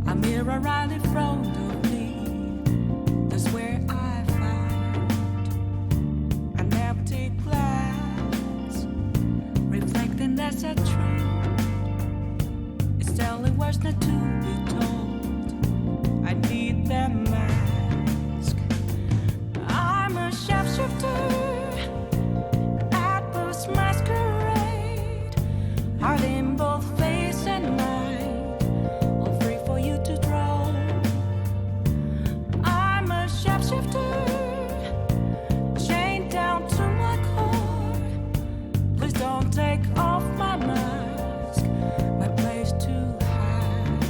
A mirror right in front of me. That's where I find an empty glass, reflecting that's a truth. It's telling words not to be told. I need that mask. I'm a shapeshifter at this masquerade, heart in both face and mind, all free for you to draw. I'm a shapeshifter, chained down to my core. Please don't take off my mask, my place to hide.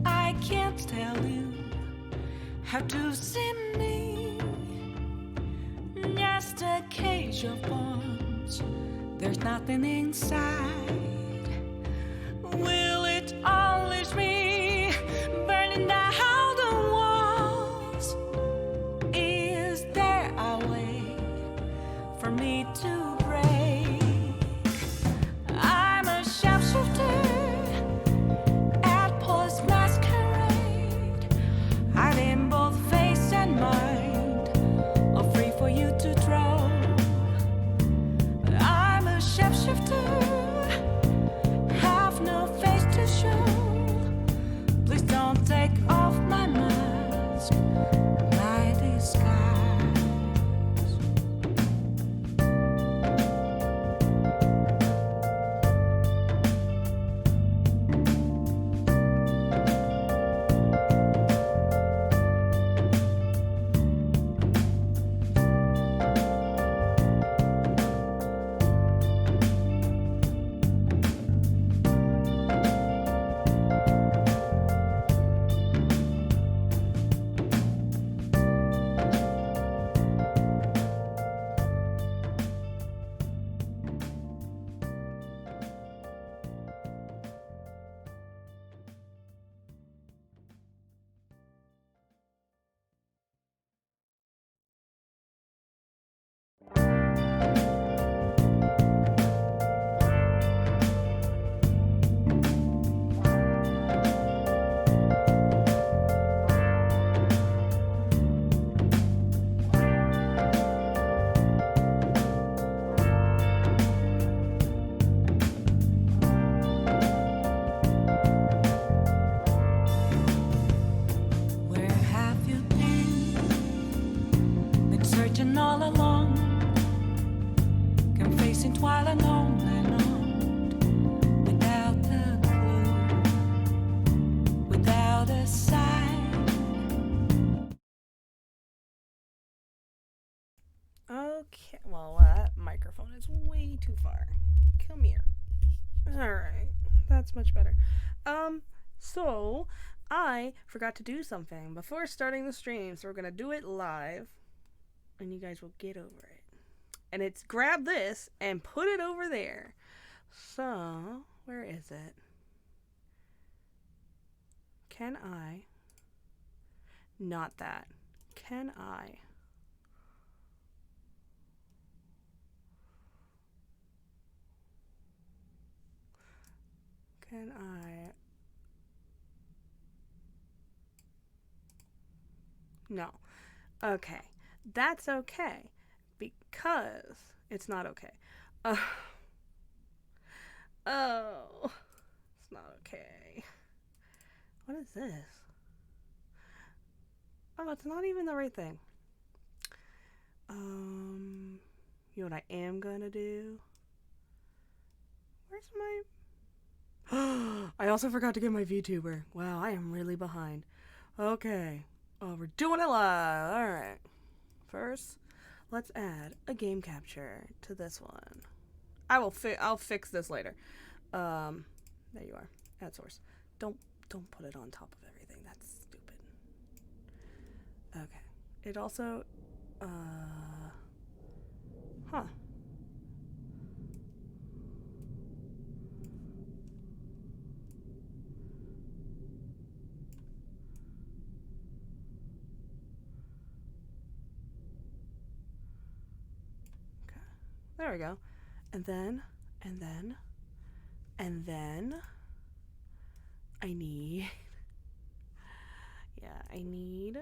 I can't tell you how to see me. Just a cage of bones. There's nothing inside. Will it unleash me, burning down the walls? Is there a way for me to break? I'm a shapeshifter at post masquerade, heart in both face and mind, all free for you to draw. I'm a shapeshifter, have no face to show. Please don't take off my mask, my disguise. Where have you been? Been searching all along, confessing twilight on and on, without a clue, without a sign. Okay, well, that microphone is way too far. Come here. Alright, that's much better. So, I forgot to do something before starting the stream, so we're gonna do it live, and you guys will get over it. And it's grab this and put it over there. So, where is it? Can I? Not that. Can I? Can I? No. Okay. That's okay. Because it's not okay. Oh. It's not okay. What is this? Oh, it's not even the right thing. You know what I am gonna do? Where's my... I also forgot to get my VTuber. Wow, I am really behind. Okay. Oh, we're doing it live. Alright. First, let's add a game capture to this one. I'll fix this later. There you are. Add source. Don't put it on top of everything. That's stupid. Okay. It also, huh. Okay. There we go. And then, I need, yeah, I need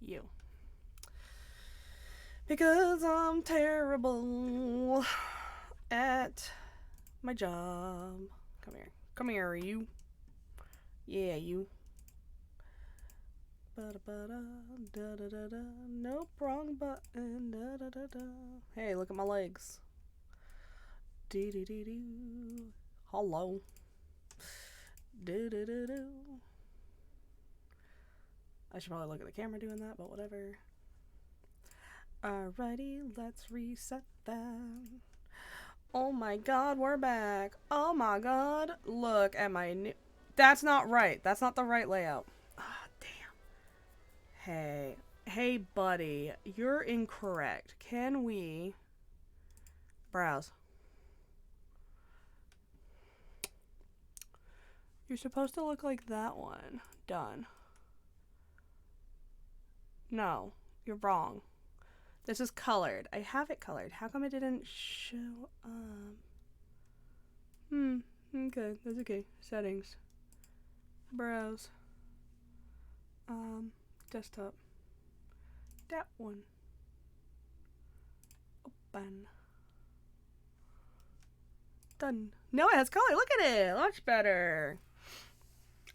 you. Because I'm terrible at my job. Come here. Come here, you. Yeah, you. Ba-da-ba-da, nope, wrong button. Da-da-da-da. Hey, look at my legs. Do-do-do-do. Hello. Do-do-do-do. I should probably look at the camera doing that, but whatever. Alrighty, let's reset that. Oh my god, we're back. Oh my god, look at my new... That's not right. That's not the right layout. Ah, damn. Hey, buddy, you're incorrect. Can we... browse? You're supposed to look like that one. Done. No, you're wrong. This is colored. I have it colored. How come it didn't show up? Okay, that's okay. Settings. Browse. Desktop. That one. Open. Done. No, it has color. Look at it. Much better.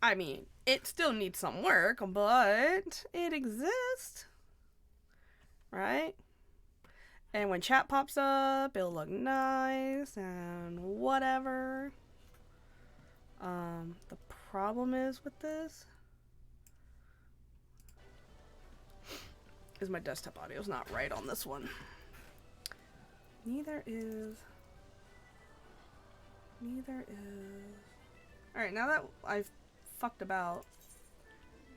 I mean, it still needs some work, but it exists. Right? And when chat pops up, it'll look nice and whatever. The problem is with this is my desktop audio is not right on this one. Neither is. Alright, now that I've fucked about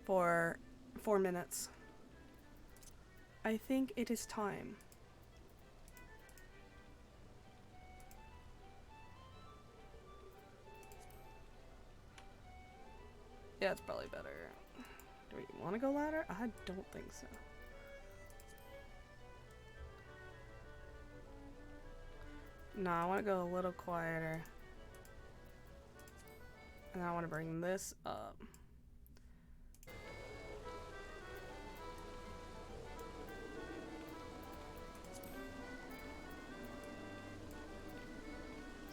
for 4 minutes, I think it is time. Yeah, it's probably better. Do we want to go louder? I don't think so. No, I want to go a little quieter. And I want to bring this up.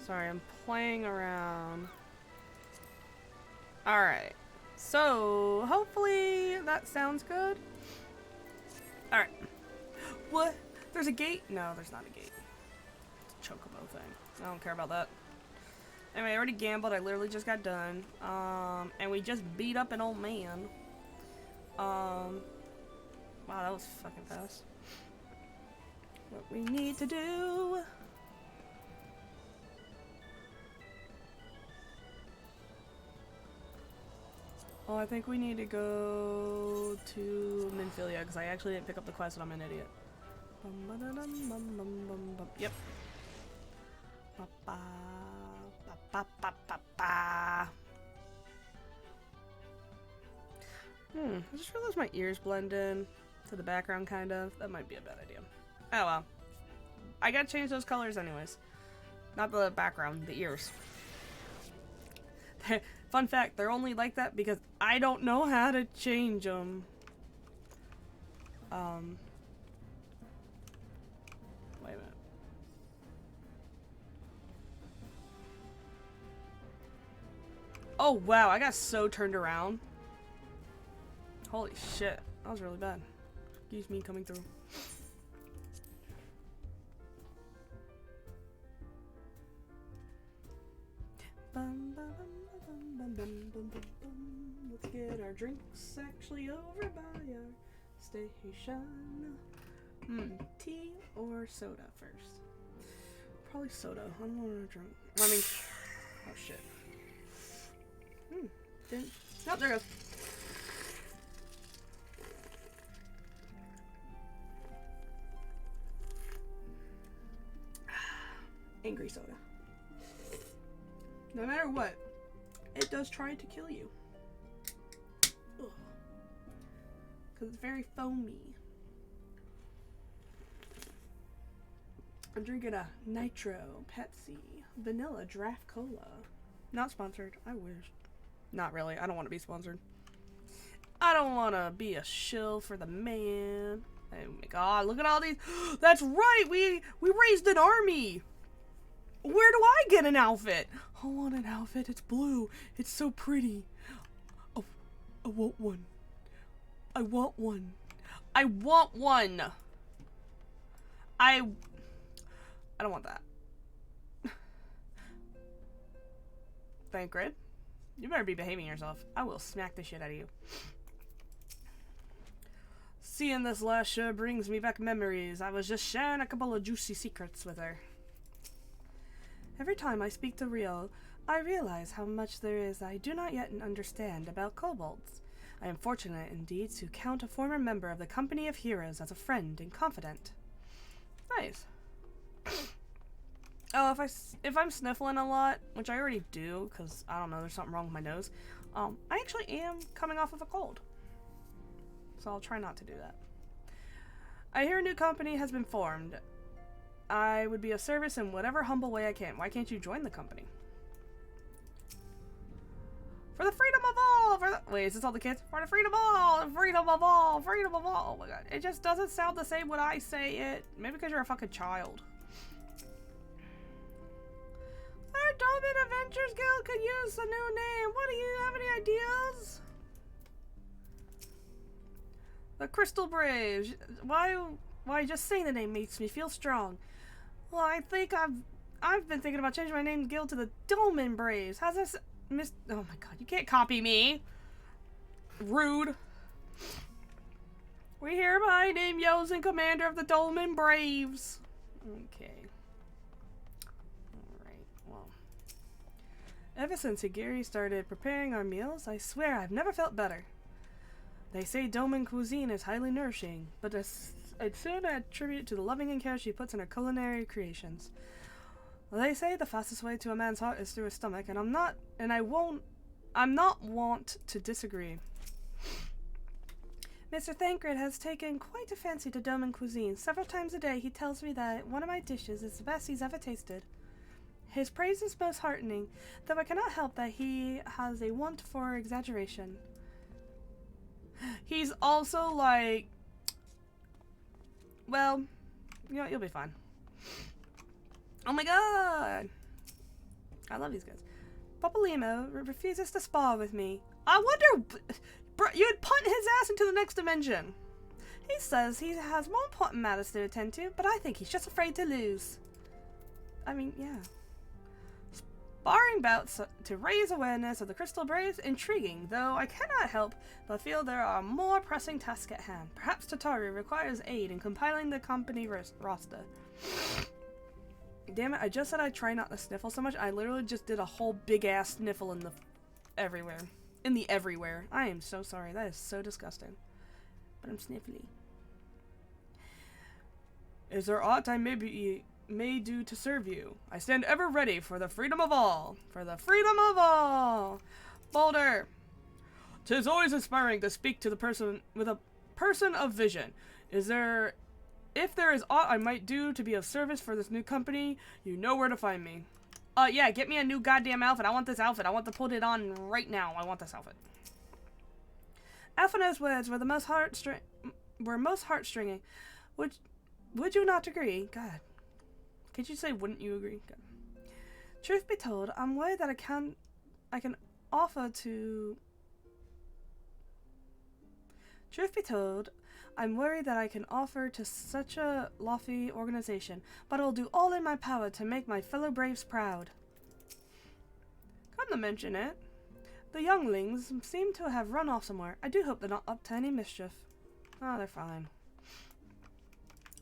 Sorry, I'm playing around. Alright. So, hopefully that sounds good. Alright. What? There's a gate? No, there's not a gate. It's a chocobo thing. I don't care about that. Anyway, I already gambled. I literally just got done. And we just beat up an old man. Wow, that was fucking fast. What we need to do... Oh, I think we need to go to Minfilia, because I actually didn't pick up the quest and I'm an idiot. Yep. I just realized my ears blend in to the background, kind of. That might be a bad idea. Oh well. I gotta change those colors anyways. Not the background, the ears. Fun fact, they're only like that because I don't know how to change them. Wait a minute. Oh wow, I got so turned around. Holy shit, that was really bad. Excuse me coming through. Let's get our drinks actually over by our station. Tea or soda first? Probably soda. I don't want to drink. I mean, oh shit. Didn't. Oh, there it goes. angry soda. No matter what, it does try to kill you. Because it's very foamy. I'm drinking a Nitro Pepsi Vanilla Draft Cola. Not sponsored. I wish. Not really. I don't want to be sponsored. I don't want to be a shill for the man. Oh my god, look at all these. That's right, we raised an army. Where do I get an outfit? I want an outfit. It's blue. It's so pretty. Oh, I want one. I want one. I want one. I don't want that. Thancred, you better be behaving yourself. I will smack the shit out of you. Seeing this last show brings me back memories. I was just sharing a couple of juicy secrets with her. Every time I speak to Rio, I realize how much there is I do not yet understand about kobolds. I am fortunate indeed to count a former member of the Company of Heroes as a friend and confidant. Nice. Oh, if I'm sniffling a lot, which I already do, because I don't know, there's something wrong with my nose. I actually am coming off of a cold, so I'll try not to do that. I hear a new company has been formed. I would be of service in whatever humble way I can. Why can't you join the company? For the freedom of all! Wait, is this all the kids? For the freedom of all! Freedom of all! Freedom of all! Oh my god. It just doesn't sound the same when I say it. Maybe because you're a fucking child. Our Dolmen Adventures Guild could use a new name. What do you have any ideas? The Crystal Braves. Why just saying the name makes me feel strong. Well, I think I've been thinking about changing my name guild to the Dolmen Braves. How's this? Oh my god, you can't copy me. Rude. We hereby name Yozen commander of the Dolmen Braves. Okay. Alright, well. Ever since Higiri started preparing our meals, I swear I've never felt better. They say Dolmen cuisine is highly nourishing, but I'd soon attribute it to the loving and care she puts in her culinary creations. Well, they say the fastest way to a man's heart is through his stomach, and I'm not want to disagree. Mr. Thancred has taken quite a fancy to Dolmen cuisine. Several times a day he tells me that one of my dishes is the best he's ever tasted. His praise is most heartening, though I cannot help that he has a want for exaggeration. He's also like, well, you know, you'll be fine. Oh my god! I love these guys. Papolimo refuses to spar with me. I wonder, you'd punt his ass into the next dimension. He says he has more important matters to attend to, but I think he's just afraid to lose. I mean, yeah. Sparring bouts to raise awareness of the Crystal Braves, intriguing, though I cannot help but feel there are more pressing tasks at hand. Perhaps Tataru requires aid in compiling the company roster. Damn it, I just said I'd try not to sniffle so much. I literally just did a whole big ass sniffle in the everywhere. In the everywhere. I am so sorry. That is so disgusting. But I'm sniffly. Is there aught I may do to serve you? I stand ever ready for the freedom of all. For the freedom of all. Boulder. 'Tis always inspiring to speak to the person with a person of vision. If there is aught I might do to be of service for this new company, you know where to find me. Yeah, get me a new goddamn outfit. I want this outfit. I want to put it on right now. I want this outfit. Alphina's words were most heartstringing. Would you not agree? God. Can't you say wouldn't you agree? God. Truth be told, I'm worried that I can offer to... Truth be told, I'm worried that I can offer to such a lofty organization, but I'll do all in my power to make my fellow braves proud. Come to mention it, the younglings seem to have run off somewhere. I do hope they're not up to any mischief. Oh, they're fine.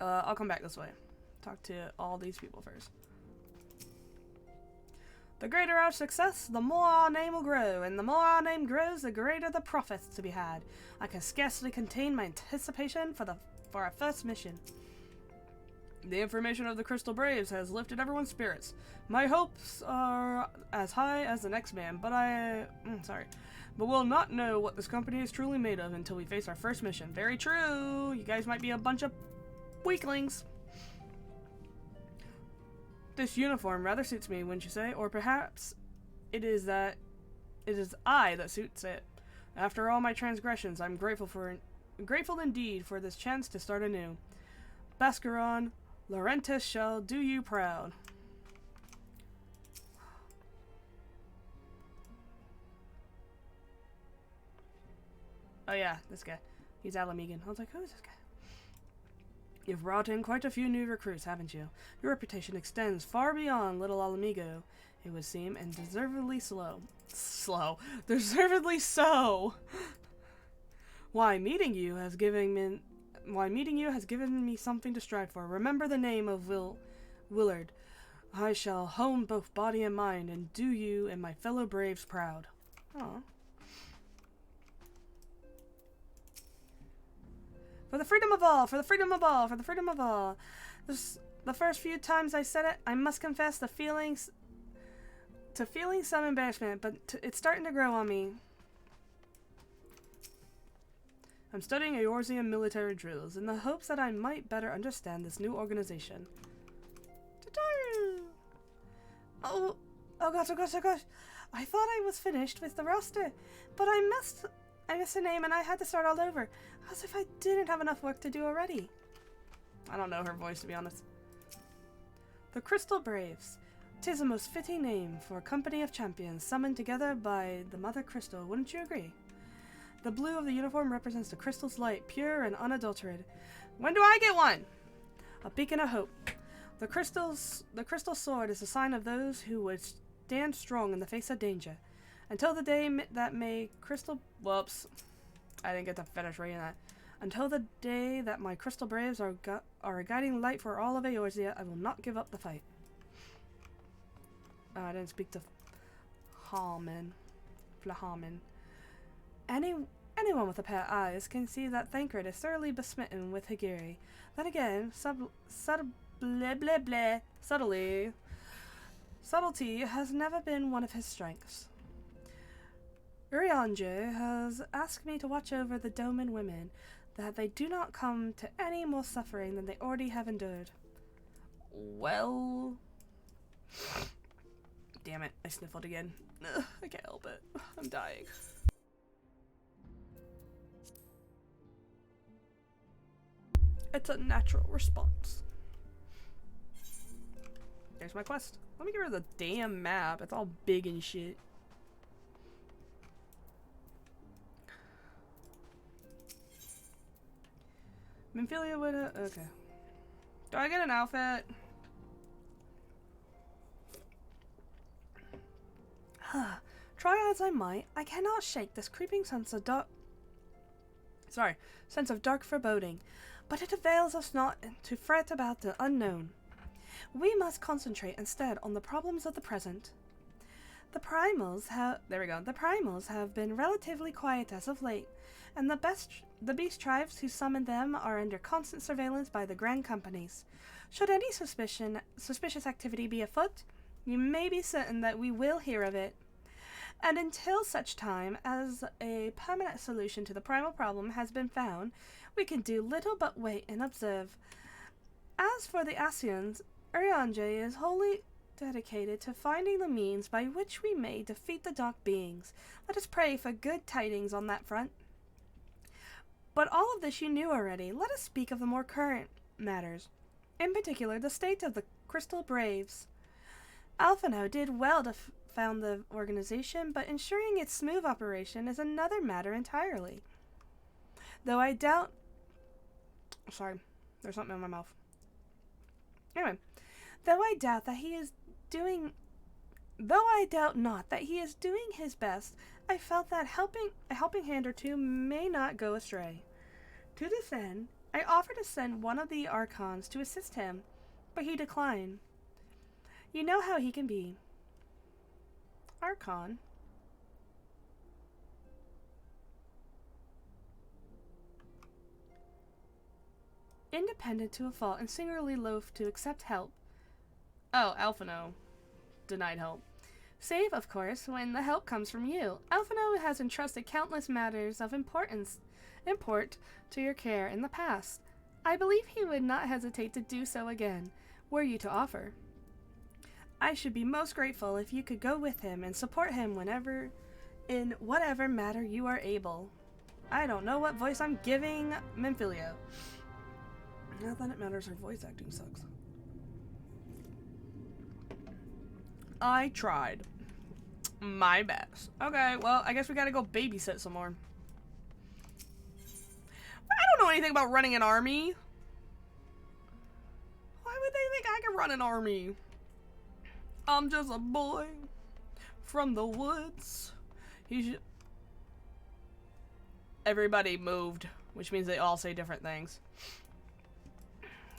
I'll come back this way. Talk to all these people first. The greater our success, the more our name will grow, and the more our name grows, the greater the profits to be had. I can scarcely contain my anticipation for our first mission. The information of the Crystal Braves has lifted everyone's spirits. My hopes are as high as the next man, but we'll not know what this company is truly made of until we face our first mission. Very true. You guys might be a bunch of weaklings. This uniform rather suits me, wouldn't you say? Or perhaps it is I that suits it. After all my transgressions, I'm grateful indeed for this chance to start anew. Bascaron, Laurentis shall do you proud. Oh yeah, this guy. He's Alamegan. I was like, who is this guy? You've brought in quite a few new recruits, haven't you? Your reputation extends far beyond Little Alamigo, it would seem, and deservedly deservedly so. Why, meeting you has given me something to strive for. Remember the name of Willard. I shall hone both body and mind, and do you and my fellow braves proud. Aw. For the freedom of all, for the freedom of all, for the freedom of all. The first few times I said it, I must confess to feeling some embarrassment, but it's starting to grow on me. I'm studying Eorzean military drills in the hopes that I might better understand this new organization. Oh gosh, oh gosh, oh gosh. I thought I was finished with the roster, but I missed a name and I had to start all over. As if I didn't have enough work to do already. I don't know her voice, to be honest. The Crystal Braves. 'Tis a most fitting name for a company of champions summoned together by the Mother Crystal, wouldn't you agree? The blue of the uniform represents the crystal's light, pure and unadulterated. When do I get one? A beacon of hope. The crystal sword is a sign of those who would stand strong in the face of danger. Until the day that may crystal... Whoops. I didn't get to finish reading that. Until the day that my Crystal Braves are a guiding light for all of Eorzea, I will not give up the fight. I didn't speak to Flahaman. Anyone with a pair of eyes can see that Thancred is thoroughly besmitten with Higiri. Then again, subtlety has never been one of his strengths. Urianger has asked me to watch over the Doman women, that they do not come to any more suffering than they already have endured. Well... Damn it, I sniffled again. Ugh, I can't help it. I'm dying. It's a natural response. There's my quest. Let me get rid of the damn map. It's all big and shit. Minfilia would okay. Do I get an outfit? Try as I might, I cannot shake this creeping sense of dark foreboding, but it avails us not to fret about the unknown. We must concentrate instead on the problems of the present. The primals have been relatively quiet as of late, and the beast tribes who summon them are under constant surveillance by the grand companies. Should any suspicious activity be afoot, you may be certain that we will hear of it. And until such time as a permanent solution to the primal problem has been found, we can do little but wait and observe. As for the Asians, Urianger is wholly dedicated to finding the means by which we may defeat the dark beings. Let us pray for good tidings on that front. But all of this you knew already. Let us speak of the more current matters. In particular, the state of the Crystal Braves. Alphino did well to found the organization, but ensuring its smooth operation is another matter entirely. Though I doubt... Sorry, there's something in my mouth. Anyway, though I doubt not that he is doing his best, I felt that a helping hand or two may not go astray. To this end, I offered to send one of the Archons to assist him, but he declined. You know how he can be. Archon? independent to a fault, and singularly loath to accept help. Oh, Alphino denied help. Save, of course, when the help comes from you. Alphino has entrusted countless matters of import to your care in the past. I believe he would not hesitate to do so again, were you to offer. I should be most grateful if you could go with him and support him in whatever matter you are able. I don't know what voice I'm giving Memphilio. Not that it matters, her voice acting sucks. I tried my best. Okay, well, I guess we gotta go babysit some more. I don't know anything about running an army. Why would they think I can run an army? I'm just a boy from the woods. Everybody moved, which means they all say different things.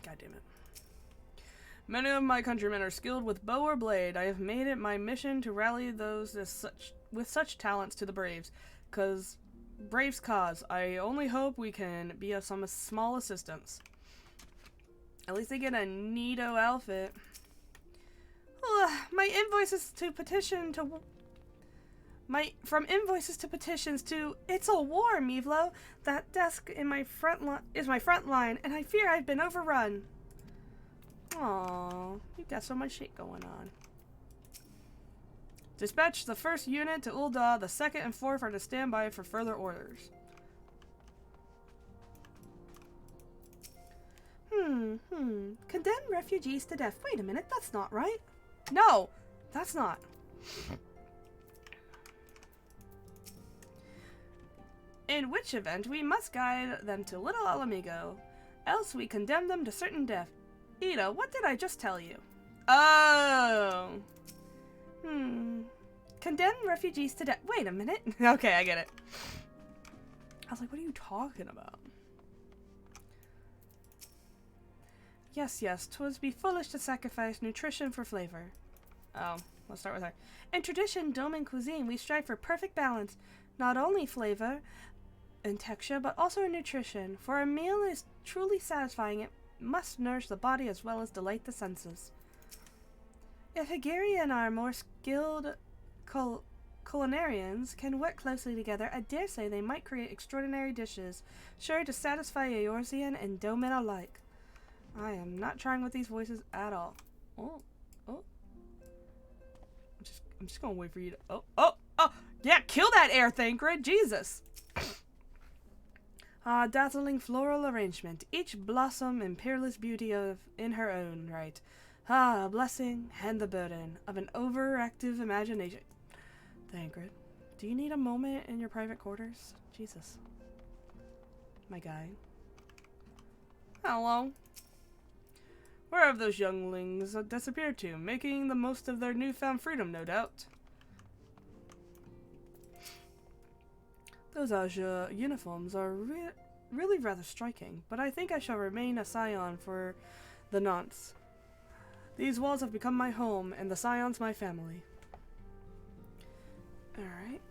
God damn it. Many of my countrymen are skilled with bow or blade. I have made it my mission to rally those with such talents to the Braves. Braves' cause. I only hope we can be of some small assistance. At least they get a neato outfit. My invoices to petition to... From invoices to petitions to... It's a war, Mivlo. That desk in my is my front line, and I fear I've been overrun. Aww, you've got so much shit going on. Dispatch the first unit to Ul'dah. The second and fourth are to stand by for further orders. Condemn refugees to death. Wait a minute, that's not right. No, that's not. In which event, we must guide them to Little Alamigo. Else we condemn them to certain death. Ida, what did I just tell you? Oh. Condemn refugees to death. Wait a minute. Okay, I get it. I was like, what are you talking about? Yes, 'twas be foolish to sacrifice nutrition for flavor. Oh, let's start with her. In tradition, Doman cuisine, we strive for perfect balance. Not only flavor and texture, but also in nutrition. For a meal is truly satisfying, it must nourish the body as well as delight the senses. If Hagiri and our more skilled culinarians can work closely together, I dare say they might create extraordinary dishes, sure to satisfy Eorzean and Doman alike. I am not trying with these voices at all. Oh. I'm just gonna wait for you to... Oh! Yeah, kill that air thancred! Jesus! Dazzling floral arrangement, each blossom and peerless beauty in her own right. A blessing and the burden of an overactive imagination. Thancred, do you need a moment in your private quarters? Jesus. My guy. Hello. Where have those younglings disappeared to? Making the most of their newfound freedom, no doubt. Those azure uniforms are really rather striking, but I think I shall remain a scion for the nonce. These walls have become my home, and the scions my family. Alright.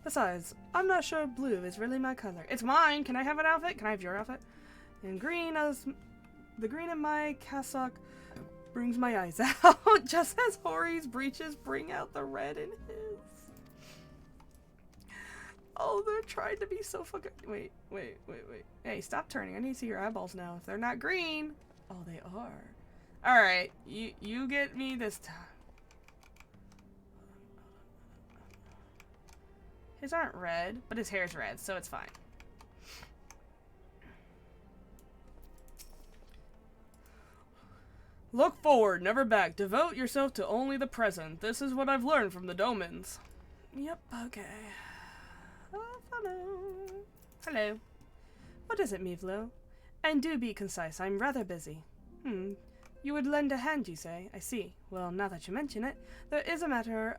Besides, I'm not sure blue is really my color. It's mine! Can I have an outfit? Can I have your outfit? And green as... The green in my cassock brings my eyes out, just as Hori's breeches bring out the red in his. Oh, they're trying to be so fucking... Wait. Hey, stop turning. I need to see your eyeballs now. If they're not green... Oh, they are. Alright, you get me this time. His aren't red, but his hair's red, so it's fine. Look forward, never back. Devote yourself to only the present. This is what I've learned from the Domans. Yep, okay. Hello. What is it, Mivlo? And do be concise, I'm rather busy. You would lend a hand, you say? I see. Well, now that you mention it, there is a matter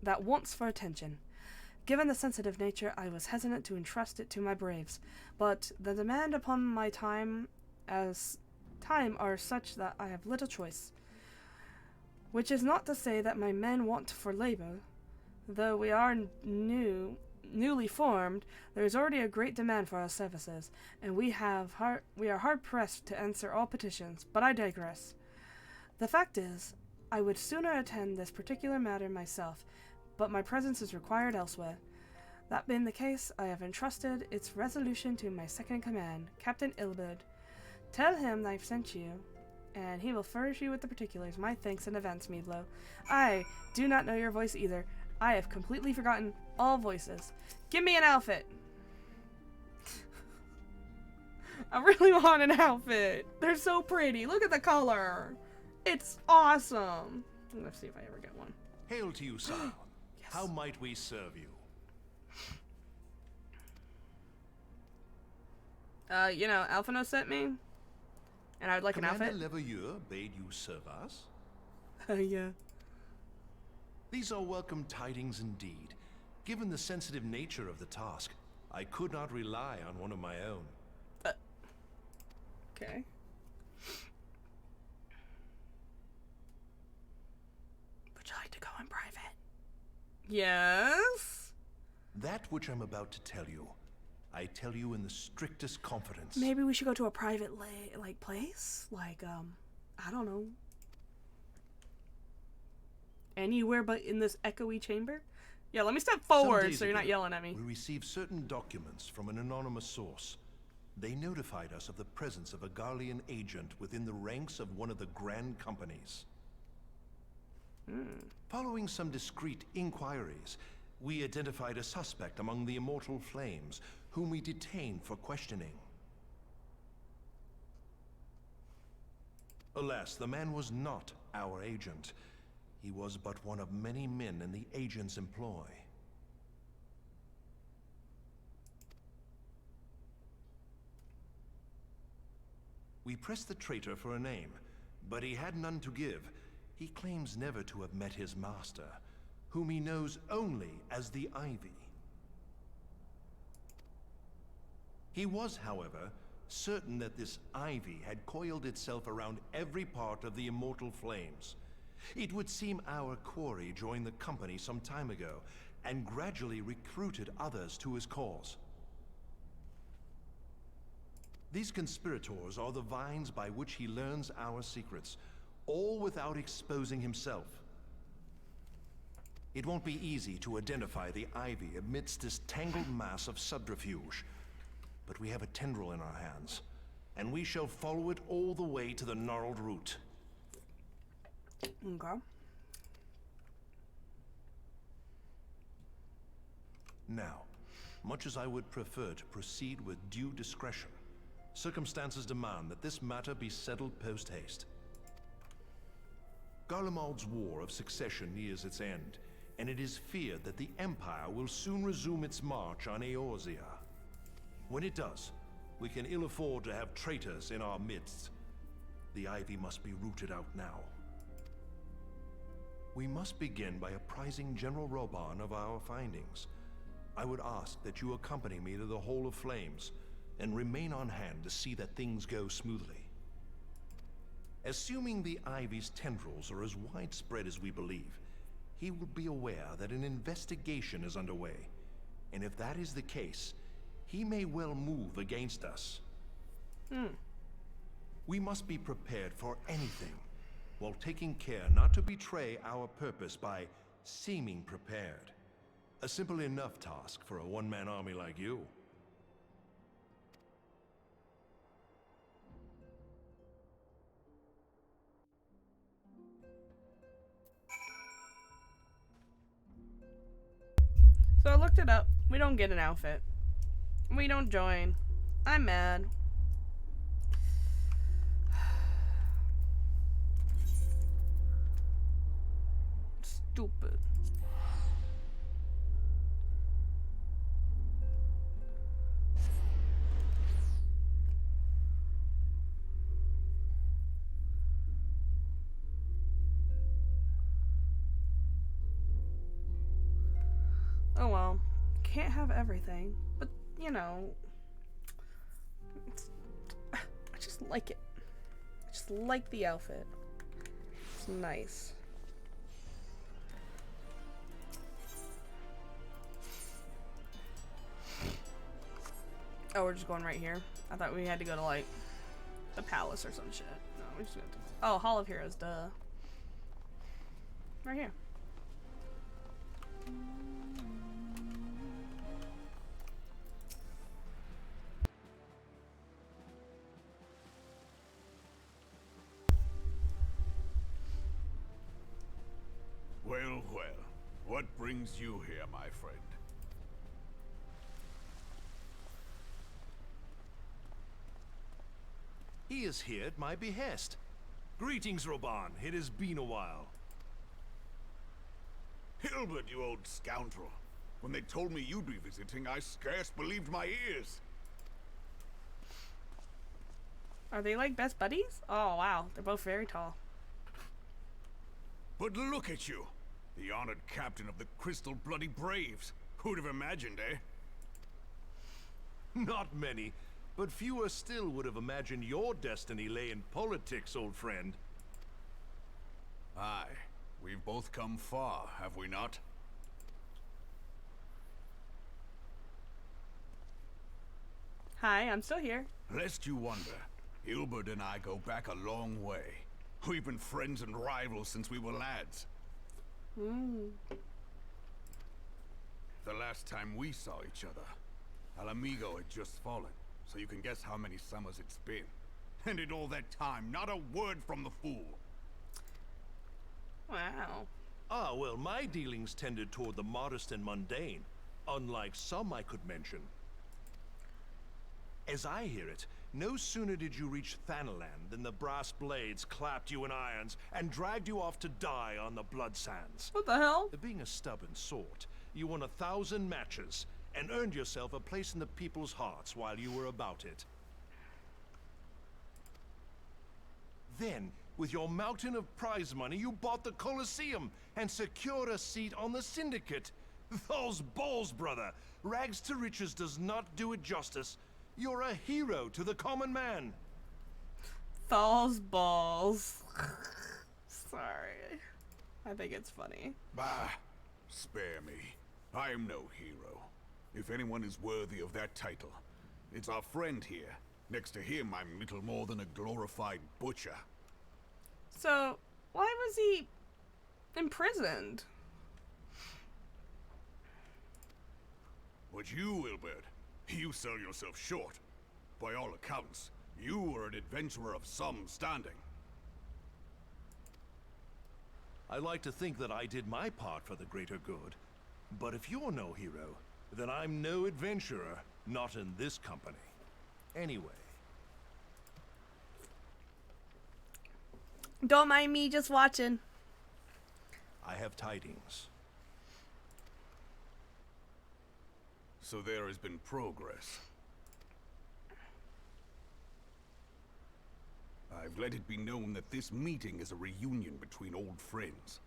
that wants for attention. Given the sensitive nature, I was hesitant to entrust it to my braves, but the demand upon my time are such that I have little choice. Which is not to say that my men want for labor, though we are new newly formed, there is already a great demand for our services, and we are hard pressed to answer all petitions. But I digress. The fact is, I would sooner attend this particular matter myself, but my presence is required elsewhere. That being the case, I have entrusted its resolution to my second in command, Captain Ilberd. Tell him I've sent you, and he will furnish you with the particulars. My thanks in advance, Meadlow. I do not know your voice either. I have completely forgotten all voices. Give me an outfit! I really want an outfit. They're so pretty. Look at the color. It's awesome. Let's see if I ever get one. Hail to you, sire. Yes. How might we serve you? Alphino sent me, and I would like Commander an outfit. Leveilleur bade you serve us? Yeah. These are welcome tidings indeed. Given the sensitive nature of the task, I could not rely on one of my own. Okay. Would you like to go in private? Yes. That which I'm about to tell you, I tell you in the strictest confidence. Maybe we should go to a private place, I don't know, anywhere but in this echoey chamber. Yeah, let me step Some forward days so you're not ago, yelling at me. We received certain documents from an anonymous source. They notified us of the presence of a Garlean agent within the ranks of one of the grand companies. Following some discreet inquiries, we identified a suspect among the Immortal Flames, whom we detained for questioning. Alas, the man was not our agent. He was but one of many men in the agent's employ. We pressed the traitor for a name, but he had none to give. He claims never to have met his master, whom he knows only as the Ivy. He was, however, certain that this Ivy had coiled itself around every part of the Immortal Flames. It would seem our quarry joined the company some time ago, and gradually recruited others to his cause. These conspirators are the vines by which he learns our secrets, all without exposing himself. It won't be easy to identify the Ivy amidst this tangled mass of subterfuge, but we have a tendril in our hands, and we shall follow it all the way to the gnarled root. Okay. Now, much as I would prefer to proceed with due discretion, circumstances demand that this matter be settled post-haste. Garlemald's War of Succession nears its end, and it is feared that the Empire will soon resume its march on Eorzea. When it does, we can ill afford to have traitors in our midst. The Ivy must be rooted out now. We must begin by apprising General Roban of our findings. I would ask that you accompany me to the Hall of Flames, and remain on hand to see that things go smoothly. Assuming the Ivy's tendrils are as widespread as we believe, he will be aware that an investigation is underway, and if that is the case, he may well move against us. We must be prepared for anything, while taking care not to betray our purpose by seeming prepared. A simple enough task for a one-man army like you. So I looked it up. We don't get an outfit. We don't join. I'm mad. Stupid. Oh well. Can't have everything. But, you know, I just like it. I just like the outfit. It's nice. Oh, we're just going right here. I thought we had to go to like the palace or some shit. No, we just got to. Oh, Hall of Heroes, duh. Right here. Well, well. What brings you here, my friend? He is here at my behest. Greetings, Roban. It has been a while. Hilbert, you old scoundrel. When they told me you'd be visiting, I scarce believed my ears. Are they like best buddies? Oh, wow. They're both very tall. But look at you. The honored captain of the Crystal Bloody Braves. Who'd have imagined, eh? Not many, but fewer still would have imagined your destiny lay in politics, old friend. Aye. We've both come far, have we not? Hi, I'm still here. Lest you wonder, Hilbert and I go back a long way. We've been friends and rivals since we were lads. The last time we saw each other, Alamigo had just fallen, so you can guess how many summers it's been. And in all that time, not a word from the fool. Wow. Ah, well, my dealings tended toward the modest and mundane, unlike some I could mention. As I hear it, no sooner did you reach Thanalan than the brass blades clapped you in irons and dragged you off to die on the blood sands. What the hell? Being a stubborn sort, you won 1,000 matches and earned yourself a place in the people's hearts while you were about it. Then, with your mountain of prize money, you bought the Colosseum and secured a seat on the Syndicate. Those balls, brother! Rags to riches does not do it justice. You're a hero to the common man. Thall's balls. Sorry. I think it's funny. Bah, spare me. I'm no hero. If anyone is worthy of that title, it's our friend here. Next to him, I'm little more than a glorified butcher. So, why was he imprisoned? But you, Wilbert, you sell yourself short. By all accounts, you were an adventurer of some standing. I like to think that I did my part for the greater good. But if you're no hero, then I'm no adventurer, not in this company. Anyway. Don't mind me, just watching. I have tidings. So there has been progress. I've let it be known that this meeting is a reunion between old friends.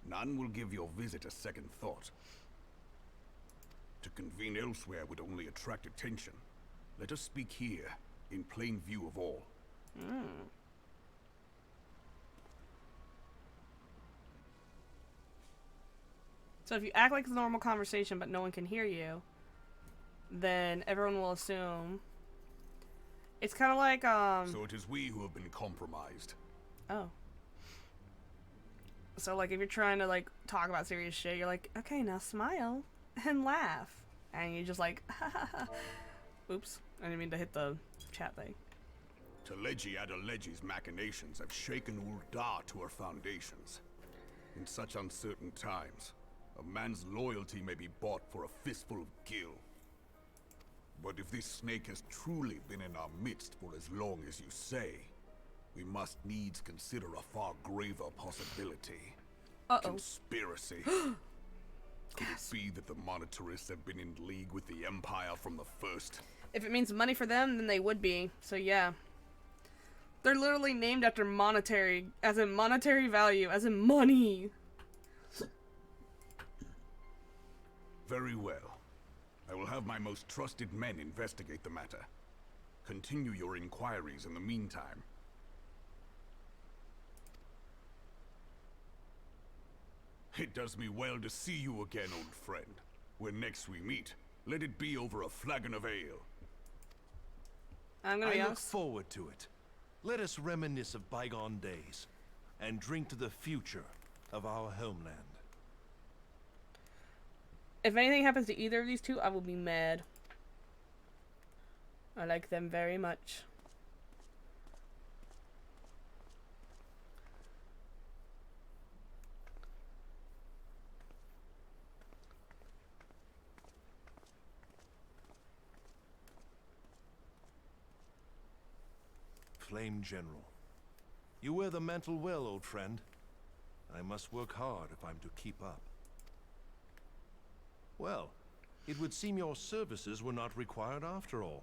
None will give your visit a second thought. To convene elsewhere would only attract attention. Let us speak here, in plain view of all. So if you act like it's a normal conversation but no one can hear you, then everyone will assume. It's kind of like, So it is we who have been compromised. Oh. So, like, if you're trying to, like, talk about serious shit, you're like, okay, now smile and laugh. And you just like, ha ha ha. Oops. I didn't mean to hit the chat thing. Teleji Adeleji's machinations have shaken Ul'dah to her foundations. In such uncertain times, a man's loyalty may be bought for a fistful of gil. But if this snake has truly been in our midst for as long as you say, we must needs consider a far graver possibility. Conspiracy. Could it be that the monetarists have been in league with the Empire from the first? If it means money for them, then they would be. So yeah. They're literally named after monetary, as in monetary value, as in money. Very well. I will have my most trusted men investigate the matter. Continue your inquiries in the meantime. It does me well to see you again, old friend. When next we meet, let it be over a flagon of ale. I'm gonna I be look honest. forward to it. Let us reminisce of bygone days and drink to the future of our homeland. If anything happens to either of these two, I will be mad. I like them very much. Flame General. You wear the mantle well, old friend. I must work hard if I'm to keep up. Well, it would seem your services were not required after all.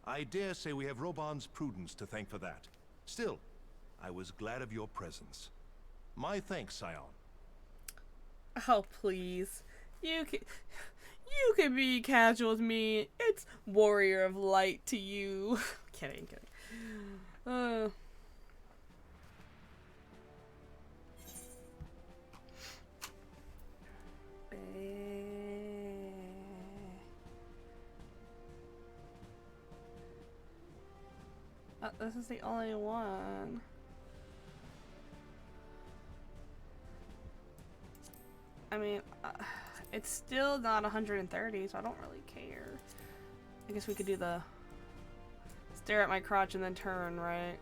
I dare say we have Roban's prudence to thank for that. Still, I was glad of your presence. My thanks, Scion. Oh, please. You can be casual with me. It's Warrior of Light to you. Kidding. This is the only one. I mean, it's still not 130, so I don't really care. I guess we could do the stare at my crotch and then turn, right?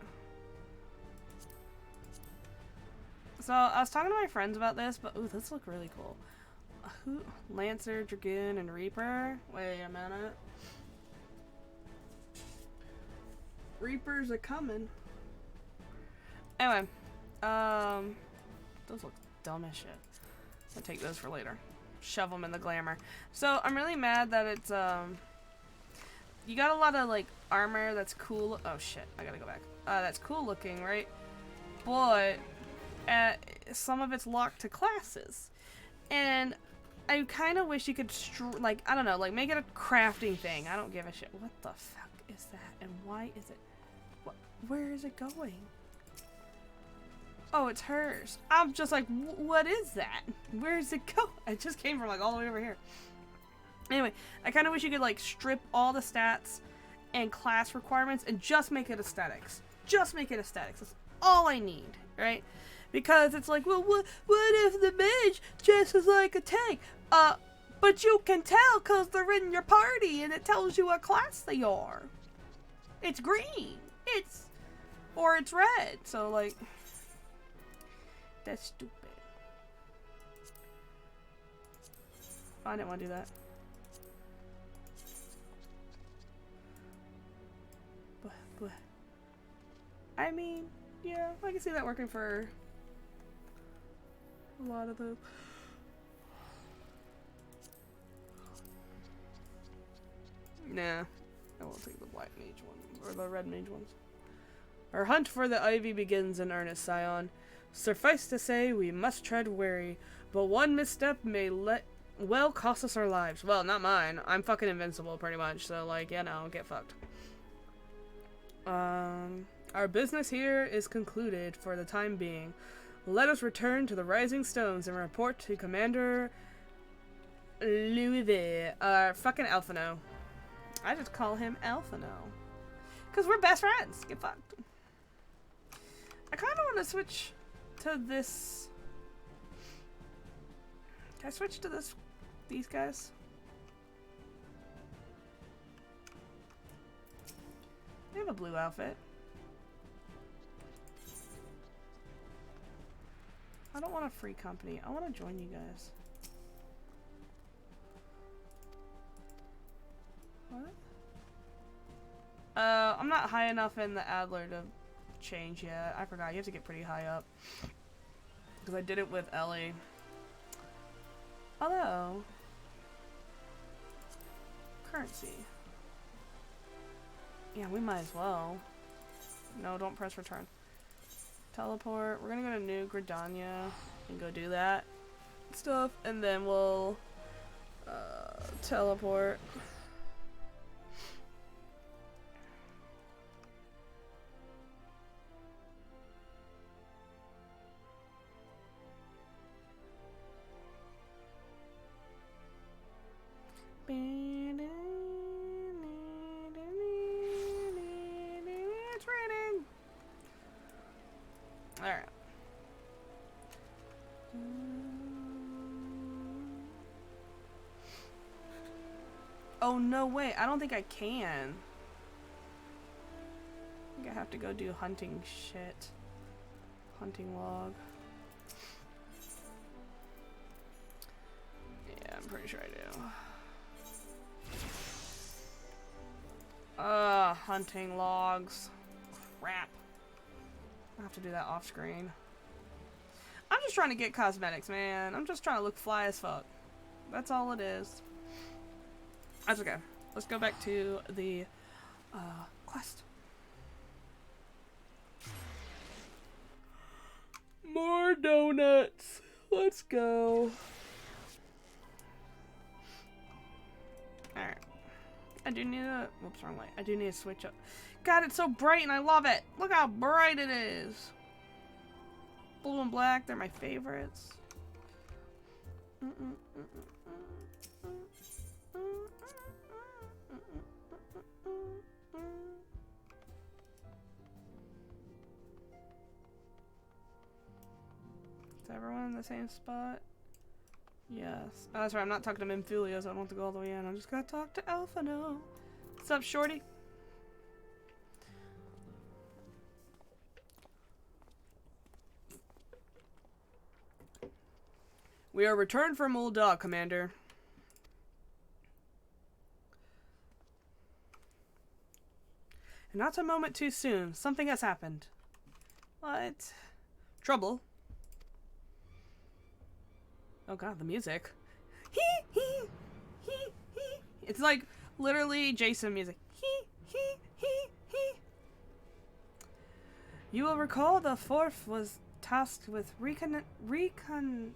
So, I was talking to my friends about this, but ooh, this look really cool. Lancer, Dragoon, and Reaper? Wait a minute. Reapers are coming. Anyway, those look dumb as shit. I'll take those for later. Shove them in the glamour. So, I'm really mad that it's, you got a lot of, like, armor that's cool. Oh, shit. I gotta go back. That's cool looking, right? But, some of it's locked to classes. And I kind of wish you could, like, I don't know, like, make it a crafting thing. I don't give a shit. What the fuck is that? And why is it? Where is it going? Oh, it's hers. I'm just like, what is that? Where does it go? It just came from, like, all the way over here. Anyway, I kind of wish you could, like, strip all the stats and class requirements and just make it aesthetics. Just make it aesthetics. That's all I need, right? Because it's like, well, what if the mage dresses like a tank? But you can tell because they're in your party and it tells you what class they are. It's green. Or it's red. So, like, that's stupid. Oh, I didn't want to do that. But, I mean, yeah, I can see that working for a lot of the... Nah, I won't take the black mage one, or the red mage ones. Our hunt for the ivy begins in earnest, Scion. Suffice to say, we must tread wary, but one misstep may well cost us our lives. Well, not mine. I'm fucking invincible, pretty much, so, like, you know, get fucked. Our business here is concluded for the time being. Let us return to the Rising Stones and report to Commander Louisville. Fucking Alphino. I just call him Alphino. Because we're best friends. Get fucked. I kind of want to switch to this. Can I switch to these guys? They have a blue outfit. I don't want a free company. I want to join you guys. What? I'm not high enough in the Adler to change yet. I forgot. You have to get pretty high up. Because I did it with Ellie. Although... currency. Yeah, we might as well. No, don't press return. Teleport. We're gonna go to New Gridania and go do that stuff. And then we'll... teleport. Alright. Oh, no way. I don't think I can. I think I have to go do hunting shit. Hunting log. Yeah, I'm pretty sure I do. Hunting logs. Crap. I have to do that off screen. I'm just trying to get cosmetics, man. I'm just trying to look fly as fuck. That's all it is. That's okay. Let's go back to the quest. More donuts. Let's go. Alright. I do need a... Whoops, wrong way. I do need to switch up. God, it's so bright and I love it. Look how bright it is. Blue and black, they're my favorites. Is everyone in the same spot? Yes. Oh, that's right, I'm not talking to Memphilia, so I don't have to go all the way in. I just gotta talk to Alphino. What's up, shorty? We are returned from Ul'dah, Commander. And not a moment too soon. Something has happened. What? Trouble? Oh god, the music. Hee hee hee hee. It's like literally Jason music. Hee hee hee hee. You will recall the fourth was tasked with reconnoitering?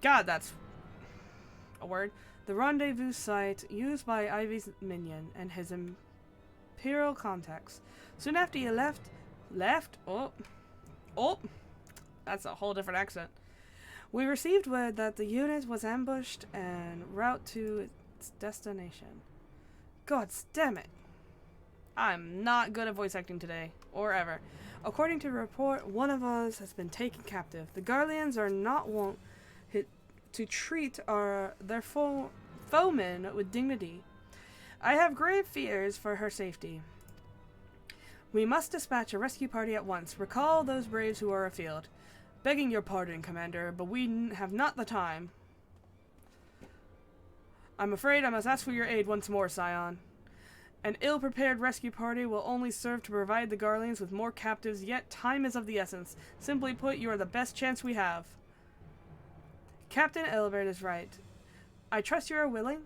God, that's a word. The rendezvous site used by Ivy's minion and his imperial contacts. Soon after you left, oh, that's a whole different accent. We received word that the unit was ambushed en route to its destination. God damn it. I'm not good at voice acting today, or ever. According to report, one of us has been taken captive. The Guardians are not wont to treat their foemen with dignity. I have grave fears for her safety. We must dispatch a rescue party at once. Recall those braves who are afield. Begging your pardon, Commander, but we have not the time. I'm afraid I must ask for your aid once more, Scion. An ill-prepared rescue party will only serve to provide the Guardians with more captives, yet time is of the essence. Simply put, you are the best chance we have. Captain Elbert is right. I trust you are willing,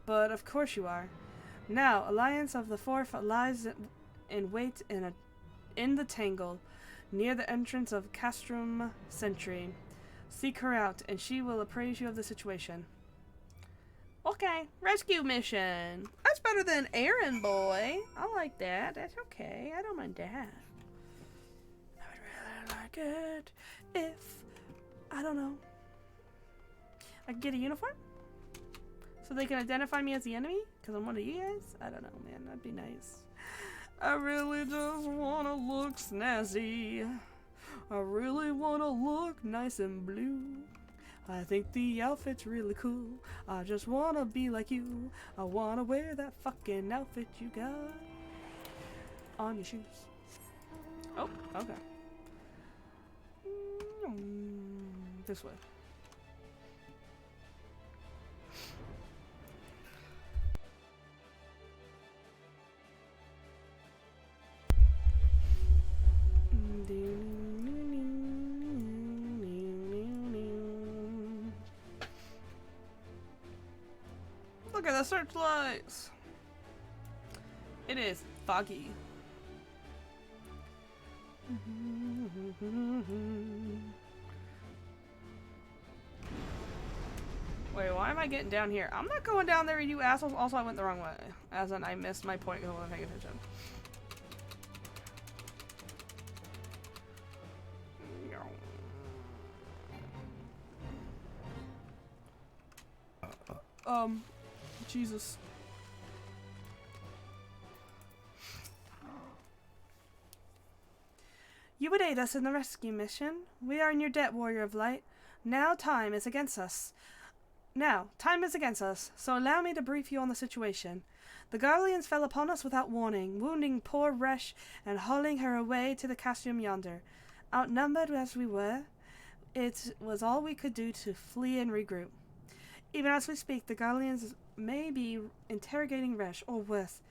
but of course you are. Now, Alliance of the Fourth lies in wait in the tangle, near the entrance of Castrum Sentry. Seek her out, and she will appraise you of the situation. Okay, rescue mission. That's better than errand boy. I like that. That's okay. I don't mind that. I would really like it if, I don't know, I could get a uniform? So they can identify me as the enemy? Because I'm one of you guys? I don't know, man. That'd be nice. I really just want to look snazzy. I really want to look nice and blue. I think the outfit's really cool. I just want to be like you. I want to wear that fucking outfit you got on your shoes. Oh, okay. This way. Look at the searchlights. It is foggy. Wait, why am I getting down here? I'm not going down there, you assholes. Also, I went the wrong way. As in, I missed my point because I wasn't paying attention. Jesus. You would aid us in the rescue mission. We are in your debt, Warrior of Light. Now time is against us, so allow me to brief you on the situation. The Garleans fell upon us without warning, wounding poor Resh and hauling her away to the castrum yonder. Outnumbered as we were, it was all we could do to flee and regroup. Even as we speak, the Garleans may be interrogating Resh, or worse,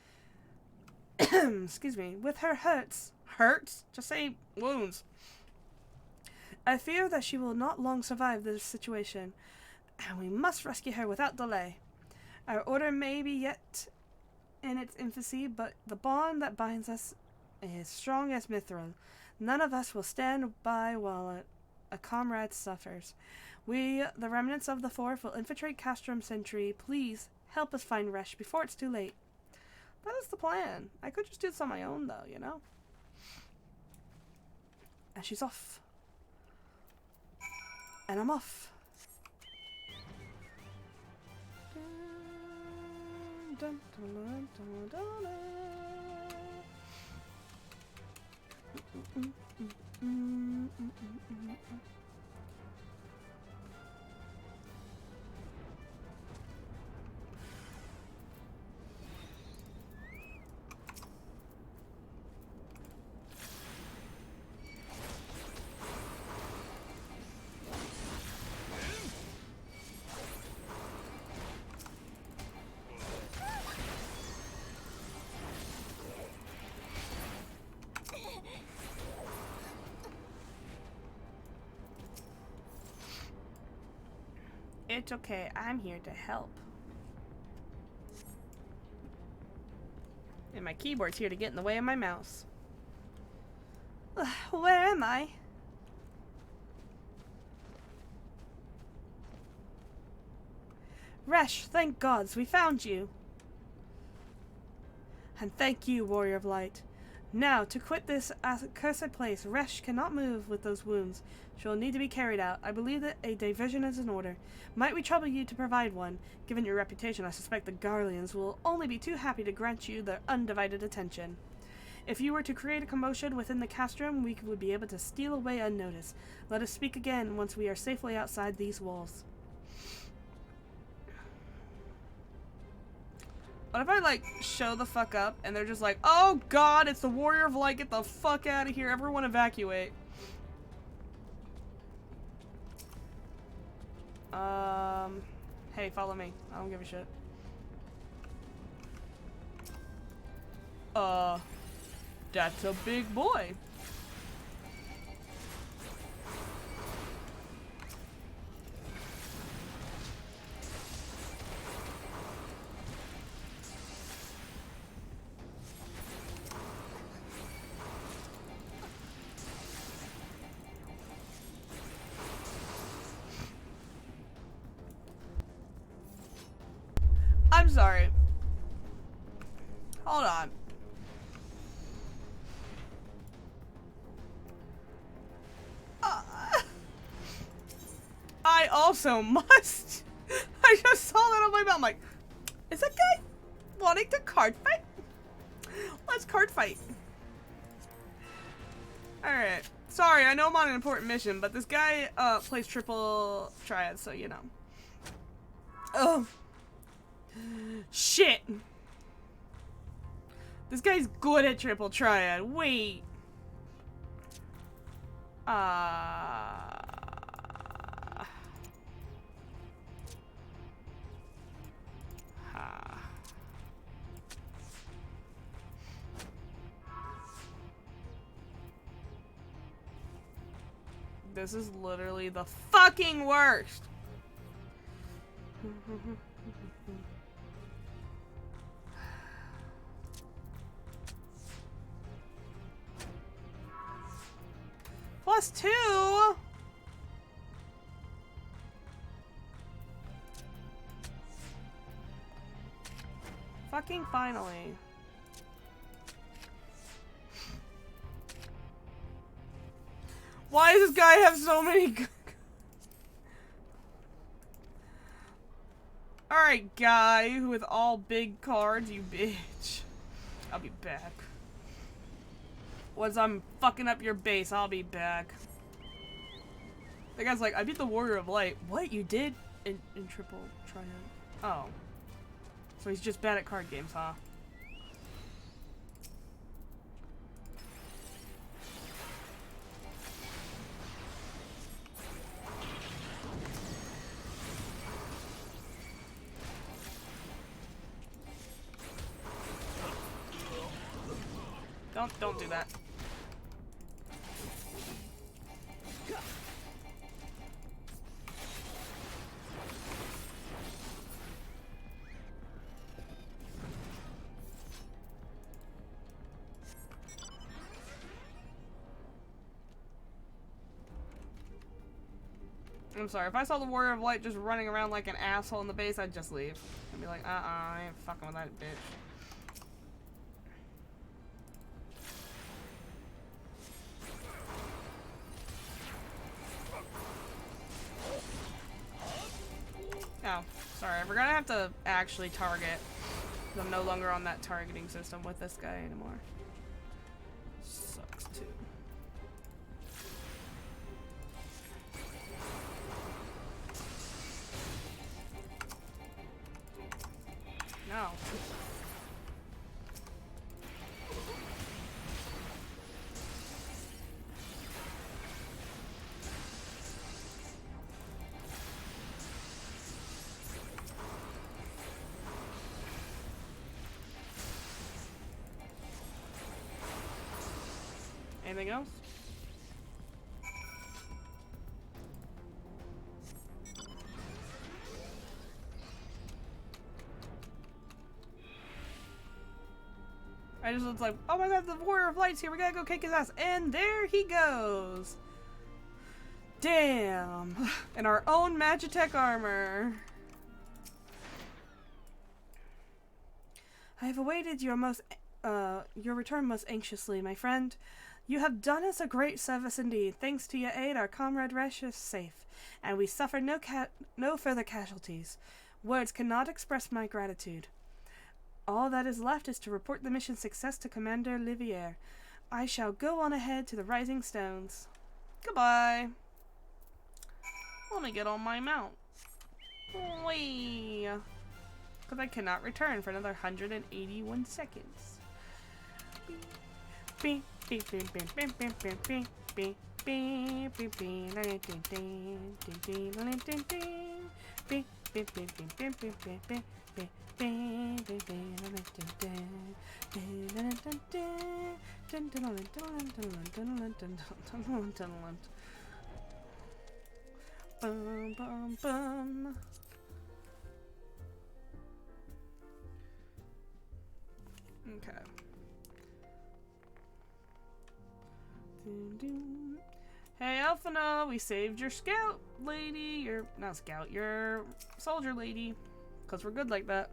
excuse me, with her hurts. Hurts? Just say wounds. I fear that she will not long survive this situation, and we must rescue her without delay. Our order may be yet in its infancy, but the bond that binds us is strong as Mithril. None of us will stand by while a comrade suffers. We, the remnants of the Fourth, will infiltrate Castrum Sentry. Please help us find Resh before it's too late. That is the plan. I could just do this on my own, though, you know? And she's off. And I'm off. Dun, dun, dun, dun, dun, dun. It's okay, I'm here to help. And my keyboard's here to get in the way of my mouse. Where am I? Resh, thank gods, we found you. And thank you, Warrior of Light. Now, to quit this accursed place, Resh cannot move with those wounds. She will need to be carried out. I believe that a diversion is in order. Might we trouble you to provide one? Given your reputation, I suspect the Garleans will only be too happy to grant you their undivided attention. If you were to create a commotion within the castrum, we would be able to steal away unnoticed. Let us speak again once we are safely outside these walls. What if I, like, show the fuck up and they're just like, oh god, it's the Warrior of Light, get the fuck out of here, everyone evacuate. Hey, follow me. I don't give a shit. That's a big boy. I'm sorry. Hold on. I also must. I just saw that on my mouth. I'm like, is that guy wanting to card fight? Let's card fight. Alright. Sorry, I know I'm on an important mission, but this guy plays triple triad, so you know. Oh. Shit. This guy's good at triple triad. Wait. This is literally the fucking worst. +2. Fucking finally. Why does this guy have so many? Alright, guy with all big cards, you bitch. I'll be back. Once I'm fucking up your base, I'll be back. The guy's like, I beat the Warrior of Light. What? You did? In Triple Triumph. Oh. So he's just bad at card games, huh? Don't do that. I'm sorry, if I saw the Warrior of Light just running around like an asshole in the base, I'd just leave. I'd be like, I ain't fucking with that bitch. Oh, sorry, we're gonna have to actually target. I'm no longer on that targeting system with this guy anymore. Sucks too. No. Anything else? I just was like, oh my god, the Warrior of Light's here, we gotta go kick his ass. And there he goes. Damn. In our own Magitech armor. I have awaited your return most anxiously, my friend. You have done us a great service indeed. Thanks to your aid, our comrade Resh is safe, and we suffer no further casualties. Words cannot express my gratitude. All that is left is to report the mission's success to Commander Liviere. I shall go on ahead to the Rising Stones. Goodbye. Let me get on my mount. Whee! Because I cannot return for another 181 seconds. Beep, beep, beep, beep, beep, beep, beep, beep, beep, beep, beep, beep, beep, beep, beep, beep, beep, beep. Bum, bum, bum. Okay. Hey, Alphina, we saved your scout lady. Your not scout, your soldier lady. Because we're good like that.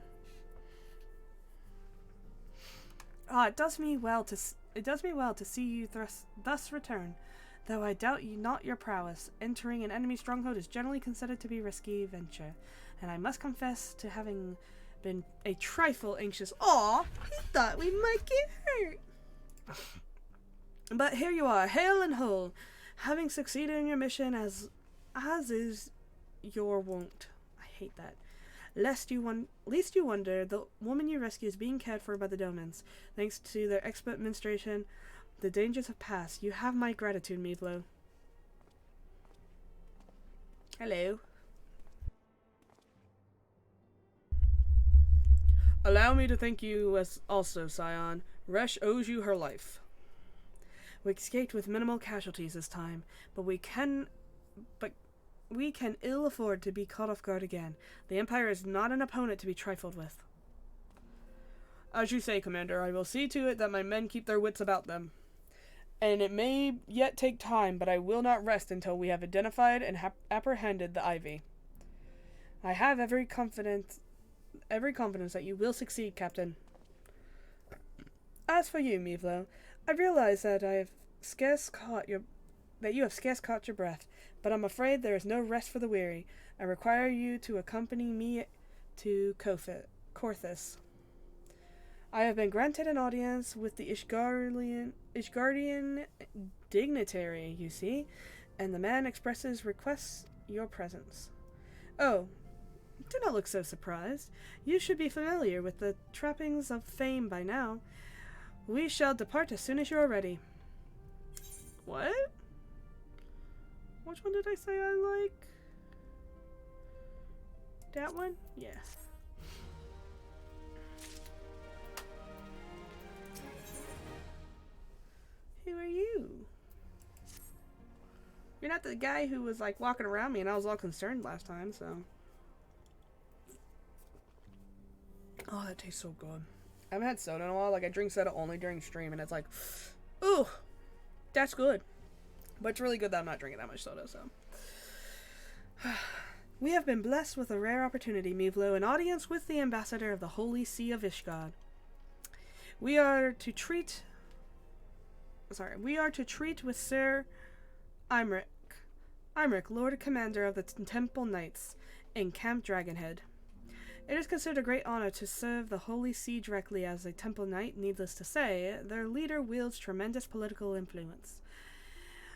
Ah, it does me well to see you thus return, though I doubt not your prowess. Entering an enemy stronghold is generally considered to be a risky venture, and I must confess to having been a trifle anxious. Aw, he thought we might get hurt. But here you are, hale and whole, having succeeded in your mission as is your wont. I hate that. Least you wonder, the woman you rescue is being cared for by the Domans. Thanks to their expert administration, the dangers have passed. You have my gratitude, Mevlo. Hello. Allow me to thank you as also, Scion. Resh owes you her life. We escaped with minimal casualties this time, but we can ill afford to be caught off guard again. The Empire is not an opponent to be trifled with. As you say, Commander, I will see to it that my men keep their wits about them. And it may yet take time, but I will not rest until we have identified and apprehended the Ivy. I have every confidence that you will succeed, Captain. As for you, Mevlo, I realize that you have scarce caught your breath, but I'm afraid there is no rest for the weary. I require you to accompany me to Corthus. I have been granted an audience with the Ishgardian dignitary, you see, and the man requests your presence. Oh, do not look so surprised. You should be familiar with the trappings of fame by now. We shall depart as soon as you are ready. What? Which one did I say I like? That one? Yes. Who are you? You're not the guy who was like walking around me and I was all concerned last time, so. Oh, that tastes so good. I haven't had soda in a while. Like, I drink soda only during stream and it's like, ooh, that's good. But it's really good that I'm not drinking that much soda, so. We have been blessed with a rare opportunity, Mivlo, an audience with the ambassador of the Holy See of Ishgard. We are to treat with Sir Imric, Lord Commander of the Temple Knights in Camp Dragonhead. It is considered a great honor to serve the Holy See directly as a Temple Knight. Needless to say, their leader wields tremendous political influence.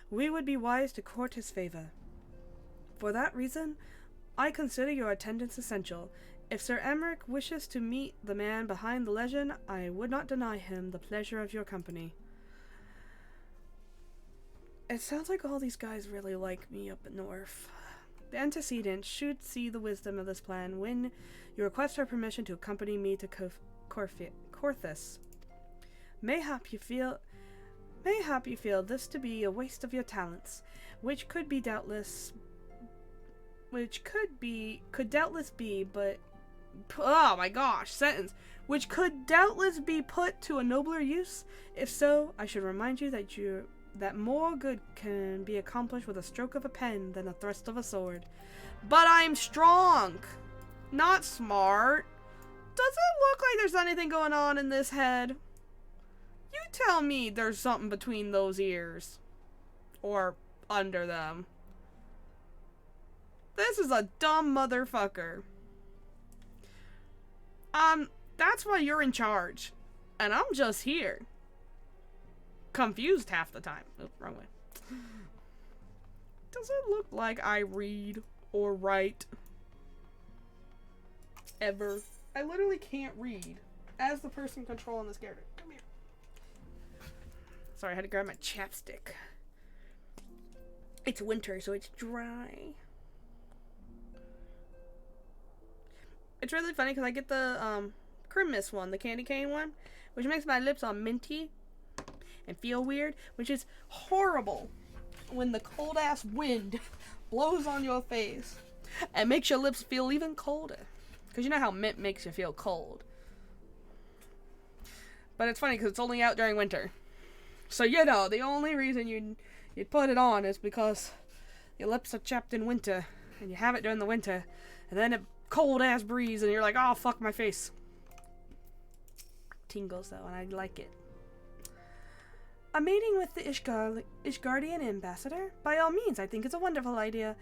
We would be wise to court his favor. For that reason, I consider your attendance essential. If Sir Emmerich wishes to meet the man behind the legend, I would not deny him the pleasure of your company. It sounds like all these guys really like me up north. The antecedent should see the wisdom of this plan when you request our permission to accompany me to Corthus. Mayhap you feel this to be a waste of your talents, which could doubtless be, but oh my gosh, sentence. Which could doubtless be put to a nobler use. If so, I should remind you that more good can be accomplished with a stroke of a pen than a thrust of a sword. But I'm strong, not smart. Does it look like there's anything going on in this head? You tell me there's something between those ears. Or under them. This is a dumb motherfucker. That's why you're in charge. And I'm just here. Confused half the time. Oh, wrong way. Does it look like I read or write? Ever. I literally can't read. As the person controlling this character. Come here. Sorry, I had to grab my chapstick. It's winter, so it's dry. It's really funny because I get the Christmas one, the candy cane one, which makes my lips all minty and feel weird, which is horrible when the cold ass wind blows on your face and makes your lips feel even colder. Because you know how mint makes you feel cold. But it's funny because it's only out during winter. So you know, the only reason you'd put it on is because your lips are chapped in winter and you have it during the winter, and then it cold ass breeze and you're like, oh fuck my face. Tingles though, and I like it. A meeting with the Ishgardian ambassador? By all means, I think it's a wonderful idea.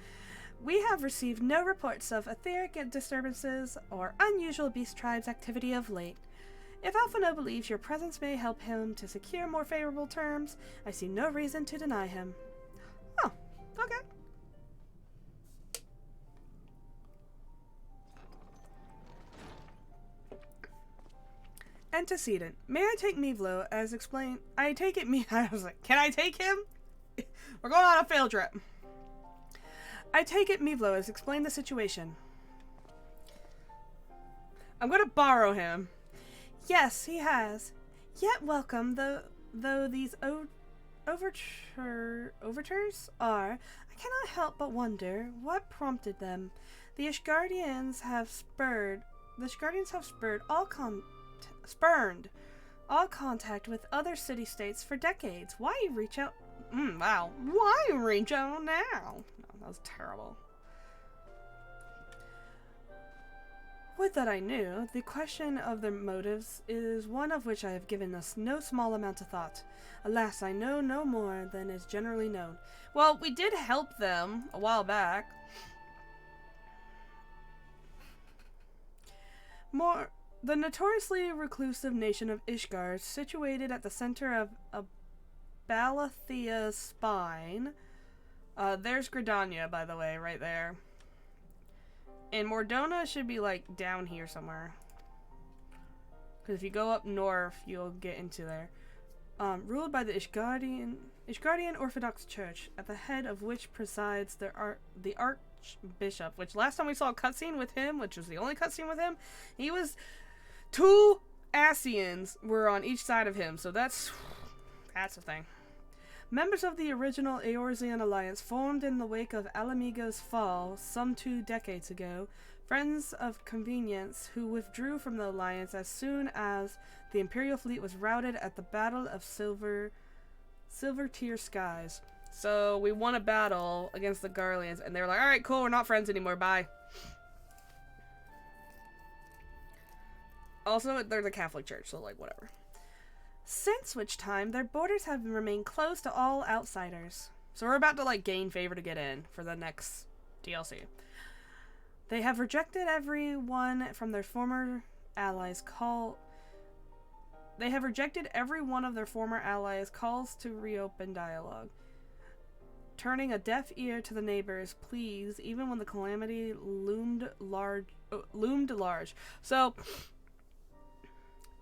We have received no reports of etheric disturbances or unusual beast tribes activity of late. If Alphino believes your presence may help him to secure more favorable terms, I see no reason to deny him. Oh, okay. Antecedent. May I take Mivlo as explained? I take it I was like, can I take him? We're going on a field trip. I take it Mivlo has explained the situation. I'm gonna borrow him. Yes, he has. Yet welcome, though these overtures are, I cannot help but wonder what prompted them. The Ishgardians have spurned all contact with other city-states for decades. Why reach out? Wow. Why reach out now? No, that was terrible. Would that I knew. The question of their motives is one of which I have given us no small amount of thought. Alas, I know no more than is generally known. Well, we did help them a while The notoriously reclusive nation of Ishgard, situated at the center of a Balathea's spine. There's Gridania, by the way, right there. And Mordona should be, like, down here somewhere. Because if you go up north, you'll get into there. Ruled by the Ishgardian Orthodox Church, at the head of which presides the Archbishop, which last time we saw a cutscene with him, which was the only cutscene with him, he was... 2 Asians were on each side of him, so that's a thing. Members of the original Eorzean alliance formed in the wake of Alamigo's fall some 2 decades ago, friends of convenience who withdrew from the alliance as soon as the Imperial fleet was routed at the Battle of Silver Tier Skies. So we won a battle against the Garleans, and they were like, alright, cool, we're not friends anymore, bye. Also, they're the Catholic Church, so, like, whatever. Since which time, their borders have remained closed to all outsiders. So we're about to, like, gain favor to get in for the next DLC. They have rejected everyone from their former allies They have rejected every one of their former allies' calls to reopen dialogue, turning a deaf ear to the neighbors' pleas, even when the calamity loomed large. So...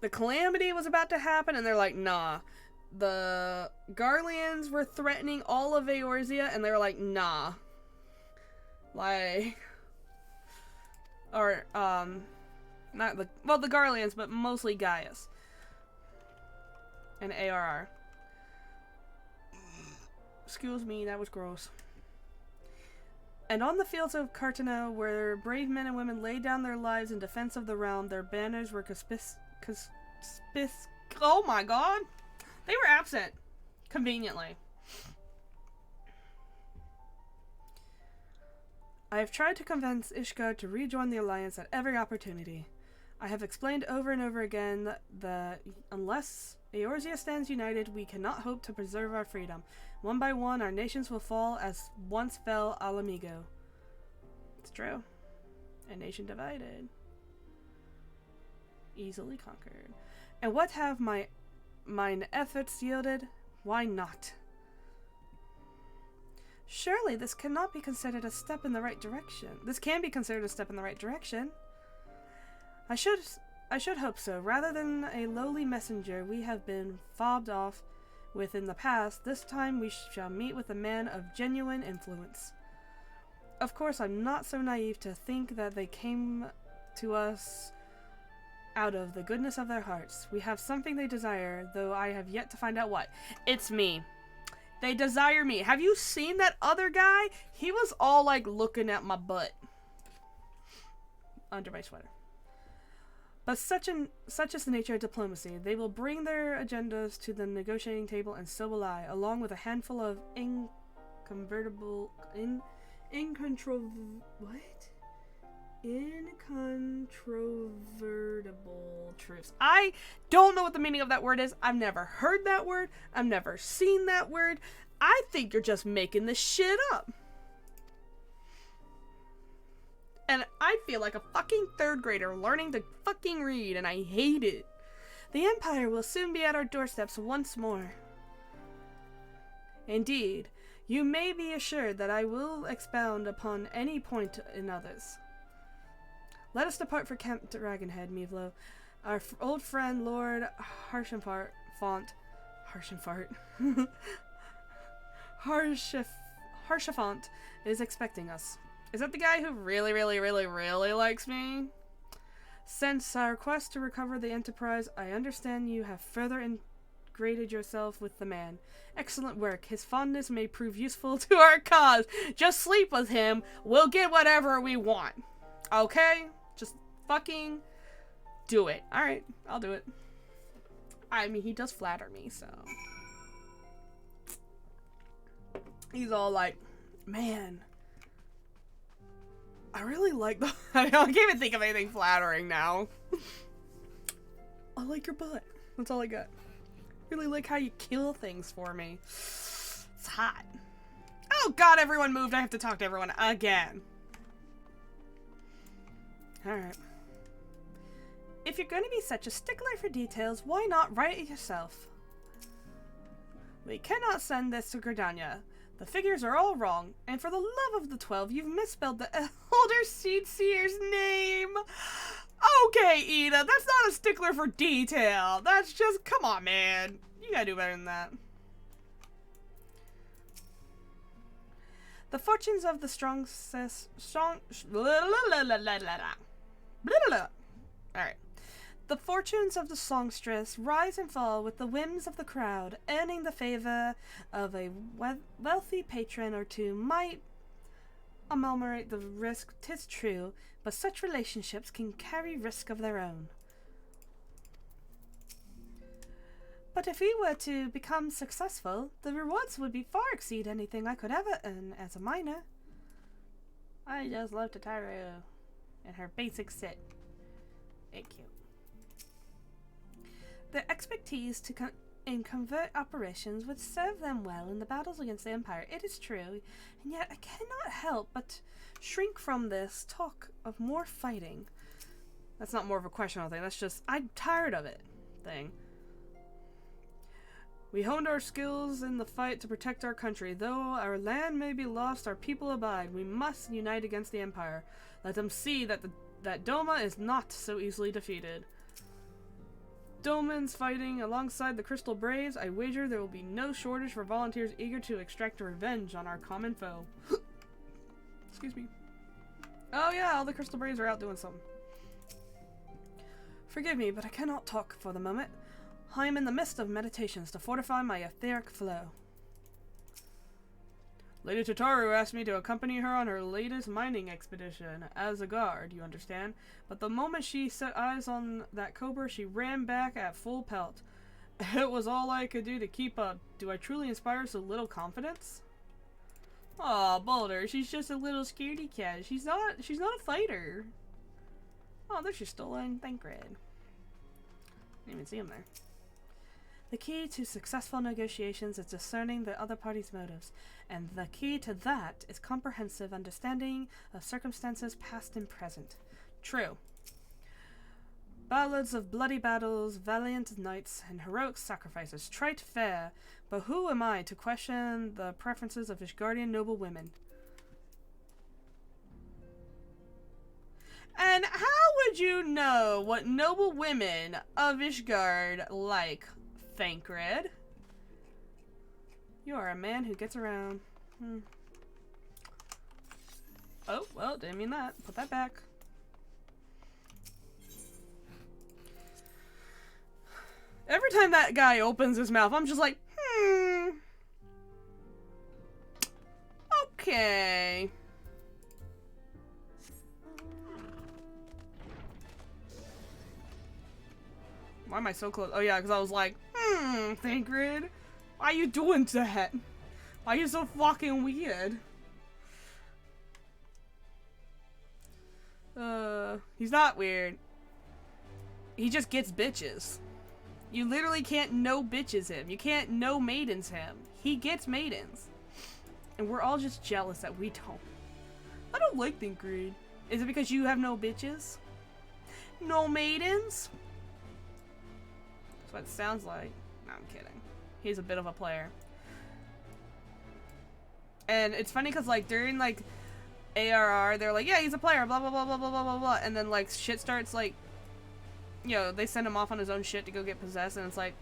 the calamity was about to happen, and they're like, nah. The Garleans were threatening all of Eorzea, and they were like, nah. Like... Or, not the... well, the Garleans, but mostly Gaius. And ARR. Excuse me, that was gross. And on the fields of Cartano, where brave men and women laid down their lives in defense of the realm, their banners were oh my god! They were absent. Conveniently. I have tried to convince Ishgard to rejoin the Alliance at every opportunity. I have explained over and over again that unless Eorzea stands united, we cannot hope to preserve our freedom. One by one, our nations will fall as once fell Alamigo. It's true. A nation divided. Easily conquered. And what have mine efforts yielded? Why not? Surely this cannot be considered a step in the right direction. This can be considered a step in the right direction. I should hope so. Rather than a lowly messenger we have been fobbed off with in the past, this time we shall meet with a man of genuine influence. Of course, I'm not so naive to think that they came to us out of the goodness of their hearts. We have something they desire, though I have yet to find out what. It's me. They desire me. Have you seen that other guy? He was all like looking at my butt. Under my sweater. But such is the nature of diplomacy. They will bring their agendas to the negotiating table, and so will I, along with a handful of incontrovertible truths. I don't know what the meaning of that word is. I've never heard that word. I've never seen that word. I think you're just making this shit up. And I feel like a fucking 3rd grader learning to fucking read, and I hate it. The Empire will soon be at our doorsteps once more. Indeed, you may be assured that I will expound upon any point in others. Let us depart for Camp Dragonhead, Mivlo. Our old friend, Lord Harshafont is expecting us. Is that the guy who really, really, really, really likes me? Since our quest to recover the Enterprise, I understand you have further integrated yourself with the man. Excellent work. His fondness may prove useful to our cause. Just sleep with him. We'll get whatever we want. Okay? Just fucking do it. Alright, I'll do it. I mean, he does flatter me, so. He's all like, man, I really like the... I can't even think of anything flattering now. I like your butt. That's all I got. Really like how you kill things for me. It's hot. Oh god, everyone moved. I have to talk to everyone again. Alright. If you're going to be such a stickler for details, why not write it yourself? We cannot send this to Gridania. The figures are all wrong, and for the love of the 12, you've misspelled the Elder Seed Seer's name. Okay, Ida, that's not a stickler for detail. That's just, come on, man. You gotta do better than that. The fortunes of the Alright. The fortunes of the songstress rise and fall with the whims of the crowd, earning the favor of a wealthy patron or two might ameliorate the risk, 'tis true, but such relationships can carry risk of their own. But if we were to become successful, the rewards would be far exceed anything I could ever earn as a miner. I just love Tataru and her basic sit. Thank you. Their expertise in covert operations would serve them well in the battles against the Empire, it is true, and yet I cannot help but shrink from this talk of more fighting. That's not more of a question, I think, that's just, I'm tired of it thing. We honed our skills in the fight to protect our country. Though our land may be lost, our people abide. We must unite against the Empire. Let them see that that Doma is not so easily defeated. Domans fighting alongside the Crystal Braves, I wager there will be no shortage for volunteers eager to extract revenge on our common foe. Excuse me. Oh yeah, all the Crystal Braves are out doing something. Forgive me, but I cannot talk for the moment. I am in the midst of meditations to fortify my etheric flow. Lady Tataru asked me to accompany her on her latest mining expedition, as a guard, you understand, but the moment she set eyes on that cobra, she ran back at full pelt. It was all I could do to keep up. Do I truly inspire so little confidence? Aw, Boulder, she's just a little scaredy cat. She's not a fighter. Oh, there she's stolen. Thank Grid. Didn't even see him there. The key to successful negotiations is discerning the other party's motives, and the key to that is comprehensive understanding of circumstances past and present. True. Ballads of bloody battles, valiant knights, and heroic sacrifices. Trite fare, but who am I to question the preferences of Ishgardian noble women? And how would you know what noble women of Ishgard like, Thancred? You are a man who gets around. Oh, well, didn't mean that. Put that back. Every time that guy opens his mouth, I'm just like, okay. Why am I so close? Oh yeah, because I was like, Thancred, why you doing that? Why you so fucking weird? He's not weird. He just gets bitches. You literally can't know bitches him. You can't know maidens him. He gets maidens. And we're all just jealous that we don't. I don't like Thancred. Is it because you have no bitches? No maidens? That's what it sounds like. No, I'm kidding. He's a bit of a player. And it's funny because, like, during, like, ARR, they're like, yeah, he's a player, blah, blah, blah, blah, blah, blah, blah, blah. And then, like, shit starts, like, you know, they send him off on his own shit to go get possessed, and it's like,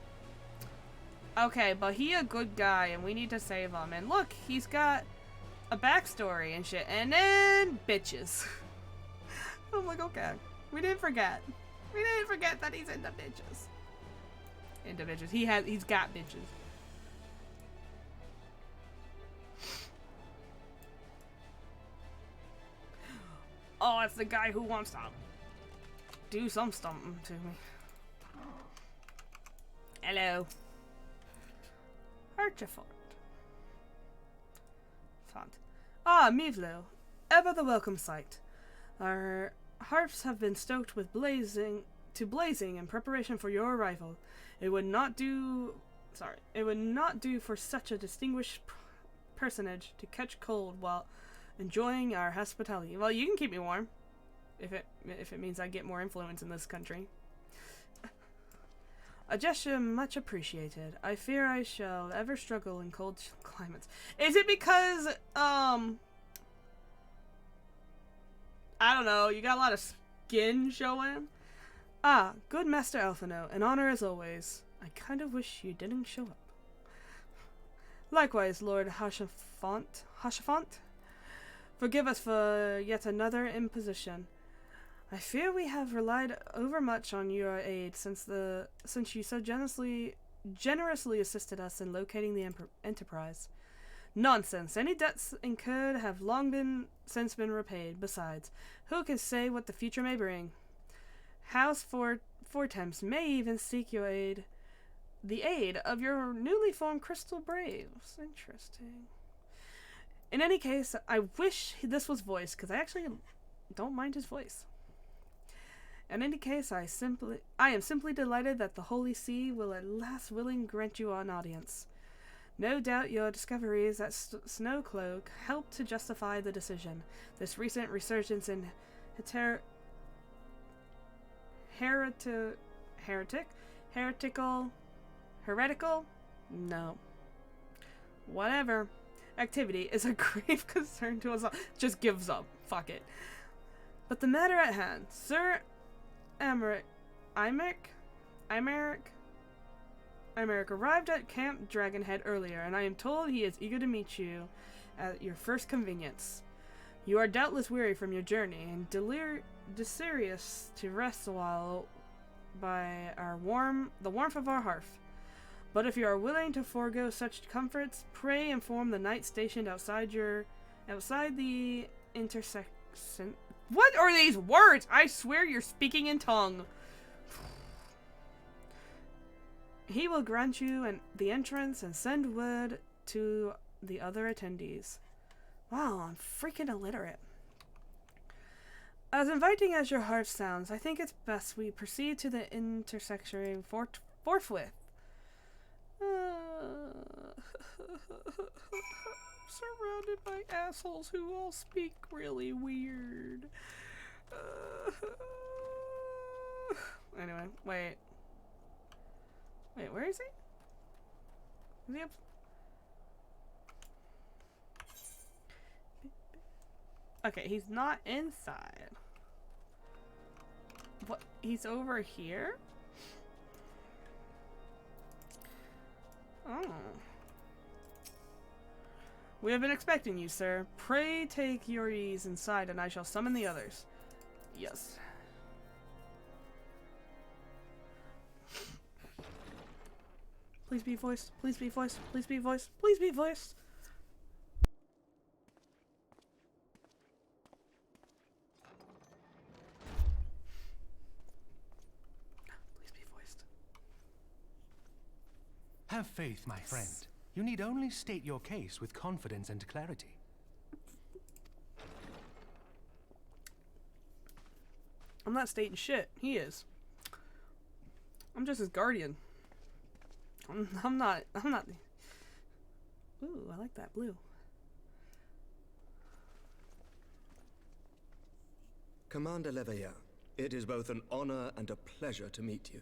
okay, but he a good guy, and we need to save him. And look, he's got a backstory and shit. And then, bitches. I'm like, okay. We didn't forget. We didn't forget that he's into bitches. Into bitches. He's got bitches. Oh, it's the guy who wants to do something to me. Hello. Archifort. Font. Ah, Mivlo. Ever the welcome sight. Our hearts have been stoked with blazing in preparation for your arrival. It would not do for such a distinguished personage to catch cold while enjoying our hospitality. Well, you can keep me warm. If it means I get more influence in this country. A gesture much appreciated. I fear I shall ever struggle in cold climates. Is it because, I don't know, you got a lot of skin showing? Ah, good Master Alphino, an honor as always. I kind of wish you didn't show up. Likewise, Lord Hashafont. Forgive us for yet another imposition. I fear we have relied overmuch on your aid since you so generously assisted us in locating the Enterprise. Nonsense. Any debts incurred have long since been repaid. Besides, who can say what the future may bring? House Fortemps may even seek your aid. The aid of your newly formed Crystal Braves. Interesting. In any case, I wish this was voiced, because I actually don't mind his voice. In any case, I am simply delighted that the Holy See will at last willing grant you an audience. No doubt your discoveries at Snowcloak helped to justify the decision. This recent resurgence in heretical? No. Whatever. Activity is a grave concern to us all. Just gives up. Fuck it. But the matter at hand, Sir Imeric arrived at Camp Dragonhead earlier, and I am told he is eager to meet you at your first convenience. You are doubtless weary from your journey, and desirous to rest a while by the warmth of our hearth. But if you are willing to forego such comforts, pray inform the knight stationed outside the intersection. What are these words? I swear you're speaking in tongue. He will grant you the entrance and send word to the other attendees. Wow, I'm freaking illiterate. As inviting as your heart sounds, I think it's best we proceed to the intersection forthwith. Surrounded by assholes who all speak really weird. Anyway, wait, where is he? Is he up? Okay, he's not inside. What? He's over here? Oh. We have been expecting you, sir. Pray take your ease inside, and I shall summon the others. Yes. Please be voiced. Please be voiced. Please be voiced. Please be voiced. Please be voiced. Have faith, my friend. You need only state your case with confidence and clarity. I'm not stating shit. He is. I'm just his guardian. I'm not. Ooh, I like that blue. Commander Leveilleur, it is both an honor and a pleasure to meet you.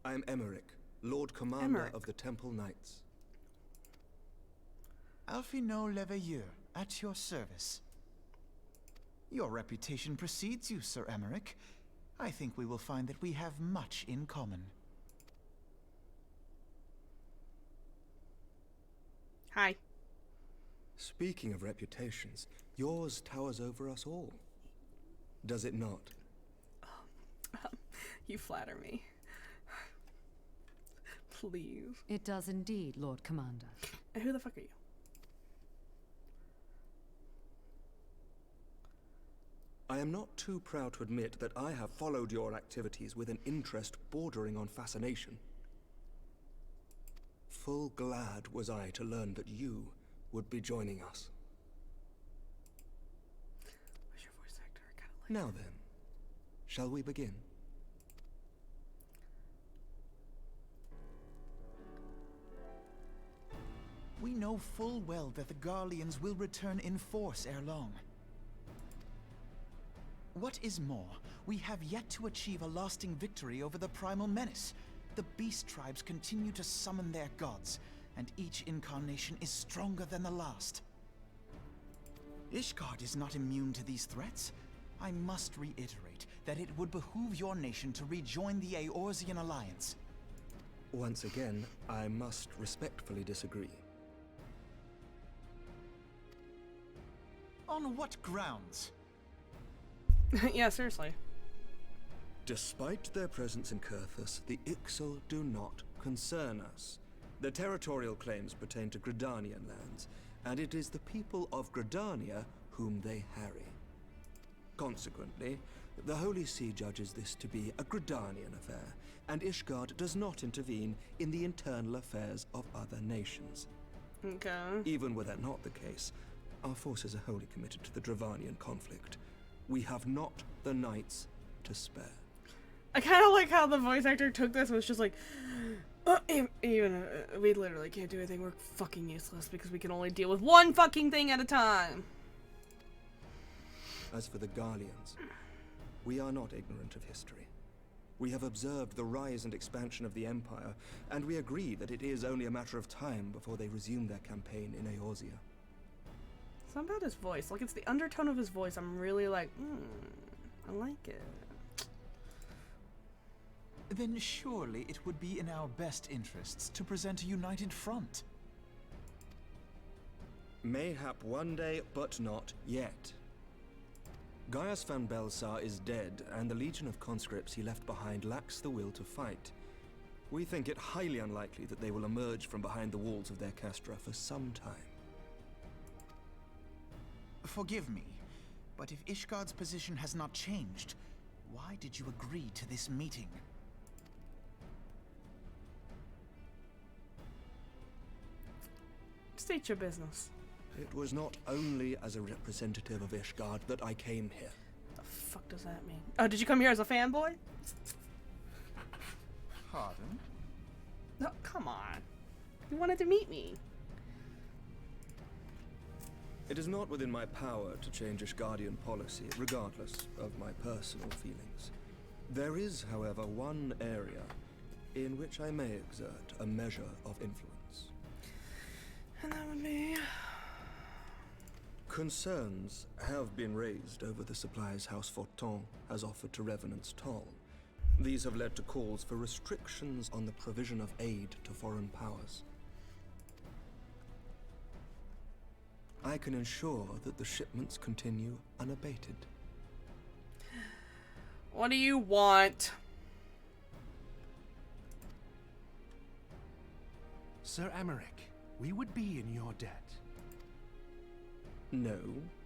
I am Emeric, Lord Commander of the Temple Knights. Alphino Leveilleur, at your service. Your reputation precedes you, Sir Emeric. I think we will find that we have much in common. Hi. Speaking of reputations, yours towers over us all. Does it not? You flatter me. Please. It does indeed, Lord Commander. And who the fuck are you? I am not too proud to admit that I have followed your activities with an interest bordering on fascination. Full glad was I to learn that you would be joining us. Where's your voice actor? I kinda like Now then, shall we begin? We know full well that the Garleans will return in force ere long. What is more, we have yet to achieve a lasting victory over the Primal Menace. the beast tribes continue to summon their gods, and each incarnation is stronger than the last. Ishgard is not immune to these threats. I must reiterate that it would behoove your nation to rejoin the Eorzean alliance. Once again, I must respectfully disagree. On what grounds? Yeah, seriously. Despite their presence in Kurthus, the Ixal do not concern us. Their territorial claims pertain to Gridanian lands, and it is the people of Gridania whom they harry. Consequently, the Holy See judges this to be a Gridanian affair, and Ishgard does not intervene in the internal affairs of other nations. Okay. Even were that not the case, our forces are wholly committed to the Dravanian conflict. We have not the knights to spare. I kind of like how the voice actor took this and was just like, we literally can't do anything. We're fucking useless because we can only deal with one fucking thing at a time. As for the Garleans, we are not ignorant of history. We have observed the rise and expansion of the Empire, and we agree that it is only a matter of time before they resume their campaign in Eorzea. Something about his voice. Like, it's the undertone of his voice. I'm really like, I like it. Then surely it would be in our best interests to present a united front. Mayhap one day, but not yet. Gaius van Belsar is dead, and the legion of conscripts he left behind lacks the will to fight. We think it highly unlikely that they will emerge from behind the walls of their castra for some time. Forgive me, but if Ishgard's position has not changed, why did you agree to this meeting? State your business. It was not only as a representative of Ishgard that I came here. The fuck does that mean? Oh, did you come here as a fanboy? Pardon? No, come on. You wanted to meet me. It is not within my power to change Ishgardian policy, regardless of my personal feelings. There is, however, one area in which I may exert a measure of influence. And that would be... Concerns have been raised over the supplies House Forton has offered to Revenant's Toll. These have led to calls for restrictions on the provision of aid to foreign powers. I can ensure that the shipments continue unabated. What do you want? Sir Emmerich, we would be in your debt. No,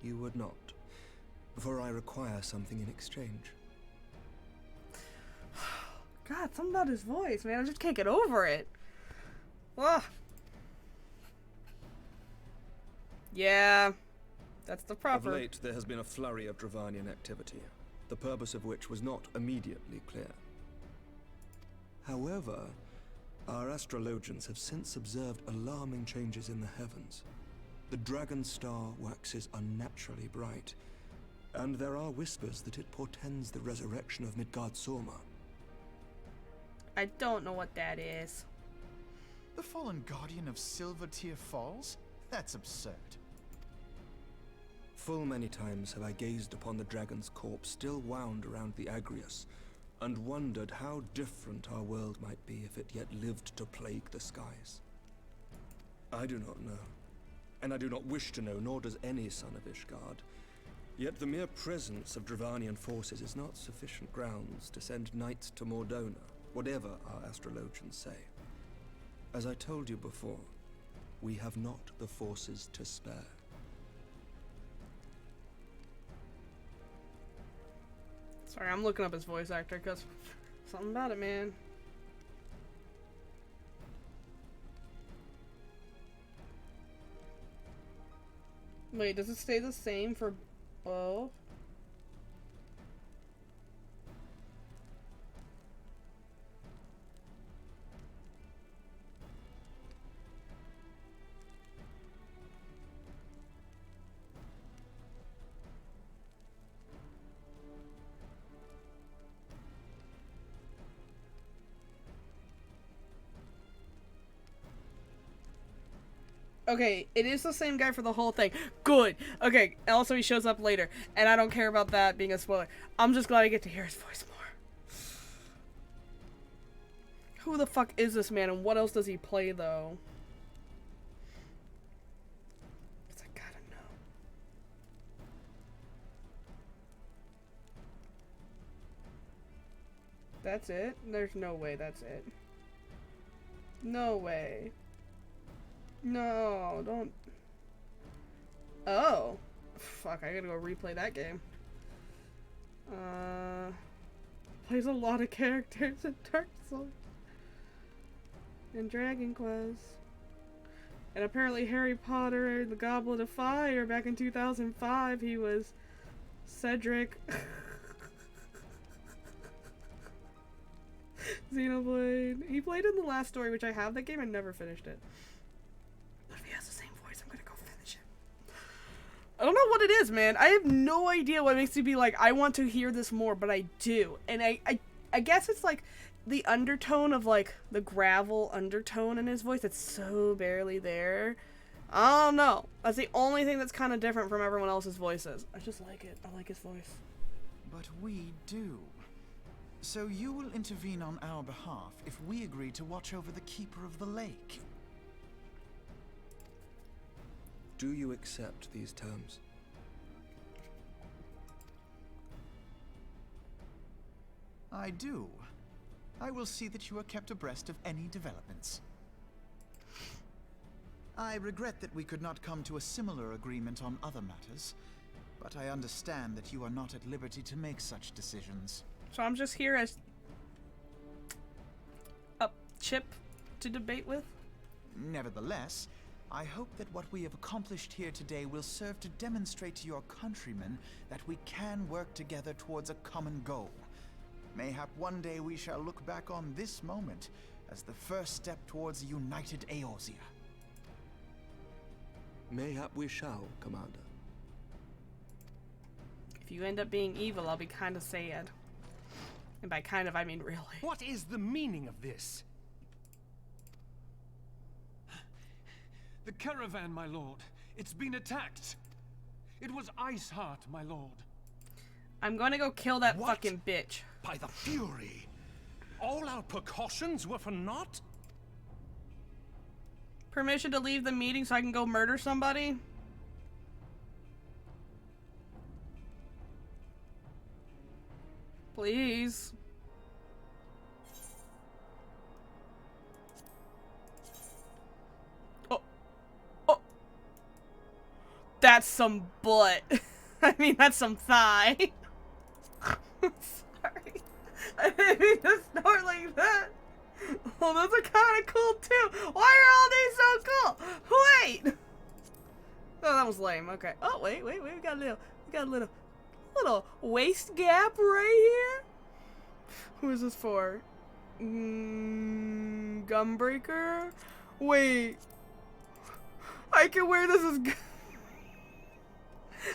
you would not, for I require something in exchange. God, something about his voice, man. I just can't get over it. Ugh. Yeah, that's the proper. Of late, there has been a flurry of Dravanian activity, the purpose of which was not immediately clear. However, our astrologians have since observed alarming changes in the heavens. The dragon star waxes unnaturally bright, and there are whispers that it portends the resurrection of Midgard-Sorma. I don't know what that is. The fallen guardian of Silvertear Falls? That's absurd. Full many times have I gazed upon the dragon's corpse still wound around the Agrius, and wondered how different our world might be if it yet lived to plague the skies. I do not know, and I do not wish to know, nor does any son of Ishgard. Yet the mere presence of Dravanian forces is not sufficient grounds to send knights to Mordona, whatever our astrologians say. As I told you before, we have not the forces to spare. Sorry, I'm looking up his voice actor because something about it, man. Wait, does it stay the same for both? Okay, it is the same guy for the whole thing. Good. Okay, also he shows up later, and I don't care about that being a spoiler. I'm just glad I get to hear his voice more. Who the fuck is this man, and what else does he play, though? 'Cause I gotta know. That's it? There's no way that's it. No way. No, don't. Oh. Fuck, I gotta go replay that game. Plays a lot of characters in Dark Souls. And Dragon Quest. And apparently Harry Potter and the Goblet of Fire back in 2005, he was Cedric. Xenoblade. He played in the last story, which I have that game and never finished it. If he has the same voice, I'm gonna go finish it. I don't know what it is, man. I have no idea what makes me be like, I want to hear this more, but I do. And I guess it's like the undertone of like the gravel undertone in his voice that's so barely there. I don't know. That's the only thing that's kind of different from everyone else's voices. I just like it. I like his voice. But we do. So you will intervene on our behalf if we agree to watch over the Keeper of the Lake. Do you accept these terms? I do. I will see that you are kept abreast of any developments. I regret that we could not come to a similar agreement on other matters, but I understand that you are not at liberty to make such decisions. So I'm just here as a chip to debate with? Nevertheless, I hope that what we have accomplished here today will serve to demonstrate to your countrymen that we can work together towards a common goal. Mayhap one day we shall look back on this moment as the first step towards a united Eorzea. Mayhap we shall, Commander. If you end up being evil, I'll be kind of sad. And by kind of, I mean really. What is the meaning of this? The caravan, my lord. It's been attacked. It was Iceheart, my lord. I'm gonna go kill that What? fucking bitch. By the Fury! All our precautions were for naught? Permission to leave the meeting so I can go murder somebody? Please. Oh. Oh. That's some butt. I mean, that's some thigh. Sorry. I didn't mean to snort like that. Oh, those are kind of cool too. Why are all these so cool? Wait. Oh, that was lame. Okay. Oh, wait. We got a little waist gap right here. Who is this for? Gunbreaker? Wait. I can wear this as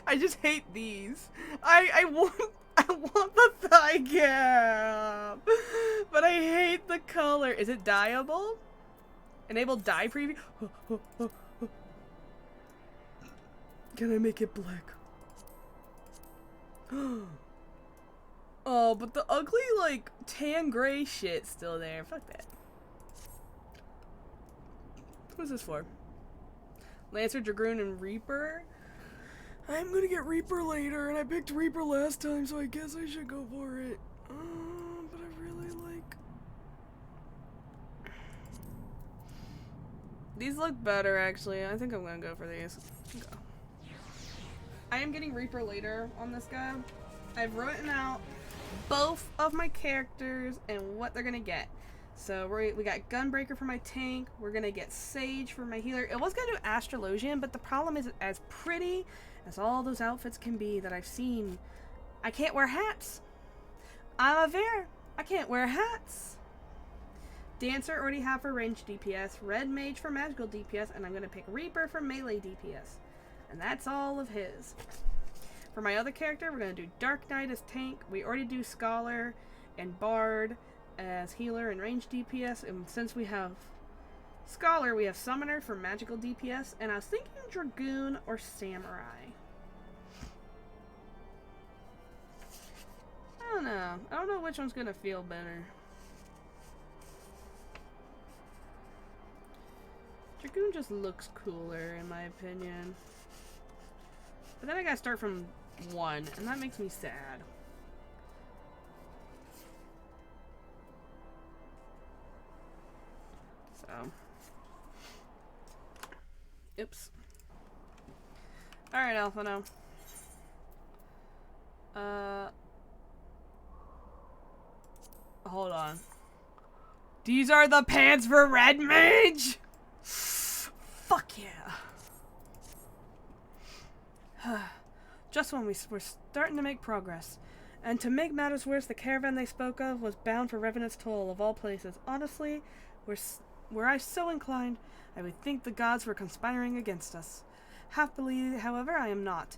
I just hate these. I want the thigh gap. But I hate the color. Is it dyeable? Enable dye preview? Can I make it black? Oh, but the ugly, like, tan gray shit's still there. Fuck that. Who's this for? Lancer, Dragoon, and Reaper? I'm gonna get Reaper later, and I picked Reaper last time, so I guess I should go for it. But I really like... These look better, actually. I think I'm gonna go for these. Go. I am getting Reaper later on this guy. I've written out both of my characters and what they're gonna get. So we got Gunbreaker for my tank. We're gonna get Sage for my healer. It was gonna do Astrologian, but the problem is, as pretty as all those outfits can be that I've seen, I can't wear hats. I'm a Bear. I can't wear hats. Dancer already have for range DPS, Red Mage for magical DPS, and I'm gonna pick Reaper for melee DPS. And that's all of his. For my other character, we're going to do Dark Knight as tank. We already do Scholar and Bard as healer and range DPS. And since we have Scholar, we have Summoner for magical DPS, and I was thinking Dragoon or Samurai. I don't know. I don't know which one's gonna feel better. Dragoon just looks cooler, in my opinion. But then I gotta start from 1, and that makes me sad. So. Oops. Alright, Alphano. Hold on. These are the pants for Red Mage! Fuck yeah. Just when we were starting to make progress. And to make matters worse, the caravan they spoke of was bound for Revenant's Toll, of all places. Honestly, were I so inclined, I would think the gods were conspiring against us. Happily, however, I am not.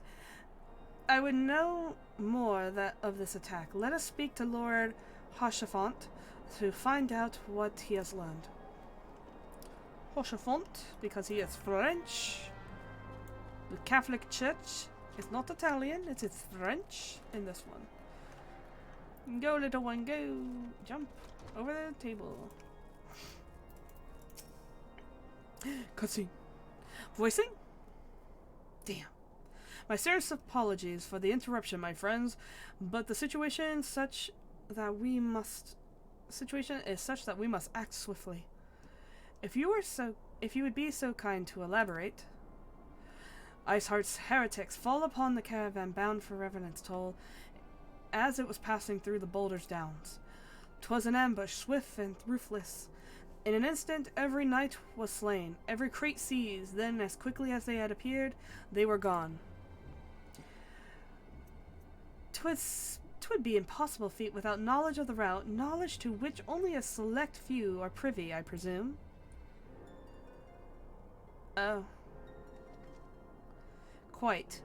I would know more of this attack. Let us speak to Lord Hoshafont to find out what he has learned. Hoshafont, because he is French. The Catholic Church is not Italian, it is French in this one. Go, little one, go! Jump over the table. Cutscene. Voicing? Damn. My serious apologies for the interruption, my friends, but the situation is such that we must act swiftly. If you would be so kind to elaborate. Iceheart's heretics fall upon the caravan bound for Revenant's Toll as it was passing through the Boulder's Downs. 'Twas an ambush, swift and ruthless. In an instant, every knight was slain, every crate seized, then as quickly as they had appeared, they were gone. 'Twould be impossible feat without knowledge of the route, knowledge to which only a select few are privy, I presume. Oh. Quite.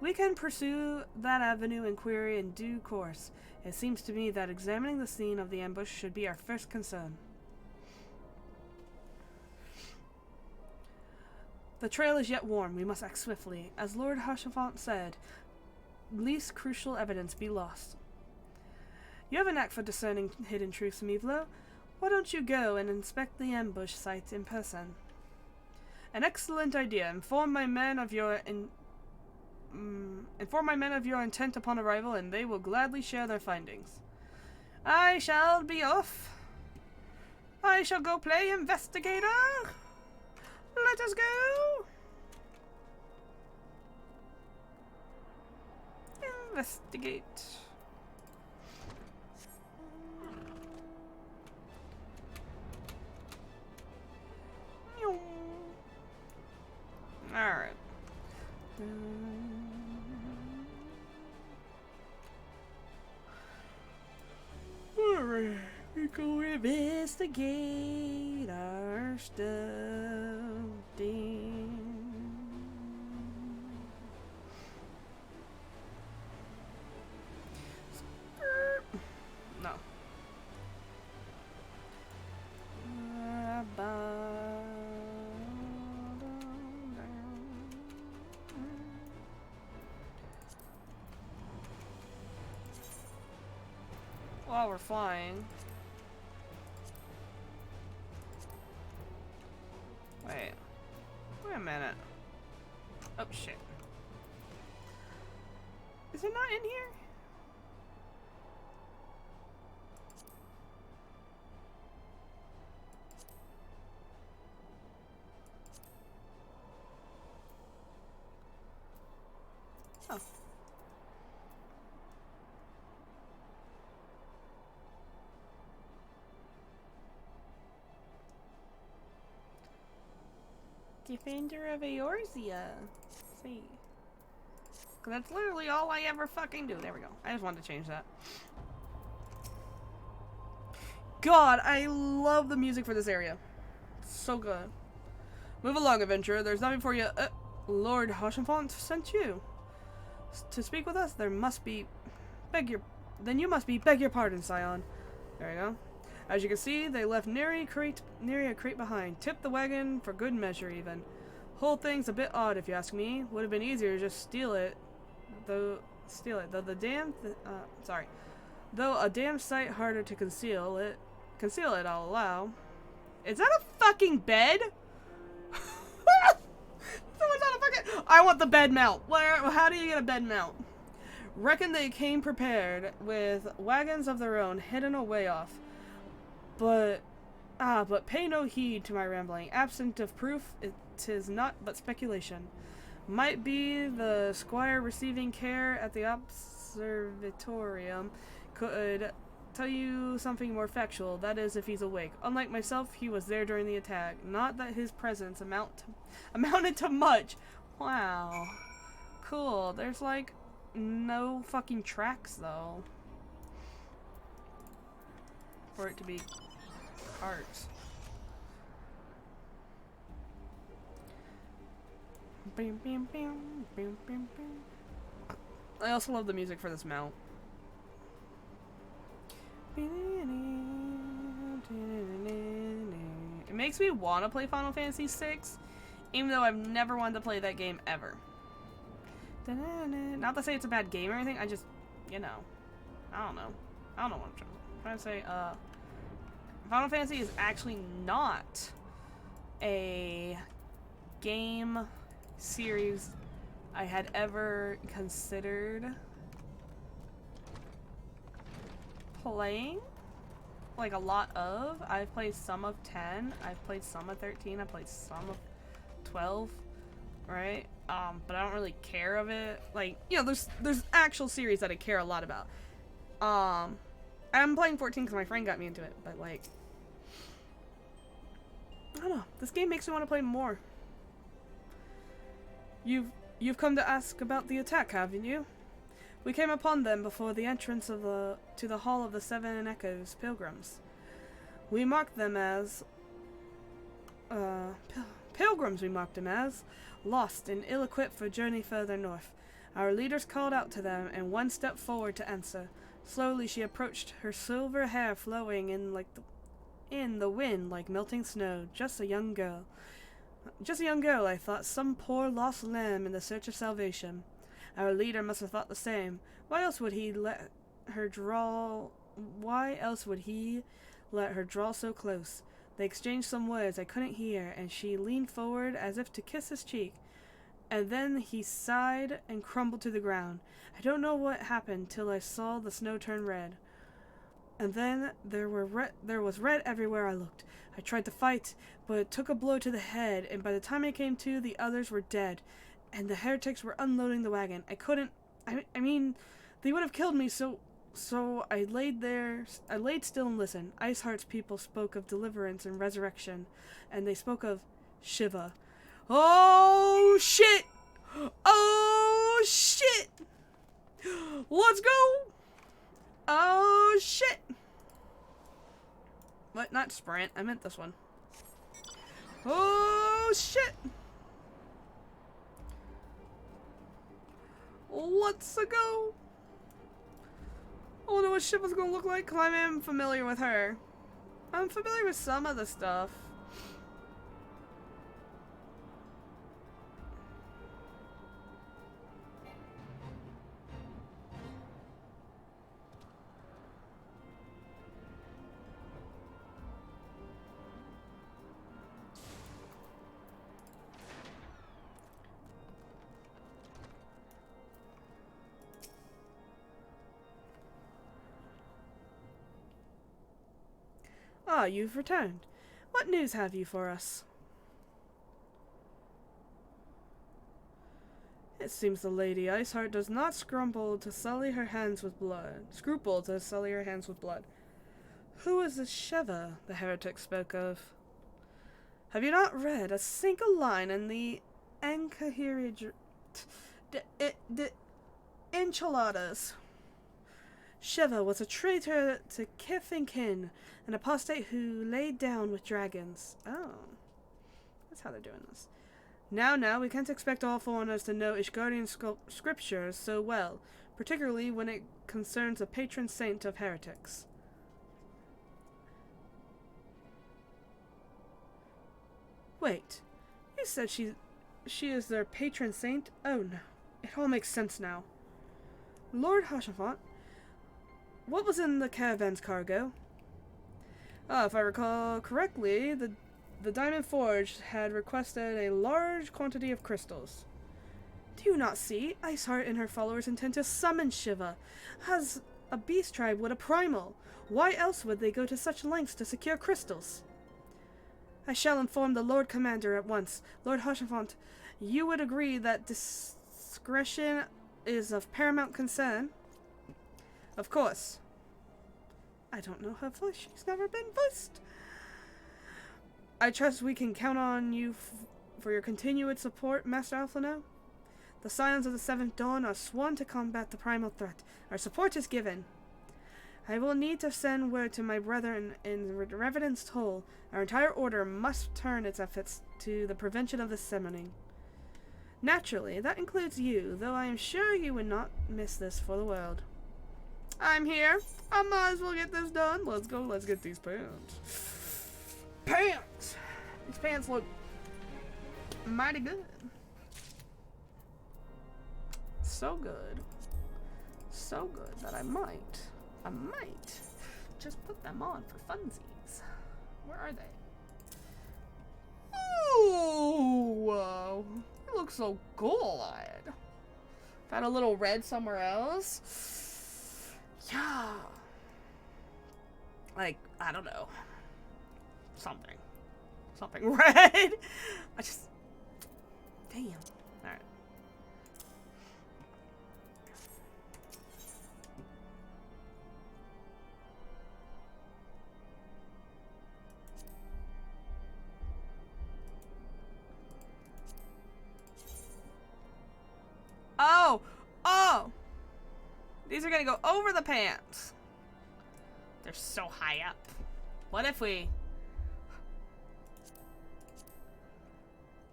We can pursue that avenue inquiry in due course. It seems to me that examining the scene of the ambush should be our first concern. The trail is yet warm. We must act swiftly. As Lord Hoshafont said, least crucial evidence be lost. You have a knack for discerning hidden truths, Mivlo. Why don't you go and inspect the ambush site in person? An excellent idea. Inform my men of your intent upon arrival, and they will gladly share their findings. I shall be off. I shall go play investigator. Let us go. Investigate. Alright. Alright. We go investigate our stuff. No. While we're flying. Wait a minute. Oh shit. Is it not in here? Oh. Defender of Eorzea. See. Cause that's literally all I ever fucking do. There we go. I just wanted to change that. God, I love the music for this area. It's so good. Move along, adventurer. There's nothing for you. Lord Hoshafont sent you to speak with us. There must be. Then you must be. Beg your pardon, Scion. There we go. As you can see, they left nary a crate behind. Tipped the wagon for good measure, even. Whole thing's a bit odd, if you ask me. Would have been easier to just steal it. Though a damn sight harder to conceal it. I'll allow. Is that a fucking bed? Someone's on a fucking. I want the bed mount. How do you get a bed mount? Reckon they came prepared with wagons of their own, hidden away off. But pay no heed to my rambling. Absent of proof, 'tis not but speculation. Might be the squire receiving care at the observatorium could tell you something more factual, that is, if he's awake. Unlike myself, he was there during the attack. Not that his presence amounted to much. Wow. Cool. There's, like, no fucking tracks, though. For it to be carts. Bam, bam, bam, bam, bam, bam. I also love the music for this mount. It makes me want to play Final Fantasy VI, even though I've never wanted to play that game ever. Not to say it's a bad game or anything, I just, you know, I don't know what I'm trying to say. Final Fantasy is actually not a game series I had ever considered playing, like a lot of. I've played some of 10, I've played some of 13, I've played some of 12, right? But I don't really care of it. Like, you know, there's actual series that I care a lot about. I'm playing 14 because my friend got me into it, but like, I don't know. This game makes me want to play more. You've come to ask about the attack, haven't you? We came upon them before the entrance of to the Hall of the Seven Echoes pilgrims. We marked them as pilgrims. We marked them as lost and ill-equipped for journey further north. Our leaders called out to them, and one stepped forward to answer. Slowly she approached, her silver hair flowing in the wind like melting snow. Just a young girl, I thought, some poor lost lamb in the search of salvation. Our leader must have thought the same. Why else would he let her draw so close? They exchanged some words I couldn't hear, and she leaned forward as if to kiss his cheek. And then he sighed and crumbled to the ground. I don't know what happened till I saw the snow turn red. And then there was red everywhere I looked. I tried to fight, but it took a blow to the head, and by the time I came to, the others were dead, and the heretics were unloading the wagon. I mean, they would have killed me, so I laid still and listened. Iceheart's people spoke of deliverance and resurrection, and they spoke of Shiva. Oh, shit! Oh, shit! Let's go! Oh, shit! What? Not sprint. I meant this one. Oh, shit! Let's go! I wonder what Shiva's gonna look like, because I am familiar with her. I'm familiar with some of the stuff. Ah, you've returned. What news have you for us? It seems the Lady Iceheart does not scruple to sully her hands with blood. Who is this Shiva the heretic spoke of? Have you not read a single line in the Enchiladas? Shiva was a traitor to kith and kin, an apostate who laid down with dragons. Oh, that's how they're doing this. Now, we can't expect all foreigners to know Ishgardian scriptures so well, particularly when it concerns a patron saint of heretics. Wait, you said she is their patron saint? Oh no, it all makes sense now. Lord Hashafont, what was in the caravan's cargo? If I recall correctly, the Diamond Forge had requested a large quantity of crystals. Do you not see? Iceheart and her followers intend to summon Shiva, as a beast tribe would a primal. Why else would they go to such lengths to secure crystals? I shall inform the Lord Commander at once. Lord Hashafont, you would agree that discretion is of paramount concern? Of course. I don't know her voice. She's never been voiced. I trust we can count on you for your continued support, Master Alphino. The Scions of the Seventh Dawn are sworn to combat the primal threat. Our support is given. I will need to send word to my brethren in Revenant's Toll. Our entire order must turn its efforts to the prevention of the summoning. Naturally, that includes you, though I am sure you would not miss this for the world. I'm here. I might as well get this done. Let's go. Let's get these pants. Pants! These pants look mighty good. So good. So good that I might just put them on for funsies. Where are they? Ooh! They look so good. Found a little red somewhere else. Yeah. Like, I don't know. Something red. I just, damn. Alright. Oh! These are gonna go over the pants. They're so high up. What if we...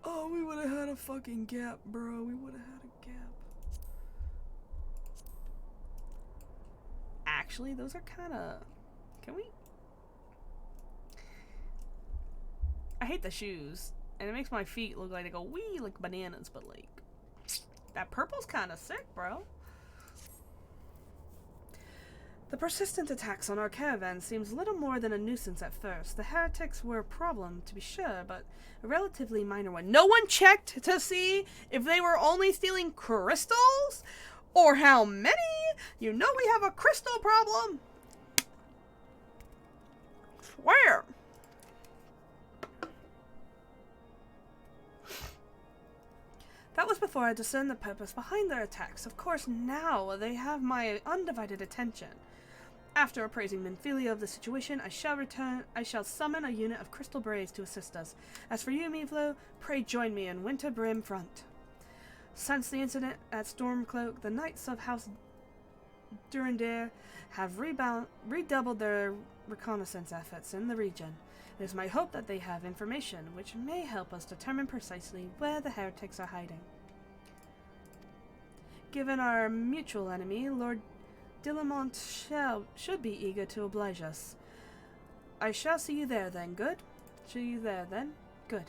Oh, we would have had a fucking gap, bro. We would have had a gap. Actually, those are kind of... Can we... I hate the shoes. And it makes my feet look like they go wee like bananas, but like... That purple's kind of sick, bro. The persistent attacks on our caravan seems little more than a nuisance at first. The heretics were a problem, to be sure, but a relatively minor one. No one checked to see if they were only stealing crystals? Or how many? You know we have a crystal problem. Swear. That was before I discerned the purpose behind their attacks. Of course, now they have my undivided attention. After appraising Minfilia of the situation, I shall summon a unit of crystal braves to assist us. As for you, Mivlo, pray join me in Winter Brim front. Since the incident at Stormcloak, the Knights of House Durandare have redoubled their reconnaissance efforts in the region. It is my hope that they have information which may help us determine precisely where the heretics are hiding. Given our mutual enemy, Lord Dillamont should be eager to oblige us. I shall see you there then, good? See you there then, good.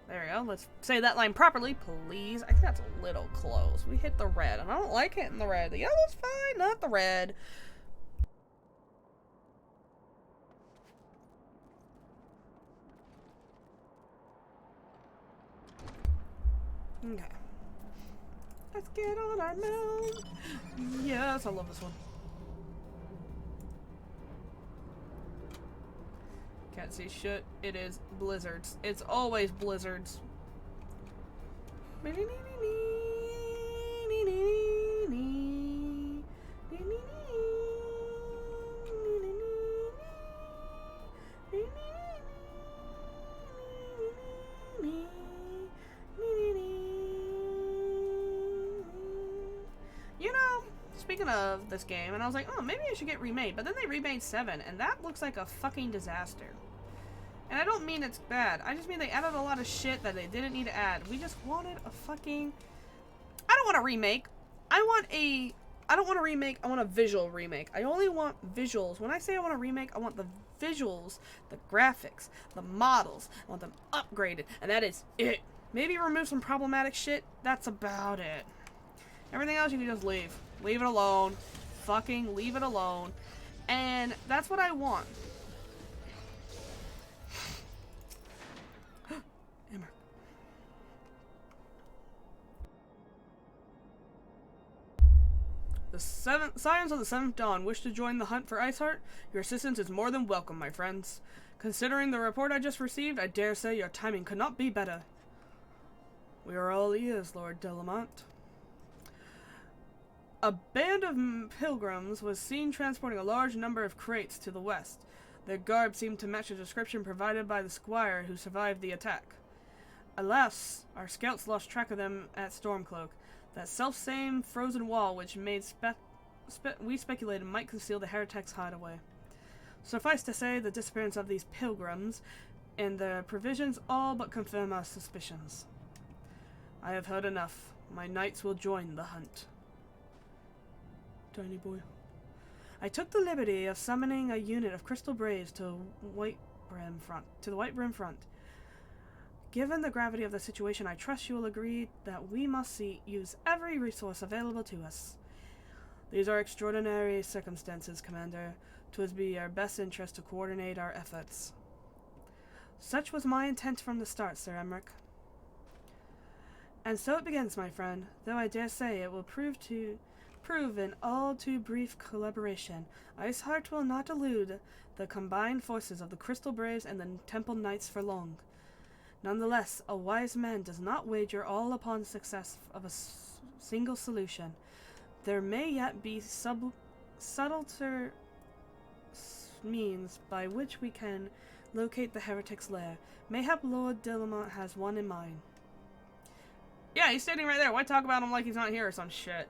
There we go, let's say that line properly, please. I think that's a little close. We hit the red, and I don't like hitting the red. The yellow's fine, not the red. Okay. Let's get on our mount. Yes, I love this one. Can't see shit. It is blizzards. It's always blizzards. Speaking of this game, and I was like, oh, maybe I should get remade, but then they remade 7, and that looks like a fucking disaster. And I don't mean it's bad, I just mean they added a lot of shit that they didn't need to add. We just wanted a fucking... I don't want a remake. I don't want a remake, I want a visual remake. I only want visuals. When I say I want a remake, I want the visuals, the graphics, the models. I want them upgraded, and that is it. Maybe remove some problematic shit. That's about it. Everything else you can just leave. Leave it alone. Fucking leave it alone. And that's what I want. Emmer. The Scions of the Seventh Dawn wish to join the hunt for Iceheart. Your assistance is more than welcome, my friends. Considering the report I just received, I dare say your timing could not be better. We are all ears, Lord Delamont. A band of pilgrims was seen transporting a large number of crates to the west. Their garb seemed to match the description provided by the squire who survived the attack. Alas, our scouts lost track of them at Stormcloak, that self-same frozen wall which made we speculated might conceal the heretics' hideaway. Suffice to say, the disappearance of these pilgrims and their provisions all but confirm our suspicions. I have heard enough. My knights will join the hunt. Tiny boy. I took the liberty of summoning a unit of crystal braves to the White Brim front. Given the gravity of the situation, I trust you will agree that we must use every resource available to us. These are extraordinary circumstances, Commander. 'Twould be our best interest to coordinate our efforts. Such was my intent from the start, Sir Emmerich. And so it begins, my friend, though I dare say it will prove in all too brief collaboration. Iceheart will not elude the combined forces of the Crystal Braves and the Temple Knights for long. Nonetheless, a wise man does not wager all upon success of a single solution. There may yet be subtler means by which we can locate the heretic's lair. Mayhap Lord Delamont has one in mind. Yeah, he's standing right there. Why talk about him like he's not here or some shit?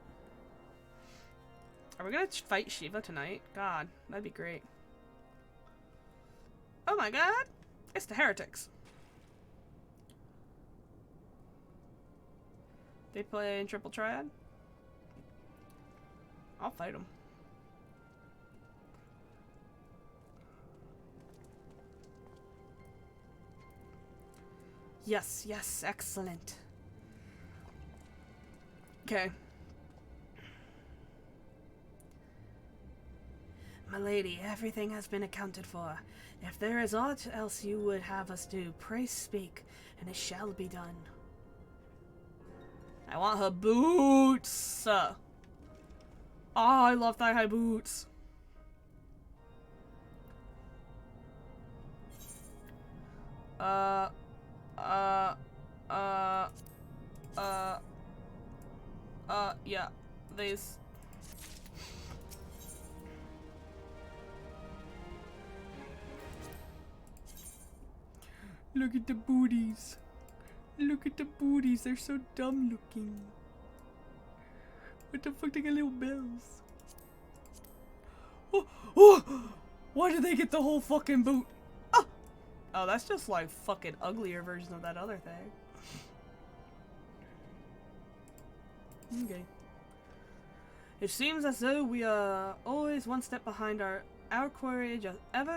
Are we gonna fight Shiva tonight? God, that'd be great. Oh my god! It's the heretics. They play in Triple Triad? I'll fight them. Yes, yes, excellent. Okay. My lady, everything has been accounted for. If there is aught else you would have us do, pray speak, and it shall be done. I want her boots! Oh, I love thigh-high boots. Yeah, these. Look at the booties. Look at the booties, they're so dumb looking. What the fuck, they got little bells. Oh, oh! Why did they get the whole fucking boot? Oh! Oh, that's just like fucking uglier version of that other thing. Okay. It seems as though we are always one step behind our quarry,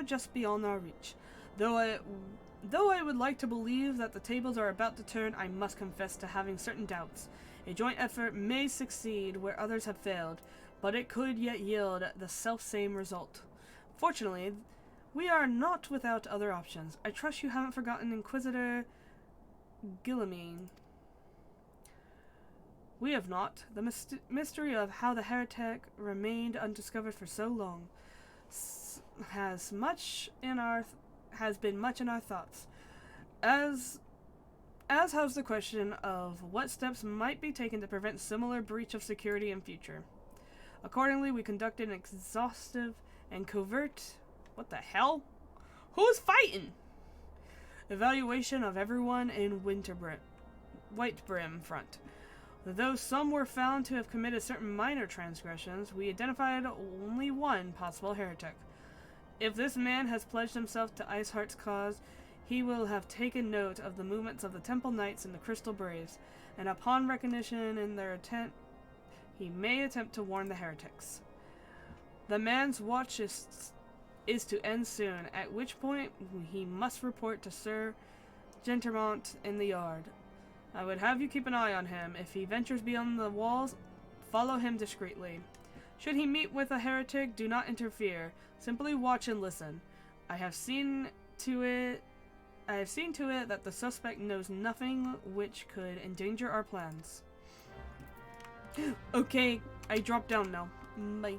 just beyond our reach. Though I would like to believe that the tables are about to turn, I must confess to having certain doubts. A joint effort may succeed where others have failed, but it could yet yield the self-same result. Fortunately, we are not without other options. I trust you haven't forgotten Inquisitor Guillemine. We have not. The mystery of how the heretic remained undiscovered for so long has been much in our thoughts, as has the question of what steps might be taken to prevent similar breach of security in future. Accordingly, we conducted an exhaustive and covert what the hell? Who's fighting? Evaluation of everyone in White Brim front. Though some were found to have committed certain minor transgressions, we identified only one possible heretic. If this man has pledged himself to Iceheart's cause, he will have taken note of the movements of the Temple Knights and the Crystal Braves, and upon recognition in their intent, he may attempt to warn the heretics. The man's watch is is to end soon, at which point he must report to Sir Gentermont in the yard. I would have you keep an eye on him. If he ventures beyond the walls, follow him discreetly. Should he meet with a heretic, do not interfere. Simply watch and listen. I have seen to it that the suspect knows nothing which could endanger our plans. Okay, I drop down now. Bye.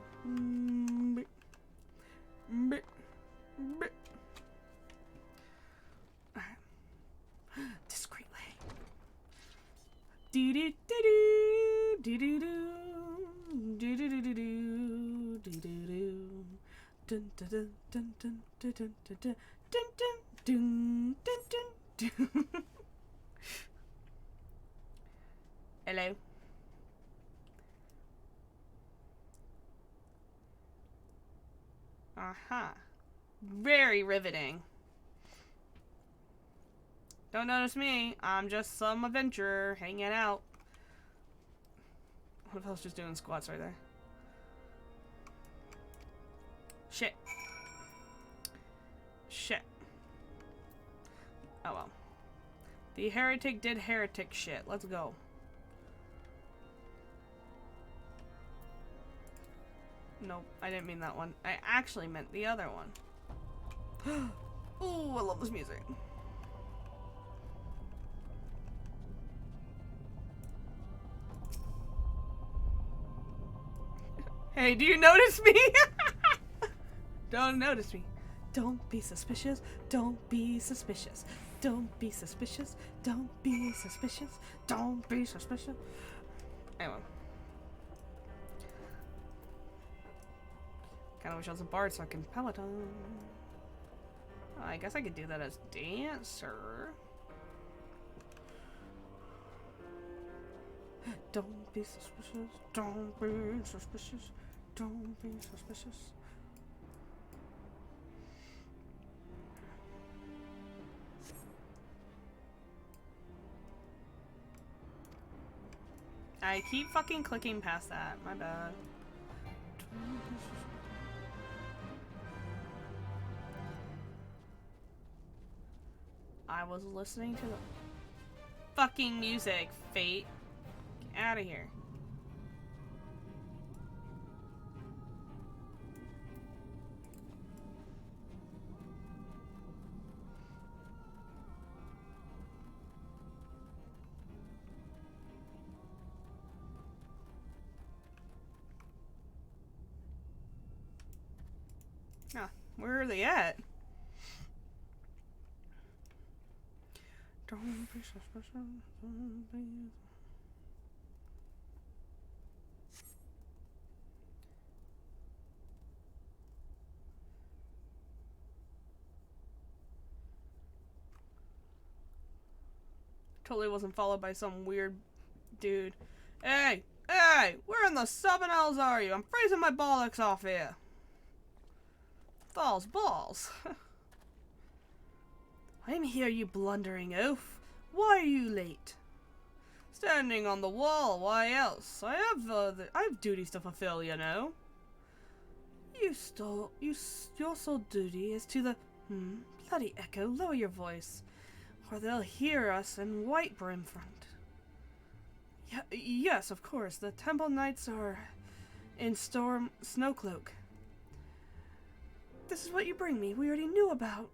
Discreetly. Do do do do do do do do do do do do do. Dun dun dun dun dun dun dun dun dun dun dun dun. Hello. Very riveting. Don't notice me. I'm just some adventurer hanging out. What if I was just doing squats right there? Shit. Shit. Oh well. The heretic did heretic shit. Let's go. Nope, I didn't mean that one. I actually meant the other one. Ooh, I love this music. Hey, do you notice me? Don't notice me. Don't be suspicious. Don't be suspicious. Don't be suspicious. Don't be suspicious. Don't be suspicious. Anyway. Kinda wish I was a bard so I can peloton. I guess I could do that as dancer. Don't be suspicious. Don't be suspicious. Don't be suspicious. I keep fucking clicking past that. My bad. I was listening to the fucking music, Fate. Get out of here. Ah, where are they at? Don't be suspicious. Don't be. Totally wasn't followed by some weird dude. Hey! Hey! Where in the seven hells are you? I'm freezing my bollocks off here. Balls. I'm here, you blundering oaf. Why are you late? Standing on the wall, why else? I have duties to fulfill, you know. Your sole duty is to the... bloody echo, lower your voice, or they'll hear us in White Brimfront. Yes, of course, the Temple Knights are in Snowcloak. This is what you bring me, we already knew about.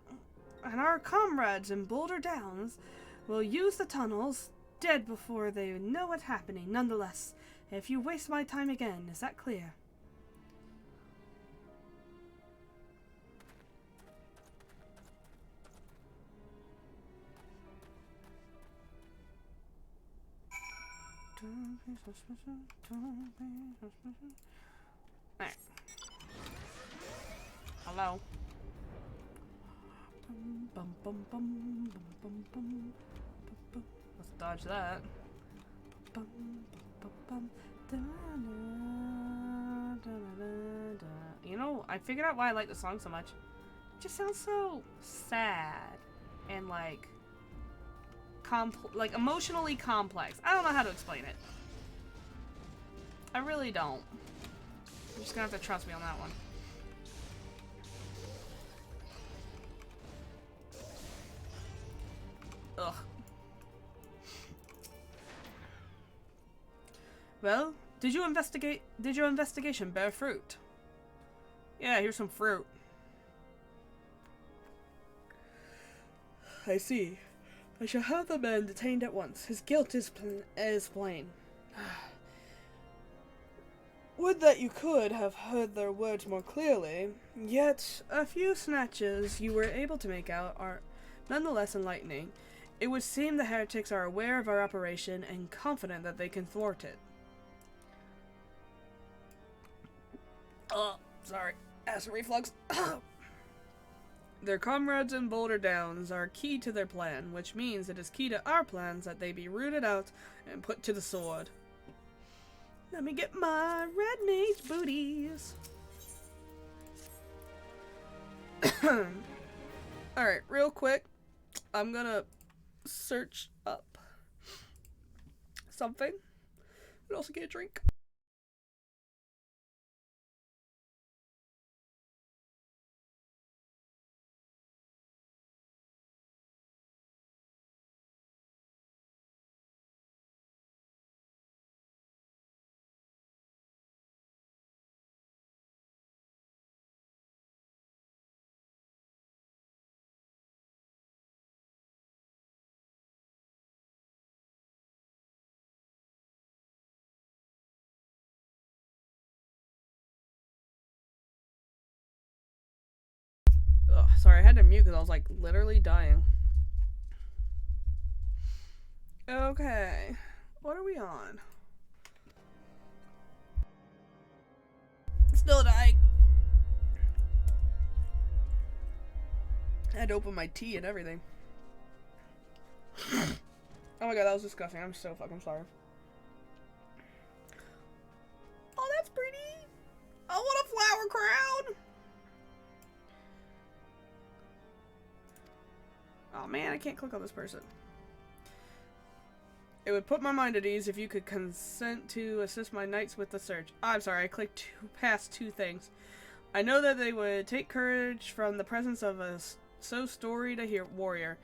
And our comrades in Boulder Downs will use the tunnels, dead before they know what's happening. Nonetheless, if you waste my time again, is that clear? Don't be suspicious, don't be suspicious. Alright. Hello. Bum, bum, bum, bum, bum, bum. Let's dodge that. Bum, bum, bum, da, da, da, da, da. You know, I figured out why I like the song so much. It just sounds so sad and like emotionally complex. I don't know how to explain it. I really don't. You're just gonna have to trust me on that one. Ugh. Well, did your investigation bear fruit? Yeah, here's some fruit. I see. I shall have the man detained at once. His guilt is plain. Would that you could have heard their words more clearly, yet a few snatches you were able to make out are nonetheless enlightening. It would seem the heretics are aware of our operation and confident that they can thwart it. Oh, sorry. Acid reflux. Their comrades in Boulder Downs are key to their plan, which means it is key to our plans that they be rooted out and put to the sword. Let me get my red mage booties. Alright, real quick. I'm gonna search up something. And also get a drink. Ugh, sorry, I had to mute because I was like literally dying. Okay, what are we on? Still dying. I had to open my tea and everything. Oh my god, that was disgusting. I'm so fucking sorry. Oh, that's pretty. I want a flower crown. Oh man, I can't click on this person. It would put my mind at ease if you could consent to assist my knights with the search. I'm sorry, I clicked past two things. I know that they would take courage from the presence of a so storied a warrior.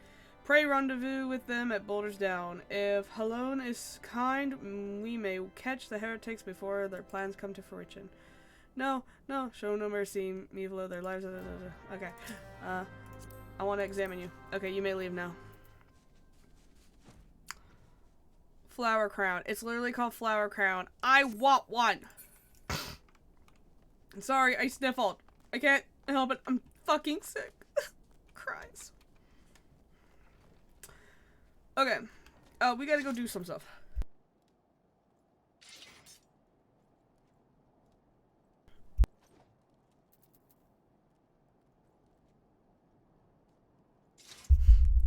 Pray rendezvous with them at Boulder's Down. If Halone is kind, we may catch the heretics before their plans come to fruition. No, show no mercy, me below their lives. Okay, I want to examine you. Okay, you may leave now. Flower crown. It's literally called flower crown. I want one. I'm sorry, I sniffled. I can't help it. I'm fucking sick. Cries. Okay. We gotta go do some stuff.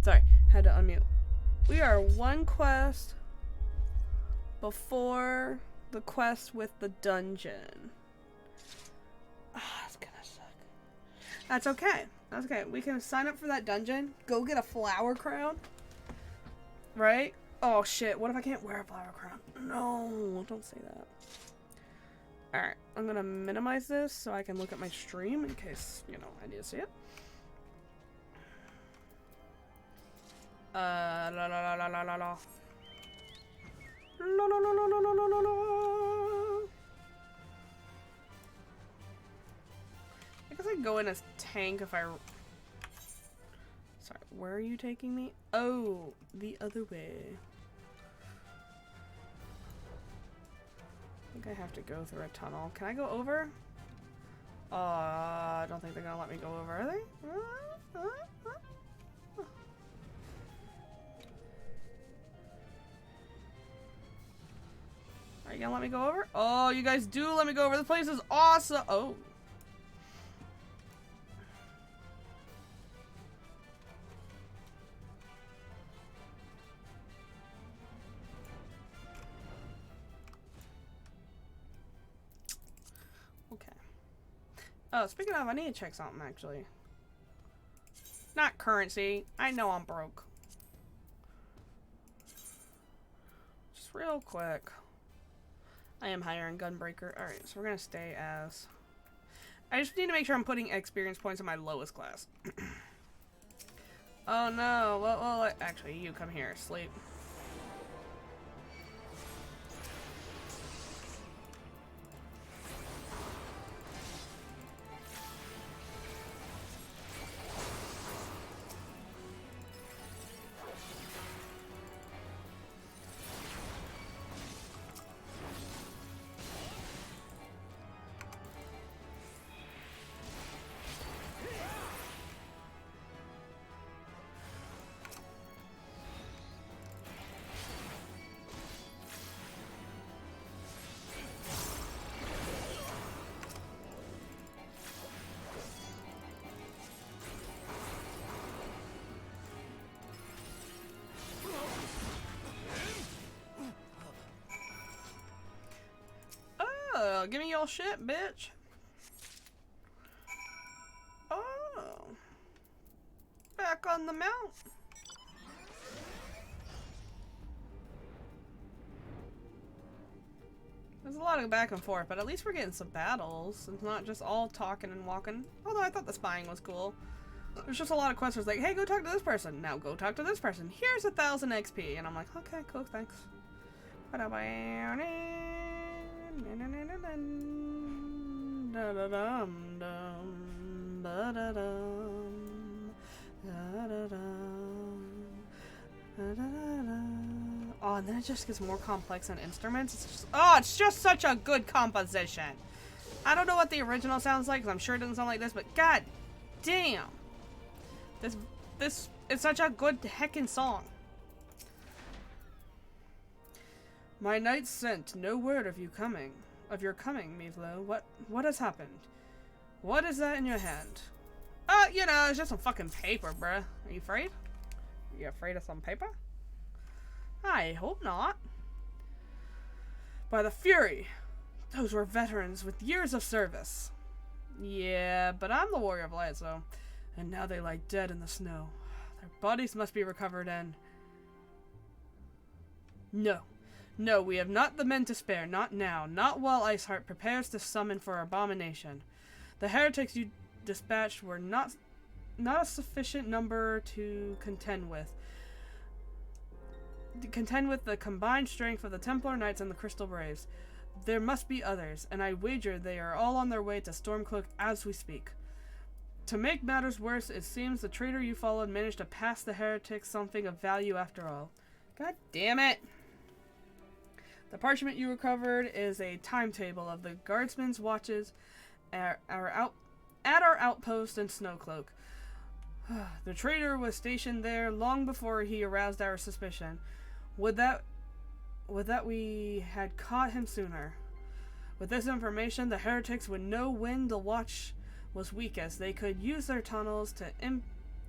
Sorry, had to unmute. We are one quest before the quest with the dungeon. Ah, it's gonna suck. That's okay. That's okay. We can sign up for that dungeon. Go get a flower crown. Right? Oh shit. What if I can't wear a flower crown? No, don't say that. Alright. I'm gonna minimize this so I can look at my stream in case, you know, I need to see it. La la la la la la la. La la la la la la la la. I guess I can go in as tank if I... Sorry, where are you taking me? Oh, the other way. I think I have to go through a tunnel. Can I go over? I don't think they're gonna let me go over, are they? Are you gonna let me go over? Oh, you guys do let me go over. This place is awesome. Oh. Okay. Oh, speaking of, I need to check something actually. Not currency. I know I'm broke. Just real quick. I am hiring Gunbreaker. Alright, so we're gonna stay as... I just need to make sure I'm putting experience points in my lowest class. Oh no. Well, actually, you come here. Sleep. Oh, give me your shit, bitch. Oh. Back on the mount. There's a lot of back and forth, but at least we're getting some battles. It's not just all talking and walking. Although I thought the spying was cool. There's just a lot of questions like, hey, go talk to this person. Now go talk to this person. Here's 1,000 XP. And I'm like, okay, cool, thanks. Oh, and then it just gets more complex in instruments. It's just such a good composition. I don't know what the original sounds like, because I'm sure it doesn't sound like this, but god damn. This is such a good heckin' song. My knights sent no word of your coming, Mivlo. What has happened? What is that in your hand? You know, it's just some fucking paper, bruh. Are you afraid? Are you afraid of some paper? I hope not. By the Fury, those were veterans with years of service. Yeah, but I'm the Warrior of Light, so... And now they lie dead in the snow. Their bodies must be recovered and... No, we have not the men to spare, not now, not while Iceheart prepares to summon for abomination. The heretics you dispatched were not a sufficient number to contend with. The combined strength of the Templar Knights and the Crystal Braves. There must be others, and I wager they are all on their way to Stormcloak as we speak. To make matters worse, it seems the traitor you followed managed to pass the heretics something of value after all. God damn it! The parchment you recovered is a timetable of the guardsmen's watches at our outpost in Snowcloak. The traitor was stationed there long before he aroused our suspicion. Would that we had caught him sooner. With this information, the heretics would know when the watch was weakest. They could use their tunnels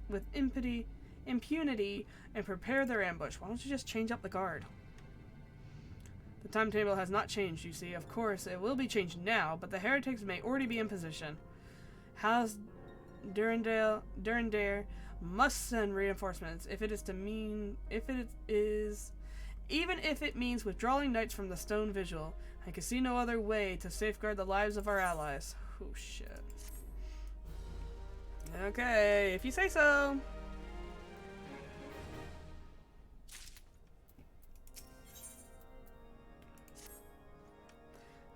with impunity and prepare their ambush. Why don't you just change up the guard? The timetable has not changed, you see. Of course, it will be changed now, but the heretics may already be in position. House Durandare must send reinforcements even if it means withdrawing knights from the stone vigil. I can see no other way to safeguard the lives of our allies. Oh shit. Okay, if you say so.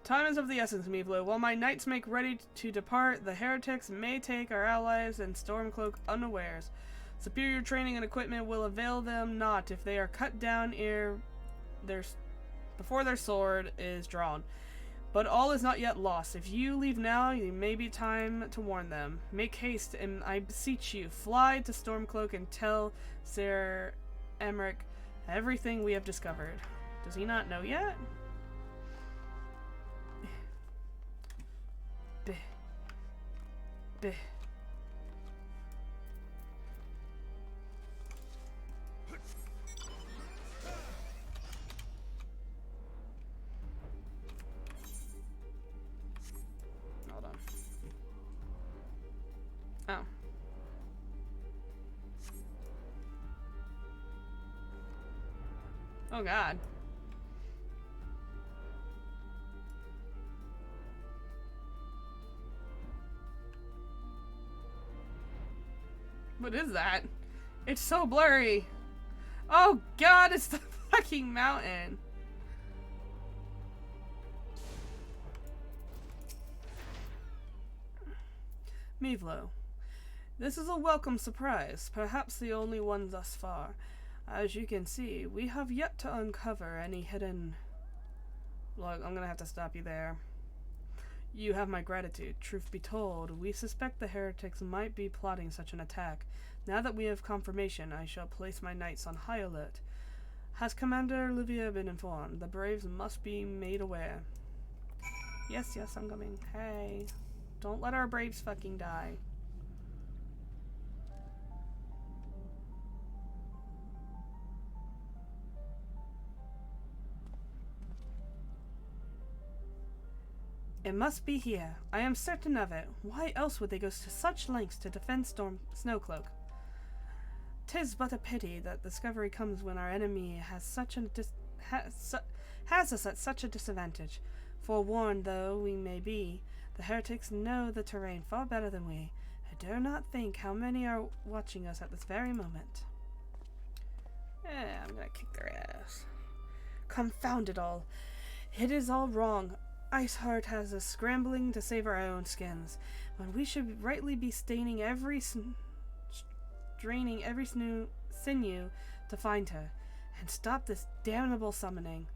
Time is of the essence, Mivlo. While my knights make ready to depart, the heretics may take our allies and Stormcloak unawares. Superior training and equipment will avail them not if they are cut down before their sword is drawn. But all is not yet lost. If you leave now, it may be time to warn them. Make haste, and I beseech you, fly to Stormcloak and tell Sir Emmerich everything we have discovered. Does he not know yet? Bleh. Hold on. Oh. Oh God. What is that? It's so blurry. Oh god, it's the fucking mountain. Mevlo. This is a welcome surprise, perhaps the only one thus far. As you can see, we have yet to uncover any hidden... Look, I'm gonna have to stop you there. You have my gratitude. Truth be told, we suspect the heretics might be plotting such an attack. Now that we have confirmation, I shall place my knights on high alert. Has Commander Olivia been informed? The Braves must be made aware. Yes, yes, I'm coming. Hey, don't let our Braves fucking die. It must be here. I am certain of it. Why else would they go to such lengths to defend Snowcloak? 'Tis but a pity that discovery comes when our enemy has us at such a disadvantage. Forewarned though we may be, the heretics know the terrain far better than we. I dare not think how many are watching us at this very moment. I'm gonna kick their ass. Confound it all. It is all wrong. Iceheart has us scrambling to save our own skins, when we should rightly be straining every sinew to find her, and stop this damnable summoning.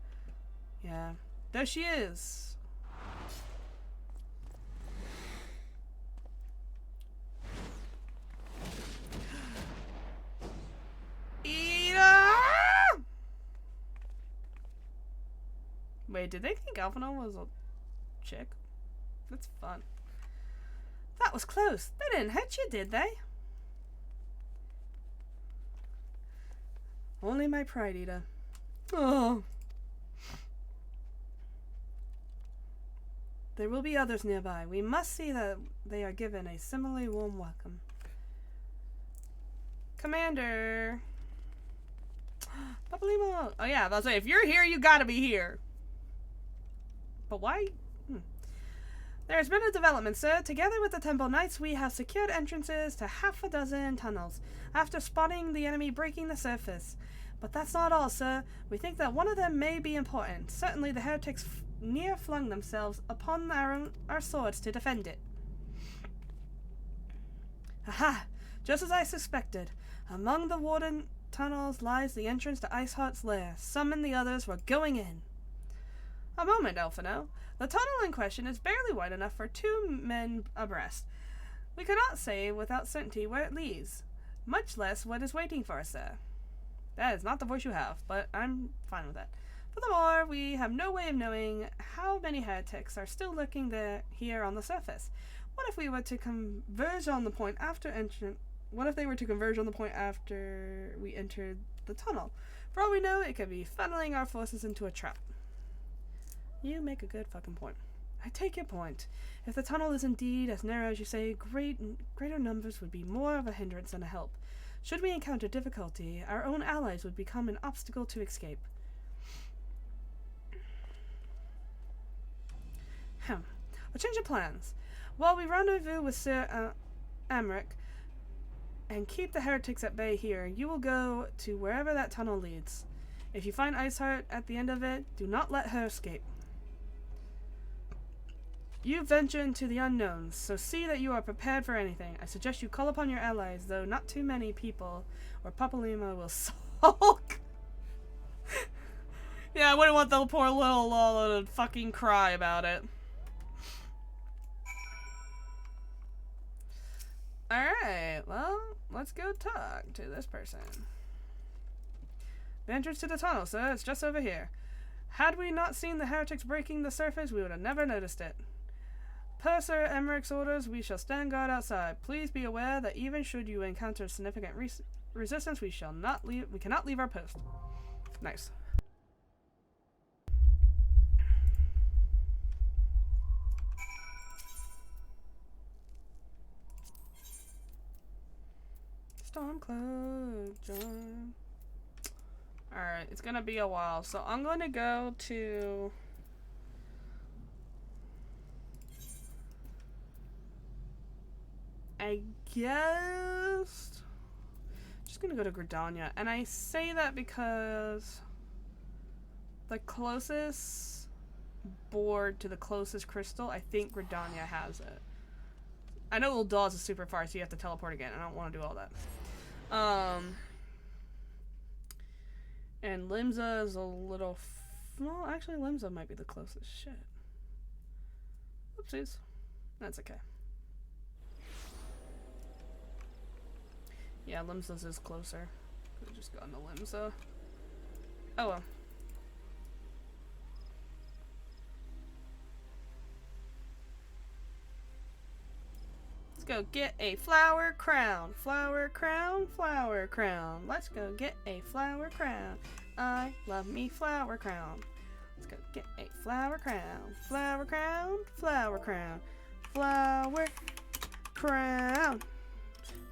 Yeah, there she is. Wait, did they think Alphinaud was a chick? That's fun. That was close. They didn't hit you, did they? Only my pride, Ida. Oh. There will be others nearby. We must see that they are given a similarly warm welcome. Commander. Papalimo. Oh yeah, I'll say, if you're here, you gotta be here. But why? There's been a development, sir. Together with the Temple Knights, we have secured entrances to half a dozen tunnels, after spotting the enemy breaking the surface. But that's not all, sir. We think that one of them may be important. Certainly the heretics near flung themselves upon our swords to defend it. Aha! Just as I suspected. Among the warden tunnels lies the entrance to Iceheart's lair. Summon the others. We're going in. A moment, Alphinaud. The tunnel in question is barely wide enough for 2 men abreast. We cannot say without certainty where it leads, much less what is waiting for us there. That is not the voice you have, but I'm fine with that. Furthermore, we have no way of knowing how many heretics are still lurking here on the surface. What if we were to converge on the point after What if they were to converge on the point after we entered the tunnel? For all we know, it could be funneling our forces into a trap. You make a good fucking point. I take your point. If the tunnel is indeed as narrow as you say, greater numbers would be more of a hindrance than a help. Should we encounter difficulty, our own allies would become an obstacle to escape. A change of plans. While we rendezvous with Sir Amric and keep the heretics at bay here, you will go to wherever that tunnel leads. If you find Iceheart at the end of it, do not let her escape. You venture into the unknowns, so see that you are prepared for anything. I suggest you call upon your allies, though not too many people, or Papalima will sulk. Yeah, I wouldn't want the poor little Lola to fucking cry about it. Alright, well, let's go talk to this person. The entrance to the tunnel, sir. It's just over here. Had we not seen the heretics breaking the surface, we would have never noticed it. Per Sir Emmerich's orders, we shall stand guard outside. Please be aware that even should you encounter significant resistance, we cannot leave our post. Nice. Stormcloak, John. Alright, it's gonna be a while, so I'm gonna go to... I guess... just gonna go to Gridania, and I say that because the closest board to the closest crystal, I think Gridania has it. I know Ul'Dah's is super far, so you have to teleport again. I don't want to do all that. And Limsa is a little... well, actually, Limsa might be the closest. Shit. Oopsies. That's okay. Yeah, Limsa's is closer. Could've just gone to Limsa. Oh well. Let's go get a flower crown. Flower crown, flower crown. Let's go get a flower crown. I love me flower crown. Let's go get a flower crown. Flower crown, flower crown. Flower crown.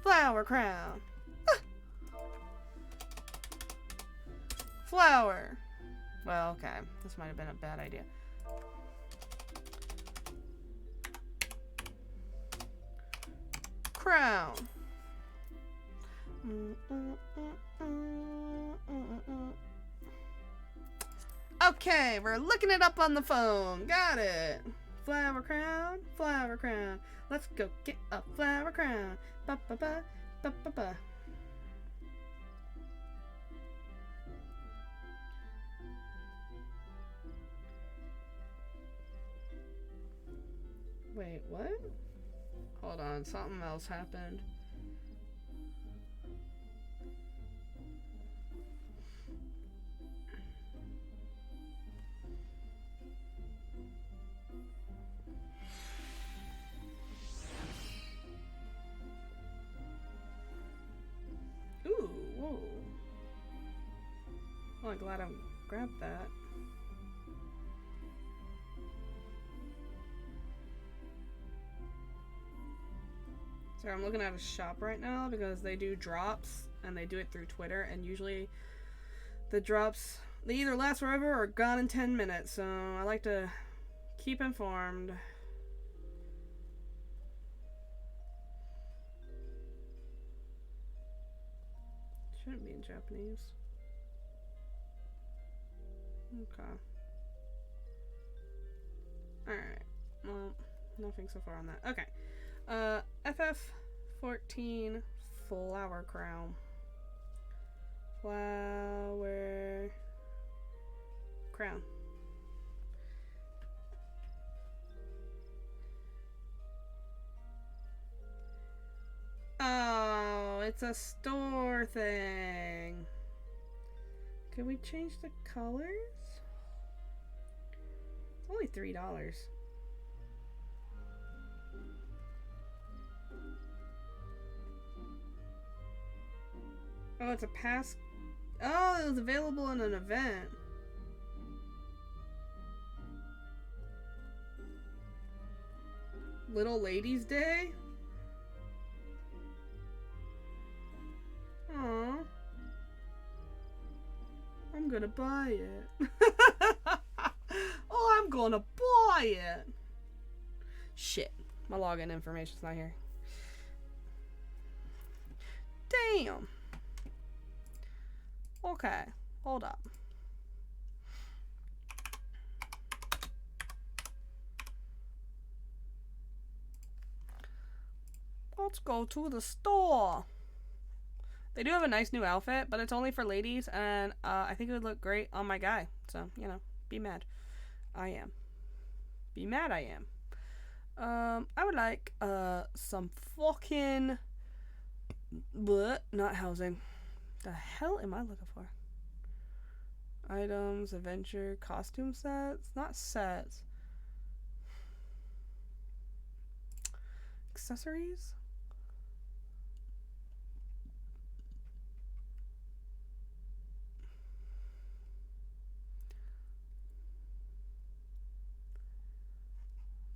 Flower crown. Ah! Flower. Well, okay. This might have been a bad idea. Crown. Okay, we're looking it up on the phone. Got it. Flower crown, flower crown. Let's go get a flower crown. Ba ba ba, ba ba ba. Wait, what? Hold on, something else happened. Ooh, whoa. Well, I'm glad I grabbed that. So I'm looking at a shop right now because they do drops and they do it through Twitter, and usually the drops, they either last forever or gone in 10 minutes, so I like to keep informed. Shouldn't be in Japanese. Okay. Alright. Well, nothing so far on that. Okay. FF14 flower crown. Flower crown. Oh, it's a store thing. Can we change the colors? It's only $3. Oh, it's a pass. Oh, it was available in an event. Little Ladies Day? Aww. I'm gonna buy it. Oh, I'm gonna buy it. Shit. My login information's not here. Damn. Okay, hold up. Let's go to the store. They do have a nice new outfit, but it's only for ladies, and I think it would look great on my guy. So, you know, be mad. I am. Be mad I am. I would like some fucking... Bleh, not housing. The hell am I looking for? Items, adventure, costume sets? Not sets. Accessories?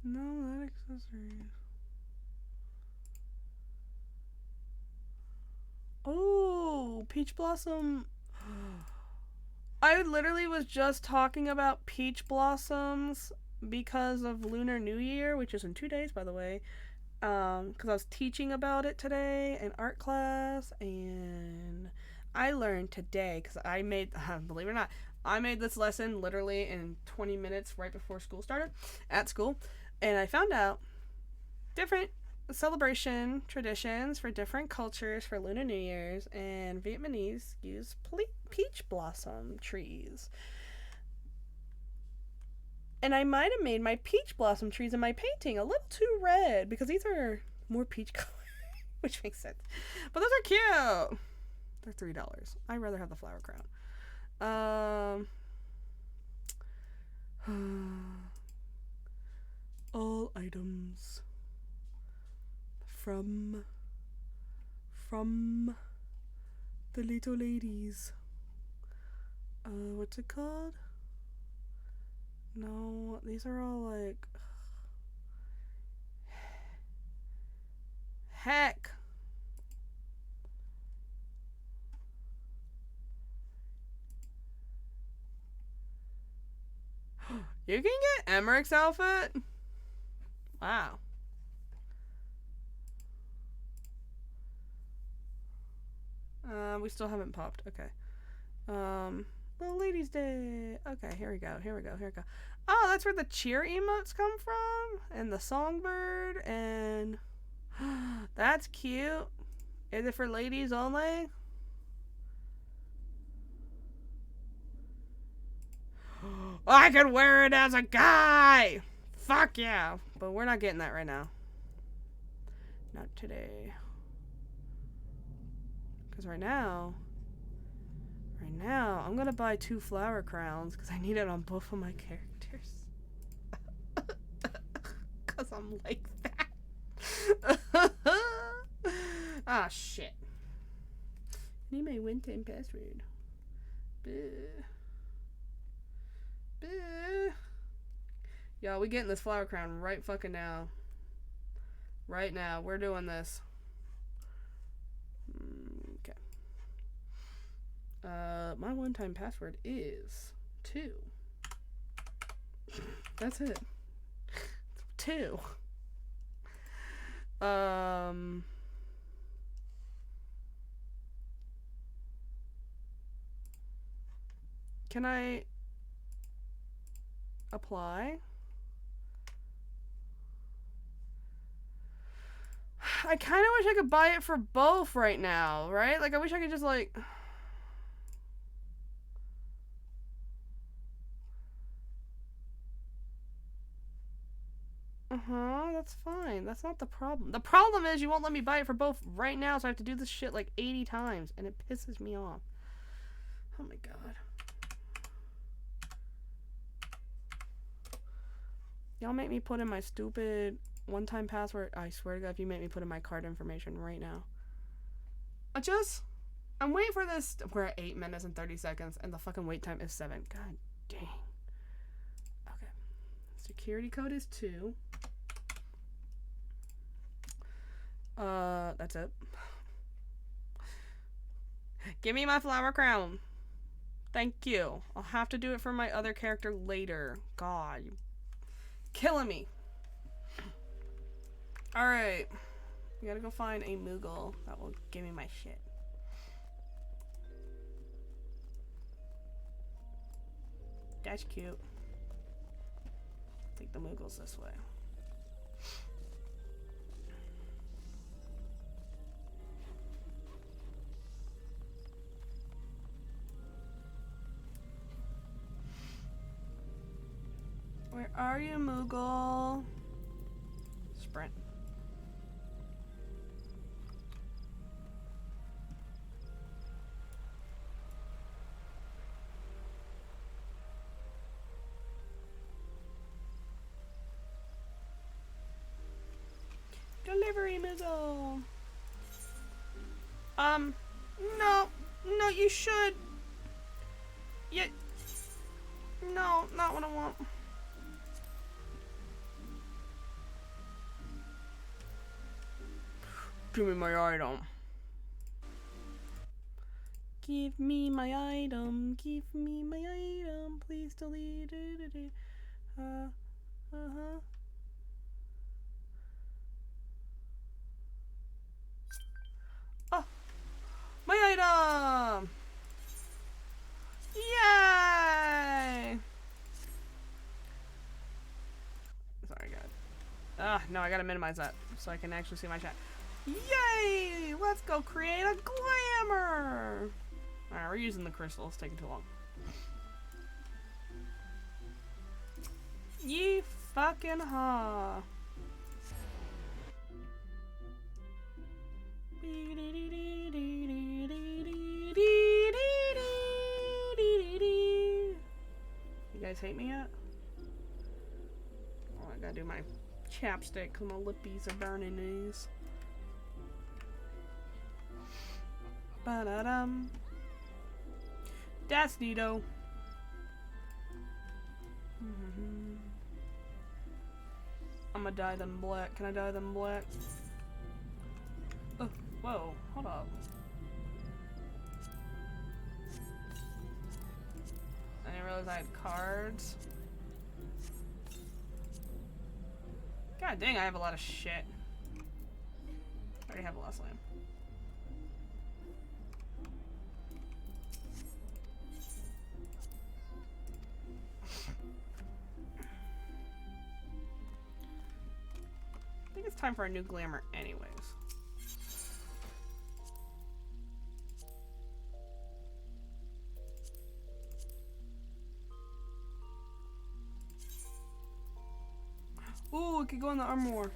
No, not accessories. Oh, Peach Blossom. I literally was just talking about Peach Blossoms because of Lunar New Year, which is in 2 days, by the way. because I was teaching about it today in art class, and I learned today because I made, believe it or not, I made this lesson literally in 20 minutes right before school started at school, and I found out different celebration traditions for different cultures for Lunar New Year's, and Vietnamese use peach blossom trees. And I might have made my peach blossom trees in my painting a little too red because these are more peach color, which makes sense. But those are cute. They're $3. I'd rather have the flower crown. All items from the little ladies. What's it called? No, these are all like... Heck! You can get Emmerich's outfit? Wow. We still haven't popped. Okay. Little Ladies Day. Okay, here we go. Oh, that's where the cheer emotes come from? And the songbird, and... That's cute. Is it for ladies only? I could wear it as a guy! Fuck yeah! But we're not getting that right now. Not today. Because right now, I'm gonna buy 2 flower crowns because I need it on both of my characters. Because I'm like that. Ah, shit. Need my one-time password. Buh. Yo, we getting this flower crown right fucking now. Right now. We're doing this. Okay. My one-time password is 2. That's it. 2. Can I apply? I kind of wish I could buy it for both right now, right? Like, I wish I could just, like... That's fine. That's not the problem. The problem is you won't let me buy it for both right now, so I have to do this shit like 80 times, and it pisses me off. Oh my god. Y'all make me put in my stupid one-time password. I swear to God, if you make me put in my card information right now. I'm waiting for this. We're at 8 minutes and 30 seconds, and the fucking wait time is 7. God dang. Okay. Security code is 2. That's it. Give me my flower crown. Thank you. I'll have to do it for my other character later. God, you killing me. Alright. We gotta go find a Moogle that will give me my shit. That's cute. I think the Moogle's this way. Where are you, Moogle? Sprint. Delivery, Moogle. No, you should. No, not what I want. Give me my item. Give me my item. Give me my item. Please delete it. no, I gotta minimize that so I can actually see my chat. Yay! Let's go create a glamour! Alright, we're using the crystal. It's taking too long. Ye fucking ha! You guys hate me yet? Oh, I gotta do my chapstick because my lippies are burning these. Ba-da-dum. That's neato. I'm gonna dye them black. Can I dye them black? Oh, whoa, hold up. I didn't realize I had cards. God dang, I have a lot of shit. I already have a lost lamb. I think it's time for a new glamour anyways. Ooh, it could go in the armor war.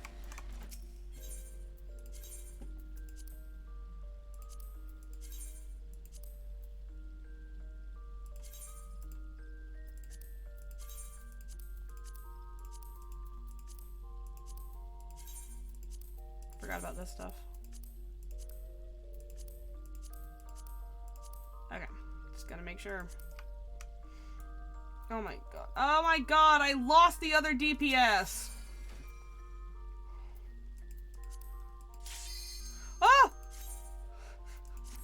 Forgot about this stuff. Okay, just gotta make sure. Oh my god. Oh my god, I lost the other DPS! Oh!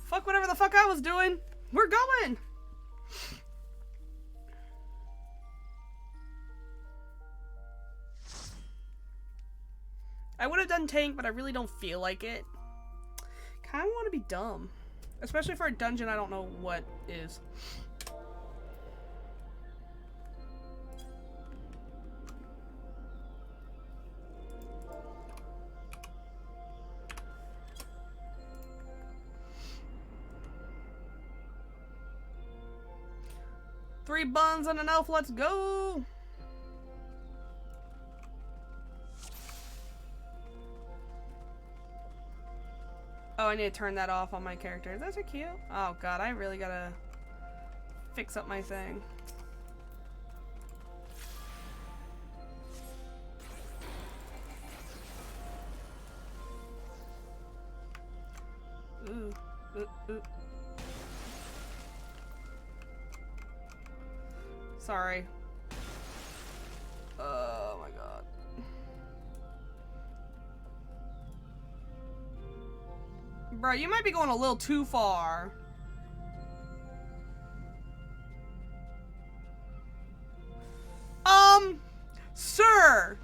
Fuck whatever the fuck I was doing! We're going! I would have done tank, but I really don't feel like it. Kinda want to be dumb. Especially for a dungeon I don't know what is. Three buns and an elf, let's go! Oh, I need to turn that off on my character. Those are cute. Oh god, I really gotta fix up my thing. Ooh. Ooh. Sorry. Oh my god. Bro, you might be going a little too far. Sir!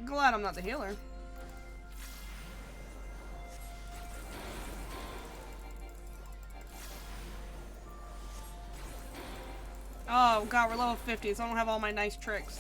Glad I'm not the healer. Oh god, we're level 50, so I don't have all my nice tricks.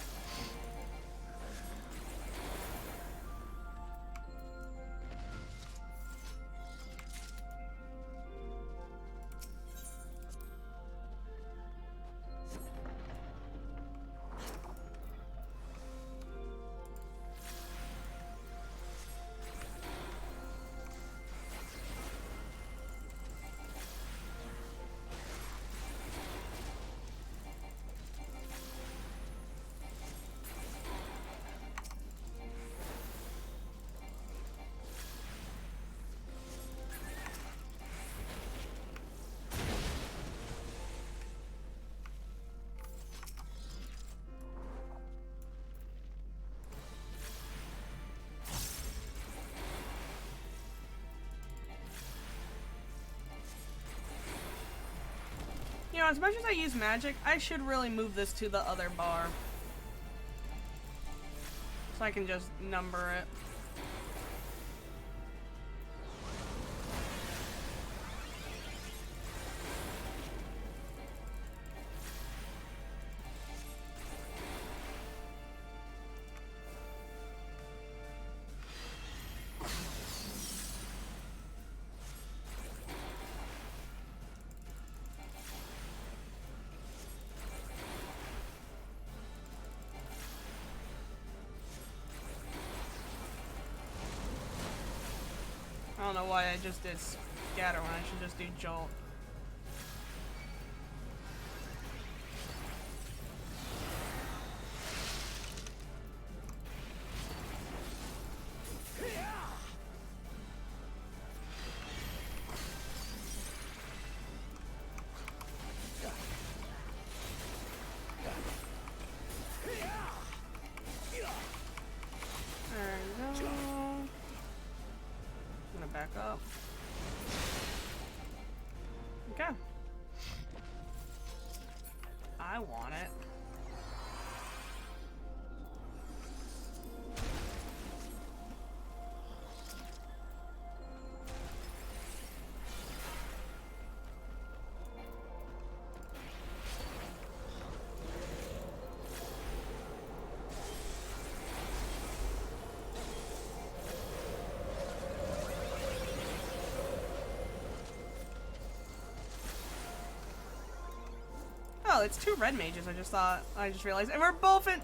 as much as I use magic, I should really move this to the other bar. So I can just number it. I don't know why I just did scatter when I should just do jolt. Back up. Okay. I want it. Oh, it's 2 red mages, I just realized. And we're both in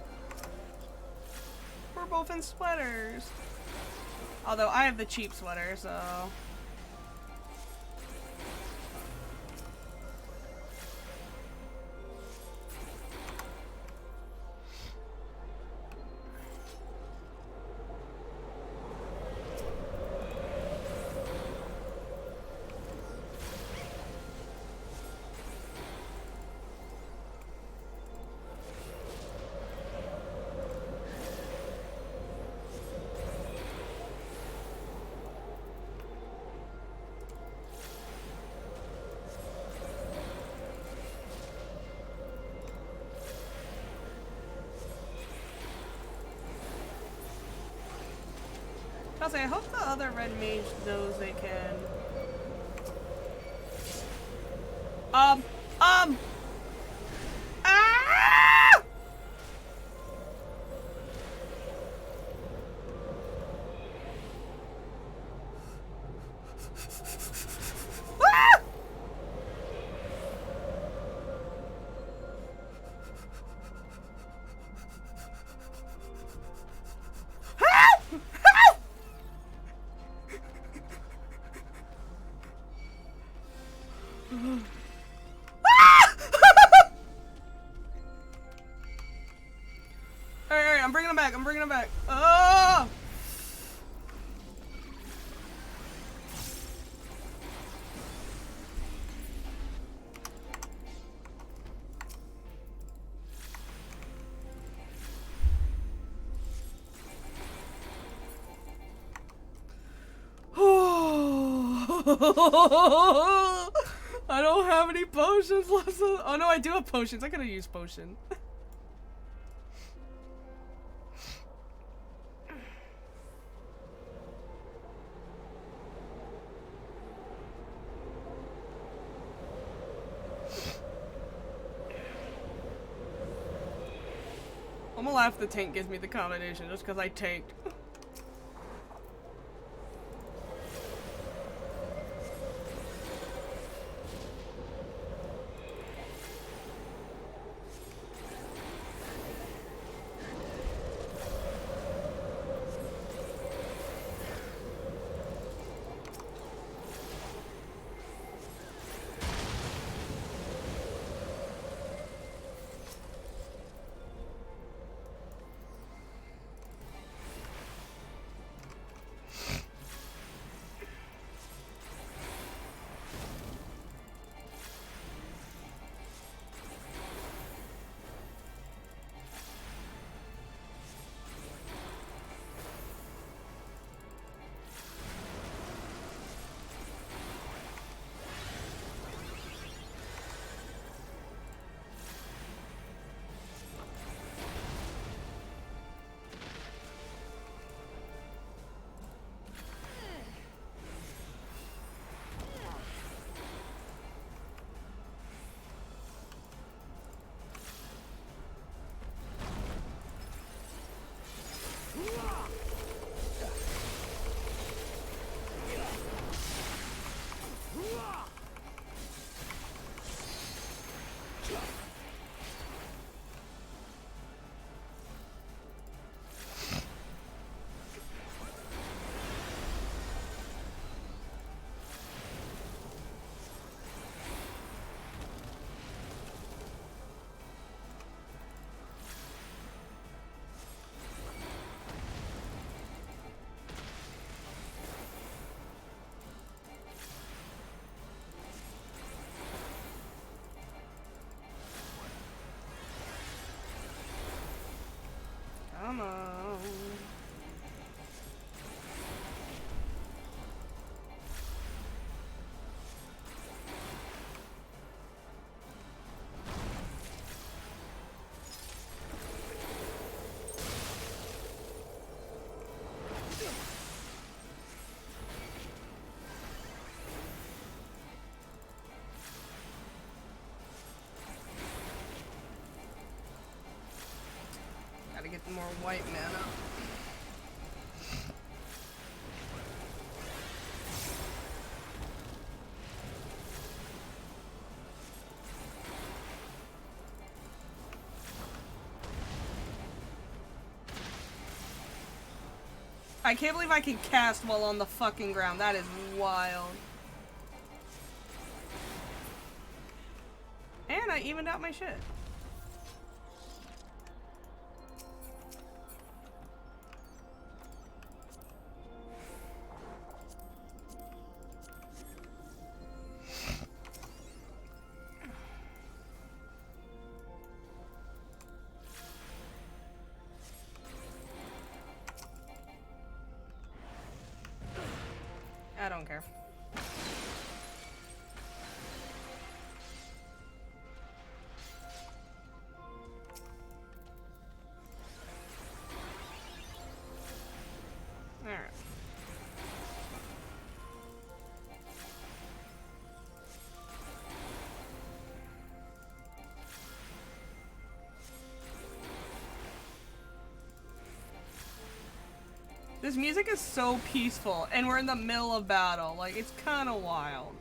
sweaters. Although I have the cheap sweater, so. I hope the other red mage knows they can. Ah! Alright, I'm bringing him back. Oh! I don't have any potions left. Oh no, I do have potions. I could have used potion. I'm gonna laugh if the tank gives me the combination just because I tanked. more white mana. I can't believe I can cast while on the fucking ground. That is wild. And I evened out my shit. I don't care. Alright. This music is so peaceful, and we're in the middle of battle. Like, it's kind of wild.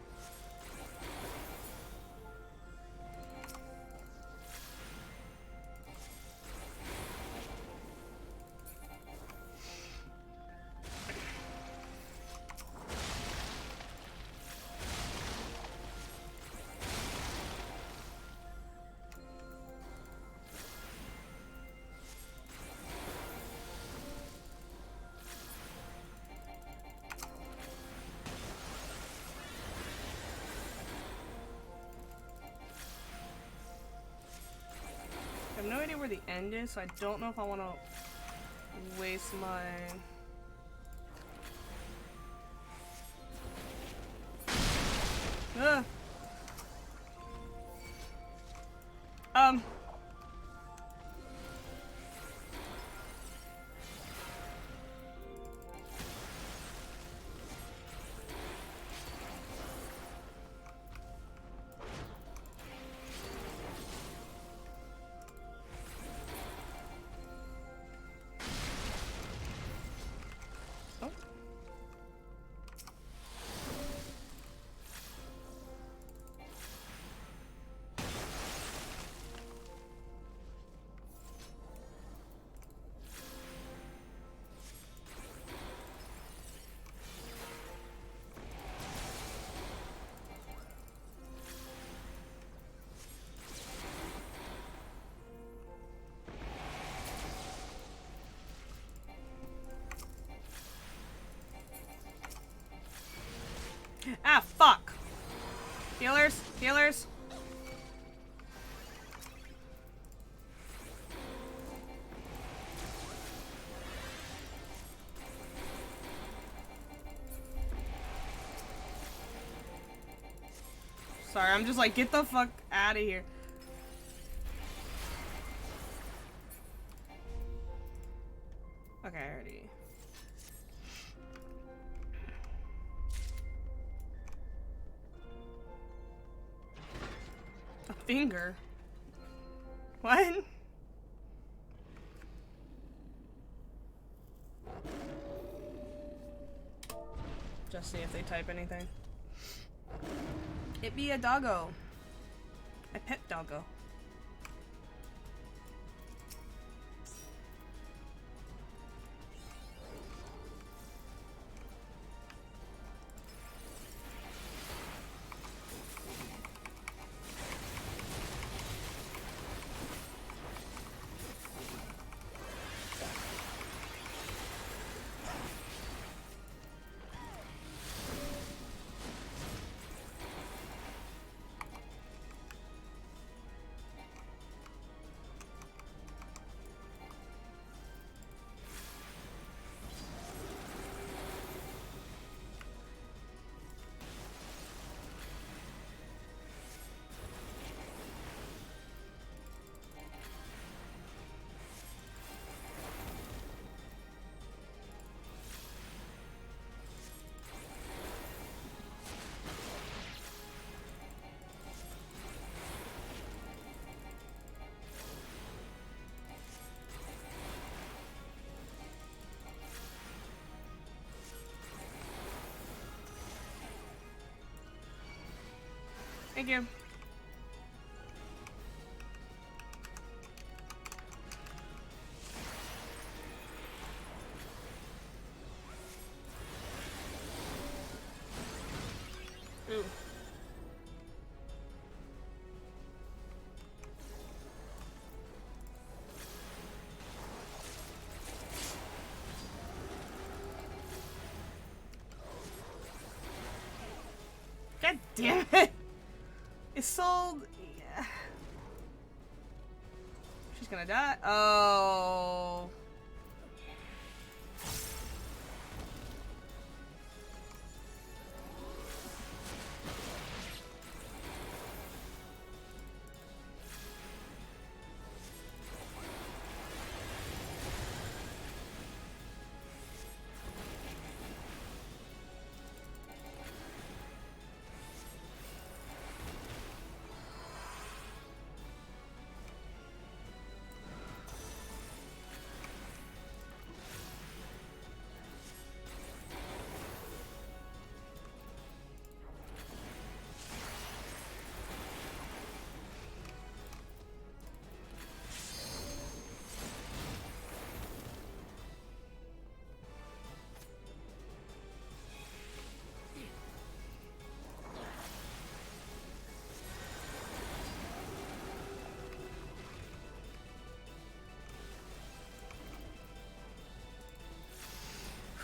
I have no idea where the end is, so I don't know if I want to waste my... Ugh. Ah, fuck! Healers! Healers! Sorry, I'm just like, get the fuck out of here. Okay, I already... A finger? What? Just see if they type anything. It be a doggo. A pet doggo. Thank you. Ooh. God damn it! It's sold. Yeah. She's gonna die. Oh.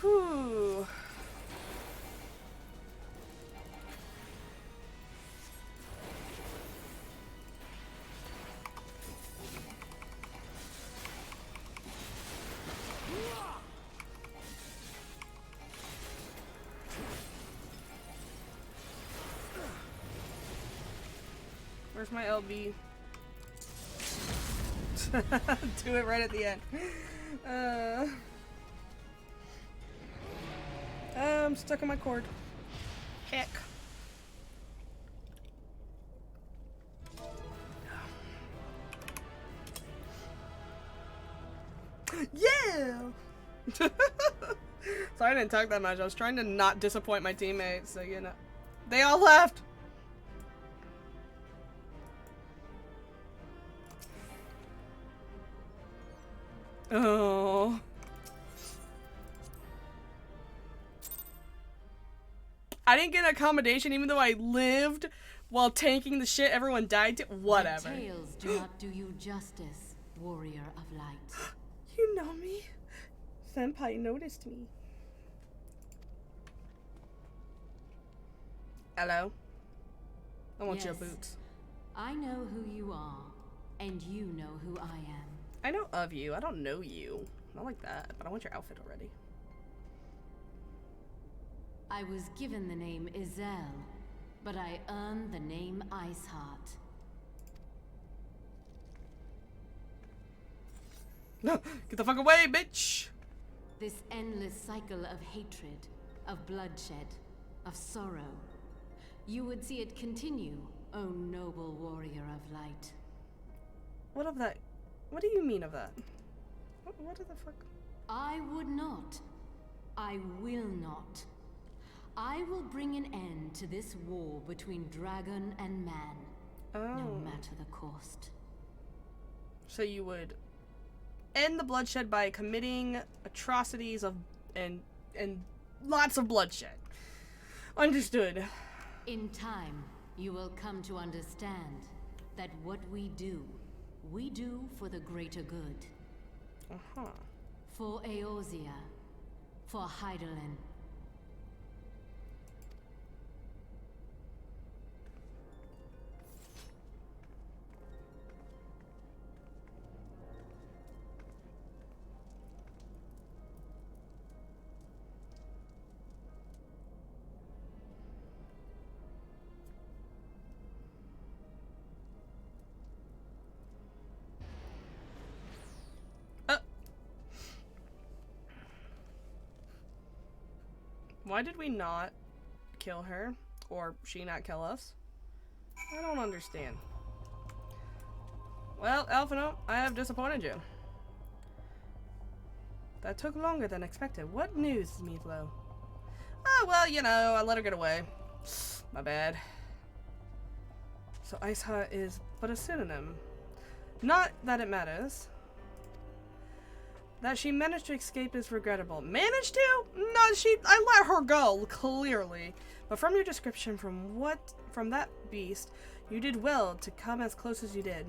Whew. Where's my LB? Do it right at the end. I'm stuck in my cord. Heck. Yeah! Sorry I didn't talk that much. I was trying to not disappoint my teammates, so you know. They all left! Oh. I didn't get an accommodation even though I lived while tanking the shit everyone died to. Whatever. My tales do not do you justice, warrior of light. You know me. Senpai noticed me. Hello? I want your Yes. boots. I know who you are, and you know who I am. I know of you. I don't know you. Not like that, but I want your outfit already. I was given the name Izel, but I earned the name Iceheart. No, get the fuck away, bitch! This endless cycle of hatred, of bloodshed, of sorrow. You would see it continue, O noble warrior of light. What of that? What do you mean of that? What the fuck? I would not. I will not. I will bring an end to this war between dragon and man, no matter the cost. So you would end the bloodshed by committing atrocities of and lots of bloodshed. Understood. In time, you will come to understand that what we do for the greater good. Uh-huh. For Eorzea, for Hydaelyn. Why did we not kill her? Or she not kill us? I don't understand. Well, Alphino, I have disappointed you. That took longer than expected. What news, Meatloaf? Oh, well, you know, I let her get away. My bad. So Ice Heart is but a pseudonym. Not that it matters. That she managed to escape is regrettable. Managed to? No, I let her go, clearly. But from your description from that beast, you did well to come as close as you did.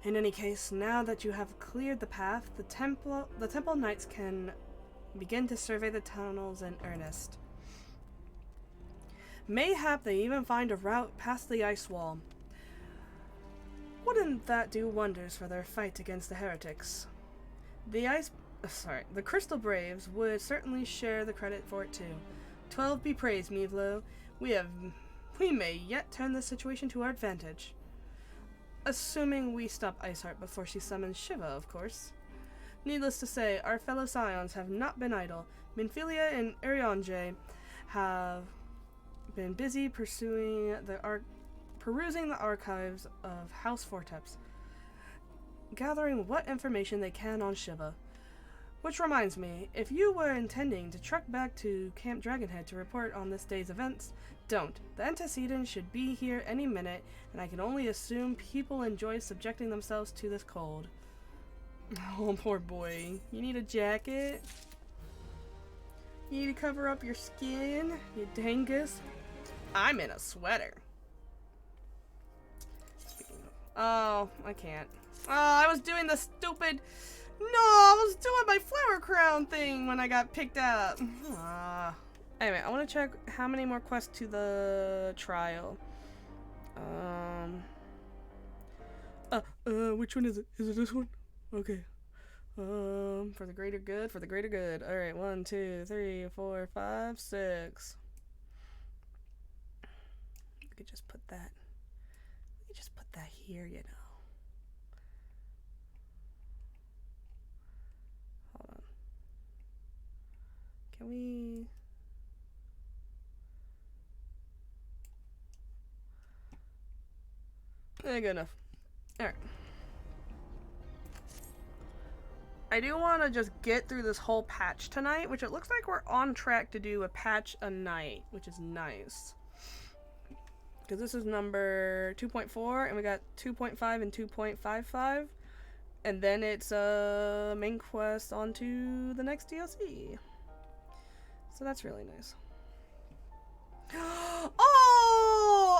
In any case, now that you have cleared the path, the temple knights can begin to survey the tunnels in earnest. Mayhap they even find a route past the ice wall. Wouldn't that do wonders for their fight against the heretics? The Crystal Braves would certainly share the credit for it too. 12 be praised, Mevlo. We may yet turn this situation to our advantage. Assuming we stop Iceheart before she summons Shiva, of course. Needless to say, our fellow Scions have not been idle. Minfilia and Urianger have been busy perusing the archives of House Forteps, gathering what information they can on Shiva. Which reminds me, if you were intending to truck back to Camp Dragonhead to report on this day's events, don't. The antecedents should be here any minute, and I can only assume people enjoy subjecting themselves to this cold. Oh, poor boy. You need a jacket? You need to cover up your skin? You dangus? I'm in a sweater. Oh, I can't. Oh, I was doing the stupid... No, I was doing my flower crown thing when I got picked up. Anyway, I want to check how many more quests to the trial. Which one is it? Is it this one? Okay. For the greater good, for the greater good. Alright, 1, 2, 3, 4, 5, 6. We could just put that. We could just put that here, you know. Hold on. Can we... good enough. Alright. I do want to just get through this whole patch tonight, which it looks like we're on track to do a patch a night, which is nice. Because this is number 2.4, and we got 2.5 and 2.55. And then it's a main quest onto the next DLC. So that's really nice. Oh!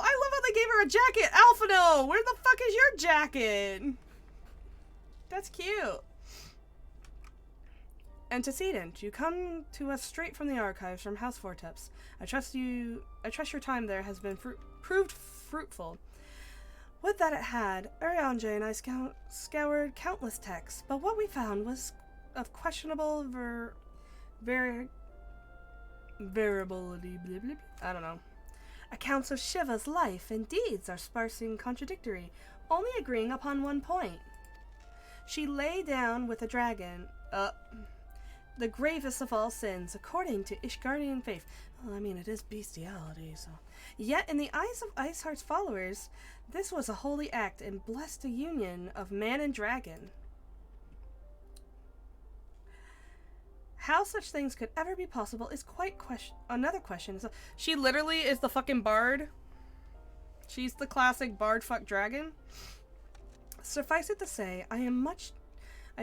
I love how they gave her a jacket! Alphino! Where the fuck is your jacket? That's cute. Antecedent, you come to us straight from the archives from House Forteps. I trust your time there has been proved fruitful. With that it had, Urianger and I scoured countless texts, but what we found was of questionable variability. Blah, blah, I don't know. Accounts of Shiva's life and deeds are sparse and contradictory, only agreeing upon one point. She lay down with a dragon, the gravest of all sins, according to Ishgardian faith. Well, I mean, it is bestiality, so... Yet, in the eyes of Iceheart's followers, this was a holy act and blessed a union of man and dragon. How such things could ever be possible is quite another question. So, she literally is the fucking bard. She's the classic bard fuck dragon. Suffice it to say, I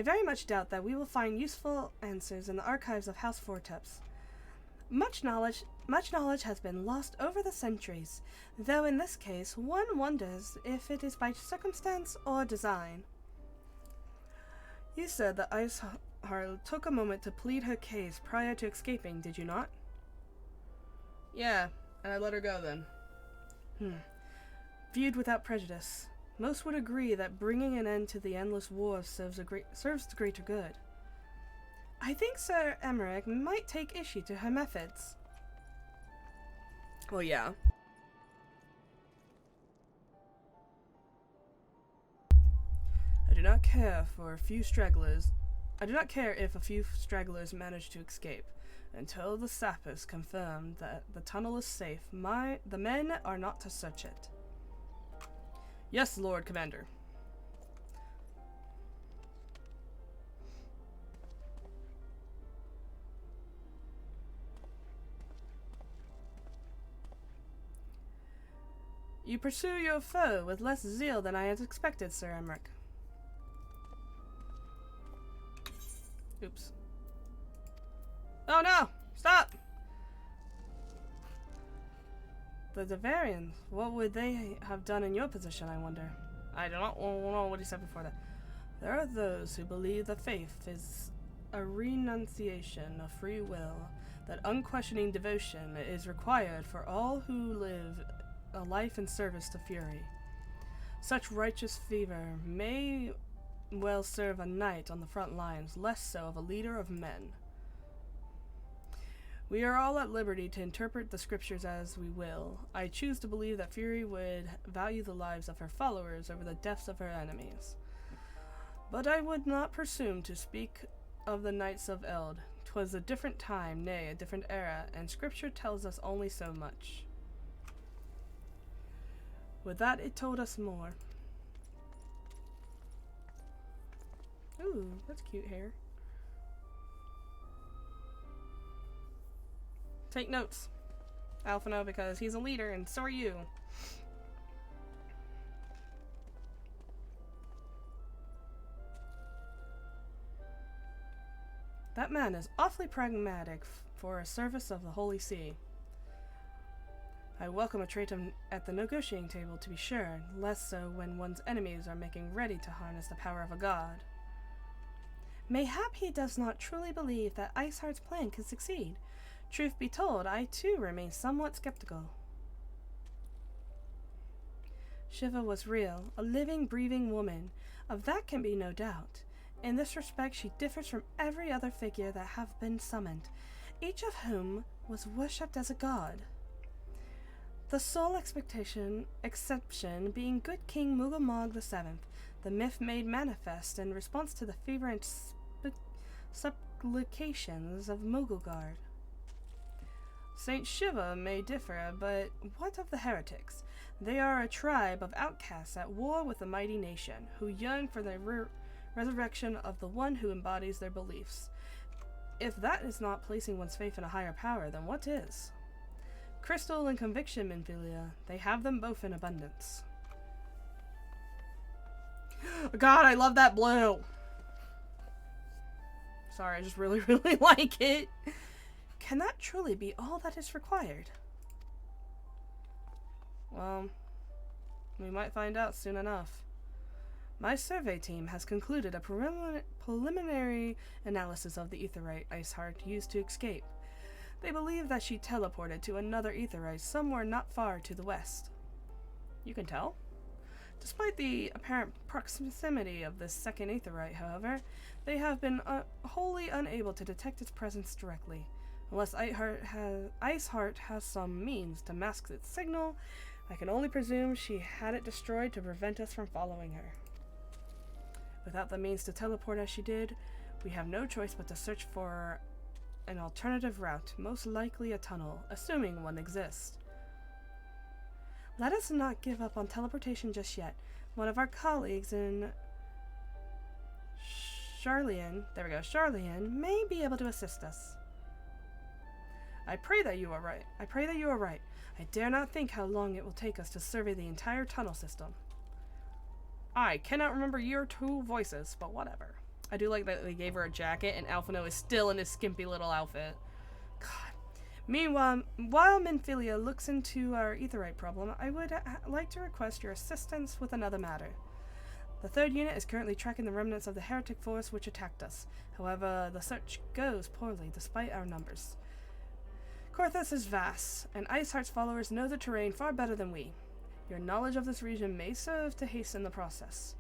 very much doubt that we will find useful answers in the archives of House Forteps. Much knowledge has been lost over the centuries, though in this case, one wonders if it is by circumstance or design. You said that Iceheart took a moment to plead her case prior to escaping, did you not? Yeah, and I let her go then. Viewed without prejudice, most would agree that bringing an end to the endless war serves the greater good. I think Sir Emmerich might take issue to her methods. Well, yeah. I do not care if a few stragglers manage to escape. Until the sappers confirm that the tunnel is safe, the men are not to search it. Yes, Lord Commander. You pursue your foe with less zeal than I had expected, Sir Emmerich. Oops. Oh no! Stop! The Devarians, what would they have done in your position, I wonder? I don't know what he said before that. There are those who believe the faith is a renunciation of free will, that unquestioning devotion is required for all who live a life in service to Fury. Such righteous fervor may well serve a knight on the front lines, less so of a leader of men. We are all at liberty to interpret the scriptures as we will. I choose to believe that Fury would value the lives of her followers over the deaths of her enemies. But I would not presume to speak of the Knights of Eld. 'Twas a different time, nay, a different era, and scripture tells us only so much. With that, it told us more. Ooh, that's cute hair. Take notes, Alphino, because he's a leader and so are you. That man is awfully pragmatic for a service of the Holy See. I welcome a trait at the negotiating table, to be sure, less so when one's enemies are making ready to harness the power of a god. Mayhap he does not truly believe that Iceheart's plan can succeed. Truth be told, I too remain somewhat skeptical. Shiva was real, a living, breathing woman. Of that can be no doubt. In this respect, she differs from every other figure that have been summoned, each of whom was worshipped as a god. The sole exception being good King Mughal VII, the myth made manifest in response to the fervent supplications of Mughal. Saint Shiva may differ, but what of the heretics? They are a tribe of outcasts at war with a mighty nation, who yearn for the resurrection of the one who embodies their beliefs. If that is not placing one's faith in a higher power, then what is? Crystal and conviction, Minfilia, they have them both in abundance. God, I love that blue! Sorry, I just really, really like it. Can that truly be all that is required? Well, we might find out soon enough. My survey team has concluded a preliminary analysis of the Aetheryte Iceheart used to escape. They believe that she teleported to another Aetheryte somewhere not far to the west. You can tell? Despite the apparent proximity of this second Aetheryte, however, they have been wholly unable to detect its presence directly. Unless Iceheart has some means to mask its signal, I can only presume she had it destroyed to prevent us from following her. Without the means to teleport as she did, we have no choice but to search for an alternative route, most likely a tunnel, assuming one exists. Let us not give up on teleportation just yet. One of our colleagues in Charlian may be able to assist us. I pray that you are right. I dare not think how long it will take us to survey the entire tunnel system. I cannot remember your two voices, but whatever. I do like that they gave her a jacket and Alphino is still in his skimpy little outfit. God. Meanwhile, while Minfilia looks into our Aetheryte problem, I would like to request your assistance with another matter. The 3rd unit is currently tracking the remnants of the heretic force which attacked us. However, the search goes poorly despite our numbers. Korthus is vast, and Iceheart's followers know the terrain far better than we. Your knowledge of this region may serve to hasten the process.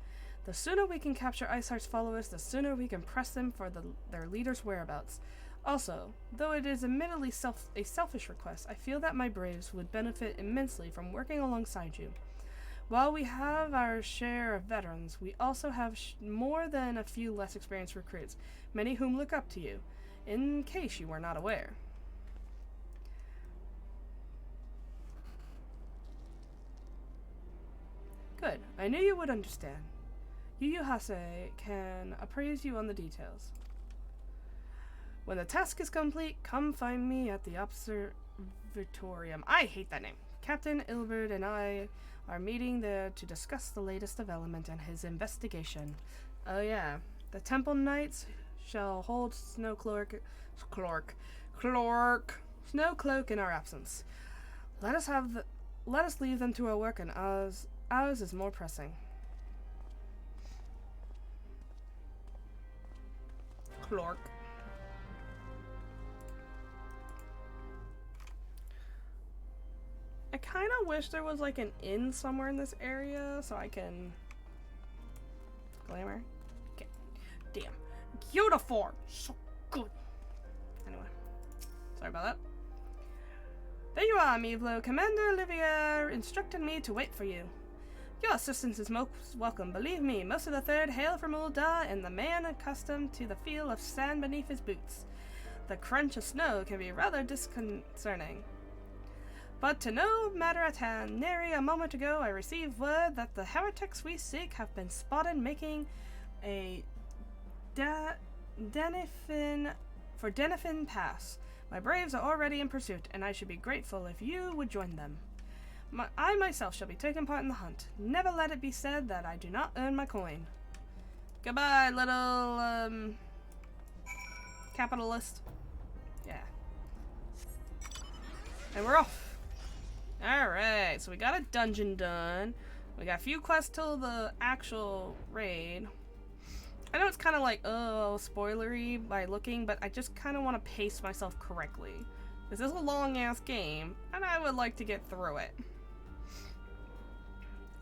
The sooner we can capture Iceheart's followers, the sooner we can press them for their leader's whereabouts. Also, though it is admittedly a selfish request, I feel that my braves would benefit immensely from working alongside you. While we have our share of veterans, we also have more than a few less experienced recruits, many whom look up to you, in case you were not aware. Good. I knew you would understand. Yu Yu Hase can appraise you on the details. When the task is complete, come find me at the Vitorium. I hate that name. Captain Ilbert and I are meeting there to discuss the latest development in his investigation. Oh yeah, the Temple Knights shall hold Snowcloak in our absence. Let us leave them to our work, and ours is more pressing. Clork. I kind of wish there was like an inn somewhere in this area so I can... Glamour? Okay. Damn. Beautiful! So good. Anyway. Sorry about that. There you are, Mevlo. Commander Olivier instructed me to wait for you. Your assistance is most welcome. Believe me, most of the Third hail from Ul'dah, and the man accustomed to the feel of sand beneath his boots. The crunch of snow can be rather disconcerting. But to no matter at hand, nary a moment ago I received word that the heretics we seek have been spotted making a Denifin Pass. My braves are already in pursuit, and I should be grateful if you would join them. I myself shall be taking part in the hunt. Never let it be said that I do not earn my coin. Goodbye, little, capitalist. Yeah. And we're off. Alright, so we got a dungeon done. We got a few quests till the actual raid. I know it's kind of like, oh, spoilery by looking, but I just kind of want to pace myself correctly. This is a long-ass game, and I would like to get through it.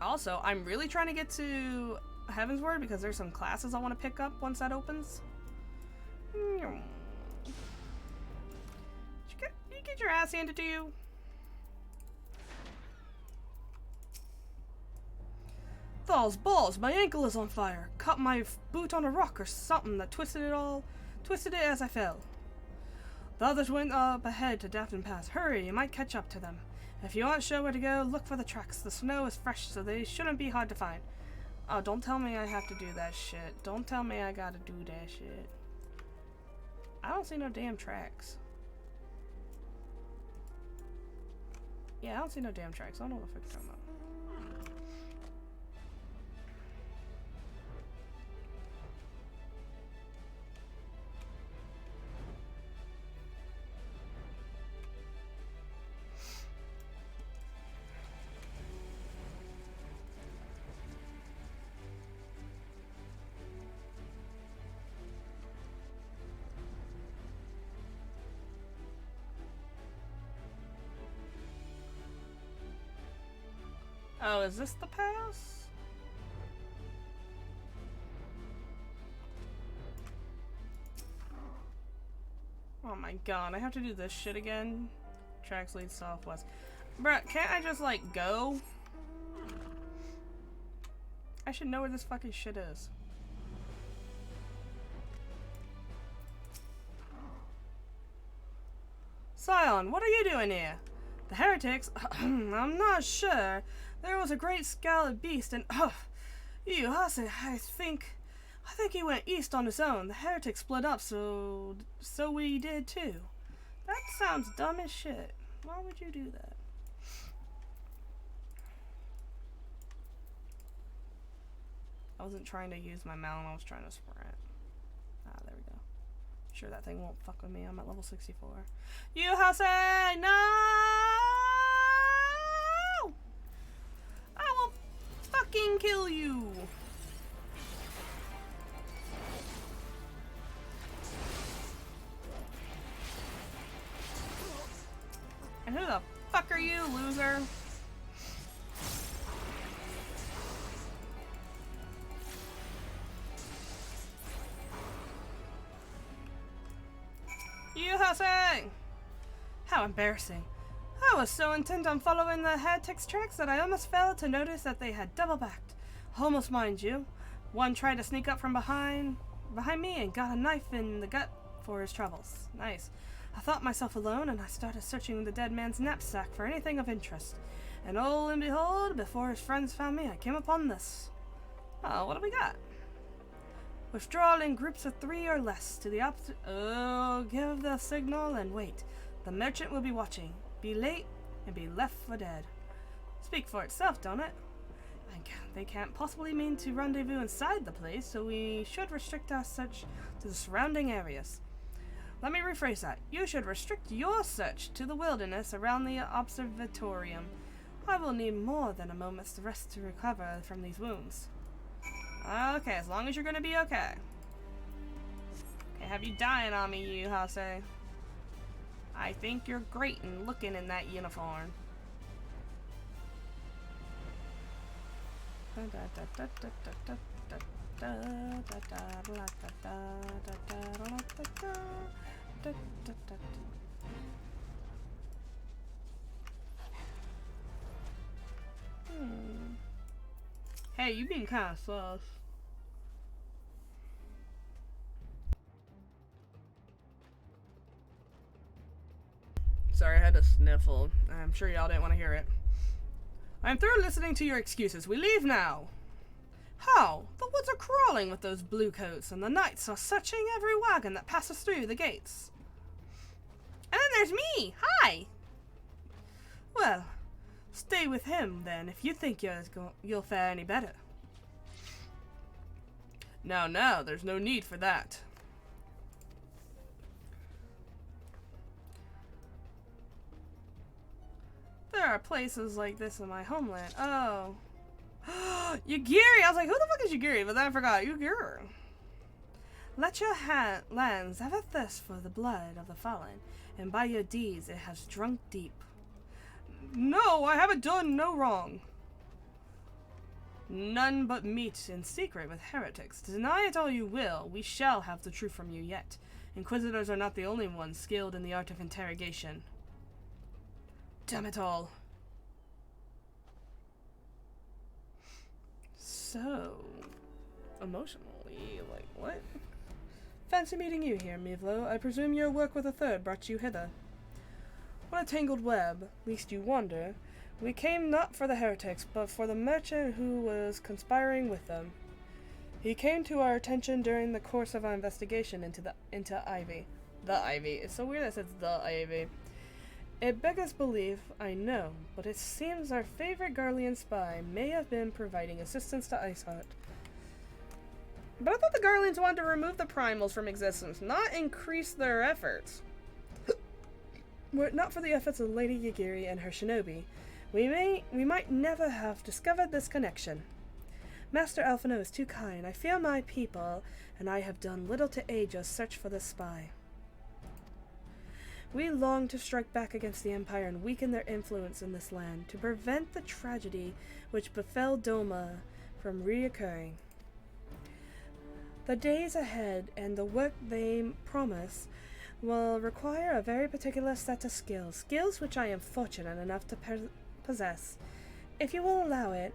Also, I'm really trying to get to Heavensward because there's some classes I want to pick up once that opens. You get your ass handed to you. Those balls, my ankle is on fire. Caught my boot on a rock or something that twisted it as I fell. The others went up ahead to Daphne Pass. Hurry, you might catch up to them. If you aren't sure where to go, look for the tracks. The snow is fresh, so they shouldn't be hard to find. Oh, don't tell me I have to do that shit. Don't tell me I gotta do that shit. I don't see no damn tracks. Yeah, I don't see no damn tracks. I don't know what the fuck you're talking about. Oh, is this the pass? Oh my god, I have to do this shit again? Tracks lead southwest. Bruh, can't I just, like, go? I should know where this fucking shit is. Scion, what are you doing here? The heretics? I'm not sure. There was a great scalloped beast and I think he went east on his own. The heretics split up, so we did too. That sounds dumb as shit. Why would you do that? I wasn't trying to use my mount, I was trying to sprint. Ah, there we go. Sure that thing won't fuck with me. I'm at level 64. You Jose! No! I will fucking kill you! And who the fuck are you, loser? You Jose! How embarrassing. I was so intent on following the heretics' tracks that I almost failed to notice that they had double-backed. Almost, mind you. One tried to sneak up from behind me and got a knife in the gut for his troubles. Nice. I thought myself alone and I started searching the dead man's knapsack for anything of interest. And lo and behold, before his friends found me, I came upon this. Oh, what do we got? Withdraw in groups of 3 or less to the opposite. Oh, give the signal and wait. The merchant will be watching. be late, and be left for dead. Speak for itself, don't it? They can't possibly mean to rendezvous inside the place, so we should restrict our search to the surrounding areas. Let me rephrase that. You should restrict your search to the wilderness around the observatorium. I will need more than a moment's rest to recover from these wounds. Okay, as long as you're gonna be okay. Can't have you dying on me, you Hase. I think you're great in looking in that uniform. Hey, you being kind of sus. Sorry, I had to sniffle. I'm sure y'all didn't want to hear it. I'm through listening to your excuses. We leave now. How? The woods are crawling with those bluecoats, and the knights are searching every wagon that passes through the gates. And then there's me! Hi! Well, stay with him, then, if you think you'll fare any better. No, there's no need for that. There are places like this in my homeland. Oh. Yugiri! I was like, who the fuck is Yugiri? But then I forgot. Yugiri. Let your lands have a thirst for the blood of the fallen, and by your deeds it has drunk deep. No, I haven't done no wrong. None but meet in secret with heretics. Deny it all you will, we shall have the truth from you yet. Inquisitors are not the only ones skilled in the art of interrogation. Damn it all. So emotionally, like, what? Fancy meeting you here, Mivlo. I presume your work with a third brought you hither. What a tangled web, lest you wonder. We came not for the heretics, but for the merchant who was conspiring with them. He came to our attention during the course of our investigation into Ivy. The Ivy. It's so weird that it says the Ivy. It beggars belief, I know, but it seems our favorite Garlean spy may have been providing assistance to Iceheart. But I thought the Garleans wanted to remove the primals from existence, not increase their efforts. Were it not for the efforts of Lady Yugiri and her shinobi, we might never have discovered this connection. Master Alphino is too kind. I fear my people, and I have done little to aid your search for this spy. We long to strike back against the Empire and weaken their influence in this land, to prevent the tragedy which befell Doma from reoccurring. The days ahead and the work they promise will require a very particular set of skills which I am fortunate enough to possess. If you will allow it,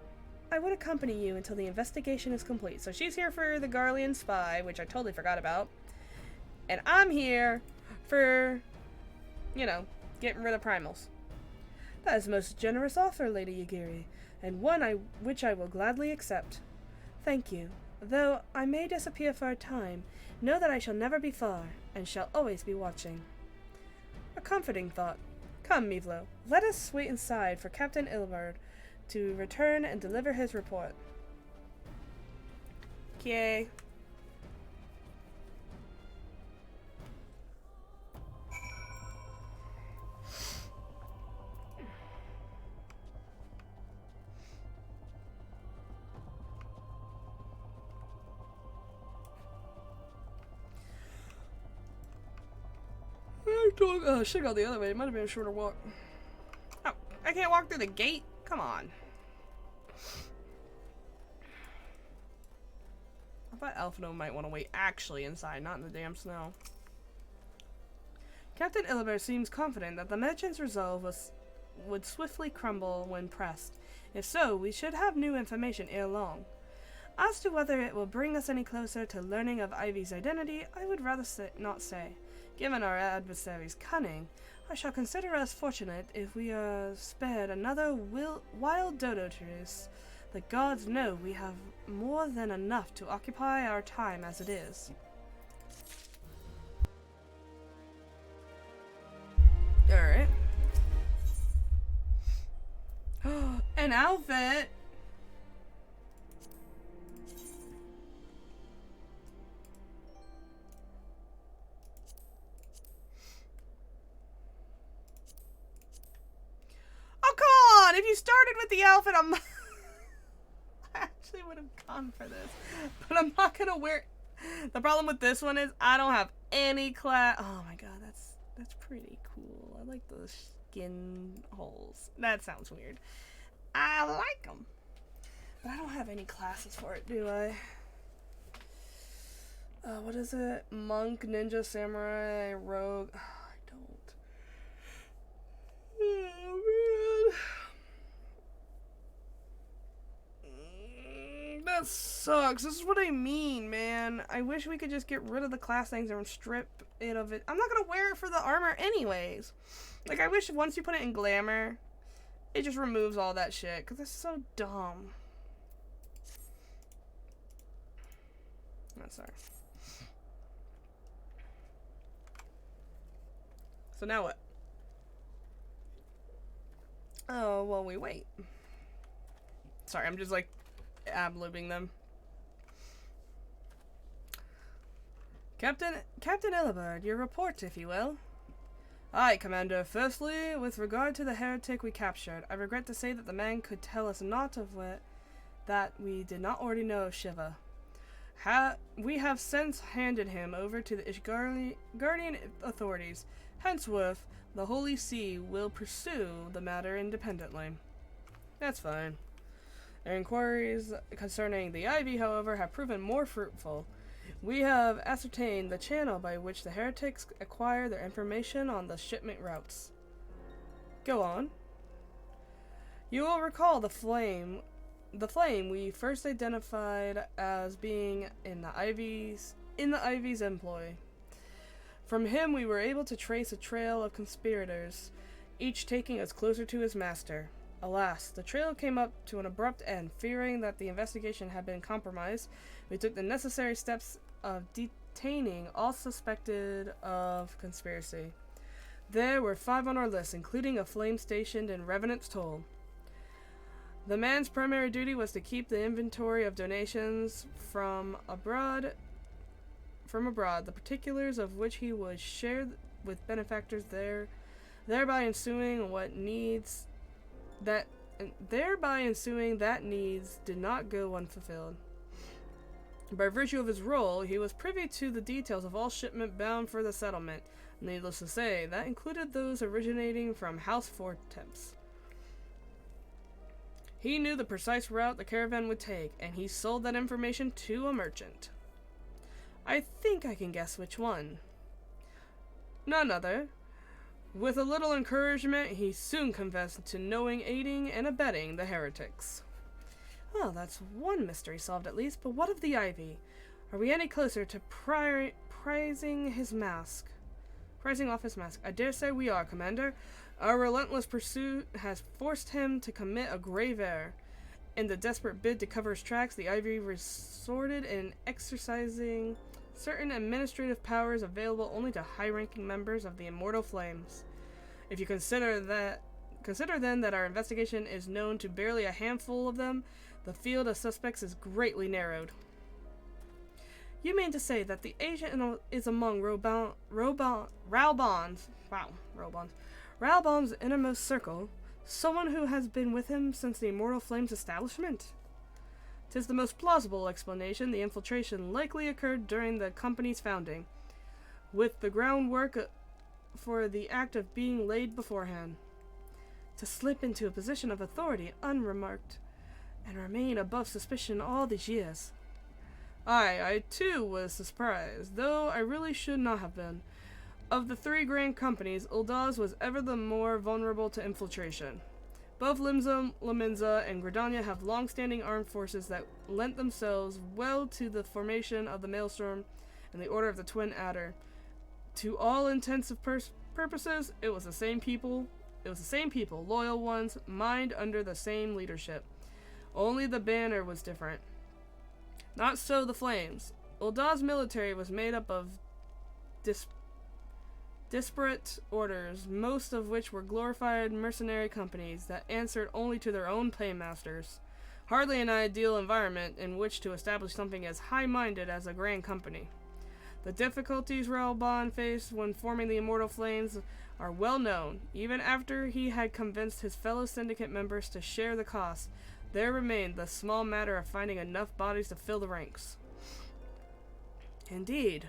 I would accompany you until the investigation is complete. So she's here for the Garlean spy, which I totally forgot about. And I'm here for, you know, getting rid of primals. That is a most generous offer, Lady Yugiri, and one which I will gladly accept. Thank you. Though I may disappear for a time, know that I shall never be far, and shall always be watching. A comforting thought. Come, Mivlo, let us wait inside for Captain Ilbard to return and deliver his report. Okay. Oh, should have gone the other way. It might have been a shorter walk. Oh, I can't walk through the gate? Come on. I thought Alphino might want to wait actually inside, not in the damn snow. Captain Illiver seems confident that the merchant's resolve would swiftly crumble when pressed. If so, we should have new information ere long. As to whether it will bring us any closer to learning of Ivy's identity, I would rather not say. Given our adversary's cunning, I shall consider us fortunate if we are spared another wild dodo truce. The gods know we have more than enough to occupy our time as it is. Alright. an outfit. Oh, come on! If you started with the outfit, I actually would have gone for this. But I'm not gonna wear... The problem with this one is I don't have any class... Oh my god, that's pretty cool. I like those skin holes. That sounds weird. I like them. But I don't have any classes for it, do I? What is it? Monk, ninja, samurai, rogue... I don't... Oh, man. That sucks. This is what I mean, man. I wish we could just get rid of the class things and strip it of it. I'm not gonna wear it for the armor anyways. Like, I wish once you put it in glamour, it just removes all that shit. Because it's so dumb. Oh, sorry. So now what? Oh, well, we wait. Sorry, I'm just like ad-libbing them. Captain Illibard, your report, if you will. Aye, Commander. Firstly, with regard to the heretic we captured, I regret to say that the man could tell us naught of what that we did not already know of Shiva. We have since handed him over to the Ishgardian authorities. Henceforth, the Holy See will pursue the matter independently. That's fine. Their inquiries concerning the Ivy, however, have proven more fruitful. We have ascertained the channel by which the heretics acquire their information on the shipment routes. Go on. You will recall the flame we first identified as being in the Ivy's employ. From him we were able to trace a trail of conspirators, each taking us closer to his master. Alas, the trail came up to an abrupt end. Fearing that the investigation had been compromised, we took the necessary steps of detaining all suspected of conspiracy. There were 5 on our list, including a flame stationed in Revenant's Toll. The man's primary duty was to keep the inventory of donations from abroad, the particulars of which he would share with benefactors thereby ensuing that needs did not go unfulfilled. By virtue of his role, he was privy to the details of all shipment bound for the settlement. Needless to say, that included those originating from House Fortemps. He knew the precise route the caravan would take, and he sold that information to a merchant. I think I can guess which one. None other. With a little encouragement, he soon confessed to knowing, aiding, and abetting the heretics. Well, that's one mystery solved at least, but what of the Ivy? Are we any closer to prizing off his mask? I dare say we are, Commander. Our relentless pursuit has forced him to commit a grave error. In the desperate bid to cover his tracks, the Ivy resorted in exercising certain administrative powers available only to high-ranking members of the Immortal Flames. If you consider then that our investigation is known to barely a handful of them, the field of suspects is greatly narrowed. You mean to say that the agent is among Raubon's innermost circle, someone who has been with him since the Immortal Flame's establishment? 'Tis the most plausible explanation. The infiltration likely occurred during the company's founding, with the groundwork for the act of being laid beforehand. To slip into a position of authority unremarked, and remain above suspicion all these years. I too was surprised, though I really should not have been. Of the 3 grand companies, Uldaz was ever the more vulnerable to infiltration. Both Limsa, Laminza, and Gridania have long-standing armed forces that lent themselves well to the formation of the Maelstrom and the Order of the Twin Adder. To all intensive purposes, it was the same people, loyal ones, mined under the same leadership. Only the banner was different. Not so the Flames. Uldaz's military was made up of disparate orders, most of which were glorified mercenary companies that answered only to their own paymasters. Hardly an ideal environment in which to establish something as high-minded as a grand company. The difficulties Raoban faced when forming the Immortal Flames are well known. Even after he had convinced his fellow syndicate members to share the cost, there remained the small matter of finding enough bodies to fill the ranks. Indeed,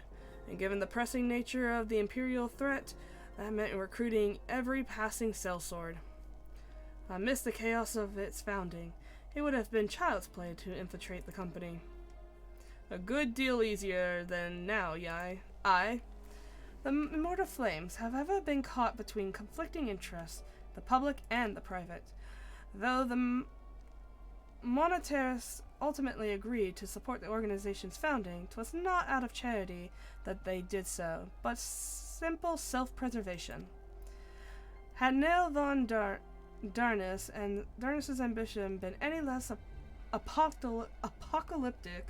and given the pressing nature of the Imperial threat, that meant recruiting every passing sellsword. Amidst the chaos of its founding, it would have been child's play to infiltrate the company. A good deal easier than now, The Immortal Flames have ever been caught between conflicting interests, the public and the private. Though the monetarists ultimately agreed to support the organization's founding, 'twas not out of charity that they did so, but simple self-preservation. Had Nell von Darnus and Darnus's ambition been any less apocalyptic,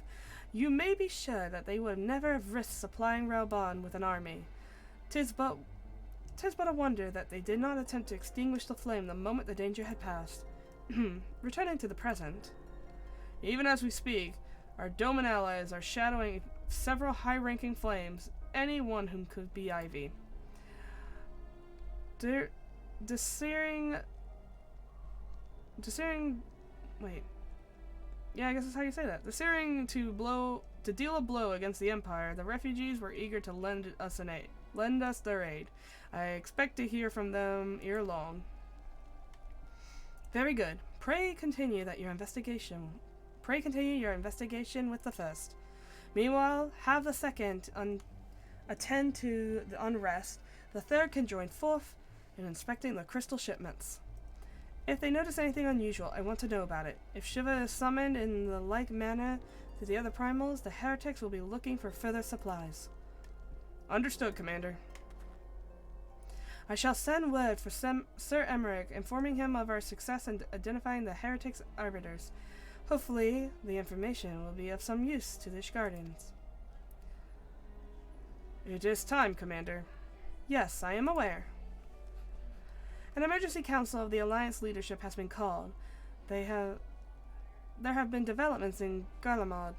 you may be sure that they would never have risked supplying Raoban with an army. 'Tis but a wonder that they did not attempt to extinguish the flame the moment the danger had passed. Returning to the present. Even as we speak, our Doman allies are shadowing several high-ranking flames, any one whom could be Ivy. I guess that's how you say that. Desiring to deal a blow against the Empire, the refugees were eager to lend us their aid. I expect to hear from them ere long. Very good. Pray continue your investigation with the first. Meanwhile, have the second attend to the unrest. The third can join forth in inspecting the crystal shipments. If they notice anything unusual, I want to know about it. If Shiva is summoned in the like manner to the other primals, the heretics will be looking for further supplies. Understood, Commander. I shall send word for Sir Emmerich, informing him of our success in identifying the heretics' arbiters. Hopefully, the information will be of some use to the Ishgardans. It is time, Commander. Yes, I am aware. An emergency council of the Alliance leadership has been called. There have been developments in Garlemald,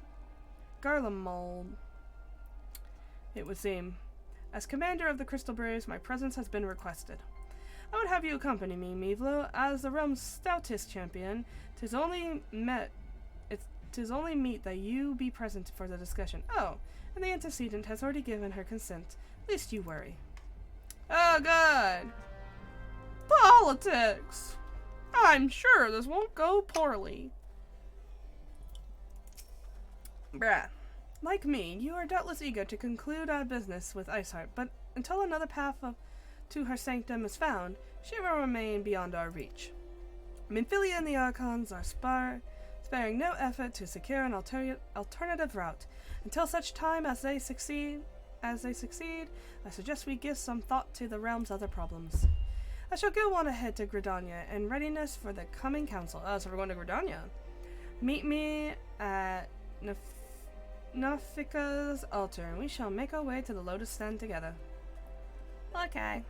it would seem. As commander of the Crystal Braves, my presence has been requested. I would have you accompany me, Mevlo, as the realm's stoutest champion. 'Tis only meet that you be present for the discussion. Oh, and the antecedent has already given her consent. Least you worry. Oh, good. Politics! I'm sure this won't go poorly. Bruh. Like me, you are doubtless eager to conclude our business with Iceheart, but until another path to her sanctum is found, she will remain beyond our reach. Minfilia and the Archons are sparing no effort to secure an alternative route. Until such time as they succeed, I suggest we give some thought to the realm's other problems. I shall go on ahead to Gridania in readiness for the coming council. Oh, so we're going to Gridania. Meet me at Nafika's altar, and we shall make our way to the Lotus Stand together. Okay.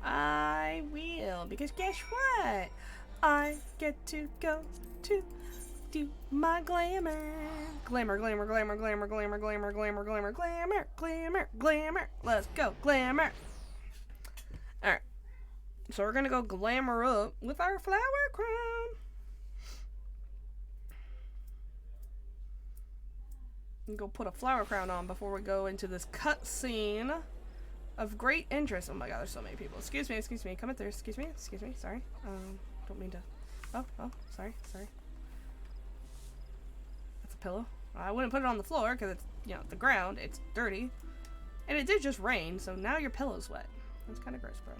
I will, because guess what? I get to go to do my glamour. Glamour, glamour, glamour, glamour, glamour, glamour, glamour, glamour, glamour, glamour, glamour. Let's go, glamour. Alright. So we're gonna go glamour up with our flower crown. And go put a flower crown on before we go into this cutscene of great interest. Oh my god, there's so many people. Excuse me, coming through. Excuse me, sorry. Don't mean to. Oh, sorry. That's a pillow. I wouldn't put it on the floor because it's, the ground. It's dirty. And it did just rain, so now your pillow's wet. That's kind of gross, bro.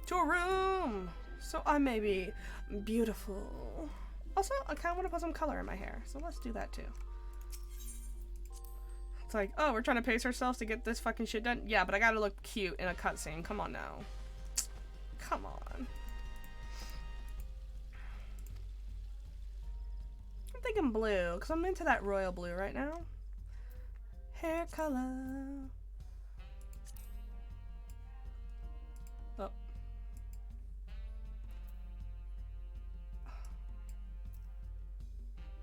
To a room! So I may be beautiful. Also, I kind of want to put some color in my hair, so let's do that too. It's like, oh, we're trying to pace ourselves to get this fucking shit done? Yeah, but I gotta look cute in a cutscene. Come on now. Come on. I'm thinking blue, because I'm into that royal blue right now. Hair color. Oh.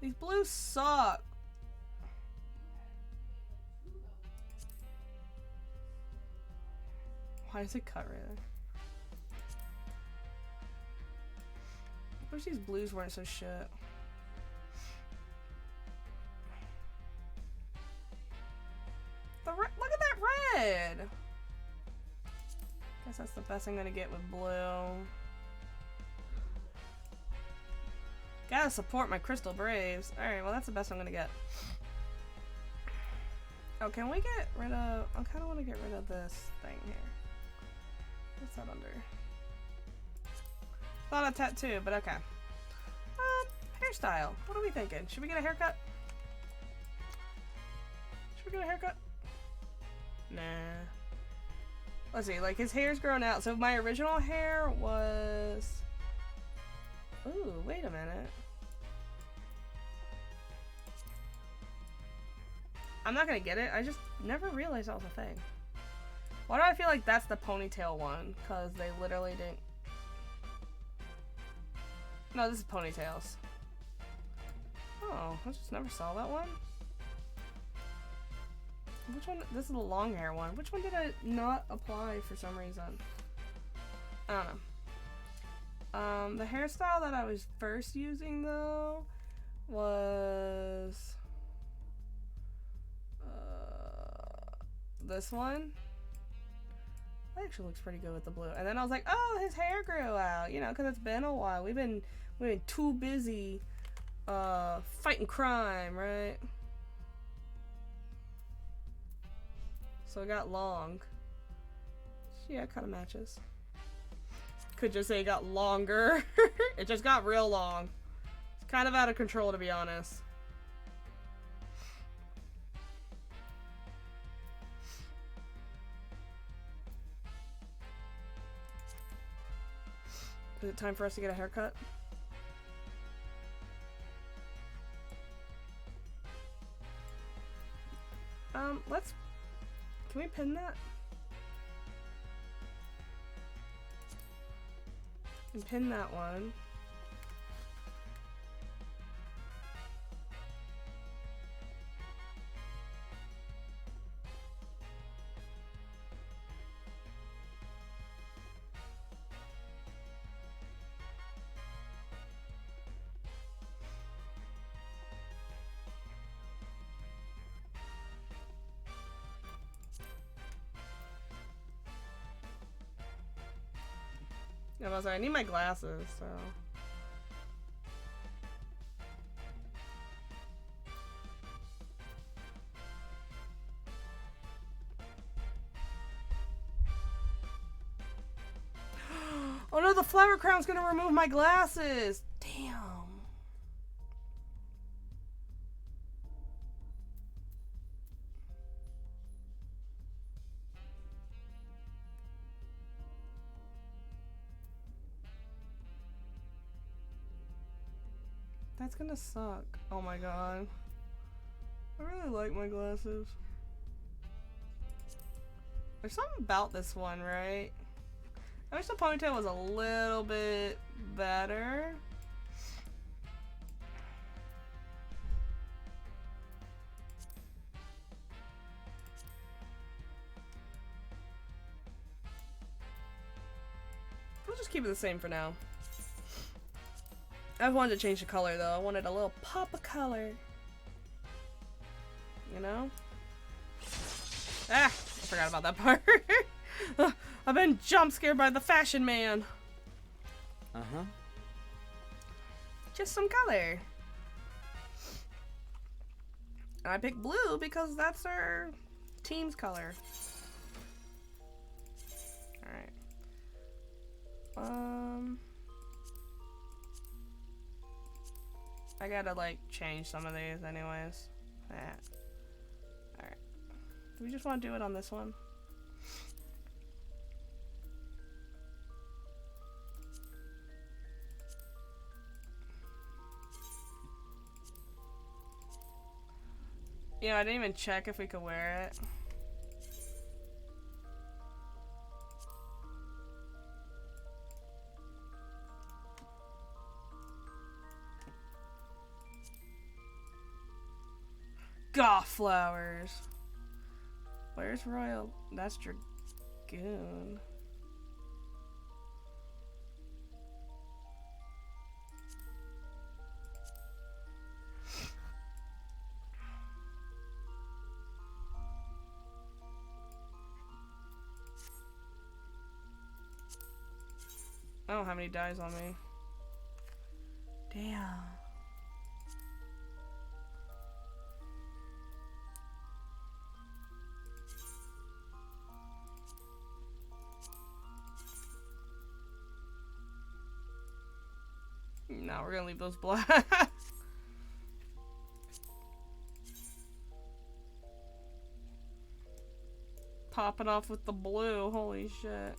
These blues suck. Why is it cut right there? I wish these blues weren't so shit. Look at that red! Guess that's the best I'm gonna get with blue. Gotta support my Crystal Braves. Alright, well that's the best I'm gonna get. Oh, can we get rid of... I kinda wanna get rid of this thing here. What's that under? Not a tattoo, but okay. Hairstyle. What are we thinking? Should we get a haircut? Should we get a haircut? Nah. Let's see, like his hair's grown out. So my original hair was... Ooh, wait a minute. I'm not gonna get it. I just never realized that was a thing. Why do I feel like that's the ponytail one? Because they literally didn't... No, this is ponytails. Oh, I just never saw that one. Which one? This is the long hair one. Which one did I not apply for some reason? I don't know. The hairstyle that I was first using though was this one. That actually looks pretty good with the blue. And then I was like, oh, his hair grew out, you know, because it's been a while. We've been too busy fighting crime, right? So it got long. Yeah, it kind of matches. Could just say it got longer. It just got real long. It's kind of out of control, to be honest. Is it time for us to get a haircut? Let's... Can we pin that? And pin that one. Yeah, I was like, I need my glasses, so. Oh no, the flower crown's gonna remove my glasses! Damn. That's gonna suck. Oh my god. I really like my glasses. There's something about this one, right? I wish the ponytail was a little bit better. We'll just keep it the same for now. I wanted to change the color though. I wanted a little pop of color. You know? Ah! I forgot about that part. I've been jump scared by the fashion man. Uh-huh. Just some color. And I picked blue because that's our team's color. Alright. I gotta like change some of these anyways. Alright. Do we just want to do it on this one? Yeah, I didn't even check if we could wear it. Goth flowers. Where's Royal? That's Dragoon. I don't have any dyes on me. Damn. No, we're gonna leave those black. Popping off with the blue, holy shit.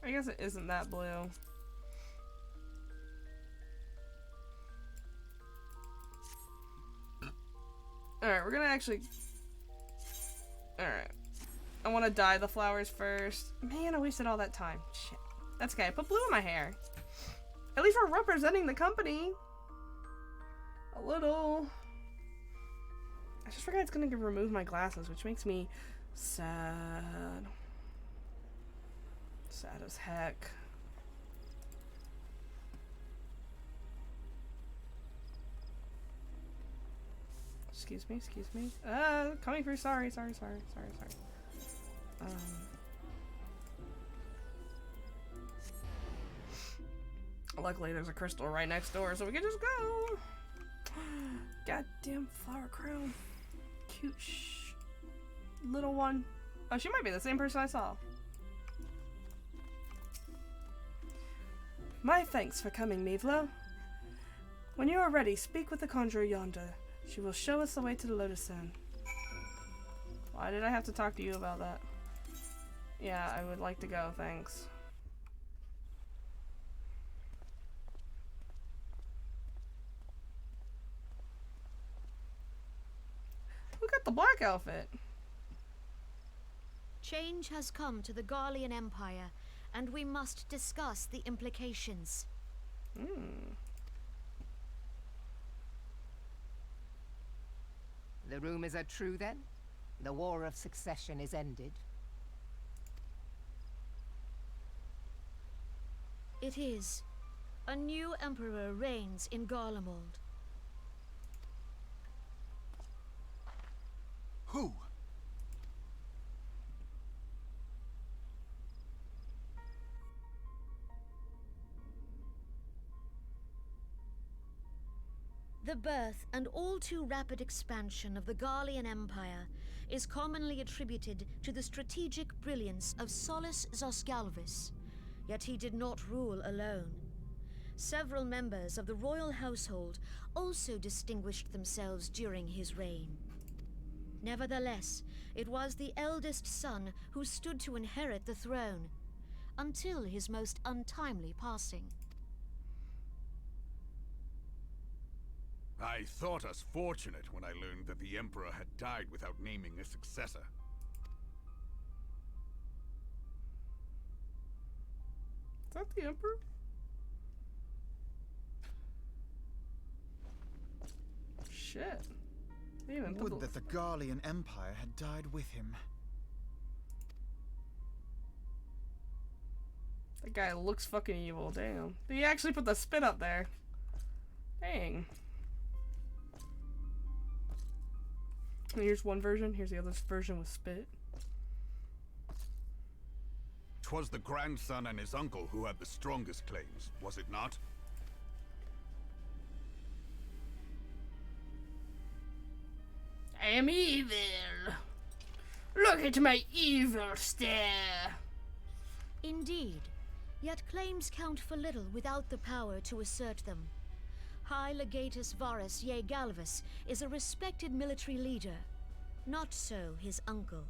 I guess it isn't that blue. Alright, we're gonna actually... Alright. I want to dye the flowers first. Man, I wasted all that time. Shit. That's okay. I put blue in my hair. At least we're representing the company. A little. I just forgot it's gonna remove my glasses, which makes me sad. Sad as heck. Excuse me, excuse me. Coming through. Sorry. Luckily there's a crystal right next door, so we can just go. Goddamn flower crown. Cute little one. Oh, she might be the same person I saw. My thanks for coming, Mevlo. When you are ready, speak with the conjurer yonder. She will show us the way to the Lotus Zone. Why did I have to talk to you about that? Yeah, I would like to go, thanks. Who got the black outfit? Change has come to the Garlean Empire, and we must discuss the implications. The rumors are true, then? The War of Succession is ended? It is. A new emperor reigns in Garlemald. Who? The birth and all too rapid expansion of the Garlean Empire is commonly attributed to the strategic brilliance of Solus Zosgalvis, yet he did not rule alone. Several members of the royal household also distinguished themselves during his reign. Nevertheless, it was the eldest son who stood to inherit the throne, until his most untimely passing. I thought us fortunate when I learned that the Emperor had died without naming a successor. Is that the Emperor? Shit. Would that the Garlean Empire had died with him. That guy looks fucking evil, damn. Did he actually put the spit up there? Dang. Here's one version, here's the other version with spit. 'Twas the grandson and his uncle who had the strongest claims, was it not? I am evil. Look at my evil stare. Indeed, yet claims count for little without the power to assert them. High Legatus Varus Ye Galvus is a respected military leader. Not so his uncle.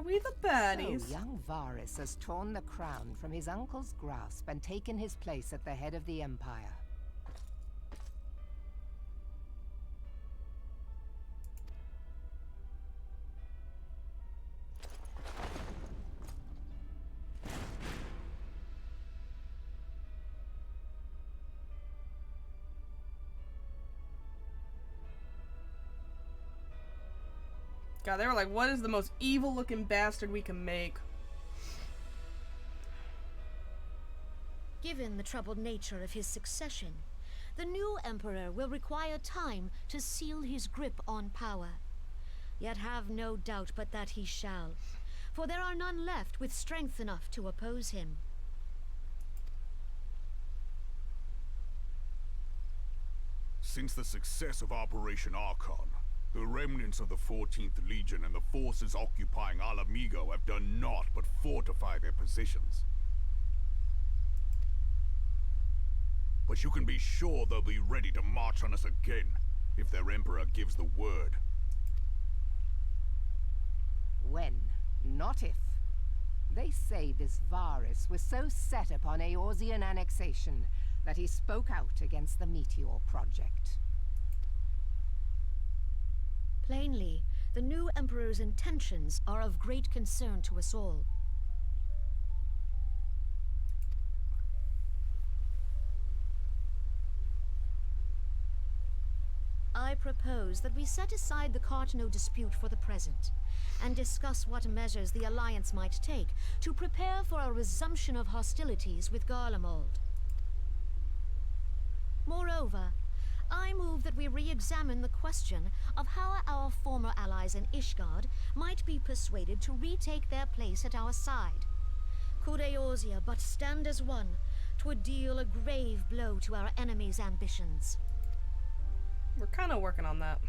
Are we the baddies? So young Varys has torn the crown from his uncle's grasp and taken his place at the head of the Empire. God, they were like, what is the most evil looking bastard we can make? Given the troubled nature of his succession, the new emperor will require time to seal his grip on power. Yet have no doubt but that he shall, for there are none left with strength enough to oppose him. Since the success of Operation Archon, the remnants of the 14th Legion and the forces occupying Alamigo have done naught but fortify their positions. But you can be sure they'll be ready to march on us again, if their Emperor gives the word. When, not if. They say this Varys was so set upon Eorzean annexation that he spoke out against the Meteor Project. Plainly, the new emperor's intentions are of great concern to us all. I propose that we set aside the Cartno dispute for the present, and discuss what measures the Alliance might take to prepare for a resumption of hostilities with Garlemald. Moreover, I move that we re-examine the question of how our former allies in Ishgard might be persuaded to retake their place at our side. Could Eorzea but stand as one, 'twould deal a grave blow to our enemies' ambitions. We're kind of working on that.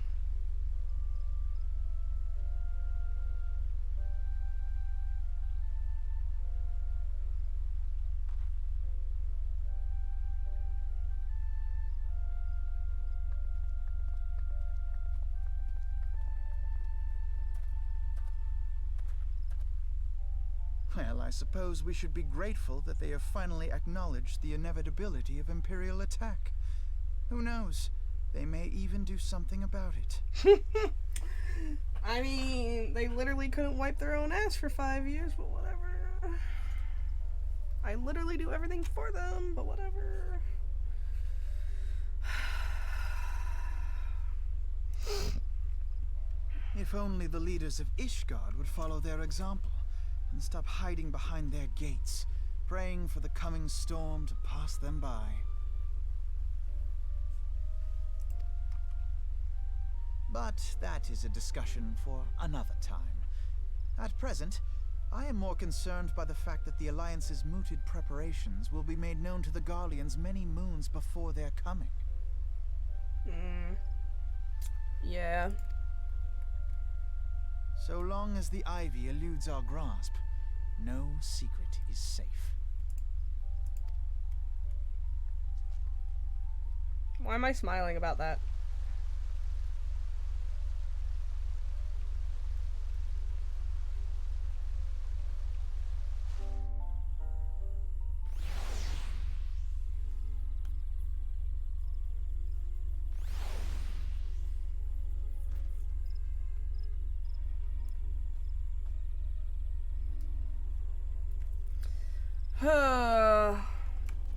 Well, I suppose we should be grateful that they have finally acknowledged the inevitability of Imperial attack. Who knows? They may even do something about it. I mean, they literally couldn't wipe their own ass for 5 years, but whatever. I literally do everything for them, but whatever. If only the leaders of Ishgard would follow their example and stop hiding behind their gates, praying for the coming storm to pass them by. But that is a discussion for another time. At present, I am more concerned by the fact that the Alliance's mooted preparations will be made known to the Garleans many moons before their coming. Yeah. So long as the Ivy eludes our grasp, no secret is safe. Why am I smiling about that?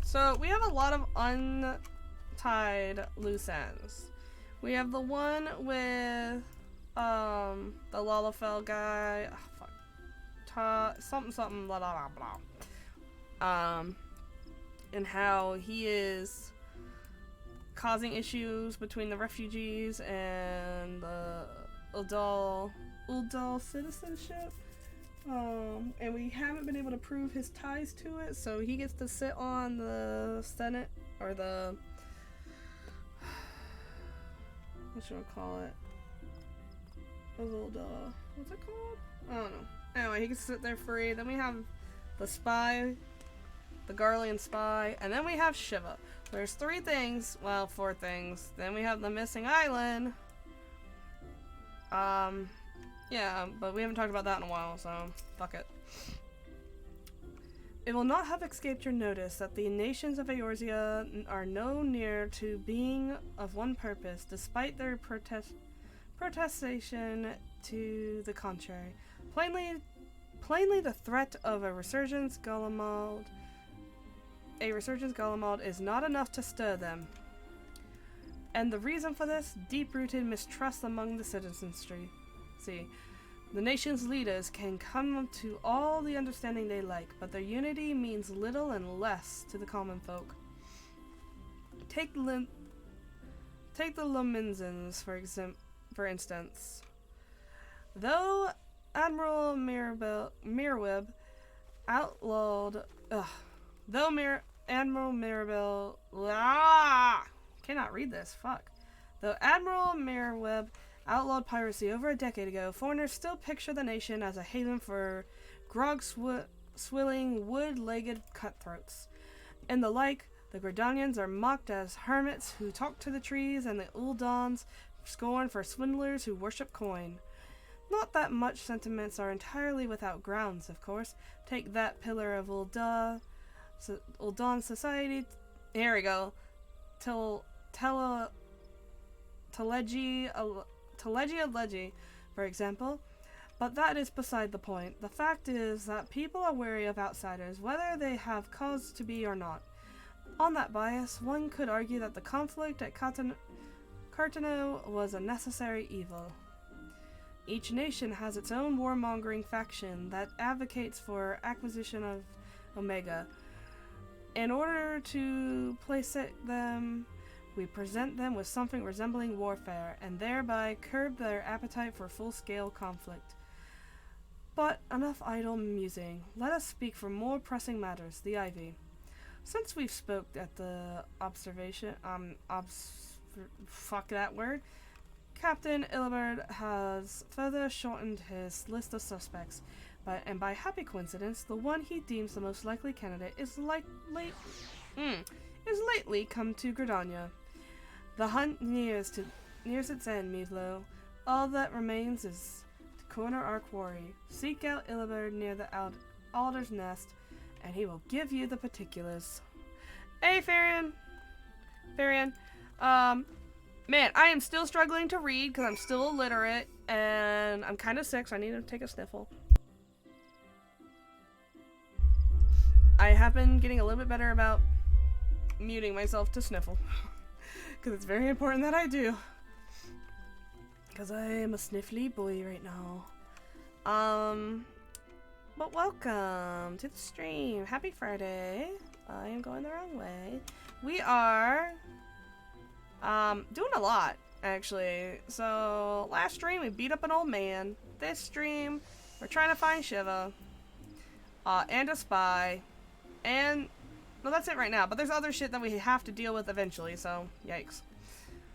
So we have a lot of untied loose ends. We have the one with the Lalafell guy. Oh, fuck. Something blah blah blah. And how he is causing issues between the refugees and the Uldal citizenship. And we haven't been able to prove his ties to it, so he gets to sit on the Senate, or the, what should I call it? What's it called? I don't know. Anyway, he gets to sit there free. Then we have the spy, the Garlean spy, and then we have Shiva. There's 3 things, well, 4 things. Then we have the missing island. Yeah, but we haven't talked about that in a while, so fuck it. It will not have escaped your notice that the nations of Eorzea are no near to being of one purpose, despite their protestation to the contrary. Plainly, the threat of a resurgence Galamald is not enough to stir them. And the reason for this? Deep-rooted mistrust among the citizenry. See, the nation's leaders can come to all the understanding they like, but their unity means little and less to the common folk. Take the Lominzans, for instance. Though Admiral Mirweb outlawed... Admiral Mirabel... Cannot read this, fuck. Though Admiral Mirweb outlawed piracy over a decade ago, foreigners still picture the nation as a haven for grog-swilling, wood-legged cutthroats. And the like, the Gridanians are mocked as hermits who talk to the trees, and the Uldans scorned for swindlers who worship coin. Not that much sentiments are entirely without grounds, of course. Take that pillar of Uldan society. Here we go. Telegi, for example. But that is beside the point. The fact is that people are wary of outsiders, whether they have cause to be or not. On that bias, one could argue that the conflict at Cartano was a necessary evil. Each nation has its own warmongering faction that advocates for acquisition of Omega. In order to place them, we present them with something resembling warfare, and thereby curb their appetite for full-scale conflict. But enough idle musing. Let us speak for more pressing matters, the Ivy. Since we've spoke at the fuck that word, Captain Illibert has further shortened his list of suspects, and by happy coincidence, the one he deems the most likely candidate is lately come to Gridania. The hunt nears its end, Mivlo. All that remains is to corner our quarry. Seek out Illibert near the Alder's Nest, and he will give you the particulars. Hey, Farian! Man, I am still struggling to read because I'm still illiterate, and I'm kind of sick, so I need to take a sniffle. I have been getting a little bit better about muting myself to sniffle. Because it's very important that I do. Because I am a sniffly boy right now. But welcome to the stream. Happy Friday. I am going the wrong way. We are doing a lot, actually. So last stream we beat up an old man. This stream we're trying to find Shiva. And a spy. And well, that's it right now, but there's other shit that we have to deal with eventually, so yikes.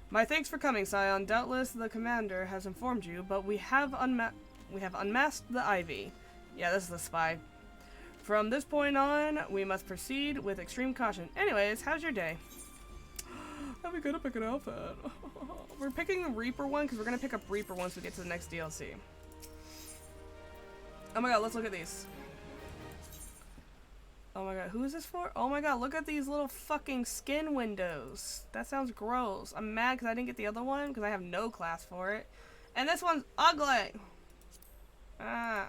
My thanks for coming, Scion. Doubtless the commander has informed you, but we have unmasked the Ivy. Yeah, this is the spy. From this point on, we must proceed with extreme caution. Anyways, how's your day? Are we gonna pick an outfit? We're picking the Reaper one because we're gonna pick up Reaper once we get to the next DLC. Oh my god, let's look at these. Oh my god, who is this for? Oh my god, look at these little fucking skin windows. That sounds gross. I'm mad because I didn't get the other one because I have no class for it. And this one's ugly. Ah.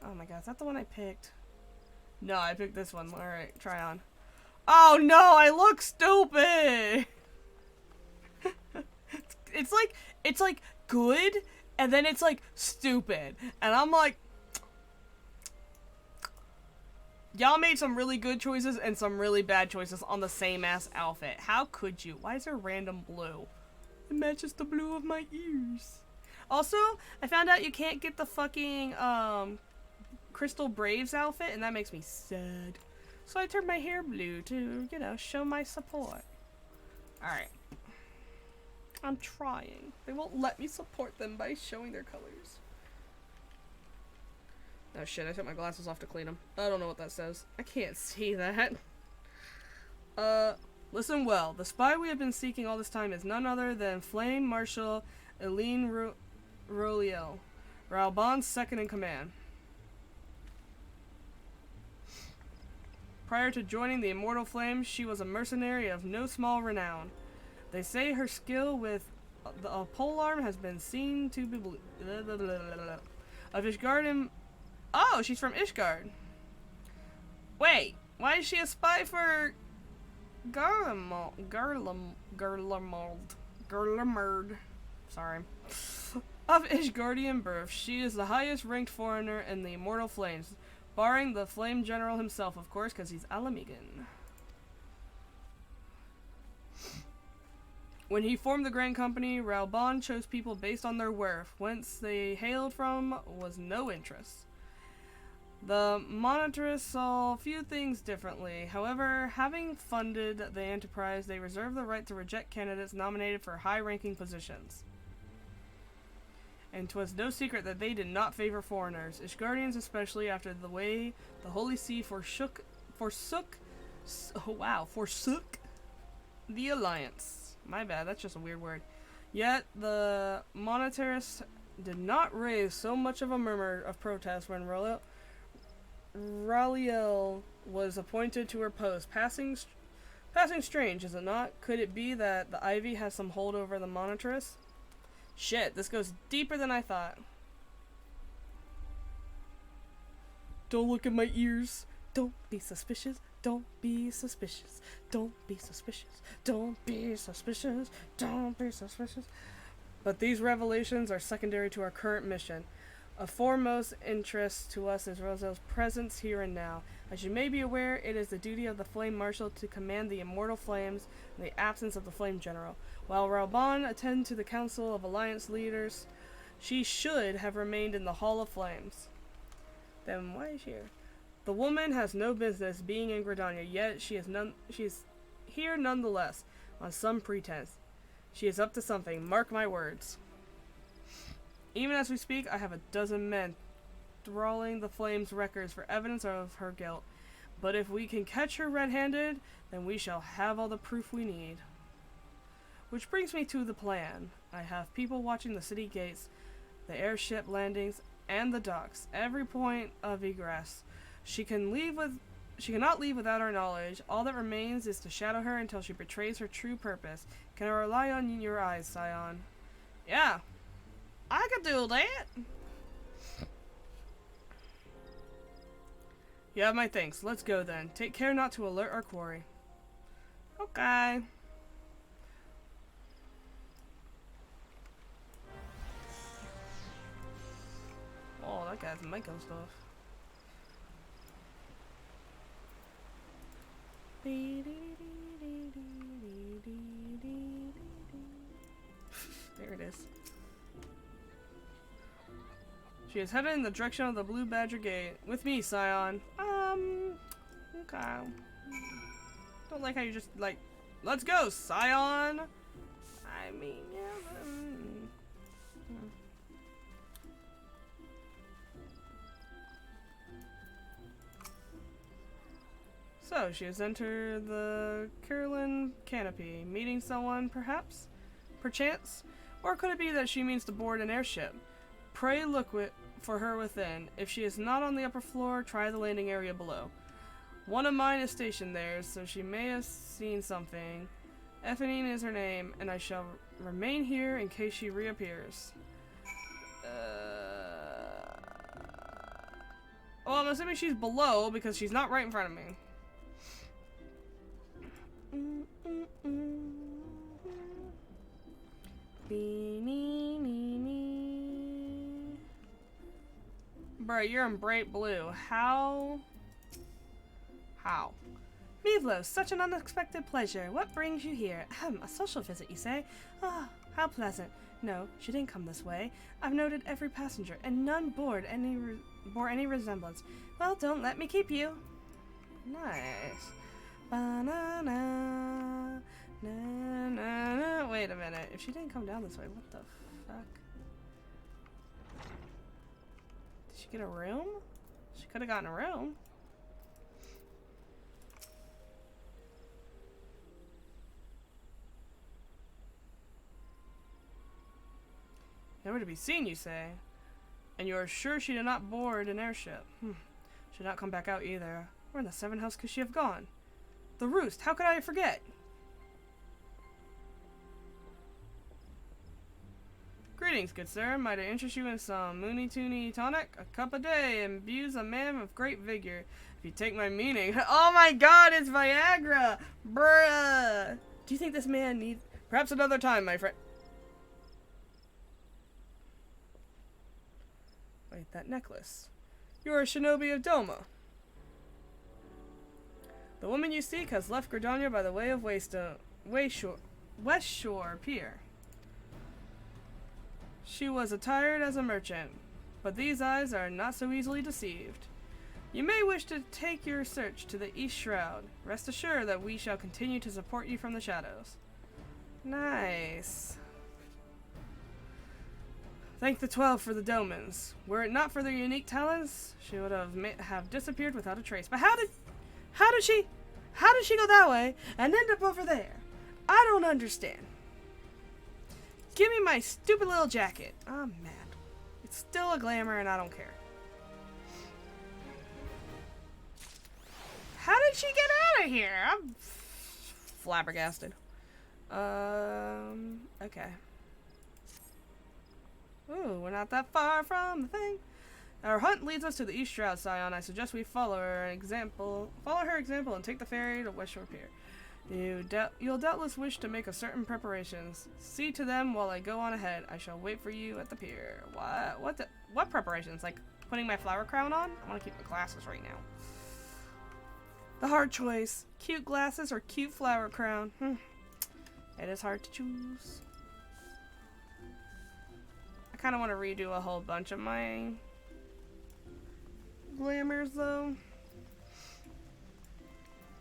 Oh my god, is that the one I picked? No, I picked this one. Alright, try on. Oh no, I look stupid! it's like good, and then it's like stupid. And I'm like, y'all made some really good choices and some really bad choices on the same ass outfit. How could you? Why is there random blue? It matches the blue of my ears. Also, I found out you can't get the fucking Crystal Braves outfit, and that makes me sad. So I turned my hair blue to, you know, show my support. Alright. I'm trying. They won't let me support them by showing their colors. Oh shit, I took my glasses off to clean them. I don't know what that says. I can't see that. Listen well. The spy we have been seeking all this time is none other than Flame Marshal Eileen Roliel, Ralbon's second in command. Prior to joining the Immortal Flames, she was a mercenary of no small renown. They say her skill with the polearm has been seen to be of Ishgard. Oh, she's from Ishgard. Wait, why is she a spy for Garlemald? Sorry. Of Ishgardian birth, she is the highest ranked foreigner in the Immortal Flames, barring the Flame General himself, of course, because he's Alamigan. When he formed the Grand Company, Ralbon chose people based on their worth. Whence they hailed from was no interest. The Monitors saw few things differently. However, having funded the enterprise, they reserved the right to reject candidates nominated for high-ranking positions. And 'twas no secret that they did not favor foreigners, Ishgardians especially, after the way the Holy See forsook the Alliance. My bad, that's just a weird word. Yet, the Monitarists did not raise so much of a murmur of protest when Raliel was appointed to her post. Passing strange, is it not? Could it be that the Ivy has some hold over the Monitarists? Shit, this goes deeper than I thought. Don't look at my ears. Don't be suspicious. Don't be suspicious. Don't be suspicious. Don't be suspicious. Don't be suspicious. But these revelations are secondary to our current mission. Of foremost interest to us is Rosel's presence here and now. As you may be aware, it is the duty of the Flame Marshal to command the Immortal Flames in the absence of the Flame General. While Ralbon attended to the Council of Alliance Leaders, she should have remained in the Hall of Flames. Then why is she here? The woman has no business being in Gridania, yet she is here nonetheless, on some pretense. She is up to something, mark my words. Even as we speak, I have a dozen men trawling the Flames' records for evidence of her guilt. But if we can catch her red-handed, then we shall have all the proof we need. Which brings me to the plan. I have people watching the city gates, the airship landings, and the docks, every point of egress. She cannot leave without our knowledge. All that remains is to shadow her until she betrays her true purpose. Can I rely on your eyes, Scion? Yeah, I could do that. You have my thanks. Let's go then. Take care not to alert our quarry. Okay. Oh, that guy's making stuff. There it is. She is headed in the direction of the Blue Badger Gate. With me, Scion. Okay. Don't like how you just, like, let's go, Scion! I mean, yeah, So, she has entered the Curlin Canopy, meeting someone, perhaps? Perchance? Or could it be that she means to board an airship? Pray look for her within. If she is not on the upper floor, try the landing area below. One of mine is stationed there, so she may have seen something. Ephenine is her name, and I shall remain here in case she reappears. Well, I'm assuming she's below, because she's not right in front of me. Bro, you're in bright blue. How? Mevlos, such an unexpected pleasure. What brings you here? A social visit, you say? Ah, how pleasant. No, she didn't come this way. I've noted every passenger, and none bore any resemblance. Well, don't let me keep you. Nice. Banana. Na, na, na. Wait a minute. If she didn't come down this way, what the fuck? Did she get a room? She could have gotten a room. Never to be seen, you say? And you are sure she did not board an airship? She did not come back out either. Where in the Seven House could she have gone? The Roost, how could I forget? Greetings, good sir. Might I interest you in some Moony Toony tonic? A cup a day imbues a man of great vigor. If you take my meaning. Oh my god, it's Viagra! Bruh! Do you think this man needs... Perhaps another time, my friend. Wait, that necklace. You're a shinobi of Doma. The woman you seek has left Gridania by the way of West Shore Pier. She was attired as a merchant, but these eyes are not so easily deceived. You may wish to take your search to the East Shroud. Rest assured that we shall continue to support you from the shadows. Nice. Thank the 12 for the Domans. Were it not for their unique talents, she would have disappeared without a trace. But how did she go that way and end up over there? I don't understand. Give me my stupid little jacket. I'm mad. It's still a glamour and I don't care. How did she get out of here? I'm flabbergasted. Okay. Ooh, we're not that far from the thing. Our hunt leads us to the East Shroud, Scion. I suggest we follow her example, and take the ferry to West Shore Pier. You'll doubtless wish to make a certain preparations. See to them while I go on ahead. I shall wait for you at the pier. What preparations? Like putting my flower crown on? I want to keep my glasses right now. The hard choice. Cute glasses or cute flower crown? It is hard to choose. I kind of want to redo a whole bunch of my glamours though.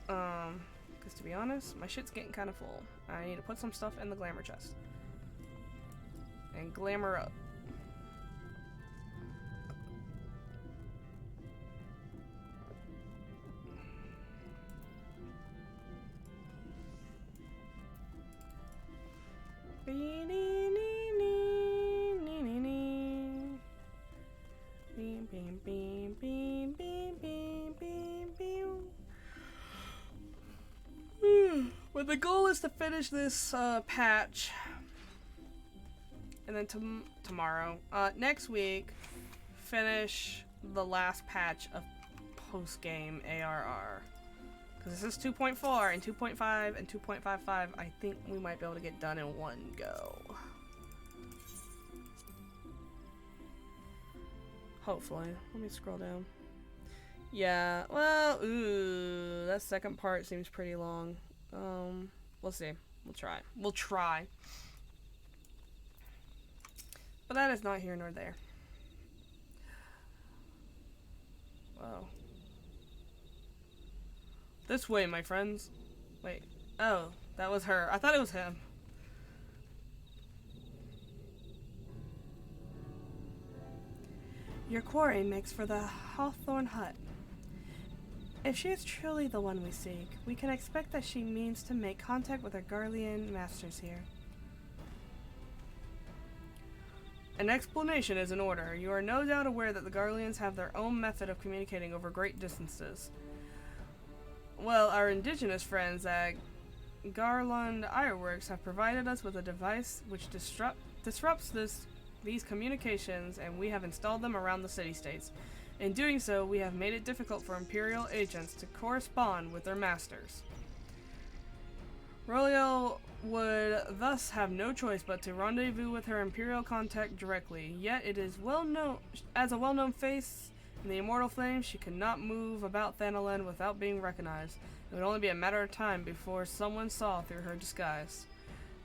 Because to be honest, my shit's getting kind of full. I need to put some stuff in the glamour chest. And glamour up. But the goal is to finish this patch, and then tomorrow, next week, finish the last patch of post-game ARR. Because this is 2.4 and 2.5 and 2.55. I think we might be able to get done in one go. Hopefully. Let me scroll down. Yeah, well, ooh, that second part seems pretty long. We'll see. We'll try. We'll try. But that is not here nor there. Wow. This way, my friends. Wait. Oh, that was her. I thought it was him. Your quarry makes for the Hawthorne Hut. If she is truly the one we seek, we can expect that she means to make contact with our Garlean masters here. An explanation is in order. You are no doubt aware that the Garleans have their own method of communicating over great distances. Well, our indigenous friends at Garland Ironworks have provided us with a device which disrupts these communications, and we have installed them around the city-states. In doing so, we have made it difficult for Imperial agents to correspond with their masters. Roliel would thus have no choice but to rendezvous with her Imperial contact directly, yet it is as a well-known face in the Immortal Flames, she could not move about Thanalan without being recognized. It would only be a matter of time before someone saw through her disguise.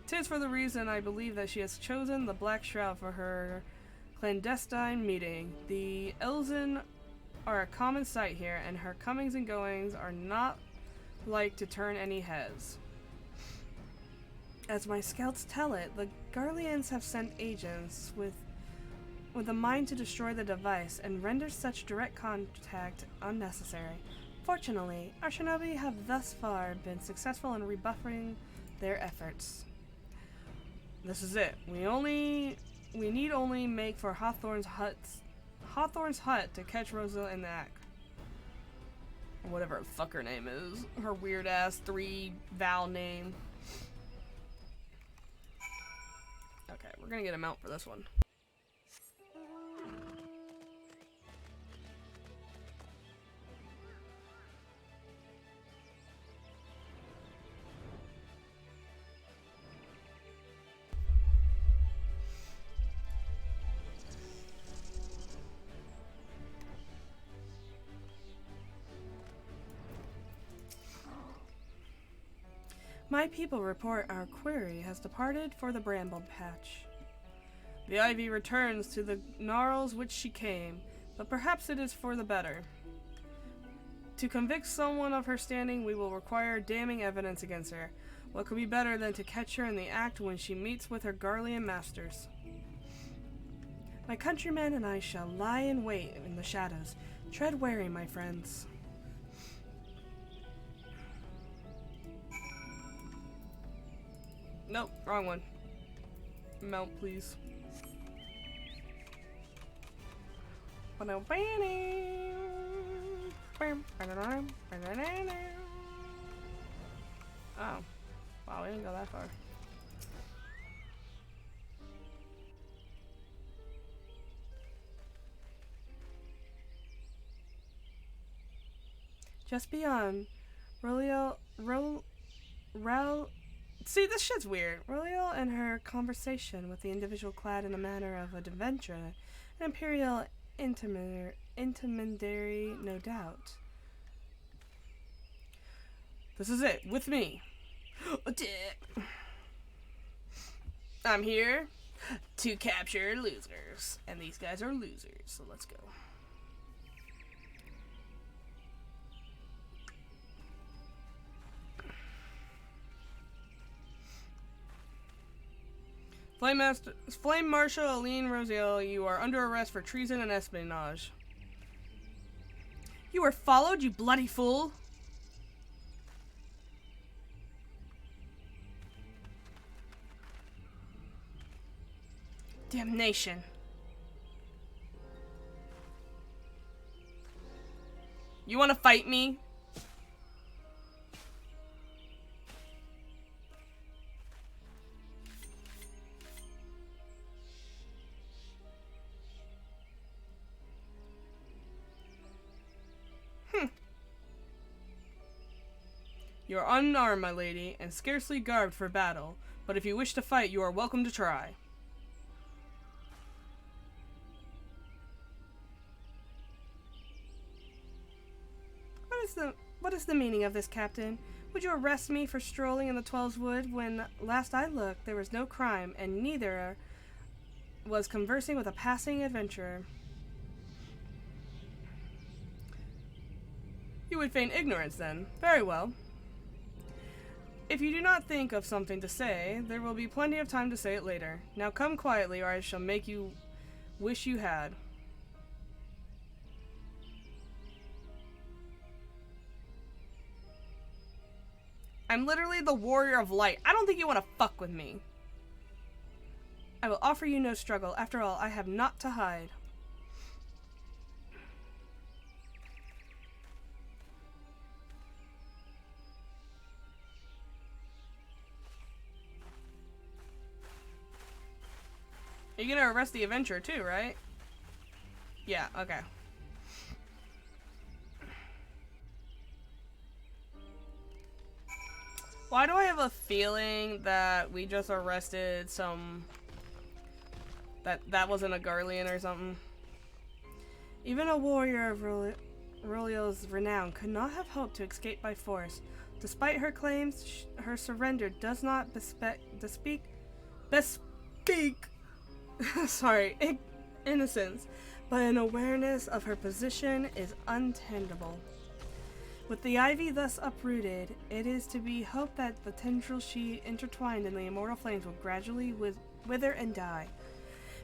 'Tis for the reason I believe that she has chosen the Black Shroud for her clandestine meeting. The Elzen are a common sight here, and her comings and goings are not like to turn any heads. As my scouts tell it, the Garleans have sent agents with a mind to destroy the device and render such direct contact unnecessary. Fortunately, our shinobi have thus far been successful in rebuffing their efforts. This is it. We only We need only make for Hawthorne's hut to catch Rosa in the act. Or whatever her fuck her name is. Her weird ass 3-vowel name. Okay, we're gonna get a mount for this one. My people report our query has departed for the bramble patch. The ivy returns to the gnarls which she came, but perhaps it is for the better. To convict someone of her standing, we will require damning evidence against her. What could be better than to catch her in the act when she meets with her Garlean masters? My countrymen and I shall lie in wait in the shadows. Tread wary, my friends. Nope, wrong one. Mount, please. Oh, wow, we didn't go that far. Just beyond, See, this shit's weird. Roliel and her conversation with the individual clad in the manner of an adventurer, an imperial intermediary, no doubt. This is it, with me. I'm here to capture losers, and these guys are losers, so let's go. Flame Marshal Aline Rosiel, you are under arrest for treason and espionage. You were followed, you bloody fool! Damnation. You wanna fight me? You are unarmed, my lady, and scarcely garbed for battle, but if you wish to fight, you are welcome to try. What is the meaning of this, Captain? Would you arrest me for strolling in the Twelves Wood when, last I looked, there was no crime, and neither was conversing with a passing adventurer? You would feign ignorance, then. Very well. If you do not think of something to say, there will be plenty of time to say it later. Now come quietly, or I shall make you wish you had. I'm literally the warrior of light. I don't think you want to fuck with me. I will offer you no struggle. After all, I have naught to hide. You're gonna arrest the adventurer too, right? Yeah, okay. Why do I have a feeling that we just arrested some... That wasn't a Garlean or something? Even a warrior of Roliel's renown could not have hoped to escape by force. Despite her claims, her surrender does not bespeak sorry, innocence, but an awareness of her position is untenable. With the ivy thus uprooted, it is to be hoped that the tendrils she intertwined in the immortal flames will gradually wither and die.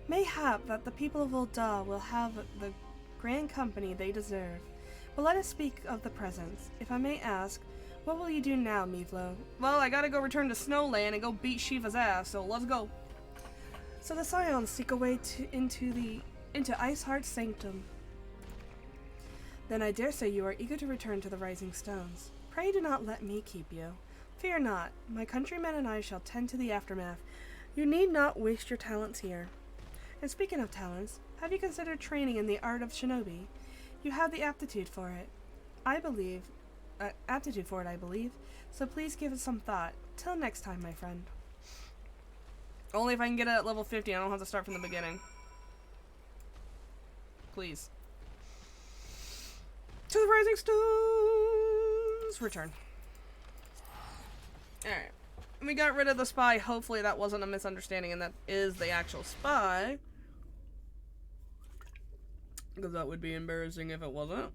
Mayhap that the people of Ul'dah will have the grand company they deserve. But let us speak of the present. If I may ask, what will you do now, Mivlo? Well, I gotta go return to Snowland and go beat Shiva's ass, so let's go. So the Scions seek a way into Iceheart's sanctum. Then I dare say you are eager to return to the Rising Stones. Pray do not let me keep you. Fear not, my countrymen and I shall tend to the aftermath. You need not waste your talents here. And speaking of talents, have you considered training in the art of shinobi? You have the aptitude for it, I believe. So please give it some thought. Till next time, my friend. Only if I can get it at level 50, I don't have to start from the beginning. Please. To the Rising Stones! Return. Alright. We got rid of the spy. Hopefully that wasn't a misunderstanding and that is the actual spy. Because that would be embarrassing if it wasn't.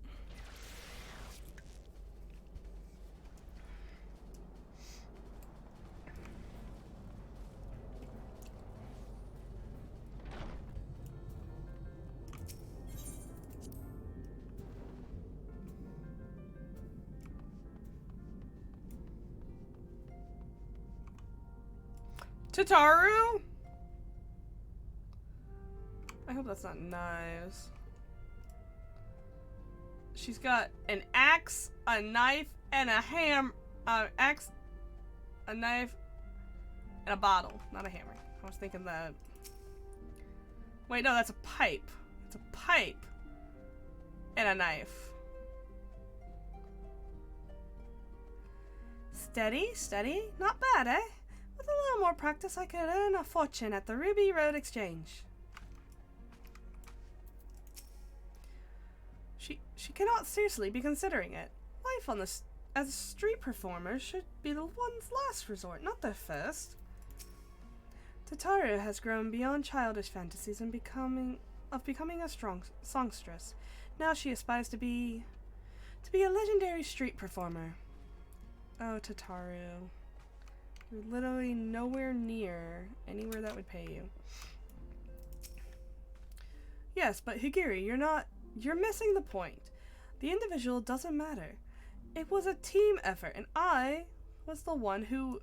Tataru? I hope that's not knives. She's got an axe, a knife, and a axe, a knife, and a bottle. Not a hammer. I was thinking that. Wait, no, that's a pipe. It's a pipe and a knife. Steady, steady. Not bad, eh? With a little more practice, I could earn a fortune at the Ruby Road Exchange. She cannot seriously be considering it. Life on as a street performer should be the one's last resort, not their first. Tataru has grown beyond childish fantasies and becoming a strong songstress. Now she aspires to be a legendary street performer. Oh, Tataru. You're literally nowhere near anywhere that would pay you. Yes, but Higiri, you're missing the point. The individual doesn't matter. It was a team effort, and I was the one who...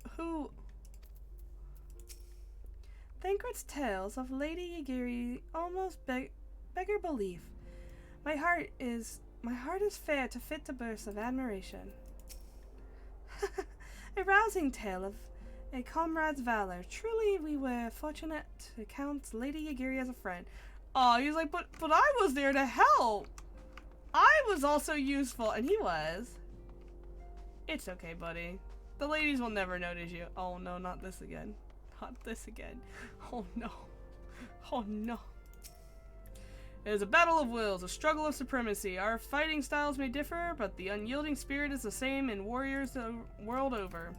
Thancred's tales of Lady Higiri almost beggar belief. My heart is fair to fit the bursts of admiration. A rousing tale of a comrade's valor. Truly, we were fortunate to count Lady Higiri as a friend. Oh, he's like, but I was there to help. I was also useful, and he was. It's okay, buddy. The ladies will never notice you. Oh no, not this again. Not this again. Oh no. Oh no. It is a battle of wills, a struggle of supremacy. Our fighting styles may differ, but the unyielding spirit is the same in warriors the world over.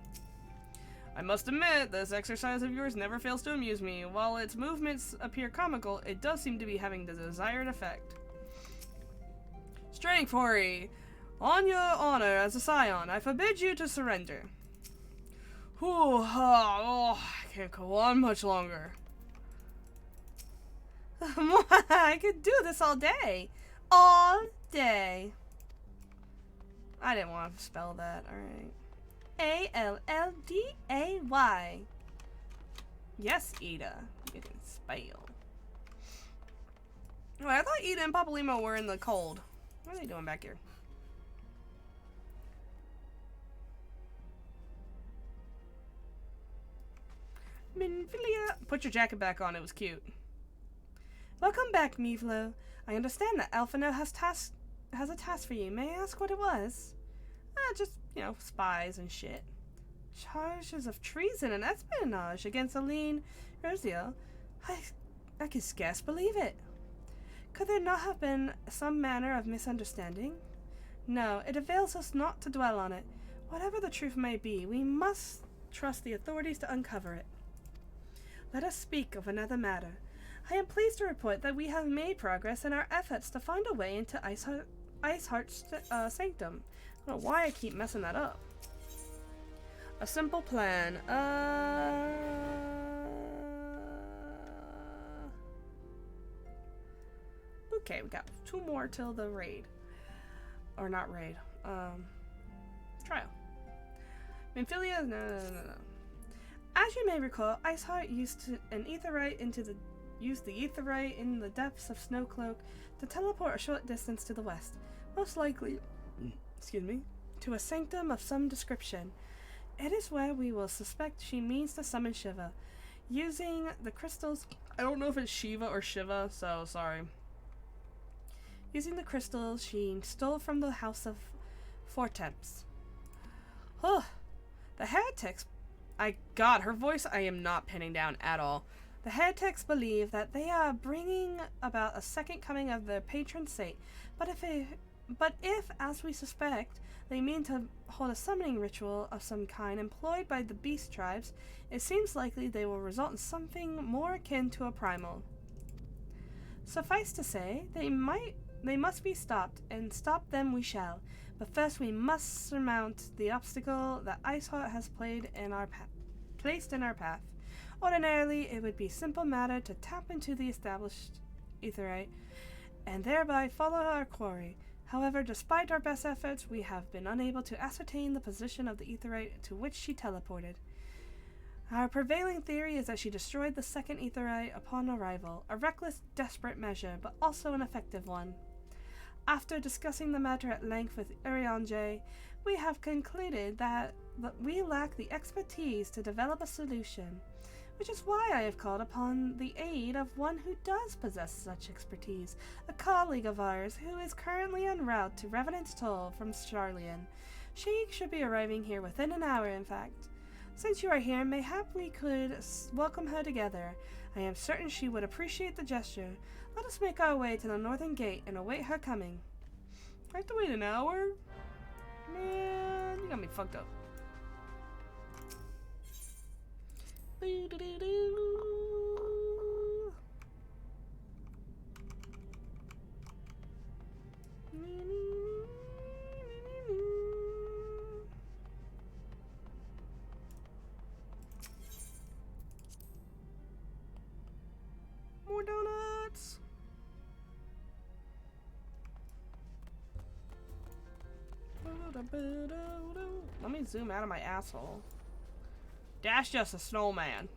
I must admit, this exercise of yours never fails to amuse me. While its movements appear comical, it does seem to be having the desired effect. Strength, Hori! On your honor as a scion, I forbid you to surrender. I can't go on much longer. I could do this all day. All day. I didn't want to spell that, alright. A-L-L-D-A-Y. Yes, Ida. You can spell. Wait, I thought Ida and Papalymo were in the cold. What are they doing back here? Minfilia. Put your jacket back on, it was cute. Welcome back, Mivlo. I understand that Alphino has a task for you. May I ask what it was? Just, spies and shit. Charges of treason and espionage against Aline Rosiel. I can scarce believe it. Could there not have been some manner of misunderstanding? No, it avails us not to dwell on it. Whatever the truth may be, we must trust the authorities to uncover it. Let us speak of another matter. I am pleased to report that we have made progress in our efforts to find a way into Iceheart's sanctum. I don't know why I keep messing that up. A simple plan. Okay, we got 2 more till the raid. Or not raid. Trial. Minfilia, no. As you may recall, Iceheart used the aetherite in the depths of Snowcloak to teleport a short distance to the west, most likely, to a sanctum of some description. It is where we will suspect she means to summon Shiva, using the crystals. I don't know if it's Shiva or Shiva, so sorry. Using the crystals she stole from the House of Fortemps. Oh, the heretics. Her voice I am not pinning down at all. The heretics believe that they are bringing about a second coming of their patron saint, but if, as we suspect, they mean to hold a summoning ritual of some kind employed by the beast tribes, it seems likely they will result in something more akin to a primal. Suffice to say, they must be stopped, and stop them we shall. But first we must surmount the obstacle that Iceheart has placed in our path. Ordinarily, it would be a simple matter to tap into the established aetherite, and thereby follow our quarry. However, despite our best efforts, we have been unable to ascertain the position of the aetherite to which she teleported. Our prevailing theory is that she destroyed the second aetherite upon arrival, a reckless, desperate measure, but also an effective one. After discussing the matter at length with Urianger, we have concluded that we lack the expertise to develop a solution, which is why I have called upon the aid of one who does possess such expertise, a colleague of ours who is currently en route to Revenant's Toll from Charlian. She should be arriving here within an hour, in fact. Since you are here, mayhap we could welcome her together. I am certain she would appreciate the gesture. Let us make our way to the northern gate and await her coming. I have to wait an hour? Man, you got me fucked up. More donuts. Let me zoom out of my asshole. That's just a snowman.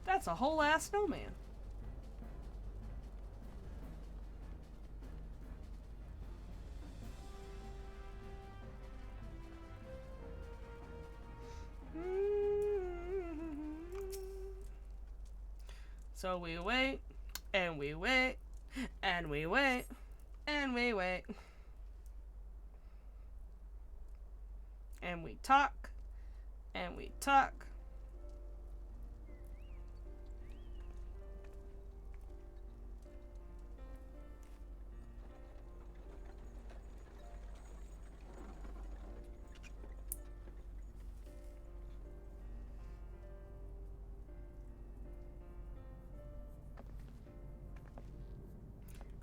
That's a whole ass snowman. So we wait, and we wait, and we wait, and we wait. And we talk, and we talk.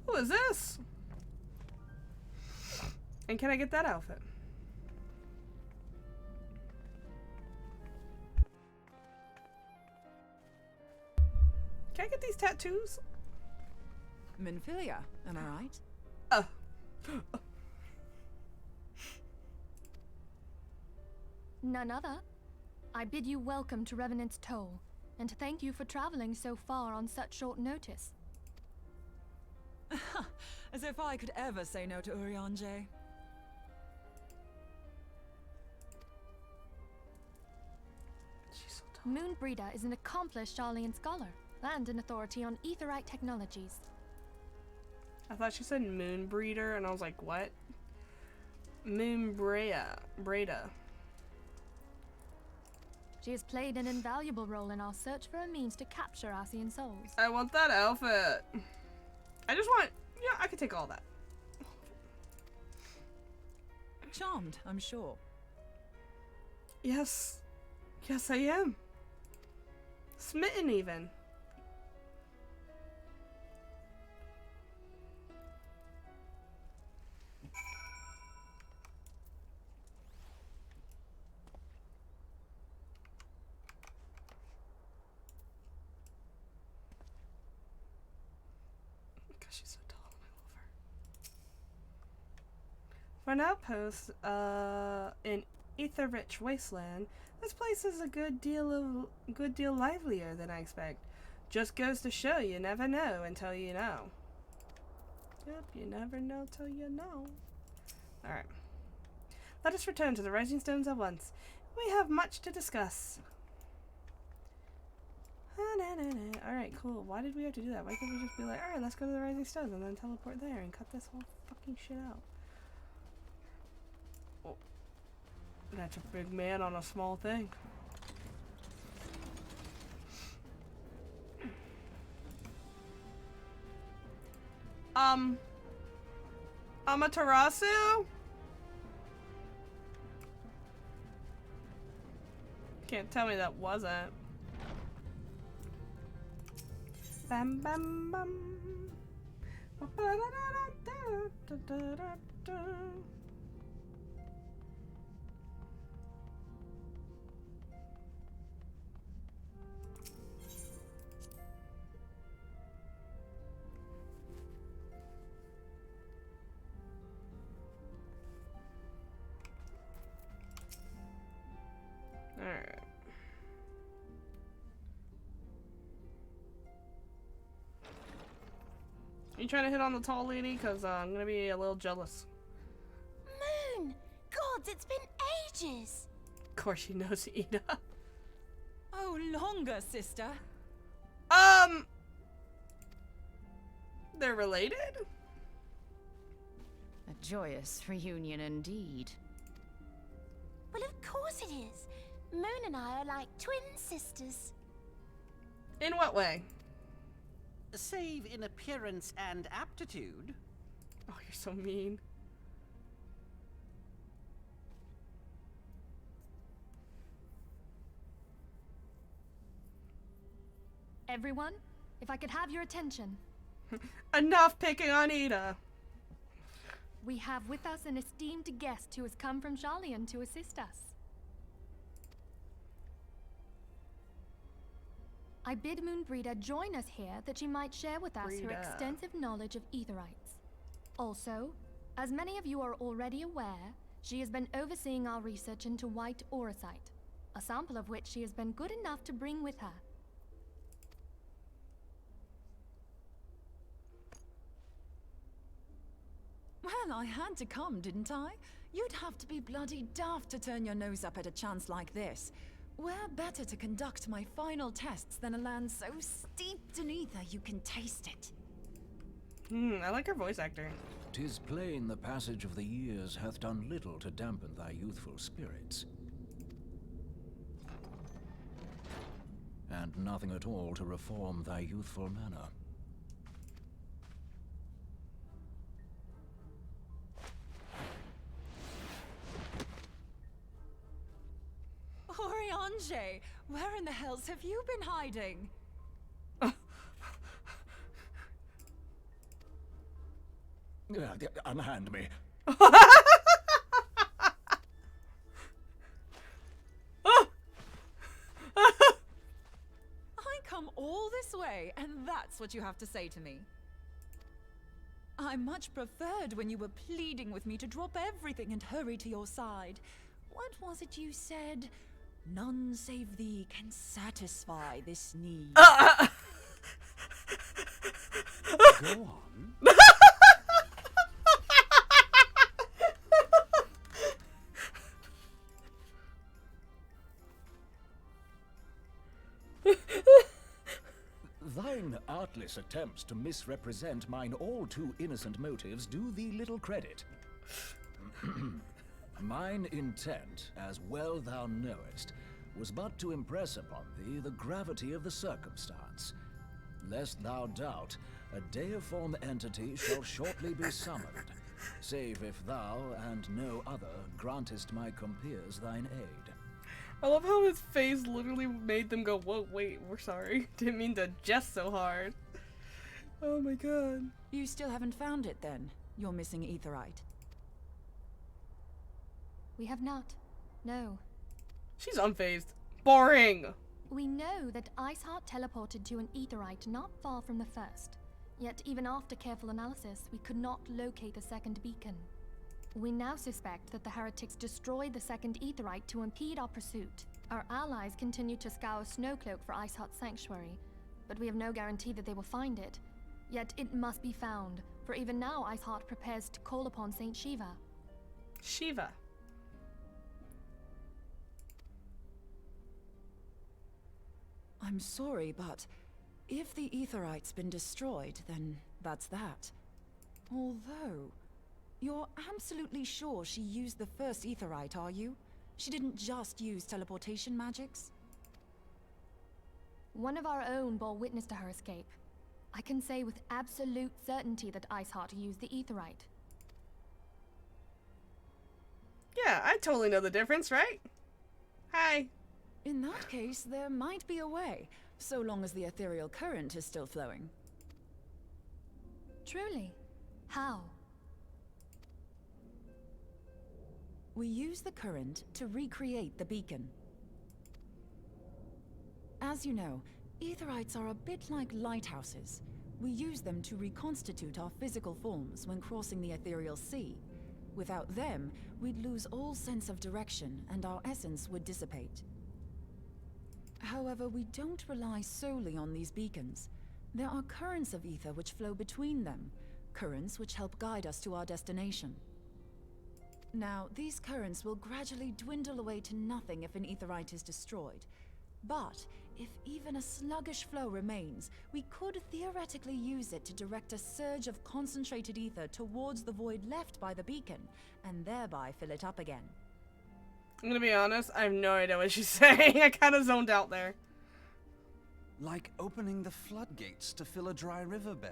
Who is this? And can I get that outfit? Can I get these tattoos? Minfilia, am I right? None other. I bid you welcome to Revenant's Toll, and thank you for traveling so far on such short notice. As if I could ever say no to Urianger. Moonbreeder is an accomplished Charlian scholar and an authority on aetherite technologies. I thought she said Moonbreeder, and I was like, what? Breda. She has played an invaluable role in our search for a means to capture Ascian souls. I want that outfit. I just want, yeah, I could take all that. Charmed, I'm sure. Yes. Yes, I am. Smitten, even. Because she's so tall, I love her. For an outpost, in ether-rich wasteland, this place is a good deal livelier than I expect. Just goes to show you never know until you know. Yep, you never know till you know. Alright. Let us return to the Rising Stones at once. We have much to discuss. Alright, cool. Why did we have to do that? Why couldn't we just be like, alright, let's go to the Rising Stones and then teleport there and cut this whole fucking shit out? Oh. That's a big man on a small thing. Amaterasu? Can't tell me that wasn't. Bam bam bam. Alright. You trying to hit on the tall lady? Cause I'm gonna be a little jealous. Moon! Gods, it's been ages! Of course she knows Ida. Oh, longer, sister. They're related? A joyous reunion indeed. Well, of course it is. Moon and I are like twin sisters. In what way? Save in appearance and aptitude. Oh, you're so mean. Everyone, if I could have your attention. Enough picking on Ida. We have with us an esteemed guest who has come from Sharlayan to assist us. I bid Moonbreeder join us here that she might share with us her extensive knowledge of Aetherites. Also, as many of you are already aware, she has been overseeing our research into white auracite, a sample of which she has been good enough to bring with her. Well, I had to come, didn't I? You'd have to be bloody daft to turn your nose up at a chance like this. Where better to conduct my final tests than a land so steeped in ether you can taste it? I like her voice actor. 'Tis plain the passage of the years hath done little to dampen thy youthful spirits. And nothing at all to reform thy youthful manner. Oriange, where in the hells have you been hiding? Unhand me. I come all this way, and that's what you have to say to me. I much preferred when you were pleading with me to drop everything and hurry to your side. What was it you said? None save thee can satisfy this need. Go on. Thine artless attempts to misrepresent mine all too innocent motives do thee little credit. Mine intent, as well thou knowest, was but to impress upon thee the gravity of the circumstance. Lest thou doubt, a deiform entity shall shortly be summoned, save if thou and no other grantest my compeers thine aid. I love how his face literally made them go, whoa, wait, we're sorry. Didn't mean to jest so hard. Oh my god. You still haven't found it then? You're missing Aetherite. We have not. No. She's unfazed. Boring. We know that Iceheart teleported to an Aetherite not far from the first. Yet even after careful analysis, we could not locate a second beacon. We now suspect that the heretics destroyed the second Aetherite to impede our pursuit. Our allies continue to scour Snowcloak for Iceheart's sanctuary, but we have no guarantee that they will find it. Yet it must be found, for even now Iceheart prepares to call upon Saint Shiva. Shiva. I'm sorry, but if the Aetherite's been destroyed, then that's that. Although, you're absolutely sure she used the first Aetherite, are you? She didn't just use teleportation magics? One of our own bore witness to her escape. I can say with absolute certainty that Iceheart used the Aetherite. Yeah, I totally know the difference, right? Hi. In that case, there might be a way, so long as the ethereal current is still flowing. Truly? How? We use the current to recreate the beacon. As you know, Aetherites are a bit like lighthouses. We use them to reconstitute our physical forms when crossing the ethereal sea. Without them, we'd lose all sense of direction and our essence would dissipate. However, we don't rely solely on these beacons. There are currents of ether which flow between them, currents which help guide us to our destination. Now, these currents will gradually dwindle away to nothing if an Aetherite is destroyed. But if even a sluggish flow remains, we could theoretically use it to direct a surge of concentrated ether towards the void left by the beacon, and thereby fill it up again. I'm gonna be honest, I have no idea what she's saying. I kind of zoned out there. Like opening the floodgates to fill a dry riverbed.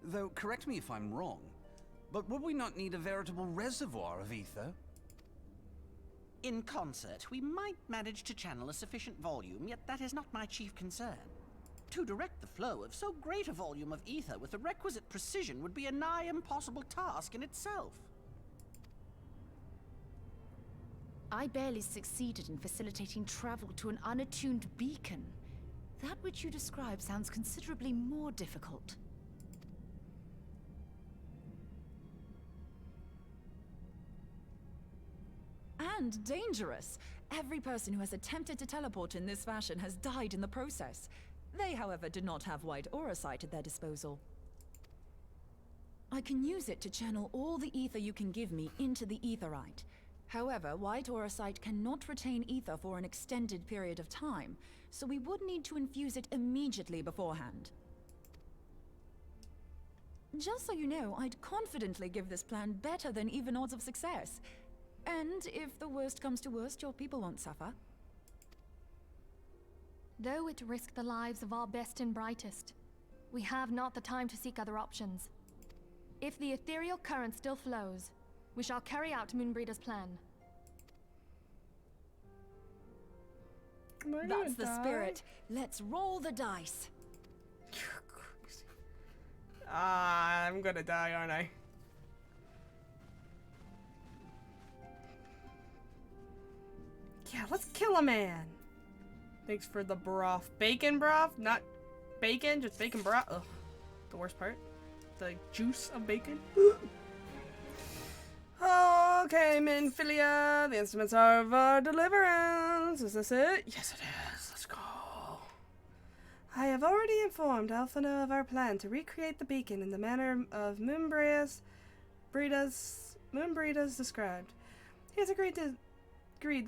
Though, correct me if I'm wrong, but would we not need a veritable reservoir of ether? In concert, we might manage to channel a sufficient volume, yet that is not my chief concern. To direct the flow of so great a volume of ether with the requisite precision would be a nigh impossible task in itself. I barely succeeded in facilitating travel to an unattuned beacon. That which you describe sounds considerably more difficult. And dangerous. Every person who has attempted to teleport in this fashion has died in the process. They, however, did not have white aura sight at their disposal. I can use it to channel all the ether you can give me into the Aetherite. However, white aura sight cannot retain ether for an extended period of time, so we would need to infuse it immediately beforehand. Just so you know, I'd confidently give this plan better than even odds of success. And if the worst comes to worst, your people won't suffer. Though it risked the lives of our best and brightest, we have not the time to seek other options. If the ethereal current still flows, we shall carry out Moonbreeder's plan. That's the spirit. Let's roll the dice. I'm gonna die, aren't I? Yeah, let's kill a man. Thanks for the broth. Bacon broth? Not bacon, just bacon broth. Ugh. The worst part. The juice of bacon. Okay, Minfilia. The instruments are of our deliverance. Is this it? Yes, it is. Let's go. I have already informed Alphino of our plan to recreate the beacon in the manner of Moonbreeder's described. He has agreed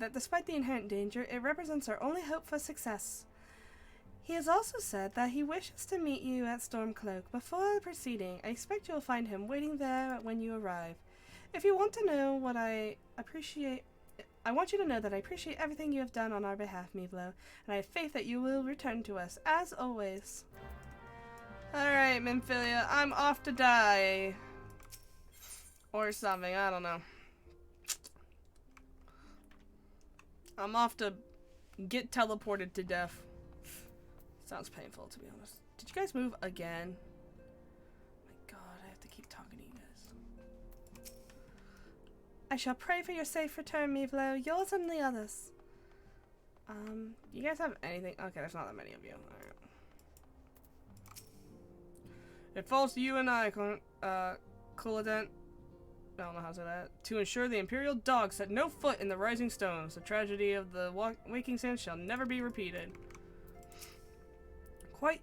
that despite the inherent danger, it represents our only hope for success. He has also said that he wishes to meet you at Stormcloak. Before proceeding, I expect you'll find him waiting there when you arrive. If you want to know what I want you to know that I appreciate everything you have done on our behalf, Mivlo, and I have faith that you will return to us, as always. Alright, Minfilia, I'm off to die. Or something, I don't know. I'm off to get teleported to death. Sounds painful, to be honest. Did you guys move again? Oh my god, I have to keep talking to you guys. I shall pray for your safe return, Mivlo. Yours and the others. You guys have anything? Okay, there's not that many of you. Alright. It falls to you and I, Kuladent. I don't know how to say that. To ensure the Imperial dogs set no foot in the Rising Stones, the tragedy of the Waking Sands shall never be repeated. Quite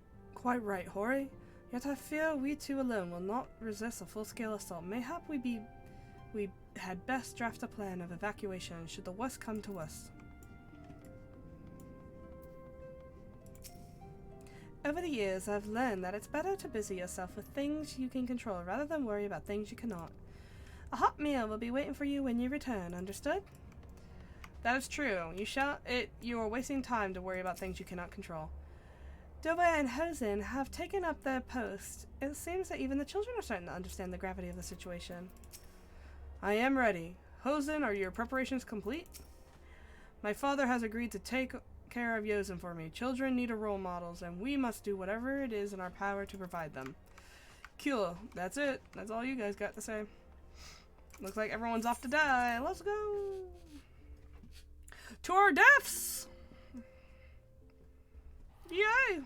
right, Hori. Yet I fear we two alone will not resist a full-scale assault. Mayhap we had best draft a plan of evacuation should the worst come to us. Over the years, I've learned that it's better to busy yourself with things you can control rather than worry about things you cannot. A hot meal will be waiting for you when you return, understood? That is true. You are wasting time to worry about things you cannot control. Doba and Hosen have taken up their post. It seems that even the children are starting to understand the gravity of the situation. I am ready. Hosen, are your preparations complete? My father has agreed to take care of Yosen for me. Children need a role models, and we must do whatever it is in our power to provide them. Cool. That's it. That's all you guys got to say. Looks like everyone's off to die. Let's go. To our deaths! Yay!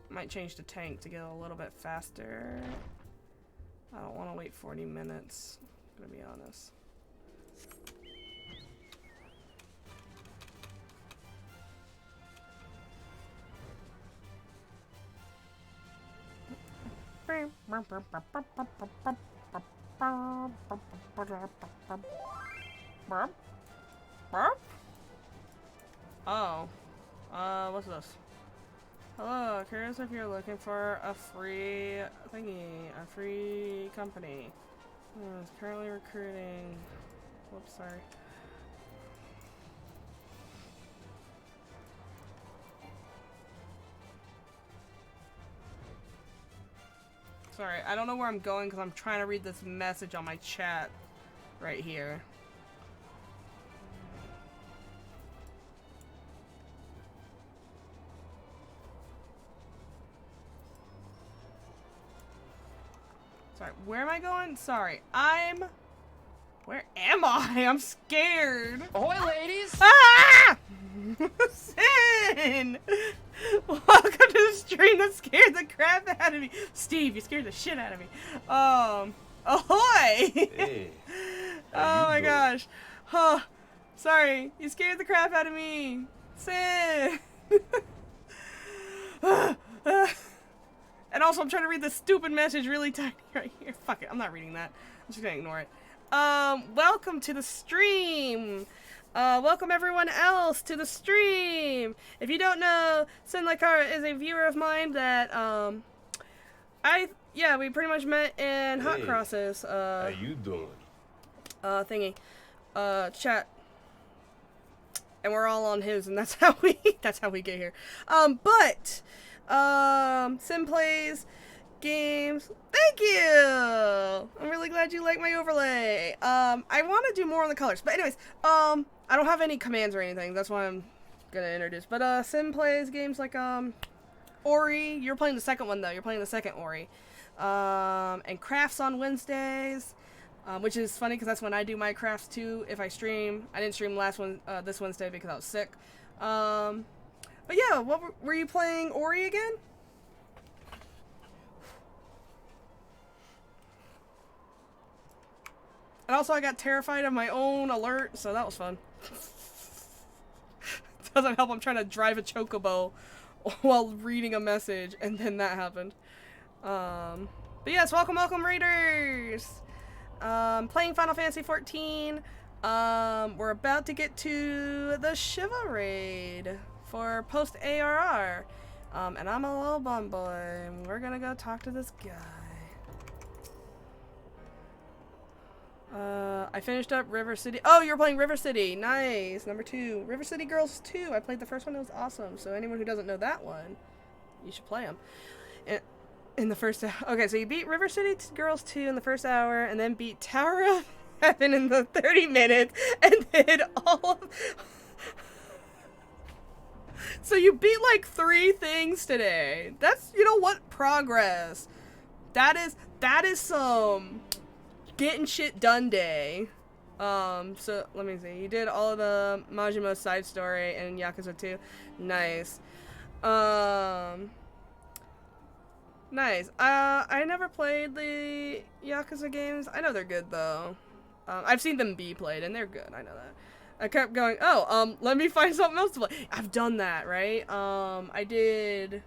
Might change the tank to get a little bit faster. I don't want to wait 40 minutes, I'm gonna be honest. Oh. What's this? Hello, curious if you're looking for a free thingy, a free company. It's currently recruiting. Whoops, sorry. Sorry, I don't know where I'm going because I'm trying to read this message on my chat right here. Sorry, where am I going? Sorry, where am I? I'm scared. Ahoy, ladies! Ah! Sin! Welcome to the stream that scared the crap out of me. Steve, you scared the shit out of me. Ahoy! Hey, oh my gosh. Huh. Sorry, you scared the crap out of me. Sin! And also, I'm trying to read this stupid message really tiny right here. Fuck it, I'm not reading that. I'm just gonna ignore it. Welcome to the stream. Welcome everyone else to the stream. If you don't know, Sinlakar is a viewer of mine that, we pretty much met in Hot Crosses, how you doing? Thingy, chat. And we're all on his, and that's how we get here. Sim plays games. Thank you! I'm really glad you like my overlay. I want to do more on the colors. But anyways, I don't have any commands or anything. That's why I'm gonna introduce. But, Sim plays games like, Ori. You're playing the second one, though. You're playing the second Ori. And crafts on Wednesdays. Which is funny, because that's when I do my crafts, too, if I stream. I didn't stream this Wednesday because I was sick. But yeah, what were you playing Ori again? And also I got terrified of my own alert, so that was fun. Doesn't help, I'm trying to drive a chocobo while reading a message, and then that happened. But yes, welcome Raiders! Playing Final Fantasy 14. We're about to get to the Shiva raid for post ARR. And I'm a little bum boy, and we're gonna go talk to this guy. I finished up River City. Oh, you're playing River City. Nice. Number 2. River City Girls 2. I played the first one. It was awesome. So anyone who doesn't know that one, you should play them. In the first... Okay, so you beat River City Girls 2 in the first hour, and then beat Tower of Heaven in the 30 minutes, and did all of... So you beat like 3 things today. That's, you know what, progress. That is some getting shit done day. So let me see. You did all of the Majima side story and Yakuza 2. Nice. Nice. I never played the Yakuza games. I know they're good though. I've seen them be played and they're good. I know that. I kept going, oh, let me find something else to play. I've done that, right? I did,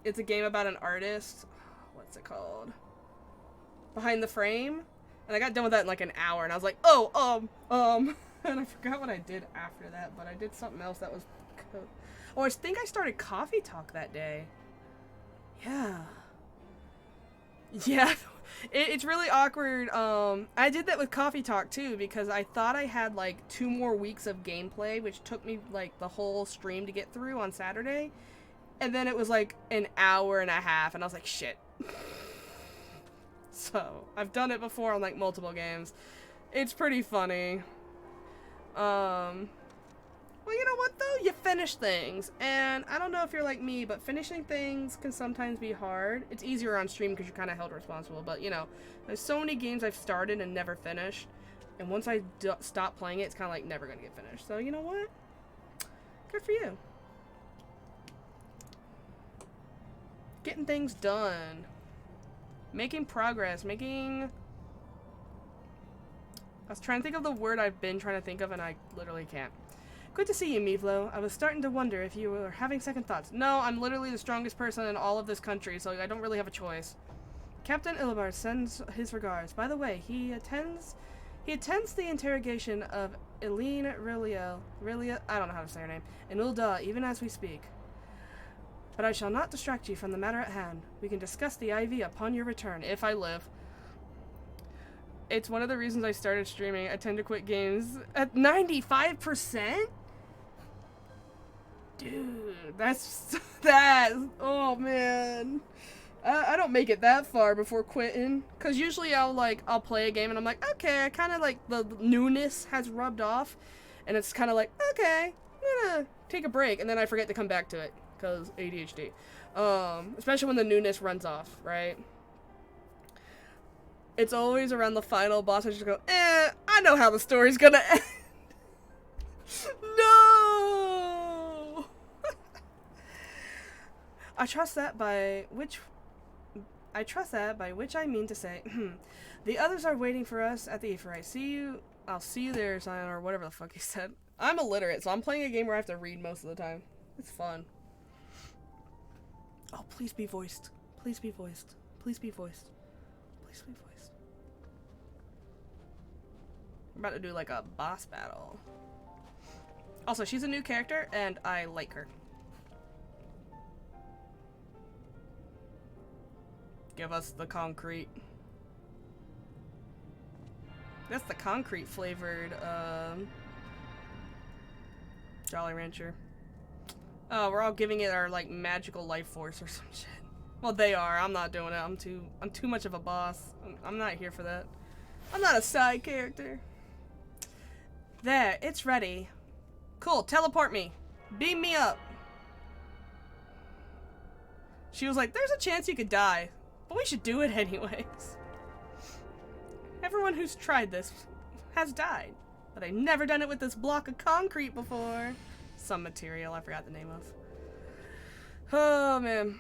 it's a game about an artist. What's it called? Behind the Frame. And I got done with that in like an hour and I was like, oh, and I forgot what I did after that, but I did something else that was cool. Oh, I think I started Coffee Talk that day. Yeah. Yeah. It's really awkward. I did that with Coffee Talk too because I thought I had like 2 more weeks of gameplay, which took me like the whole stream to get through on Saturday. And then it was like an hour and a half and I was like, shit. So, I've done it before on like multiple games. It's pretty funny. Well, you know what though? You finish things, and I don't know if you're like me, but finishing things can sometimes be hard. It's easier on stream because you're kind of held responsible, but you know, there's so many games I've started and never finished, and once I stop playing it, it's kind of like never gonna get finished. So you know what? Good for you. Getting things done. Making progress. I was trying to think of the word I've been trying to think of, and I literally can't. Good to see you, Mivlo. I was starting to wonder if you were having second thoughts. No, I'm literally the strongest person in all of this country, so I don't really have a choice. Captain Illibar sends his regards. By the way, he attends the interrogation of Eileen Rillia, I don't know how to say her name, in Ul'dah, even as we speak. But I shall not distract you from the matter at hand. We can discuss the IV upon your return, if I live. It's one of the reasons I started streaming. I tend to quit games at 95%? Dude, that's oh man. I don't make it that far before quitting. Cause usually I'll play a game and I'm like, okay, I kinda like the newness has rubbed off. And it's kinda like, okay, I'm gonna take a break and then I forget to come back to it. Cause ADHD. Especially when the newness runs off, right? It's always around the final boss I just go, I know how the story's gonna end. No! I trust that by which I mean to say, the others are waiting for us at the Aetheryte. I'll see you there, Zion, or whatever the fuck he said. I'm illiterate, so I'm playing a game where I have to read most of the time. It's fun. Oh, please be voiced. Please be voiced. Please be voiced. Please be voiced. We're about to do like a boss battle. Also, she's a new character, and I like her. Give us the concrete. That's the concrete flavored, Jolly Rancher. Oh, we're all giving it our, like, magical life force or some shit. Well, they are. I'm not doing it. I'm too much of a boss. I'm not here for that. I'm not a side character. There, it's ready. Cool, teleport me. Beam me up. She was like, there's a chance you could die, but we should do it anyways. Everyone who's tried this has died, but I've never done it with this block of concrete before. Some material I forgot the name of. Oh, man.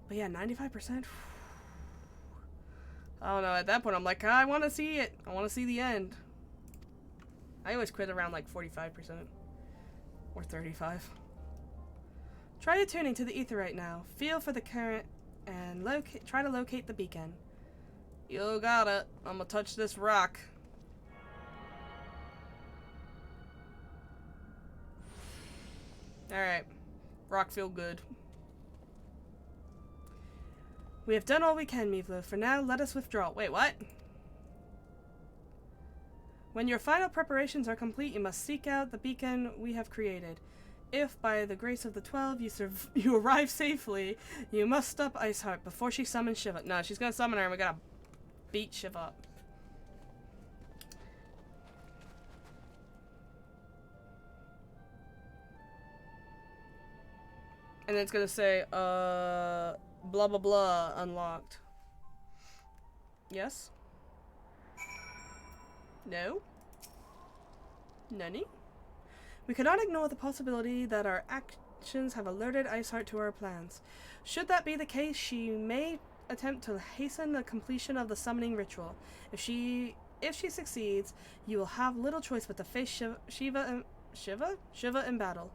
But yeah, 95%. I don't know, at that point I'm like, I want to see it. I want to see the end. I always quit around like 45%. Or 35. Try attuning to the Aetheryte now. Feel for the current and try to locate the beacon. You got it. I'm gonna touch this rock. Alright. Rock feel good. We have done all we can, Mivlo. For now, let us withdraw. Wait, what? When your final preparations are complete, you must seek out the beacon we have created. If, by the grace of the 12, you arrive safely, you must stop Iceheart before she summons Shiva. No, she's gonna summon her and we gotta beat Shiva up. And then it's gonna say, blah blah blah, unlocked. Yes? No? Nani? We cannot ignore the possibility that our have alerted Iceheart to our plans. Should that be the case, she may attempt to hasten the completion of the summoning ritual. If she succeeds, you will have little choice but to face Shiva in battle.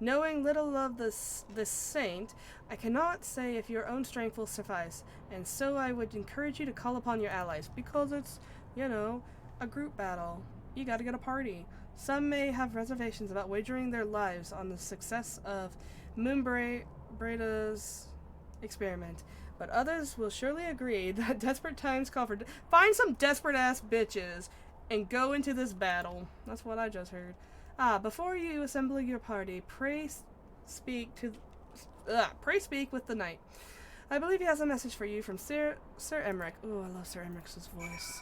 Knowing little of this saint, I cannot say if your own strength will suffice, and so I would encourage you to call upon your allies, because it's, you know, a group battle. You gotta get a party. Some may have reservations about wagering their lives on the success of Moonbraid's experiment, but others will surely agree that desperate times call for find some desperate-ass bitches and go into this battle. That's what I just heard. Before you assemble your party, pray speak with the knight. I believe he has a message for you from Sir Emmerich. Ooh, I love Sir Emmerich's voice.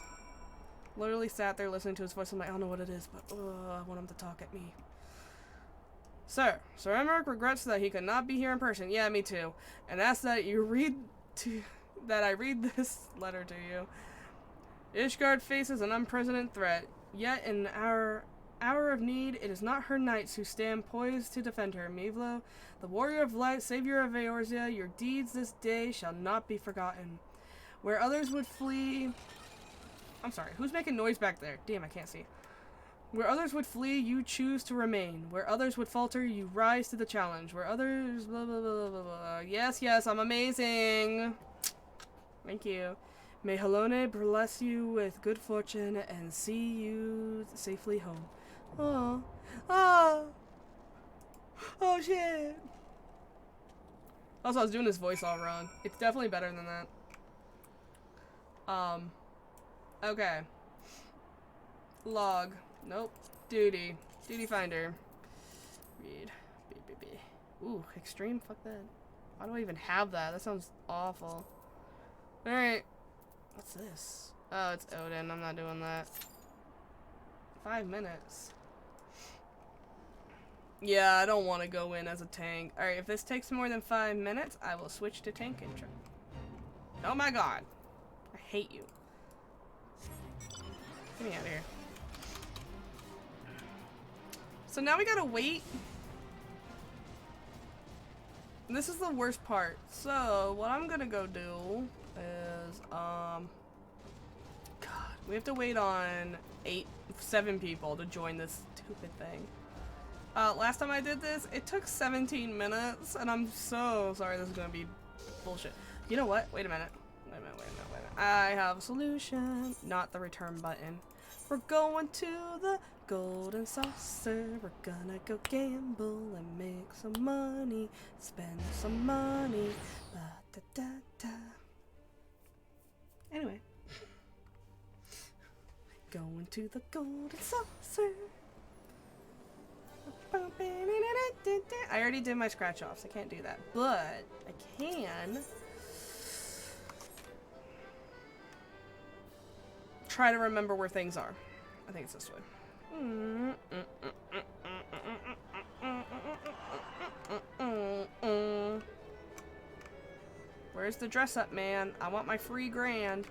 Literally sat there listening to his voice. I'm like, I don't know what it is, but I want him to talk at me. Sir Emmerich regrets that he could not be here in person. Yeah, me too. And asks that I read this letter to you. Ishgard faces an unprecedented threat, yet in our hour of need, it is not her knights who stand poised to defend her. Mevlo, the warrior of light, savior of Eorzea, your deeds this day shall not be forgotten. Where others would flee... I'm sorry, who's making noise back there? Damn, I can't see. Where others would flee, you choose to remain. Where others would falter, you rise to the challenge. Where others... blah, blah, blah, blah, blah. Yes, I'm amazing. Thank you. May Halone bless you with good fortune and see you safely home. Oh shit. Also, I was doing his voice all wrong. It's definitely better than that. Okay. Log. Nope. Duty. Duty finder. Read. Ooh, extreme? Fuck that. Why do I even have that? That sounds awful. Alright. What's this? Oh, it's Odin. I'm not doing that. 5 minutes. Yeah, I don't want to go in as a tank. Alright, if this takes more than 5 minutes, I will switch to tank intro. Oh my god. I hate you. Get me out of here. So now we gotta wait. This is the worst part. So, what I'm gonna go do is, God, we have to wait on 7 people to join this stupid thing. Last time I did this, it took 17 minutes, and I'm so sorry this is gonna be bullshit. You know what? Wait a minute. I have a solution. Not the return button. We're going to the Golden Saucer. We're gonna go gamble and make some money. Spend some money. Da, da, da. Anyway. Going to the Golden Saucer. I already did my scratch offs. I can't do that. But I can try to remember where things are. I think it's this way. Where's the dress up man? I want my free grand.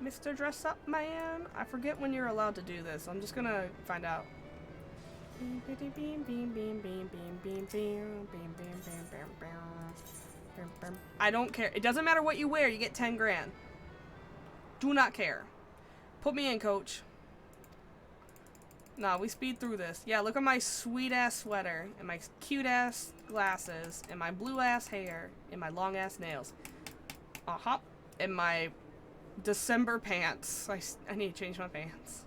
Mr. Dress Up Man? I forget when you're allowed to do this. I'm just gonna find out. I don't care. It doesn't matter what you wear, you get 10 grand. Do not care. Put me in, coach. Nah, we speed through this. Yeah, look at my sweet ass sweater, and my cute ass glasses, and my blue ass hair, and my long ass nails. And my December pants. I need to change my pants.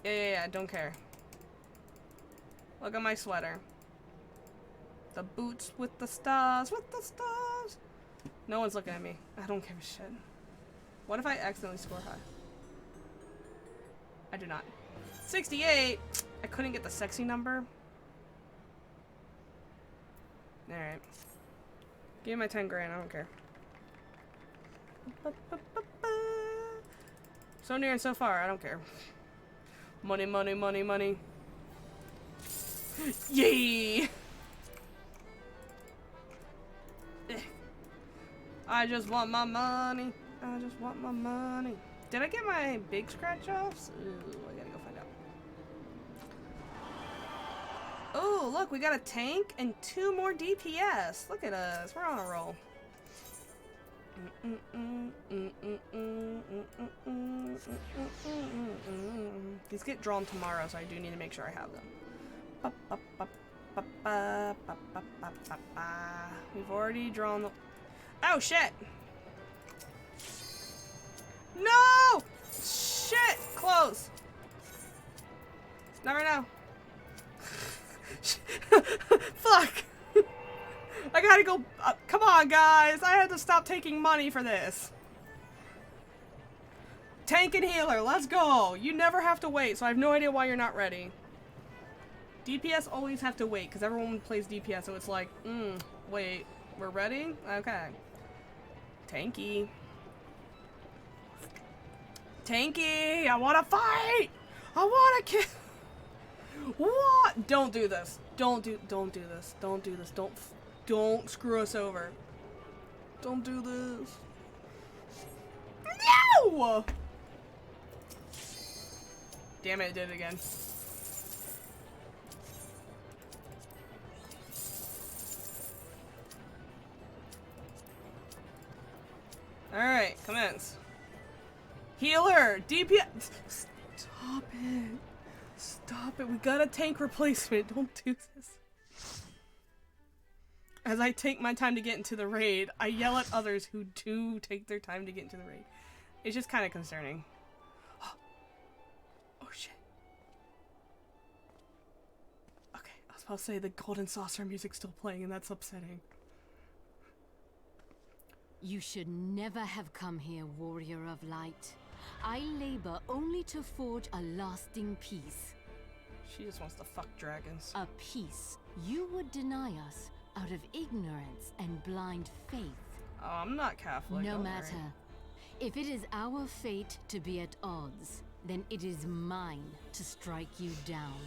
Yeah, don't care. Look at my sweater. The boots with the stars, No one's looking at me. I don't give a shit. What if I accidentally score high? I do not. 68! I couldn't get the sexy number. Alright. Give me my 10 grand, I don't care. So near and so far, I don't care. Money, money, money, money. Yay! I just want my money. I just want my money. Did I get my big scratch offs? Ooh, I gotta go find out. Ooh, look, we got a tank and 2 more DPS. Look at us. We're on a roll. These get drawn tomorrow, so I do need to make sure I have them. We've already drawn the... Oh, shit! No! Shit! Close! Never know. Fuck! I gotta go. Come on, guys. I had to stop taking money for this. Tank and healer, let's go. You never have to wait, so I have no idea why you're not ready. DPS always have to wait, because everyone plays DPS, so it's like, wait, we're ready? Okay. Tanky. Tanky, I wanna fight! I wanna kill. What? Don't do this. Don't do this. Don't do this. Don't screw us over. Don't do this. No! Damn it, it did it again. Alright, commence. Healer! DPS! Stop it. Stop it. We got a tank replacement. Don't do this. As I take my time to get into the raid, I yell at others who do take their time to get into the raid. It's just kind of concerning. Oh shit. Okay, I was about to say the golden saucer music's still playing and that's upsetting. You should never have come here, warrior of light. I labor only to forge a lasting peace. She just wants to fuck dragons. A peace you would deny us out of ignorance and blind faith. Oh, I'm not Catholic. No matter. If it is our fate to be at odds, then it is mine to strike you down.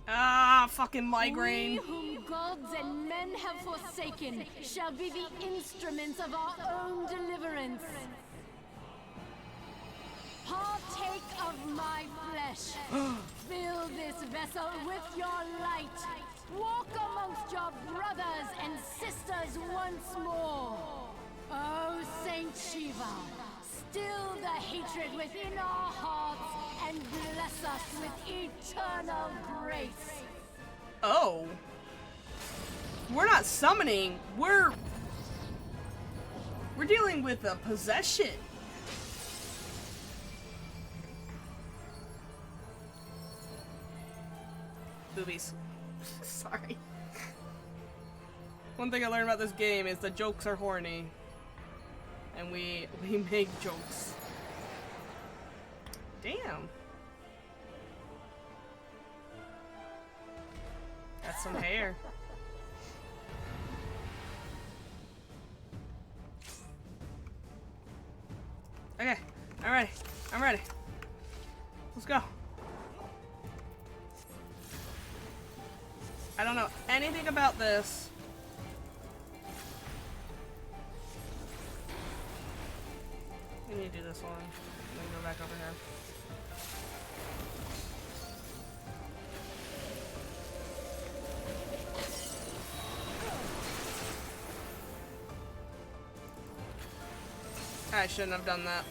Ah, fucking migraine. We whom gods and men have forsaken shall be the instruments of our own deliverance. Partake of my flesh. Fill this vessel with your light. Walk amongst your brothers and sisters once more. Oh, Saint Shiva, still the hatred within our hearts and bless us with eternal grace. Oh. We're not summoning. We're dealing with a possession. Boobies. Sorry. One thing I learned about this game is the jokes are horny. And we make jokes. Damn. That's some hair. Okay, I'm ready. I'm ready. Let's go. I don't know anything about this. We need to do this one. Then go back over here. I shouldn't have done that.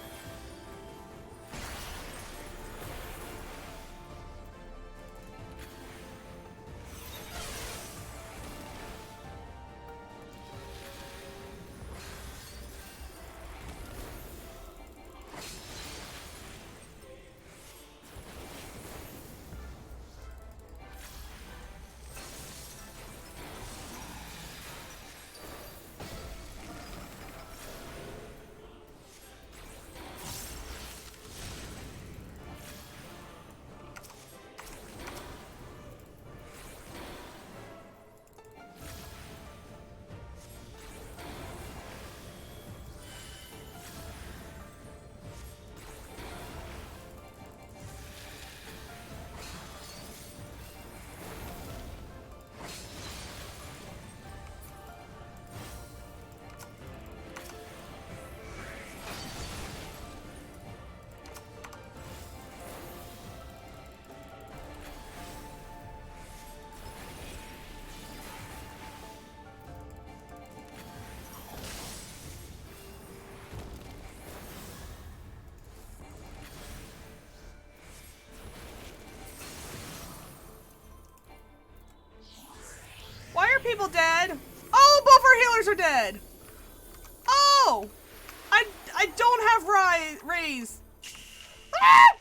people dead. Oh, both our healers are dead. Oh! I don't have raise. Ah!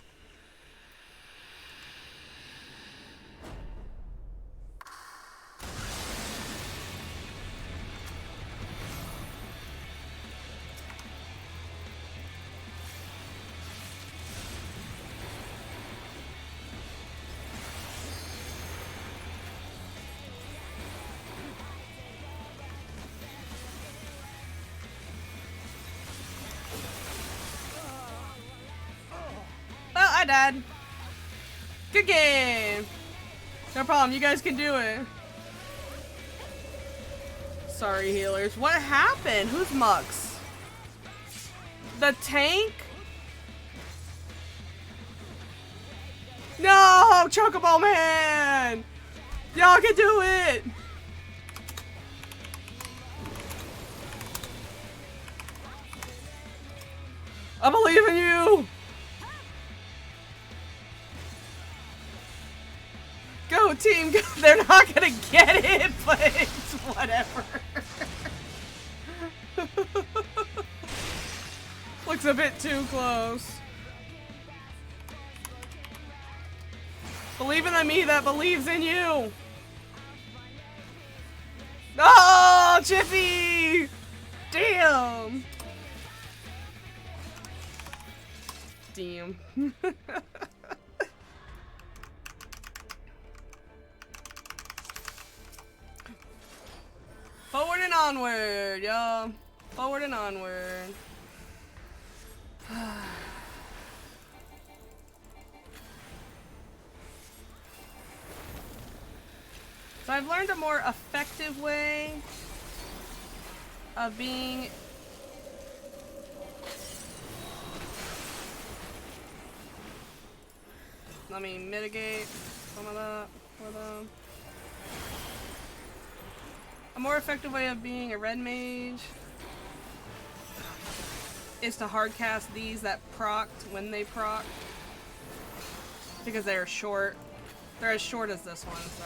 Well, I died. Good game. No problem, you guys can do it. Sorry, healers. What happened? Who's Mux? The tank? No! Chocobo Man! Y'all can do it! I believe in you! Go team, go. They're not gonna get it, but it's whatever. Looks a bit too close. Believe in me that believes in you. Oh, Chippy! Damn. Damn. Forward and onward, y'all. Forward and onward. So I've learned a more effective way of being... Let me mitigate some of that for them. A more effective way of being a red mage is to hardcast these that procced when they proc. Because they're short. They're as short as this one, so.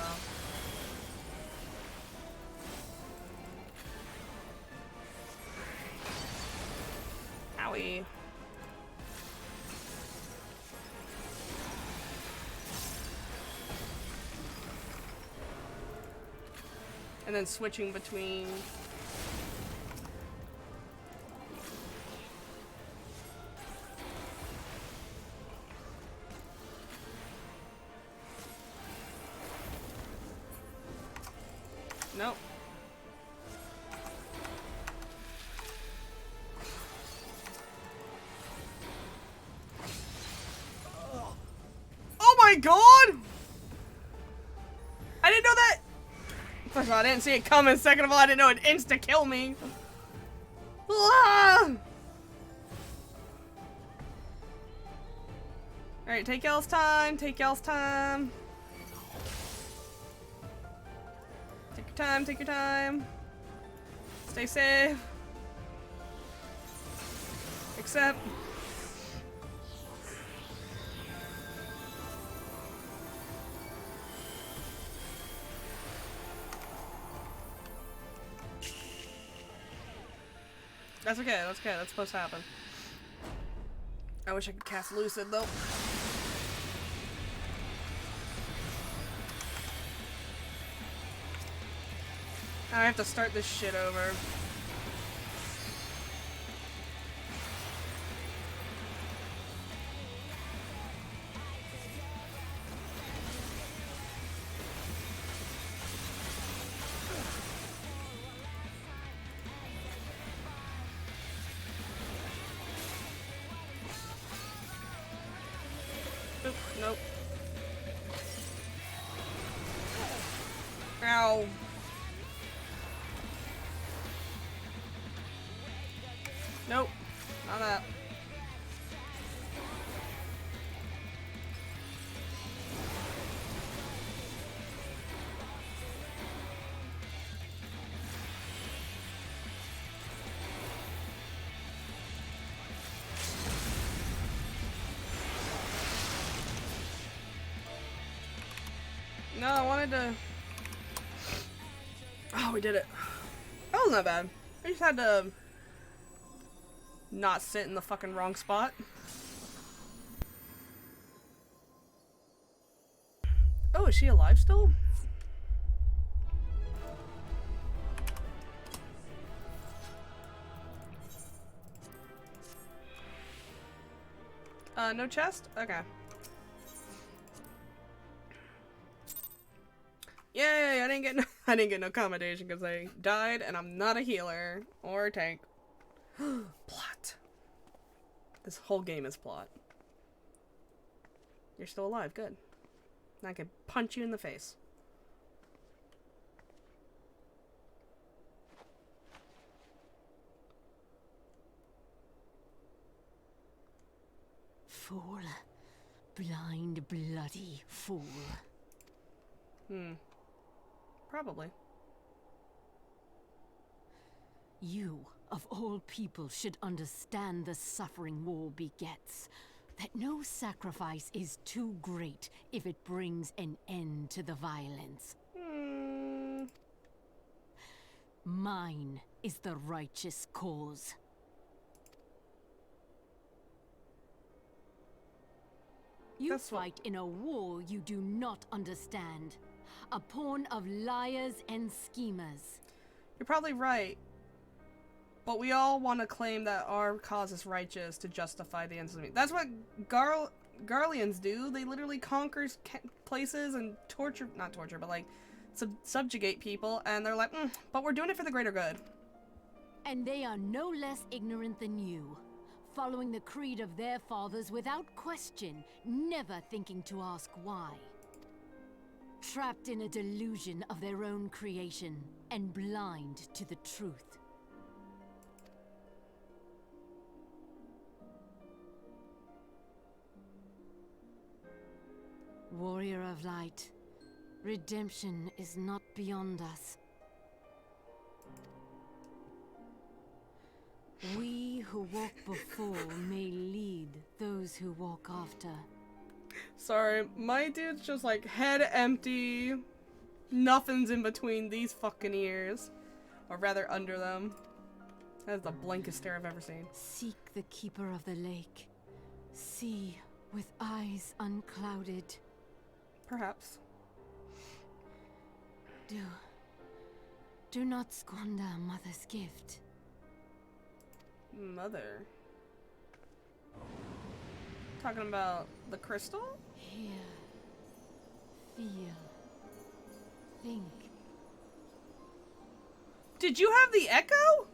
Owie. And then switching between. Nope. Oh my god! I didn't know that! First of all, I didn't see it coming. Second of all, I didn't know it'd insta-kill me. Ah! Alright, take y'all's time. Take y'all's time. Take your time, take your time. Stay safe. Except... That's okay, that's okay, that's supposed to happen. I wish I could cast Lucid though. I have to start this shit over. Oop, nope. Ow. Nope, not that. No, I wanted to... Oh, we did it. Oh, not bad. I just had to not sit in the fucking wrong spot. Oh, is she alive still? No chest? Okay. Yay! I didn't get no accommodation because I died, and I'm not a healer or a tank. Plot. This whole game is plot. You're still alive. Good. And I can punch you in the face. Fool. Blind, bloody fool. Probably. You, of all people, should understand the suffering war begets. That no sacrifice is too great if it brings an end to the violence. Mine is the righteous cause. You fight in a war you do not understand. A pawn of liars and schemers. You're probably right. But we all want to claim that our cause is righteous to justify the ends of the means. That's what Garleans do. They literally conquer places and torture, not torture, but like subjugate people. And they're like, but we're doing it for the greater good. And they are no less ignorant than you. Following the creed of their fathers without question, never thinking to ask why. Trapped in a delusion of their own creation, and blind to the truth. Warrior of light, redemption is not beyond us. We who walk before may lead those who walk after. Sorry, my dude's just like head empty. Nothing's in between these fucking ears. Or rather, under them. That's the blankest stare I've ever seen. Seek the keeper of the lake. See with eyes unclouded. Perhaps. Do not squander Mother's gift. Mother? Talking about the crystal? Hear. Feel. Think. Did you have the echo?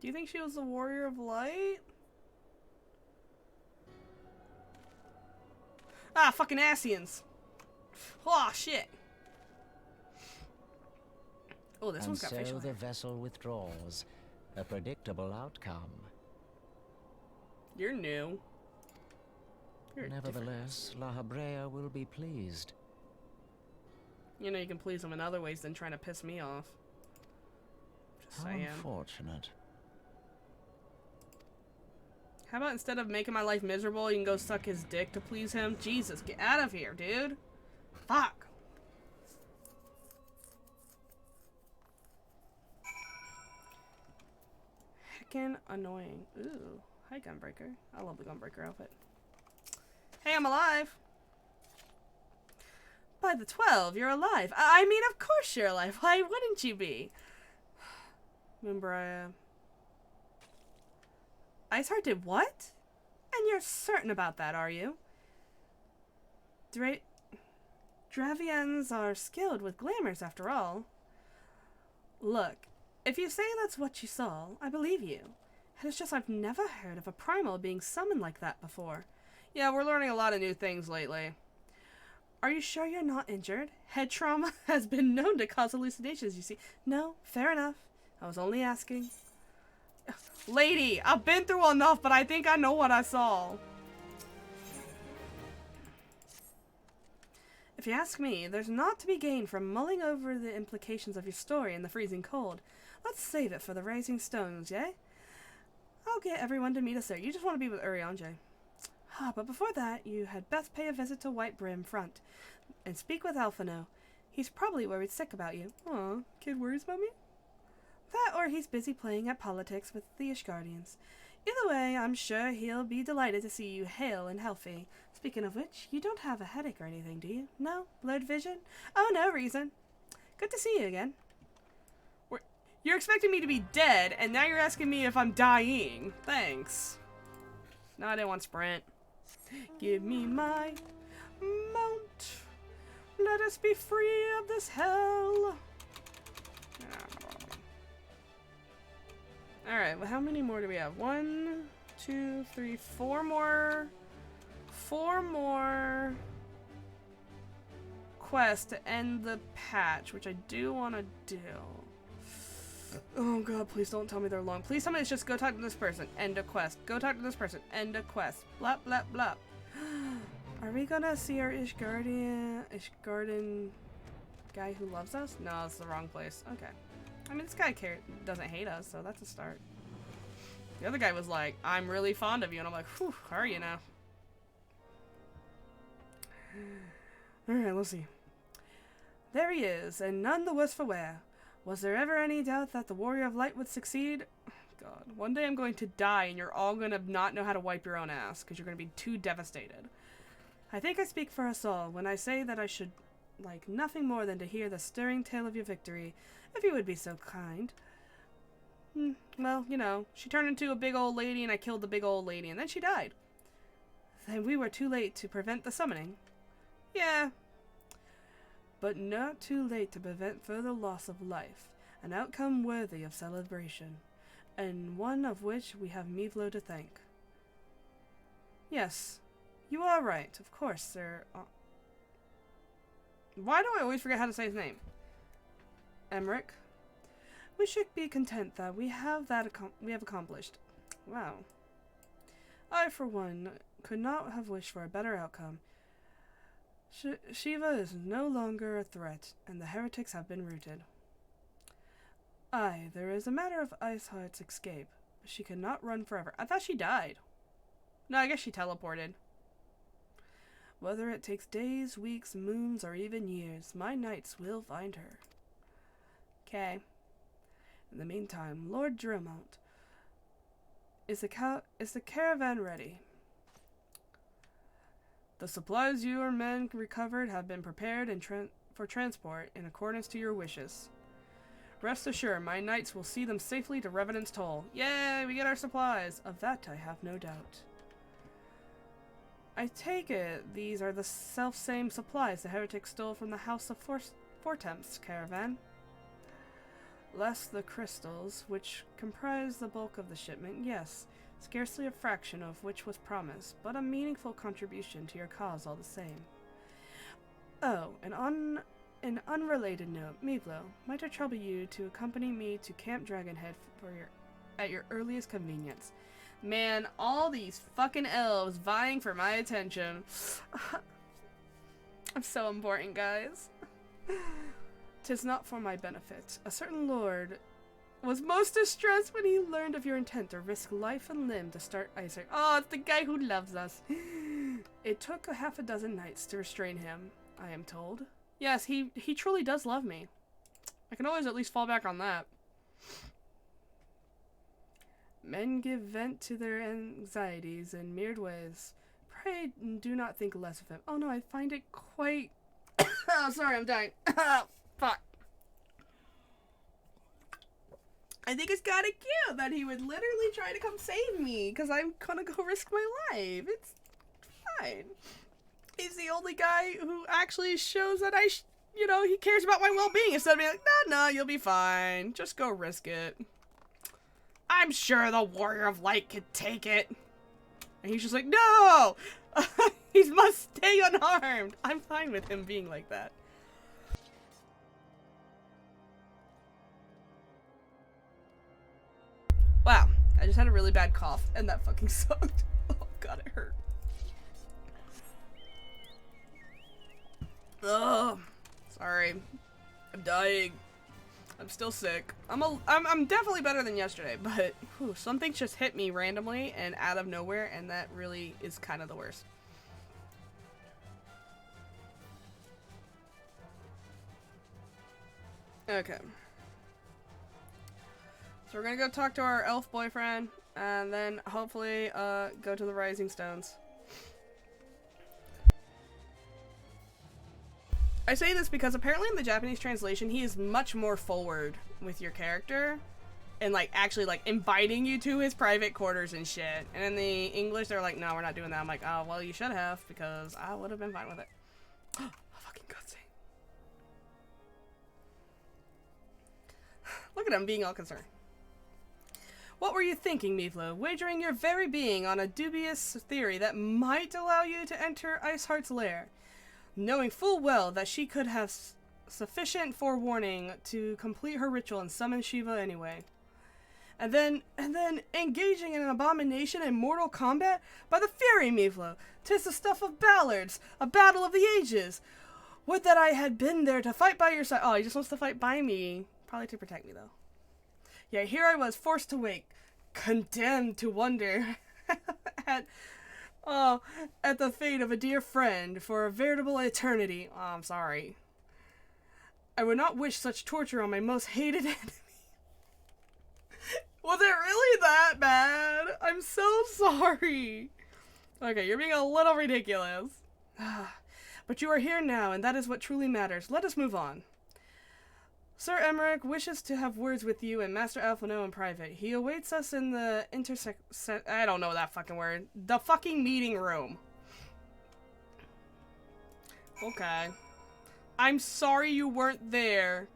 Do you think she was the warrior of light? Ah, fucking Asians. Oh, shit. Oh, this one's got facial hair. And so the vessel withdraws. A predictable outcome. You're new. You're Nevertheless, La Habrea will be pleased. You know you can please them in other ways than trying to piss me off. Just How saying. Unfortunate. How about instead of making my life miserable, you can go suck his dick to please him? Jesus, get out of here, dude. Fuck. Heckin' annoying. Ooh. Hi, Gunbreaker. I love the Gunbreaker outfit. Hey, I'm alive. By the 12, you're alive. I mean, of course you're alive. Why wouldn't you be? Moonbriar. Iceheart did what? And you're certain about that, are you? Dravians are skilled with glamours, after all. Look, if you say that's what you saw, I believe you. It's just I've never heard of a primal being summoned like that before. Yeah, we're learning a lot of new things lately. Are you sure you're not injured? Head trauma has been known to cause hallucinations, you see. No, fair enough. I was only asking. Lady, I've been through enough, but I think I know what I saw. If you ask me, there's naught to be gained from mulling over the implications of your story in the freezing cold. Let's save it for the rising stones, yay? I'll get everyone to meet us there. You just want to be with Urianger. But before that, you had best pay a visit to White Brim Front and speak with Alphino. He's probably worried sick about you. Aw, kid worries about me? That or he's busy playing at politics with the Ishgardians. Either way, I'm sure he'll be delighted to see you hale and healthy. Speaking of which, you don't have a headache or anything, do you? No? Blurred vision? Oh, no reason. Good to see you again. You're expecting me to be dead, and now you're asking me if I'm dying. Thanks. No, I didn't want Sprint. Give me my mount. Let us be free of this hell. Alright, well, how many more do we have? 1, 2, 3, 4 more. 4 more quests to end the patch, which I do want to do. Oh god, please don't tell me they're long. Please tell me it's just go talk to this person, end a quest. Go talk to this person, end a quest. Blah, blah, blah. Are we gonna see our Ishgarden guy who loves us? No, it's the wrong place. Okay. I mean, this guy doesn't hate us, so that's a start. The other guy was like, I'm really fond of you, and I'm like, whew, how are you now? Alright, let's see. There he is, and none the worse for wear. Was there ever any doubt that the Warrior of Light would succeed? God, one day I'm going to die and you're all gonna not know how to wipe your own ass because you're gonna be too devastated. I think I speak for us all when I say that I should like nothing more than to hear the stirring tale of your victory, if you would be so kind. Well, you know, she turned into a big old lady and I killed the big old lady and then she died. Then we were too late to prevent the summoning. Yeah. But not too late to prevent further loss of life, an outcome worthy of celebration, and one of which we have Mivlo to thank. Yes, you are right, of course, sir. Why do I always forget how to say his name? Emmerich. We should be content that we have accomplished. Wow. I, for one, could not have wished for a better outcome. Shiva is no longer a threat, and the heretics have been routed. Aye, there is a matter of Iceheart's escape, but she cannot run forever. I thought she died. No, I guess she teleported. Whether it takes days, weeks, moons, or even years, my knights will find her. Okay. In the meantime, Lord Drillmount, is the caravan ready? The supplies your men recovered have been prepared and for transport in accordance to your wishes. Rest assured, my knights will see them safely to Revenant's Toll. Yay, we get our supplies! Of that I have no doubt. I take it these are the self-same supplies the heretics stole from the House of Fortemps caravan. Less the crystals, which comprise the bulk of the shipment, yes. Scarcely a fraction of which was promised, but a meaningful contribution to your cause all the same. Oh, and on an unrelated note, Mivlo, might I trouble you to accompany me to Camp Dragonhead at your earliest convenience? Man, all these fucking elves vying for my attention. I'm so important, guys. 'Tis not for my benefit. A certain lord was most distressed when he learned of your intent to risk life and limb to start Isaac. Oh, it's the guy who loves us. It took a half a dozen knights to restrain him, I am told. Yes, he truly does love me. I can always at least fall back on that. Men give vent to their anxieties in myriad ways. Pray do not think less of him. Oh no, I find it quite... Oh, sorry, I'm dying. Fuck. I think it's kind of cute that he would literally try to come save me because I'm gonna go risk my life. It's fine. He's the only guy who actually shows that you know, he cares about my well-being instead of being like, no, you'll be fine. Just go risk it. I'm sure the Warrior of Light could take it. And he's just like, no! He must stay unharmed. I'm fine with him being like that. Wow, I just had a really bad cough, and that fucking sucked. Oh god, it hurt. Ugh. Sorry. I'm dying. I'm still sick. I'm definitely better than yesterday, but whew, something just hit me randomly and out of nowhere, and that really is kind of the worst. Okay. So we're gonna go talk to our elf boyfriend, and then hopefully go to the Rising Stones. I say this because apparently in the Japanese translation, he is much more forward with your character and like actually like inviting you to his private quarters and shit. And in the English, they're like, no, we're not doing that. I'm like, oh, well, you should have, because I would have been fine with it. A fucking cutscene. Look at him being all concerned. What were you thinking, Miflo? Wagering your very being on a dubious theory that might allow you to enter Iceheart's lair, knowing full well that she could have sufficient forewarning to complete her ritual and summon Shiva anyway. And then engaging in an abomination in mortal combat? By the Fury, Miflo! 'Tis the stuff of ballards, a battle of the ages! Would that I had been there to fight by your side. Oh, he just wants to fight by me. Probably to protect me, though. Yeah, here I was, forced to wait, condemned to wonder at the fate of a dear friend for a veritable eternity. Oh, I'm sorry. I would not wish such torture on my most hated enemy. Was it really that bad? I'm so sorry. Okay, you're being a little ridiculous. But you are here now, and that is what truly matters. Let us move on. Sir Emmerich wishes to have words with you and Master Alphino in private. He awaits us in the I don't know that fucking word. The fucking meeting room. Okay. I'm sorry you weren't there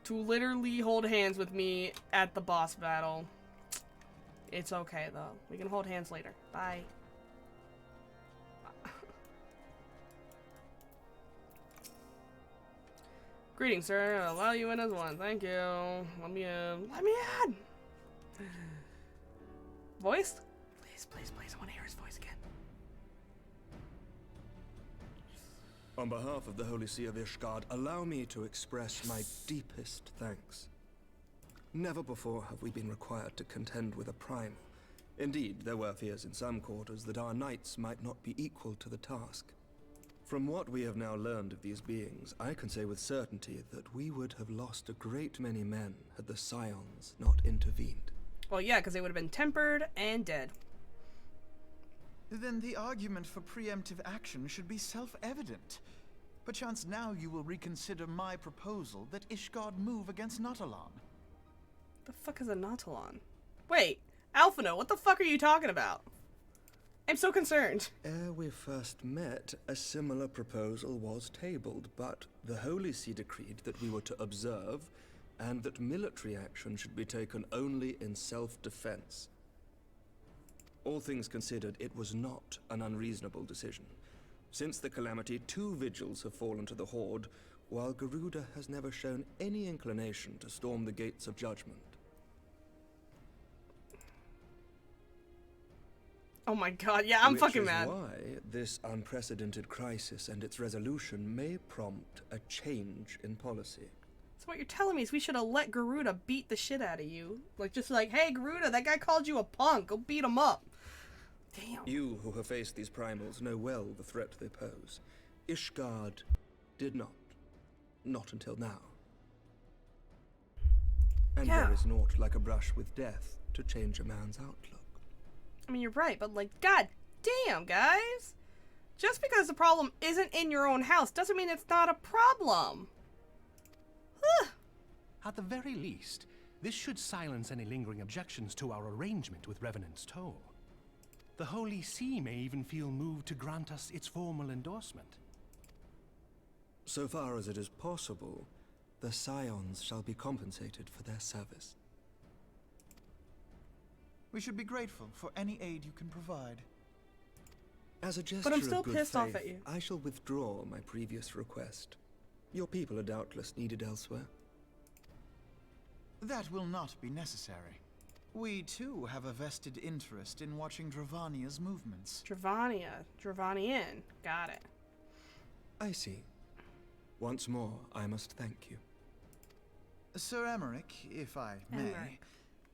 to literally hold hands with me at the boss battle. It's okay, though. We can hold hands later. Bye. Greetings, sir. I'll allow you in as one. Thank you. Let me in. Let me in! Voiced? Please, please, please. I want to hear his voice again. On behalf of the Holy See of Ishgard, allow me to express my deepest thanks. Never before have we been required to contend with a primal. Indeed, there were fears in some quarters that our knights might not be equal to the task. From what we have now learned of these beings, I can say with certainty that we would have lost a great many men had the Scions not intervened. Well, yeah, because they would have been tempered and dead. Then the argument for preemptive action should be self-evident. Perchance now you will reconsider my proposal that Ishgard move against Nautilon. The fuck is a Nautilon? Wait, Alphino, what the fuck are you talking about? I'm so concerned. Ere we first met, a similar proposal was tabled, but the Holy See decreed that we were to observe, and that military action should be taken only in self-defense. All things considered, it was not an unreasonable decision. Since the calamity, 2 vigils have fallen to the Horde, while Garuda has never shown any inclination to storm the gates of judgment. Oh my god, yeah, I'm fucking mad. Which is why this unprecedented crisis and its resolution may prompt a change in policy. So what you're telling me is we should have let Garuda beat the shit out of you. Like, just like, hey, Garuda, that guy called you a punk. Go beat him up. Damn. You who have faced these primals know well the threat they pose. Ishgard did not. Not until now. And there is naught like a brush with death to change a man's outlook. I mean, you're right, but like, god damn, guys. Just because the problem isn't in your own house doesn't mean it's not a problem. At the very least, this should silence any lingering objections to our arrangement with Revenant's Toll. The Holy See may even feel moved to grant us its formal endorsement. So far as it is possible, the Scions shall be compensated for their service. We should be grateful for any aid you can provide. As a gesture but I'm still of good pissed faith, off at you. I shall withdraw my previous request. Your people are doubtless needed elsewhere. That will not be necessary. We, too, have a vested interest in watching Dravania's movements. Dravanian. Got it. I see. Once more, I must thank you. Sir Emmerich, if I may, Emmerich.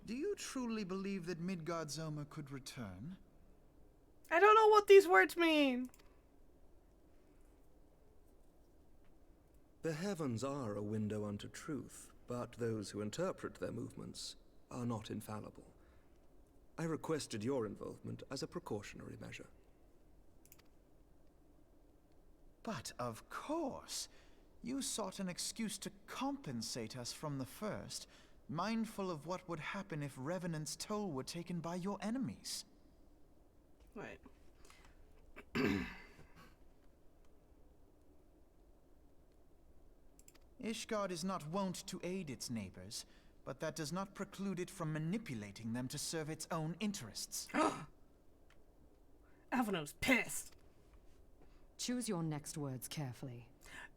do you truly believe that Midgard Zoma could return? I don't know what these words mean. The heavens are a window unto truth, but those who interpret their movements are not infallible. I requested your involvement as a precautionary measure. But of course, you sought an excuse to compensate us from the first, mindful of what would happen if Revenant's toll were taken by your enemies. Right. Ishgard is not wont to aid its neighbors, but that does not preclude it from manipulating them to serve its own interests. Alphinaud's pissed. Choose your next words carefully.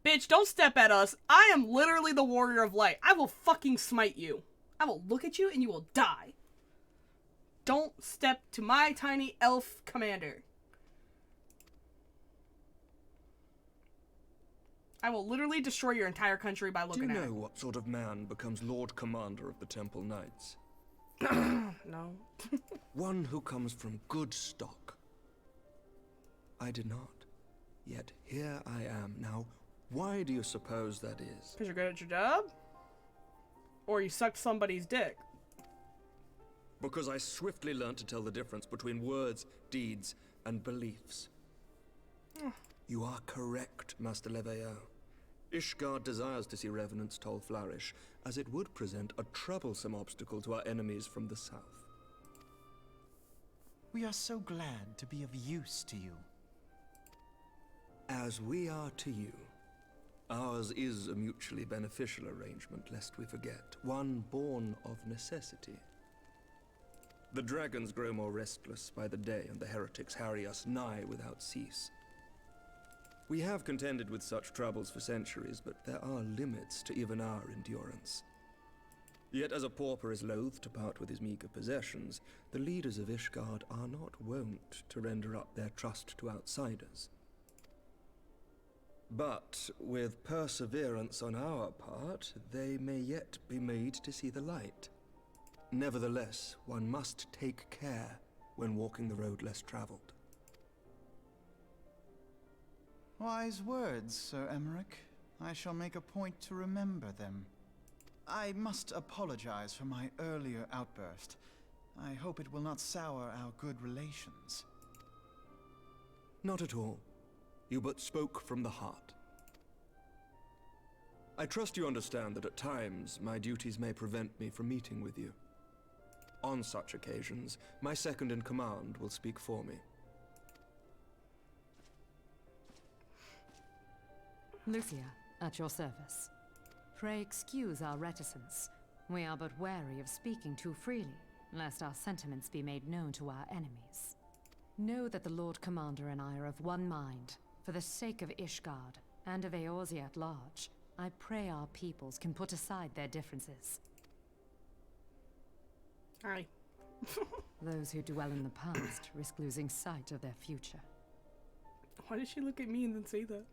Bitch, don't step at us. I am literally the warrior of light. I will fucking smite you. I will look at you and you will die. Don't step to my tiny elf commander. I will literally destroy your entire country by looking at it. Do you know what sort of man becomes Lord Commander of the Temple Knights? No. One who comes from good stock. I did not. Yet here I am now. Why do you suppose that is? Because you're good at your job? Or you sucked somebody's dick? Because I swiftly learned to tell the difference between words, deeds, and beliefs. You are correct, Master Leveilleur. Ishgard desires to see Revenant's toll flourish, as it would present a troublesome obstacle to our enemies from the south. We are so glad to be of use to you. As we are to you. Ours is a mutually beneficial arrangement, lest we forget, one born of necessity. The dragons grow more restless by the day, and the heretics harry us nigh without cease. We have contended with such troubles for centuries, but there are limits to even our endurance. Yet as a pauper is loath to part with his meager possessions, the leaders of Ishgard are not wont to render up their trust to outsiders. But with perseverance on our part, they may yet be made to see the light. Nevertheless, one must take care when walking the road less traveled. Wise words, Sir Emmerich. I shall make a point to remember them. I must apologize for my earlier outburst. I hope it will not sour our good relations. Not at all. You but spoke from the heart. I trust you understand that at times my duties may prevent me from meeting with you. On such occasions, my second-in-command will speak for me. Lucia, at your service. Pray excuse our reticence. We are but wary of speaking too freely, lest our sentiments be made known to our enemies. Know that the Lord Commander and I are of one mind. For the sake of Ishgard, and of Eorzea at large, I pray our peoples can put aside their differences. Aye. Those who dwell in the past risk losing sight of their future. Why did she look at me and then say that?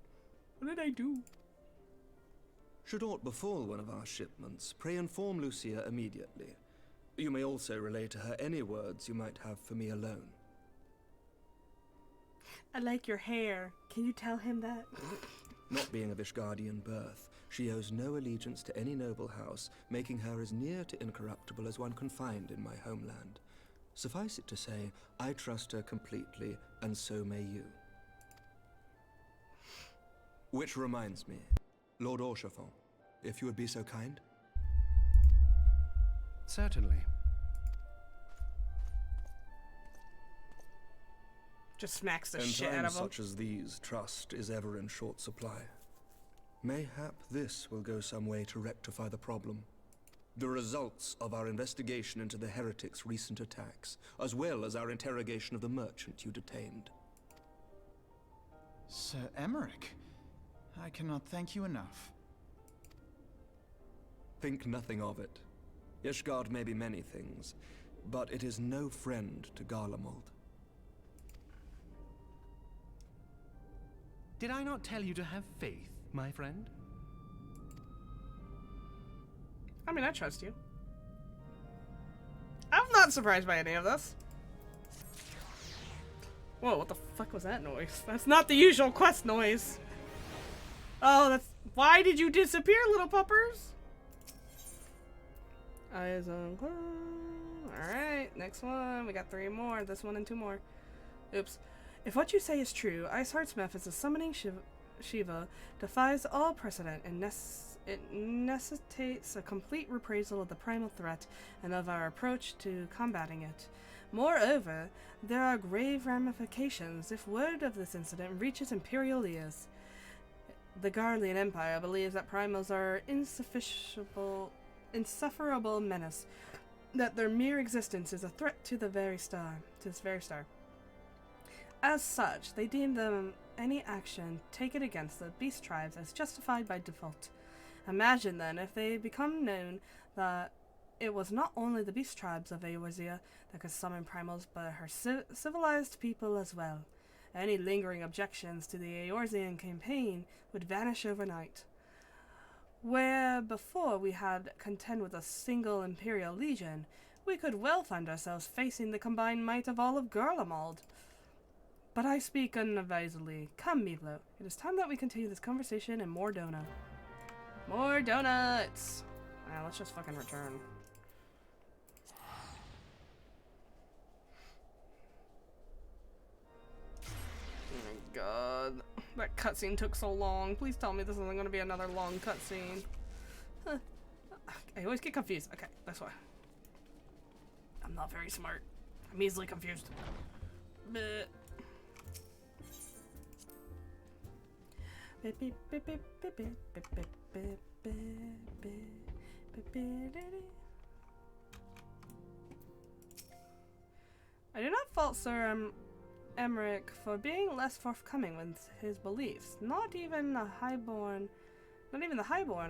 What did I do? Should aught befall one of our shipments, pray inform Lucia immediately. You may also relay to her any words you might have for me alone. I like your hair. Can you tell him that? Not being of Ishgardian birth, she owes no allegiance to any noble house, making her as near to incorruptible as one can find in my homeland. Suffice it to say, I trust her completely, and so may you. Which reminds me, Lord Orchefort, if you would be so kind. Certainly. Just smacks the In shit out times of him. such as these, trust is ever in short supply. Mayhap this will go some way to rectify the problem. The results of our investigation into the heretics' recent attacks, as well as our interrogation of the merchant you detained. Sir Emmerich, I cannot thank you enough. Think nothing of it. Ishgard may be many things, but it is no friend to Garlemald. Did I not tell you to have faith, my friend? I mean, I trust you. I'm not surprised by any of this. Whoa, what the fuck was that noise? That's not the usual quest noise. Oh, that's... Why did you disappear, little puppers? Eyes on close. Alright, next one. We got 3 more. This one and 2 more. Oops. If what you say is true, Iceheart's methods of summoning Shiva defies all precedent and it necessitates a complete reprisal of the primal threat and of our approach to combating it. Moreover, there are grave ramifications if word of this incident reaches Imperial ears. The Garlean Empire believes that primals are insufferable menace, that their mere existence is a threat to the very star, As such, they deem them any action taken against the beast tribes as justified by default. Imagine then if they become known that it was not only the beast tribes of Eorzea that could summon primals, but her civilized people as well. Any lingering objections to the Eorzean campaign would vanish overnight. Where before we had contend with a single Imperial legion, we could well find ourselves facing the combined might of all of Garlemald. But I speak unadvisedly. Come, Mivlo. It is time that we continue this conversation in more donut. More donuts! Ah, let's just fucking return. Oh my god. That cutscene took so long. Please tell me this isn't gonna be another long cutscene. Huh. I always get confused. Okay, that's why. I'm not very smart. I'm easily confused. Bleh. I do not fault Sir Emmerich for being less forthcoming with his beliefs. Not even the highborn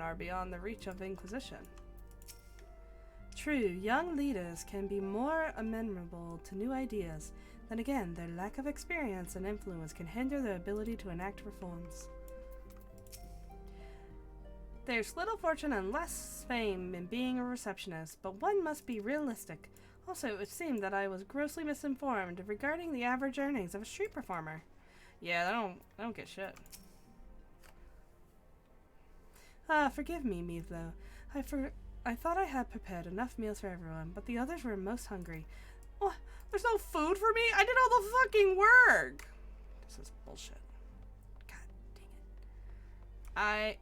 are beyond the reach of Inquisition. True, young leaders can be more amenable to new ideas. Then again, their lack of experience and influence can hinder their ability to enact reforms. There's little fortune and less fame in being a receptionist, but one must be realistic. Also, it seemed that I was grossly misinformed regarding the average earnings of a street performer. Yeah, I don't get shit. Ah, forgive me, Mivlo. I thought I had prepared enough meals for everyone, but the others were most hungry. Oh, there's no food for me? I did all the fucking work! This is bullshit. God dang it.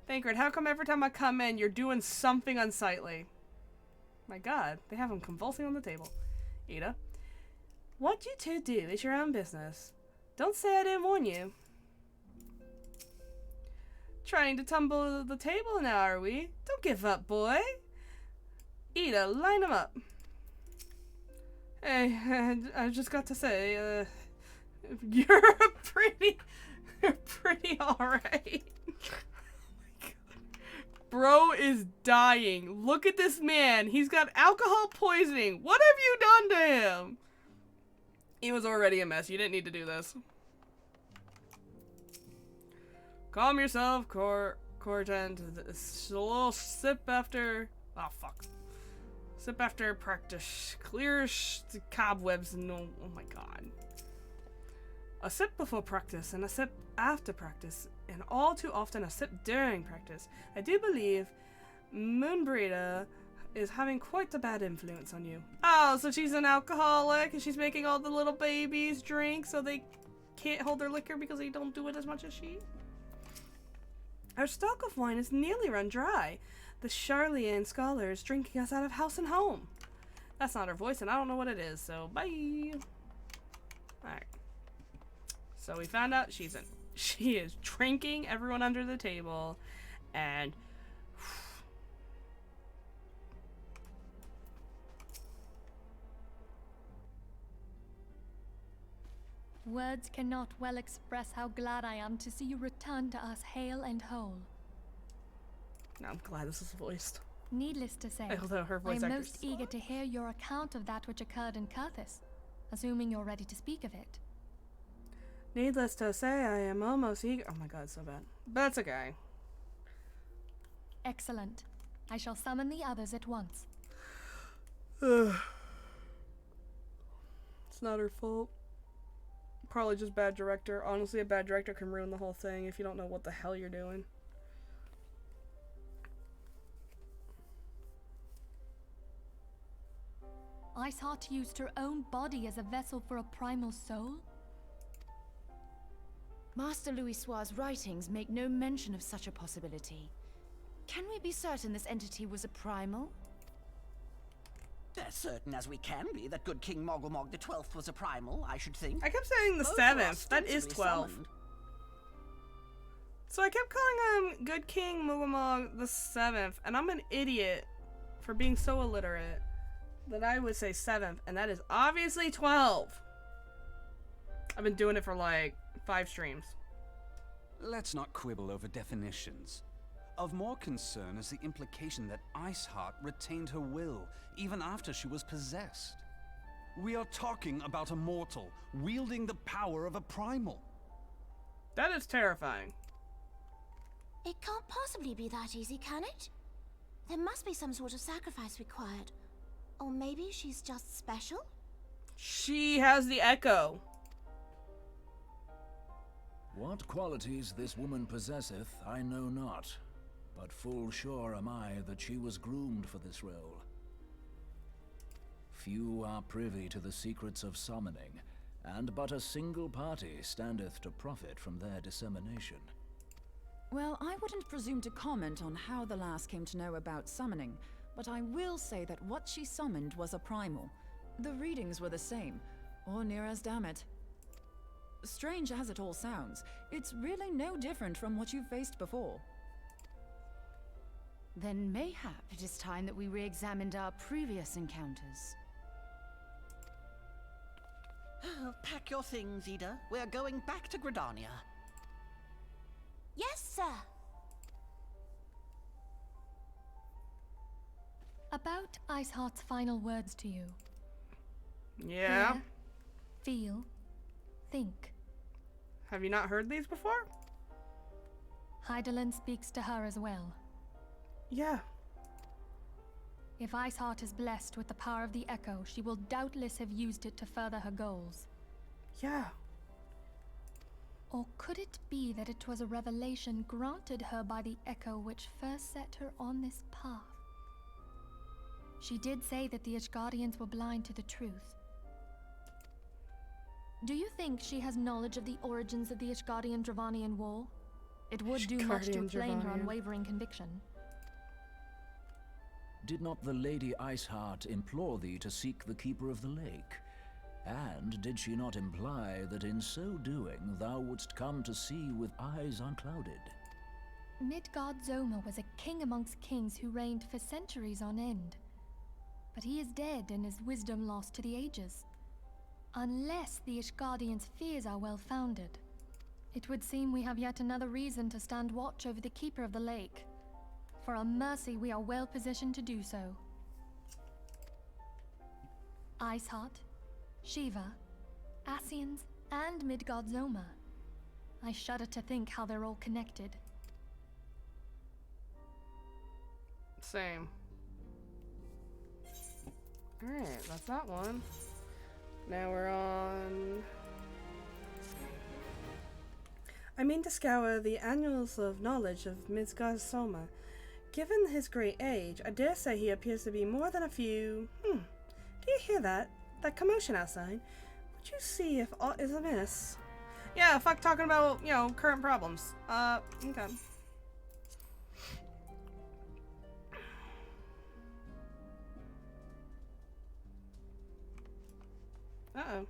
Thancred, how come every time I come in, you're doing something unsightly? My god, they have him convulsing on the table. Ada. What you two do is your own business. Don't say I didn't warn you. Trying to tumble the table now, are we? Don't give up, boy. Ada, line him up. Hey, I just got to say, you're pretty alright. Bro is dying. Look at this man. He's got alcohol poisoning. What have you done to him? He was already a mess. You didn't need to do this. Calm yourself, Cortent. A little sip after... Oh, fuck. Sip after practice. Clears the cobwebs. No, oh my god. A sip before practice and a sip after practice, and all too often a sip during practice. I do believe Moonbreeder is having quite a bad influence on you. Oh, so she's an alcoholic and she's making all the little babies drink so they can't hold their liquor because they don't do it as much as she? Our stock of wine is nearly run dry. The Charlian scholar is drinking us out of house and home. That's not her voice and I don't know what it is, so bye. Alright. So we found out she is drinking everyone under the table, and words cannot well express how glad I am to see you return to us hale and whole. Now I'm glad this is voiced. Needless to say, although her voice I am actor most eager to hear your account of that which occurred in Curthis, assuming you're ready to speak of it. Needless to say, I am almost eager. Oh my god, so bad. But that's okay. Excellent. I shall summon the others at once. It's not her fault. Probably just bad director. Honestly, a bad director can ruin the whole thing if you don't know what the hell you're doing. Iceheart used her own body as a vessel for a primal soul? Master Louisoir's writings make no mention of such a possibility. Can we be certain this entity was a primal? As certain as we can be that good King Mogulmog the 12th was a primal, I should think. I kept saying the Both 7th. were That is ostensibly 12. summoned. So I kept calling him Good King Mogulmog the 7th, and I'm an idiot for being so illiterate that I would say 7th, and that is obviously 12. I've been doing it for like 5 streams. Let's not quibble over definitions. Of more concern is the implication that Iceheart retained her will even after she was possessed. We are talking about a mortal wielding the power of a primal. That is terrifying. It can't possibly be that easy, can it? There must be some sort of sacrifice required. Or maybe she's just special? She has the echo. What qualities this woman possesseth, I know not, but full sure am I that she was groomed for this role. Few are privy to the secrets of summoning, and but a single party standeth to profit from their dissemination. Well, I wouldn't presume to comment on how the lass came to know about summoning, but I will say that what she summoned was a primal. The readings were the same, or near as damn it. Strange as it all sounds, it's really no different from what you've faced before. Then mayhap it is time that we re-examined our previous encounters. Pack your things, Ida. We're going back to Gridania. Yes, sir. About Iceheart's final words to you. Yeah? Hear, feel, think. Have you not heard these before? Hydaelyn speaks to her as well. Yeah. If Iceheart is blessed with the power of the Echo, she will doubtless have used it to further her goals. Yeah. Or could it be that it was a revelation granted her by the Echo which first set her on this path? She did say that the Ishgardians were blind to the truth. Do you think she has knowledge of the origins of the Ishgardian-Dravanian War? It would do much to explain her unwavering conviction. Did not the Lady Iceheart implore thee to seek the Keeper of the Lake? And did she not imply that in so doing thou wouldst come to see with eyes unclouded? Midgard-Zoma was a king amongst kings who reigned for centuries on end. But he is dead and his wisdom lost to the ages. Unless the Ishgardians' fears are well founded. It would seem we have yet another reason to stand watch over the Keeper of the Lake. For a mercy, we are well positioned to do so. Iceheart, Shiva, Ascians, and Midgard-Zoma. I shudder to think how they're all connected. Same. Alright, that's that one. Now we're on... I mean to scour the annals of knowledge of Midgard-Zoma. Given his great age, I dare say he appears to be more than a few... Do you hear that? That commotion outside? Would you see if aught is amiss? Yeah, fuck talking about, you know, current problems. Okay. Uh-oh.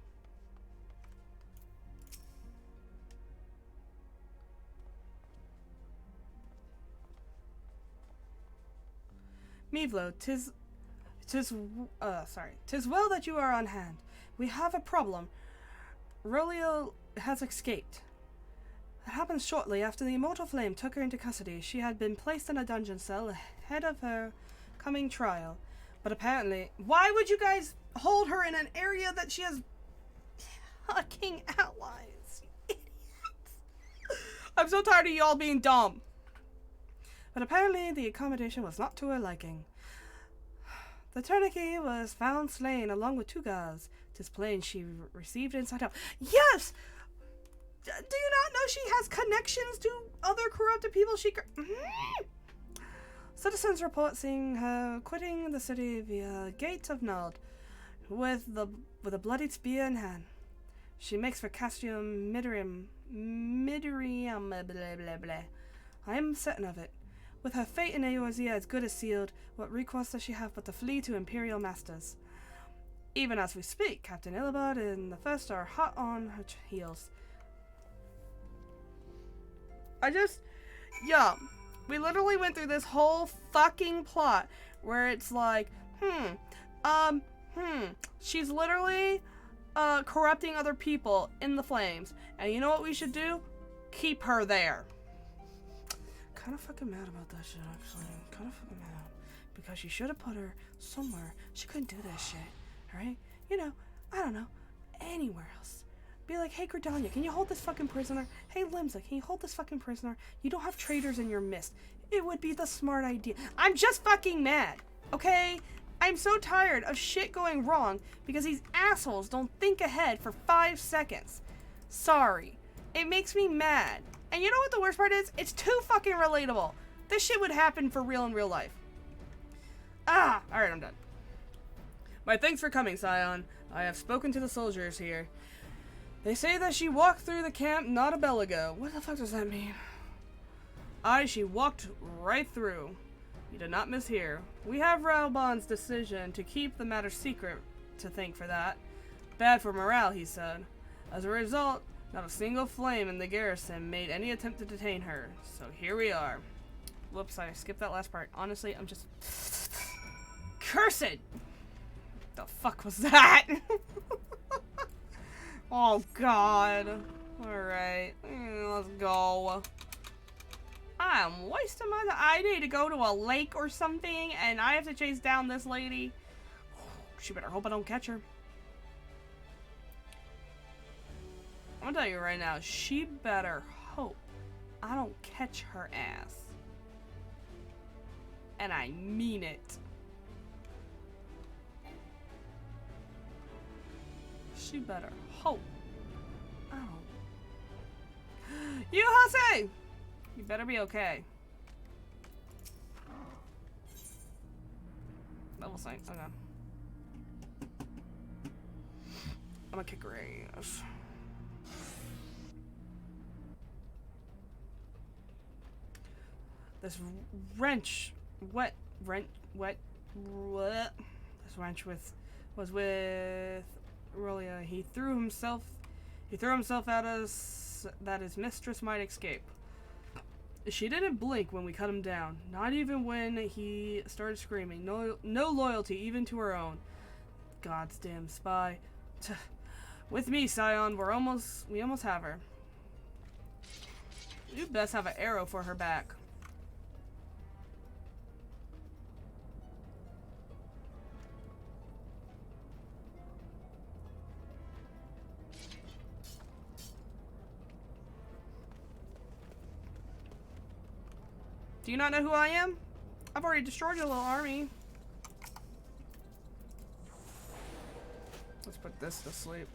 Mevlo, tis well that you are on hand. We have a problem. Roliel has escaped. It happened shortly after the Immortal Flame took her into custody. She had been placed in a dungeon cell ahead of her coming trial. But apparently, why would you guys hold her in an area that she has fucking allies? You idiots. I'm so tired of y'all being dumb. but apparently the accommodation was not to her liking. The tourniquet was found slain along with 2 guards. 'Tis plain she received inside out. Yes! Do you not know she has connections to other corrupted people? Citizens report seeing her quitting the city via Gate of Nod with a bloodied spear in hand. She makes for Castium Midrium, blah blah blah. I am certain of it. With her fate in Eorzea as good as sealed, what recourse does she have but to flee to Imperial masters? Even as we speak, Captain Illibard and the First are hot on her heels. We literally went through this whole fucking plot where it's like, she's literally corrupting other people in the flames. And you know what we should do? Keep her there. Kind of fucking mad about that shit, actually. Kind of fucking mad. Because you should have put her somewhere she couldn't do that shit, alright? You know, I don't know, anywhere else. Be like, hey, Gridania, can you hold this fucking prisoner? Hey, Limsa, can you hold this fucking prisoner? You don't have traitors in your midst. It would be the smart idea. I'm just fucking mad, okay? I'm so tired of shit going wrong because these assholes don't think ahead for 5 seconds. Sorry. It makes me mad. And you know what the worst part is? It's too fucking relatable. This shit would happen for real in real life. Alright, I'm done. My thanks for coming, Scion. I have spoken to the soldiers here. They say that she walked through the camp not a bell ago. What the fuck does that mean? She walked right through. You did not mishear. We have Raubon's decision to keep the matter secret to thank for that. Bad for morale, he said. As a result, not a single flame in the garrison made any attempt to detain her. So here we are. Whoops, I skipped that last part. Honestly, I'm just... Cursed! The fuck was that? Oh god. Alright. Let's go. I'm wasting my time. I need to go to a lake or something and I have to chase down this lady. She better hope I don't catch her. I'm gonna tell you right now, she better hope I don't catch her ass. And I mean it. She better hope I don't. You, Jose! You better be okay. Level sight, okay. I'm gonna kick her ass. This wrench, what? This wrench was with Aurelia. He threw himself out as that his mistress might escape. She didn't blink when we cut him down. Not even when he started screaming. No loyalty, even to her own. God's damn spy. With me, Scion, we almost have her. You best have an arrow for her back. Do you not know who I am? I've already destroyed your little army. Let's put this to sleep.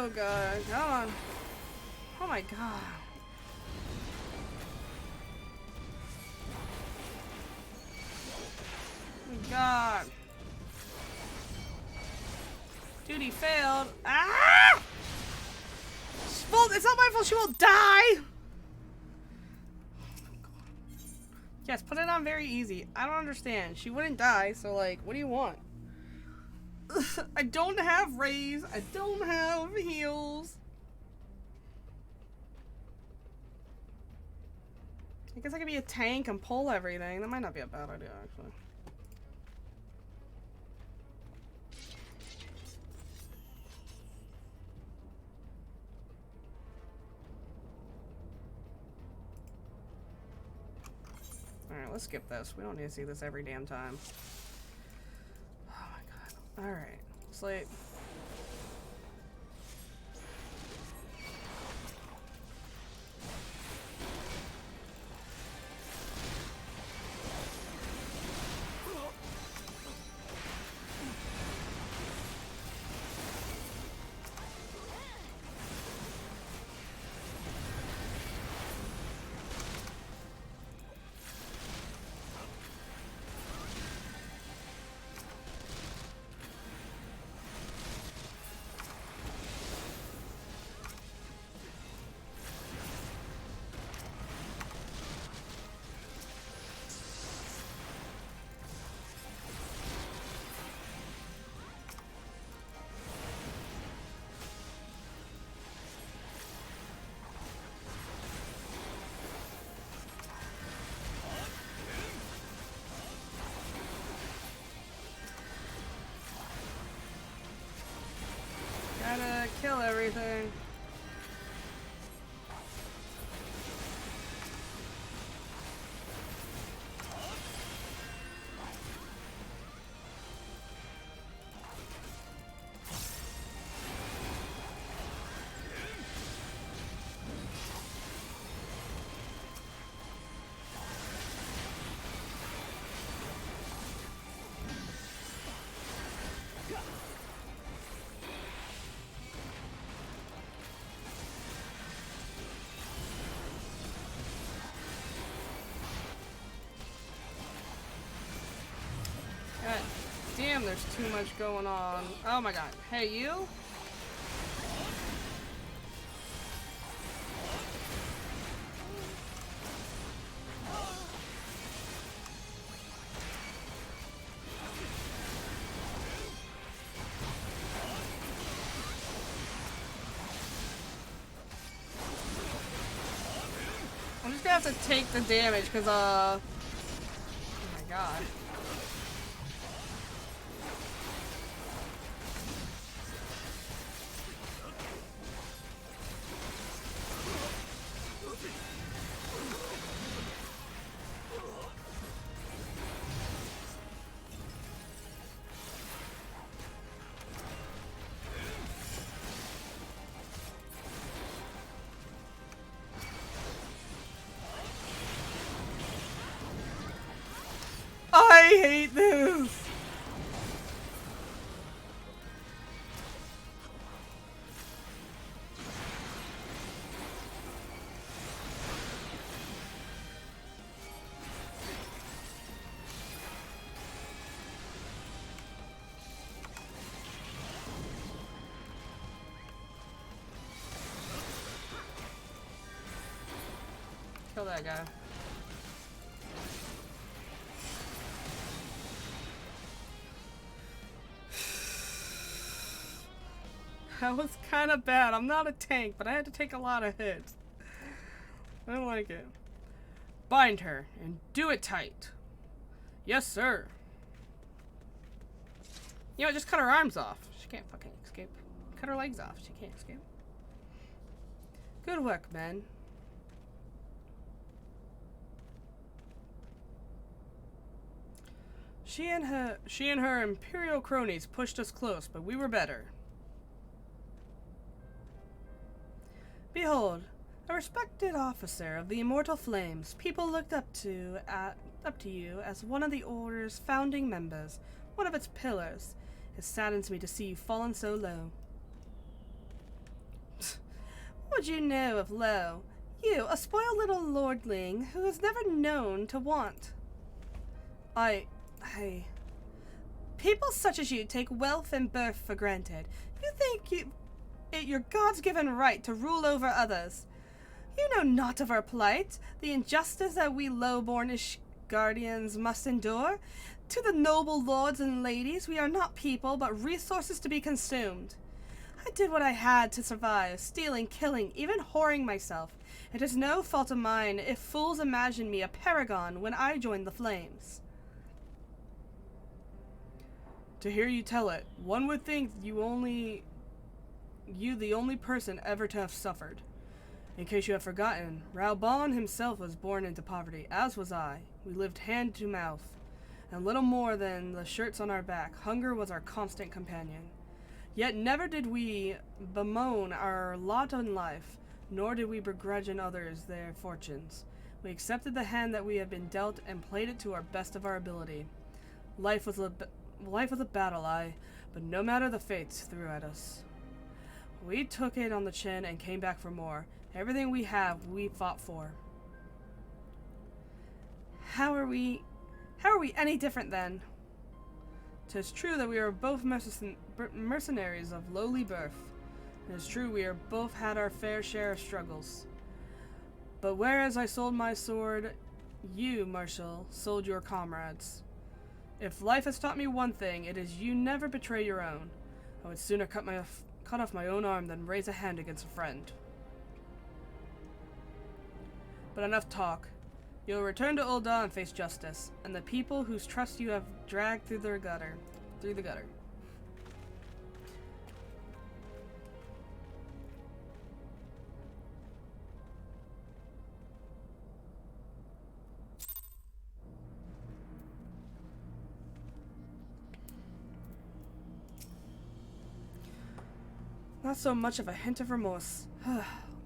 Oh god, come on. Oh my god. Oh my god. Dude, he failed. Ah! Well, it's not my fault she won't die! Yes, put it on very easy. I don't understand. She wouldn't die, so like, what do you want? I don't have rays. I don't have heals. I guess I could be a tank and pull everything. That might not be a bad idea, actually. Alright, let's skip this. We don't need to see this every damn time. Oh my god. Alright. Sleep. Gotta kill everything. God damn, there's too much going on. Oh my god. Hey, you? I'm just gonna have to take the damage, because, oh my god. I hate this! Kill that guy. That was kind of bad. I'm not a tank, but I had to take a lot of hits. I don't like it. Bind her and do it tight. Yes, sir. You know, just cut her arms off. She can't fucking escape. Cut her legs off. She can't escape. Good work, men. She and her imperial cronies pushed us close, but we were better. Behold, a respected officer of the Immortal Flames. People looked up to you as one of the Order's founding members, one of its pillars. It saddens me to see you fallen so low. What would you know of Lo? You, a spoiled little lordling who has never known to want. People such as you take wealth and birth for granted. You think it your God's-given right to rule over others. You know not of our plight, the injustice that we low-bornish guardians must endure. To the noble lords and ladies, we are not people, but resources to be consumed. I did what I had to survive, stealing, killing, even whoring myself. It is no fault of mine if fools imagine me a paragon when I joined the flames. To hear you tell it, one would think you the only person ever to have suffered. In case you have forgotten, Raoban himself was born into poverty, as was I. We lived hand to mouth, and little more than the shirts on our back, hunger was our constant companion. Yet never did we bemoan our lot in life, nor did we begrudge in others their fortunes. We accepted the hand that we had been dealt and played it to our best of our ability. Life was a battle, but no matter the fates threw at us. We took it on the chin and came back for more. Everything we have, we fought for. How are we any different then? 'Tis true that we are both mercenaries of lowly birth. It is true we are both had our fair share of struggles. But whereas I sold my sword, you, Marshal, sold your comrades. If life has taught me one thing, it is you never betray your own. I would sooner cut off my own arm than raise a hand against a friend. But enough talk. You'll return to Ul'dah and face justice, and the people whose trust you have dragged through the gutter. Not so much of a hint of remorse.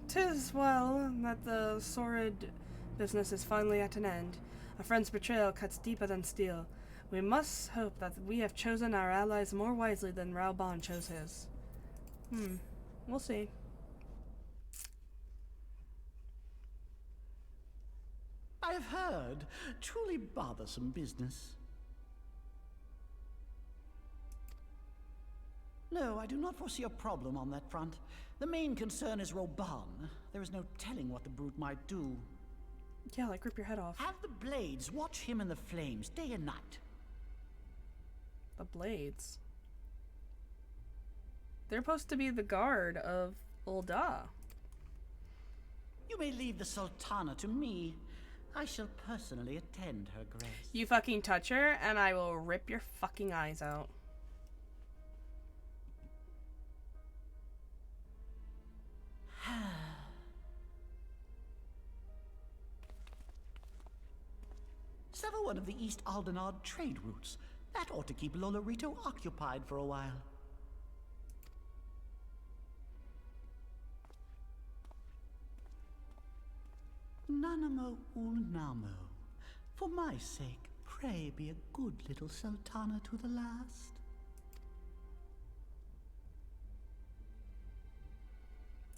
'Tis well that the sordid business is finally at an end. A friend's betrayal cuts deeper than steel. We must hope that we have chosen our allies more wisely than Raoban chose his. We'll see. I have heard. Truly bothersome business. No, I do not foresee a problem on that front. The main concern is Raoban. There is no telling what the brute might do. Yeah, like rip your head off. Have the Blades watch him in the flames day and night. The Blades? They're supposed to be the guard of Ul'dah. You may leave the Sultana to me. I shall personally attend her grace. You fucking touch her, and I will rip your fucking eyes out. Sever one of the East Aldenard trade routes. That ought to keep Lolorito occupied for a while. Nanamo Ulnamo. For my sake, pray be a good little Sultana to the last.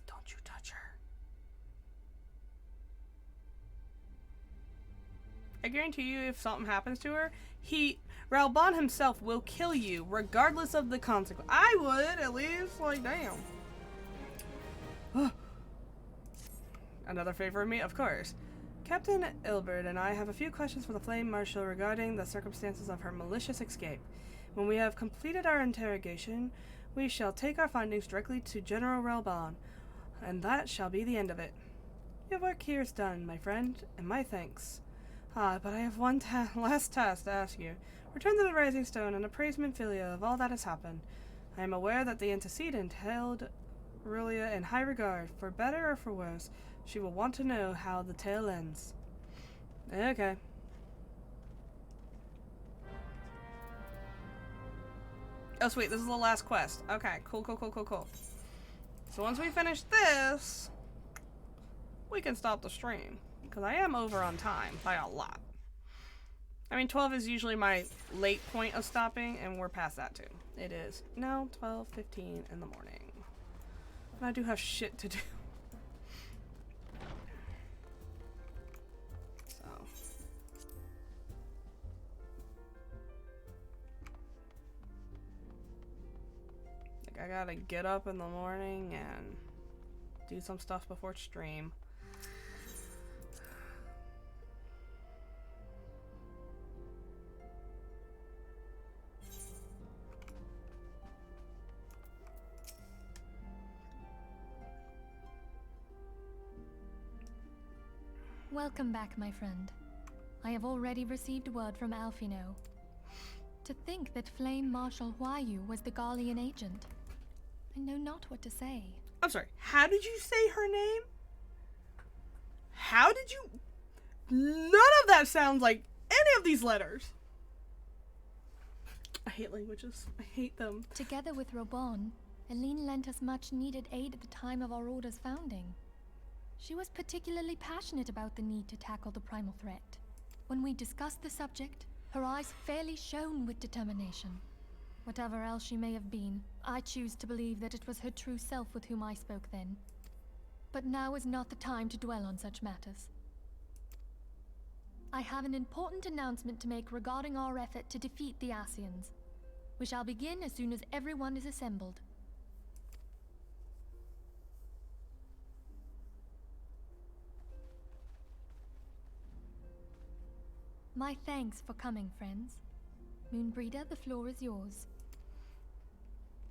Don't you touch her. I guarantee you if something happens to her, Raoban himself will kill you regardless of the consequence. I would, at least, like, damn. Another favor of me? Of course. Captain Ilbert and I have a few questions for the Flame Marshal regarding the circumstances of her malicious escape. When we have completed our interrogation, we shall take our findings directly to General Raoban, and that shall be the end of it. Your work here is done, my friend, and my thanks. But I have one last task to ask you. Return to the Rising Stone and appraise Minfilia of all that has happened. I am aware that the antecedent held Rulia in high regard. For better or for worse, she will want to know how the tale ends. Okay. Oh, sweet, this is the last quest. Okay, cool. So once we finish this, we can stop the stream. Because I am over on time by a lot. I mean, 12 is usually my late point of stopping, and we're past that too. It is now 12:15 in the morning. And I do have shit to do. Like, I gotta get up in the morning and do some stuff before stream. Welcome back, my friend. I have already received word from Alfino. To think that Flame Marshal Huayu was the Garlean agent. I know not what to say. I'm sorry, how did you say her name? How did you... None of that sounds like any of these letters. I hate languages. I hate them. Together with Robon, Aline lent us much needed aid at the time of our order's founding. She was particularly passionate about the need to tackle the primal threat. When we discussed the subject, her eyes fairly shone with determination. Whatever else she may have been, I choose to believe that it was her true self with whom I spoke then. But now is not the time to dwell on such matters. I have an important announcement to make regarding our effort to defeat the Asians. We shall begin as soon as everyone is assembled. My thanks for coming, friends. Moonbreeder, the floor is yours.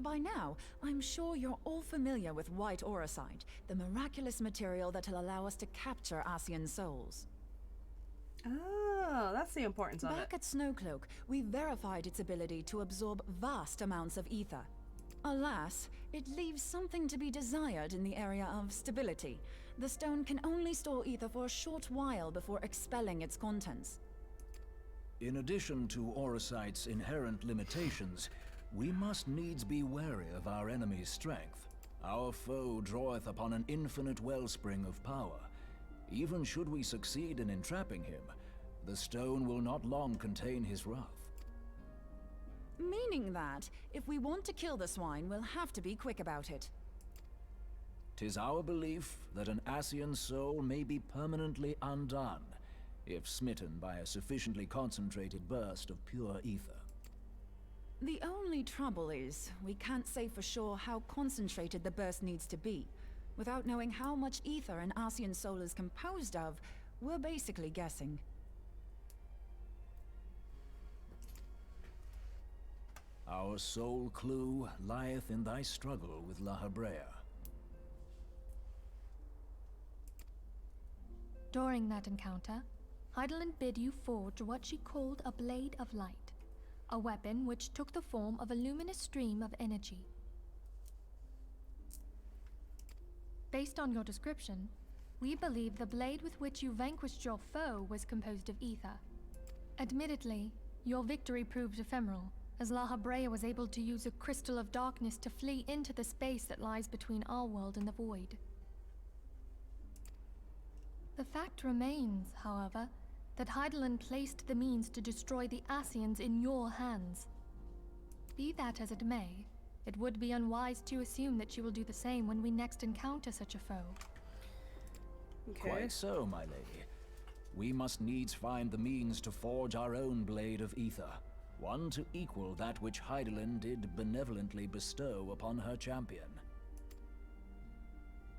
By now, I'm sure you're all familiar with white auracite, the miraculous material that'll allow us to capture Asian souls. Oh, that's the importance of it. Back at Snowcloak, we verified its ability to absorb vast amounts of ether. Alas, it leaves something to be desired in the area of stability. The stone can only store ether for a short while before expelling its contents. In addition to auracite's inherent limitations, we must needs be wary of our enemy's strength. Our foe draweth upon an infinite wellspring of power. Even should we succeed in entrapping him, the stone will not long contain his wrath. Meaning that, if we want to kill the swine, we'll have to be quick about it. 'Tis our belief that an Asian soul may be permanently undone, if smitten by a sufficiently concentrated burst of pure ether. The only trouble is, we can't say for sure how concentrated the burst needs to be. Without knowing how much ether an Asian soul is composed of, we're basically guessing. Our sole clue lieth in thy struggle with La Habrea. During that encounter, Heidelin bid you forge what she called a Blade of Light, a weapon which took the form of a luminous stream of energy. Based on your description, we believe the blade with which you vanquished your foe was composed of ether. Admittedly, your victory proved ephemeral, as La Habrea was able to use a crystal of darkness to flee into the space that lies between our world and the void. The fact remains, however, that Heidelin placed the means to destroy the Asians in your hands. Be that as it may, it would be unwise to assume that she will do the same when we next encounter such a foe. Okay. Quite so, my lady. We must needs find the means to forge our own blade of ether, one to equal that which Heidelin did benevolently bestow upon her champion.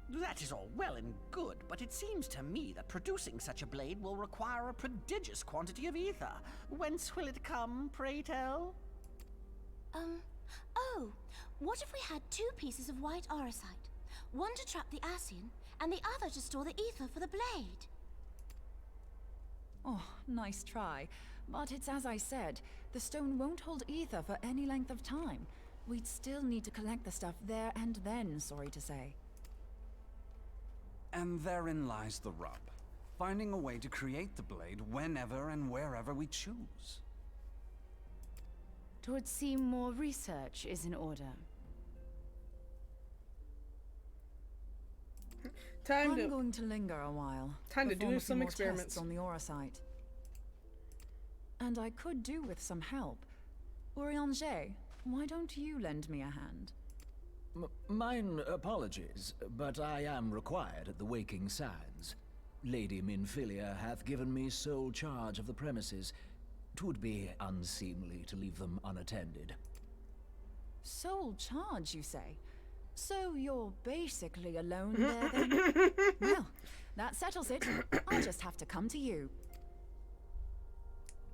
That is all well and good, but it seems to me that producing such a blade will require a prodigious quantity of ether. Whence will it come, pray tell? Oh, what if we had 2 pieces of white auracite? One to trap the Asian, and the other to store the ether for the blade. Oh, nice try. But it's as I said, the stone won't hold ether for any length of time. We'd still need to collect the stuff there and then, sorry to say. And therein lies the rub. Finding a way to create the blade whenever and wherever we choose. It would seem more research is in order. I'm going to linger a while. Time to do perform a few some more experiments tests on the auracite. And I could do with some help. Urianger, why don't you lend me a hand? Mine apologies, but I am required at the Waking Sands. Lady Minfilia hath given me sole charge of the premises. 'Twould be unseemly to leave them unattended. Sole charge, you say? So you're basically alone there then? Well, that settles it. I'll just have to come to you.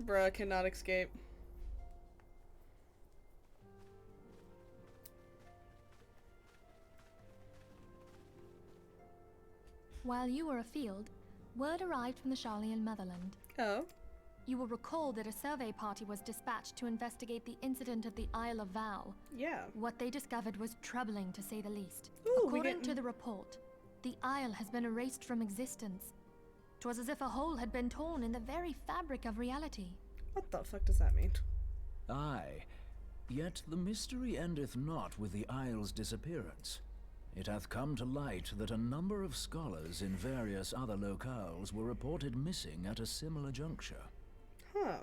Bruh, cannot escape. While you were afield, word arrived from the Sharlayan motherland. Oh? You will recall that a survey party was dispatched to investigate the incident of the Isle of Vow. Yeah. What they discovered was troubling, to say the least. Ooh, According to the report, the isle has been erased from existence. 'Twas as if a hole had been torn in the very fabric of reality. What the fuck does that mean? Aye. Yet the mystery endeth not with the isle's disappearance. It hath come to light that a number of scholars in various other locales were reported missing at a similar juncture. Huh.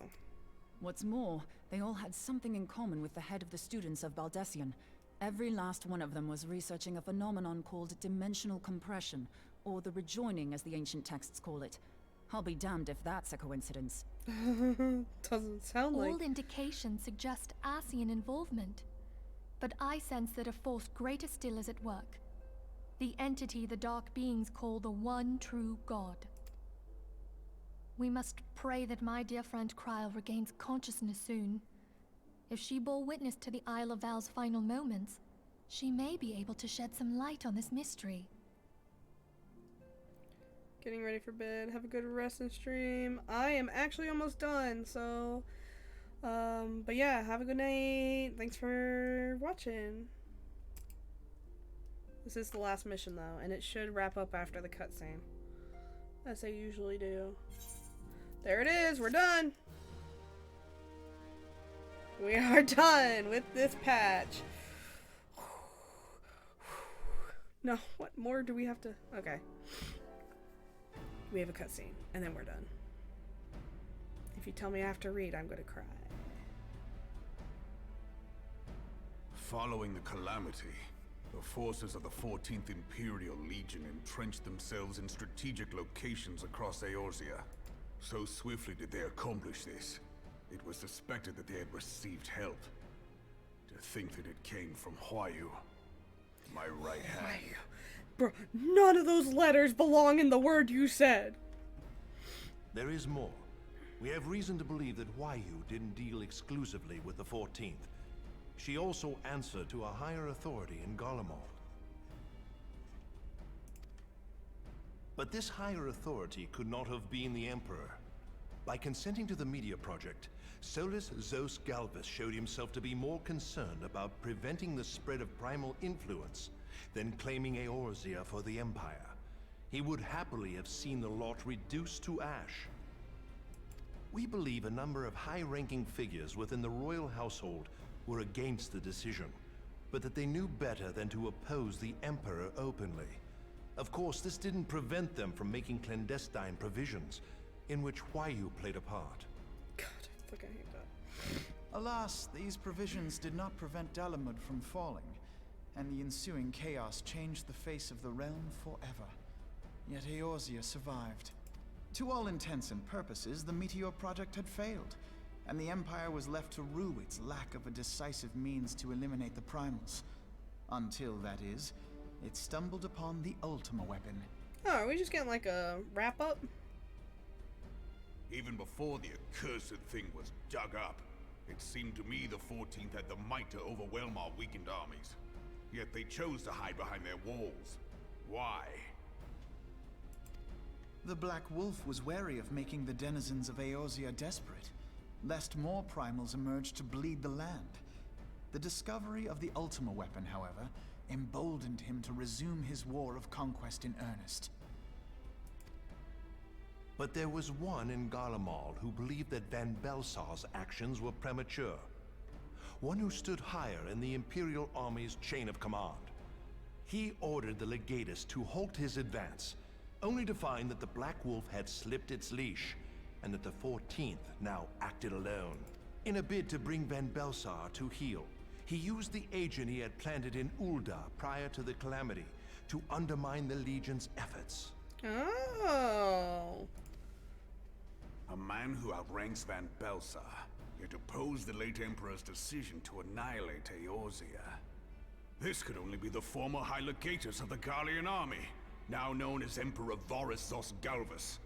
What's more, they all had something in common with the head of the students of Baldessian. Every last one of them was researching a phenomenon called dimensional compression, or the rejoining as the ancient texts call it. I'll be damned if that's a coincidence. Doesn't sound like... All indications suggest Asian involvement. But I sense that a force greater still is at work. The entity the dark beings call the one true God. We must pray that my dear friend Kryl regains consciousness soon. If she bore witness to the Isle of Val's final moments, she may be able to shed some light on this mystery. Getting ready for bed. Have a good rest and stream. I am actually almost done, so... but yeah, have a good night. Thanks for watching. This is the last mission, though, and it should wrap up after the cutscene, as they usually do. There it is. We're done. We are done with this patch. No, what more do we have to... Okay. We have a cutscene, and then we're done. If you tell me I have to read, I'm gonna cry. Following the calamity, the forces of the 14th Imperial Legion entrenched themselves in strategic locations across Eorzea. So swiftly did they accomplish this, it was suspected that they had received help. To think that it came from Huayu, my right hand. Bro, none of those letters belong in the word you said. There is more. We have reason to believe that Huayu didn't deal exclusively with the 14th. She also answered to a higher authority in Garlemald. But this higher authority could not have been the Emperor. By consenting to the Media Project, Solus Zos Galvus showed himself to be more concerned about preventing the spread of primal influence than claiming Eorzea for the Empire. He would happily have seen the lot reduced to ash. We believe a number of high-ranking figures within the royal household were against the decision, but that they knew better than to oppose the Emperor openly. Of course, this didn't prevent them from making clandestine provisions, in which Huayu played a part. God, I fucking hate that. Alas, these provisions did not prevent Dalamud from falling, and the ensuing chaos changed the face of the realm forever. Yet Eorzea survived. To all intents and purposes, the Meteor Project had failed, and the Empire was left to rue its lack of a decisive means to eliminate the primals. Until, that is, it stumbled upon the Ultima weapon. Oh, are we just getting like a wrap-up? Even before the accursed thing was dug up, it seemed to me the 14th had the might to overwhelm our weakened armies. Yet they chose to hide behind their walls. Why? The Black Wolf was wary of making the denizens of Eorzea desperate, lest more primals emerge to bleed the land. The discovery of the Ultima weapon, however, emboldened him to resume his war of conquest in earnest. But there was one in Garlemald who believed that Van Belsar's actions were premature. One who stood higher in the Imperial Army's chain of command. He ordered the Legatus to halt his advance, only to find that the Black Wolf had slipped its leash, and that the 14th now acted alone. In a bid to bring Van Belsar to heel, he used the agent he had planted in Ul'dah prior to the calamity to undermine the Legion's efforts. Oh. A man who outranks Van Belsar, It opposed the late Emperor's decision to annihilate Eorzea. This could only be the former High Legatus of the Garlean army, now known as Emperor Varus Zosgalvus.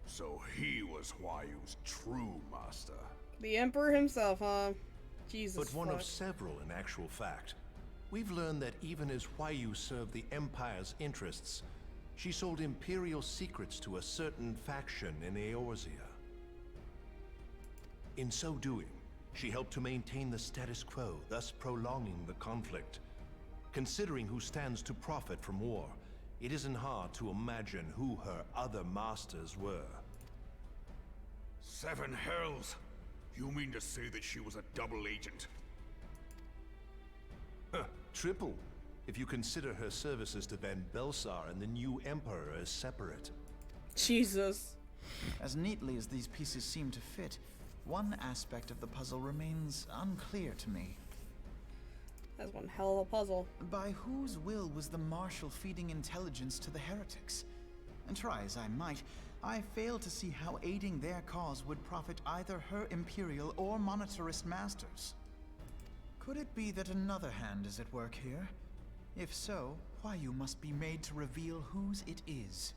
So he was Huayu's true master. The Emperor himself, huh? Jesus But one fuck. of several in actual fact. We've learned that even as Huayu served the Empire's interests, she sold Imperial secrets to a certain faction in Eorzea. In so doing, she helped to maintain the status quo, thus prolonging the conflict. Considering who stands to profit from war, it isn't hard to imagine who her other masters were. Seven hells! You mean to say that she was a double agent? Triple, if you consider her services to Van Belsar and the new Emperor as separate. Jesus. As neatly as these pieces seem to fit, one aspect of the puzzle remains unclear to me. That's one hell of a puzzle. By whose will was the Marshal feeding intelligence to the heretics? And try as I might, I fail to see how aiding their cause would profit either her Imperial or Monetarist masters. Could it be that another hand is at work here? If so, Huayu must be made to reveal whose it is.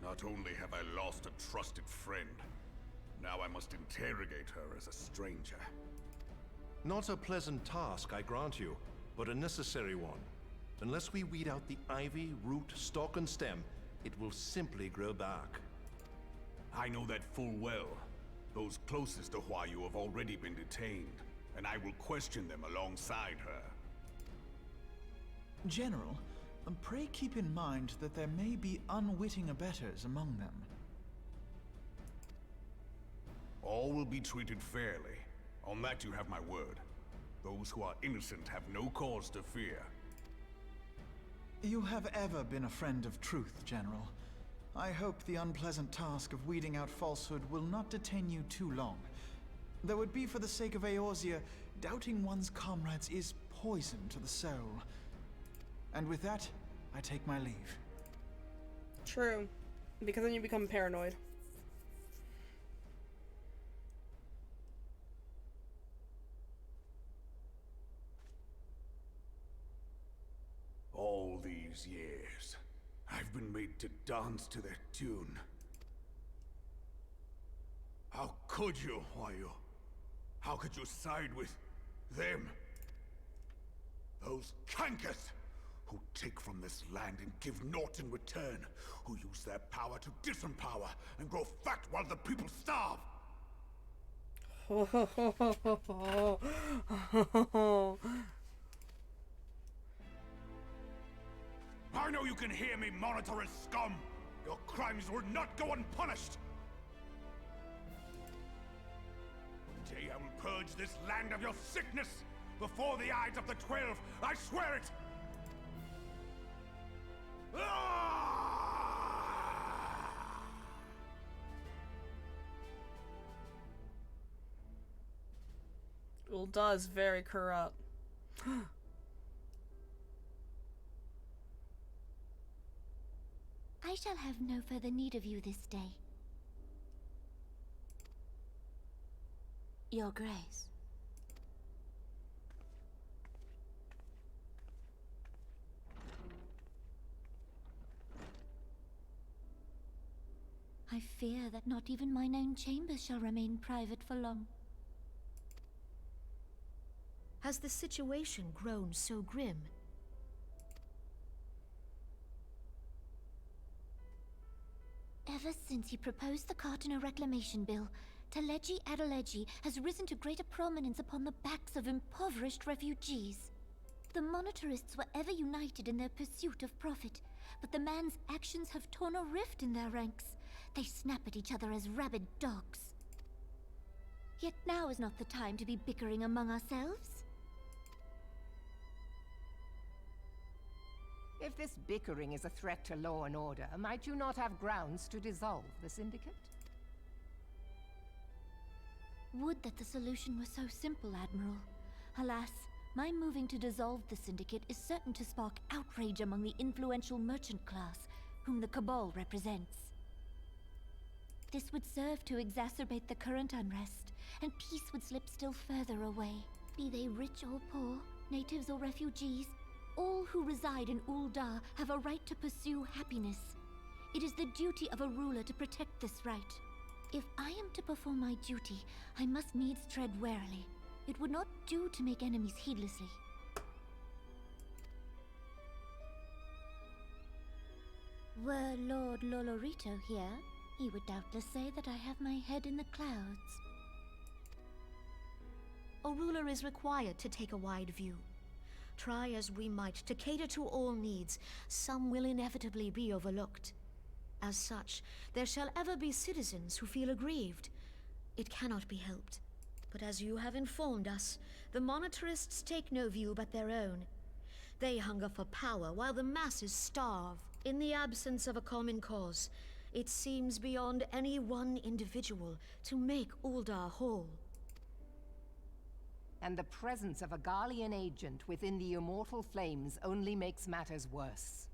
Not only have I lost a trusted friend, now I must interrogate her as a stranger. Not a pleasant task, I grant you, but a necessary one. Unless we weed out the ivy, root, stalk, and stem, it will simply grow back. I know that full well. Those closest to Huayu have already been detained, and I will question them alongside her. General, pray keep in mind that there may be unwitting abettors among them. All will be treated fairly. On that you have my word. Those who are innocent have no cause to fear. You have ever been a friend of truth, General. I hope the unpleasant task of weeding out falsehood will not detain you too long. Though it be for the sake of Eorzea, doubting one's comrades is poison to the soul. And with that, I take my leave. True. Because then you become paranoid. All these years, I've been made to dance to their tune. How could you, Huayu? How could you side with them? Those cankers who take from this land and give naught in return, who use their power to disempower and grow fat while the people starve. I know you can hear me, Monetarist scum! Your crimes will not go unpunished! One day I will purge this land of your sickness! Before the eyes of the 12, I swear it! Ul'dah is very corrupt. I shall have no further need of you this day. Your Grace. I fear that not even mine own chambers shall remain private for long. Has the situation grown so grim? Ever since he proposed the Cartiner Reclamation Bill, Teleji Adeleji has risen to greater prominence upon the backs of impoverished refugees. The Monetarists were ever united in their pursuit of profit, but the man's actions have torn a rift in their ranks. They snap at each other as rabid dogs. Yet now is not the time to be bickering among ourselves. If this bickering is a threat to law and order, might you not have grounds to dissolve the Syndicate? Would that the solution were so simple, Admiral. Alas, my moving to dissolve the Syndicate is certain to spark outrage among the influential merchant class, whom the Cabal represents. This would serve to exacerbate the current unrest, and peace would slip still further away. Be they rich or poor, natives or refugees, all who reside in Ul'dah have a right to pursue happiness. It is the duty of a ruler to protect this right. If I am to perform my duty, I must needs tread warily. It would not do to make enemies heedlessly. Were Lord Lolorito here, he would doubtless say that I have my head in the clouds. A ruler is required to take a wide view. Try as we might to cater to all needs, some will inevitably be overlooked. As such, there shall ever be citizens who feel aggrieved. It cannot be helped. But as you have informed us, the monetarists take no view but their own. They hunger for power while the masses starve. In the absence of a common cause, it seems beyond any one individual to make Ul'dah whole. And the presence of a Garlean agent within the Immortal Flames only makes matters worse.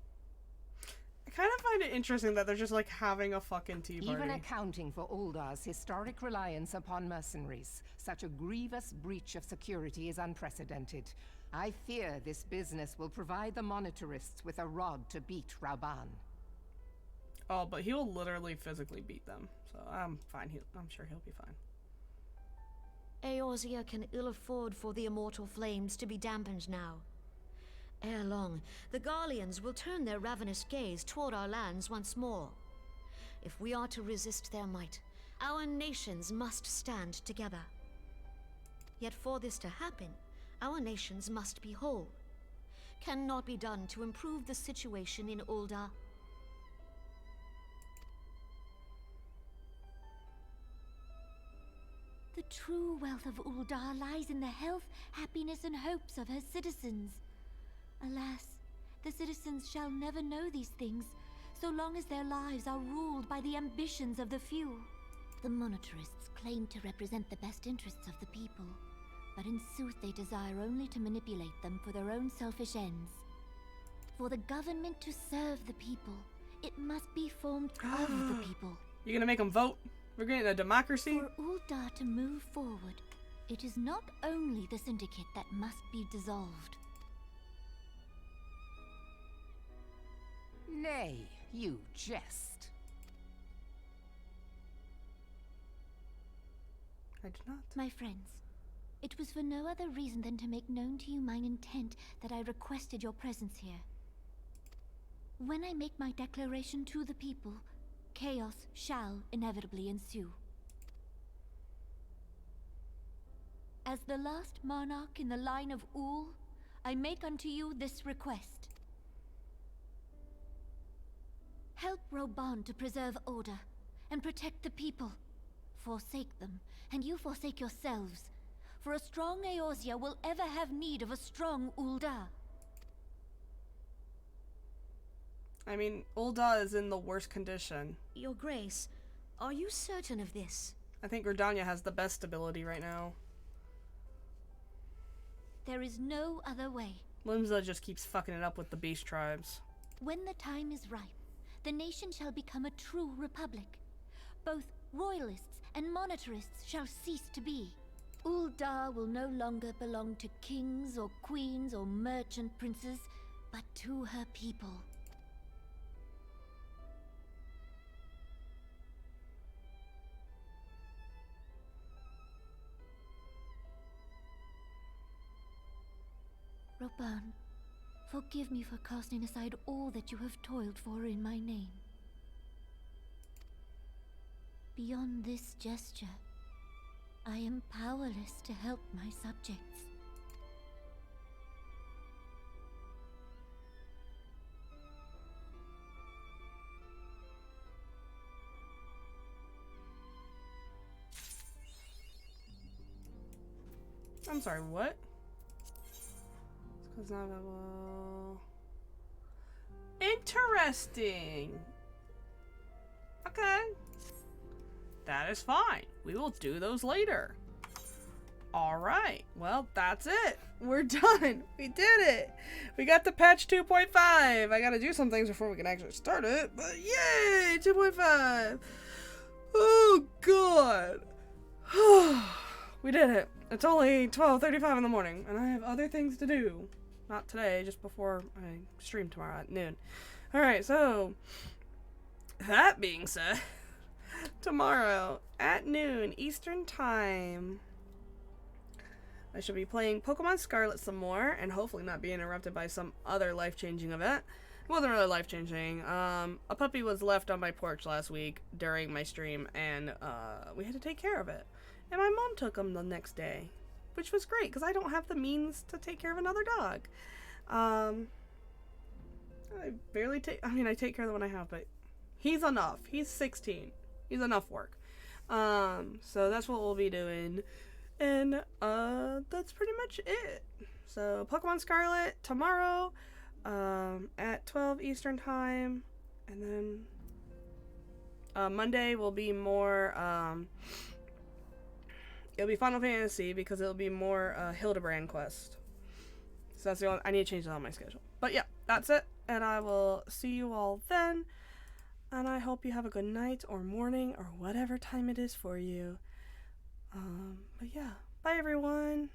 I kind of find it interesting that they're just like having a fucking tea party. Even accounting for Uldah's historic reliance upon mercenaries, such a grievous breach of security is unprecedented. I fear this business will provide the monetarists with a rod to beat Rauban. Oh, but he will literally physically beat them, so I'm fine. I'm sure he'll be fine. Eorzea can ill afford for the Immortal Flames to be dampened now. Ere long, the Garleans will turn their ravenous gaze toward our lands once more. If we are to resist their might, our nations must stand together. Yet for this to happen, our nations must be whole. Cannot be done to improve the situation in Ul'dah. The true wealth of Ul'dah lies in the health, happiness, and hopes of her citizens. Alas, the citizens shall never know these things, so long as their lives are ruled by the ambitions of the few. The monetarists claim to represent the best interests of the people, but in sooth they desire only to manipulate them for their own selfish ends. For the government to serve the people, it must be formed of the people. You're gonna make them vote? We're getting a democracy? For Ul'dah to move forward, it is not only the Syndicate that must be dissolved. Nay, you jest. I do not. My friends, it was for no other reason than to make known to you mine intent that I requested your presence here. When I make my declaration to the people, chaos shall inevitably ensue. As the last monarch in the line of Ul, I make unto you this request. Help Rauban to preserve order and protect the people. Forsake them, and you forsake yourselves. For a strong Eorzea will ever have need of a strong Ul'dah. I mean, Ul'dah is in the worst condition. Your Grace, are you certain of this? I think Gridania has the best stability right now. There is no other way. Limsa just keeps fucking it up with the beast tribes. When the time is ripe, the nation shall become a true republic. Both royalists and monetarists shall cease to be. Ul'dah will no longer belong to kings or queens or merchant princes, but to her people. Rauban, forgive me for casting aside all that you have toiled for in my name. Beyond this gesture, I am powerless to help my subjects. I'm sorry, what? It's not well. Interesting. Okay. That is fine. We will do those later. Alright. Well, that's it. We're done. We did it. We got to patch 2.5. I gotta do some things before we can actually start it. But yay! 2.5. Oh, God. We did it. It's only 12:35 in the morning, and I have other things to do. Not today, just before I stream tomorrow at noon. Alright, so, that being said, tomorrow at noon Eastern Time, I should be playing Pokemon Scarlet some more, and hopefully not be interrupted by some other life-changing event. It wasn't really life-changing. A puppy was left on my porch last week during my stream, and we had to take care of it. And my mom took him the next day, which was great, because I don't have the means to take care of another dog. I take care of the one I have, but he's enough. He's 16. He's enough work. So that's what we'll be doing. And, that's pretty much it. So, Pokemon Scarlet tomorrow, at 12 Eastern Time. And then, Monday will be more, it'll be Final Fantasy, because it'll be more, Hildebrand quest. So that's the only, I need to change that on my schedule. But yeah, that's it. And I will see you all then. And I hope you have a good night or morning or whatever time it is for you. But yeah, bye everyone.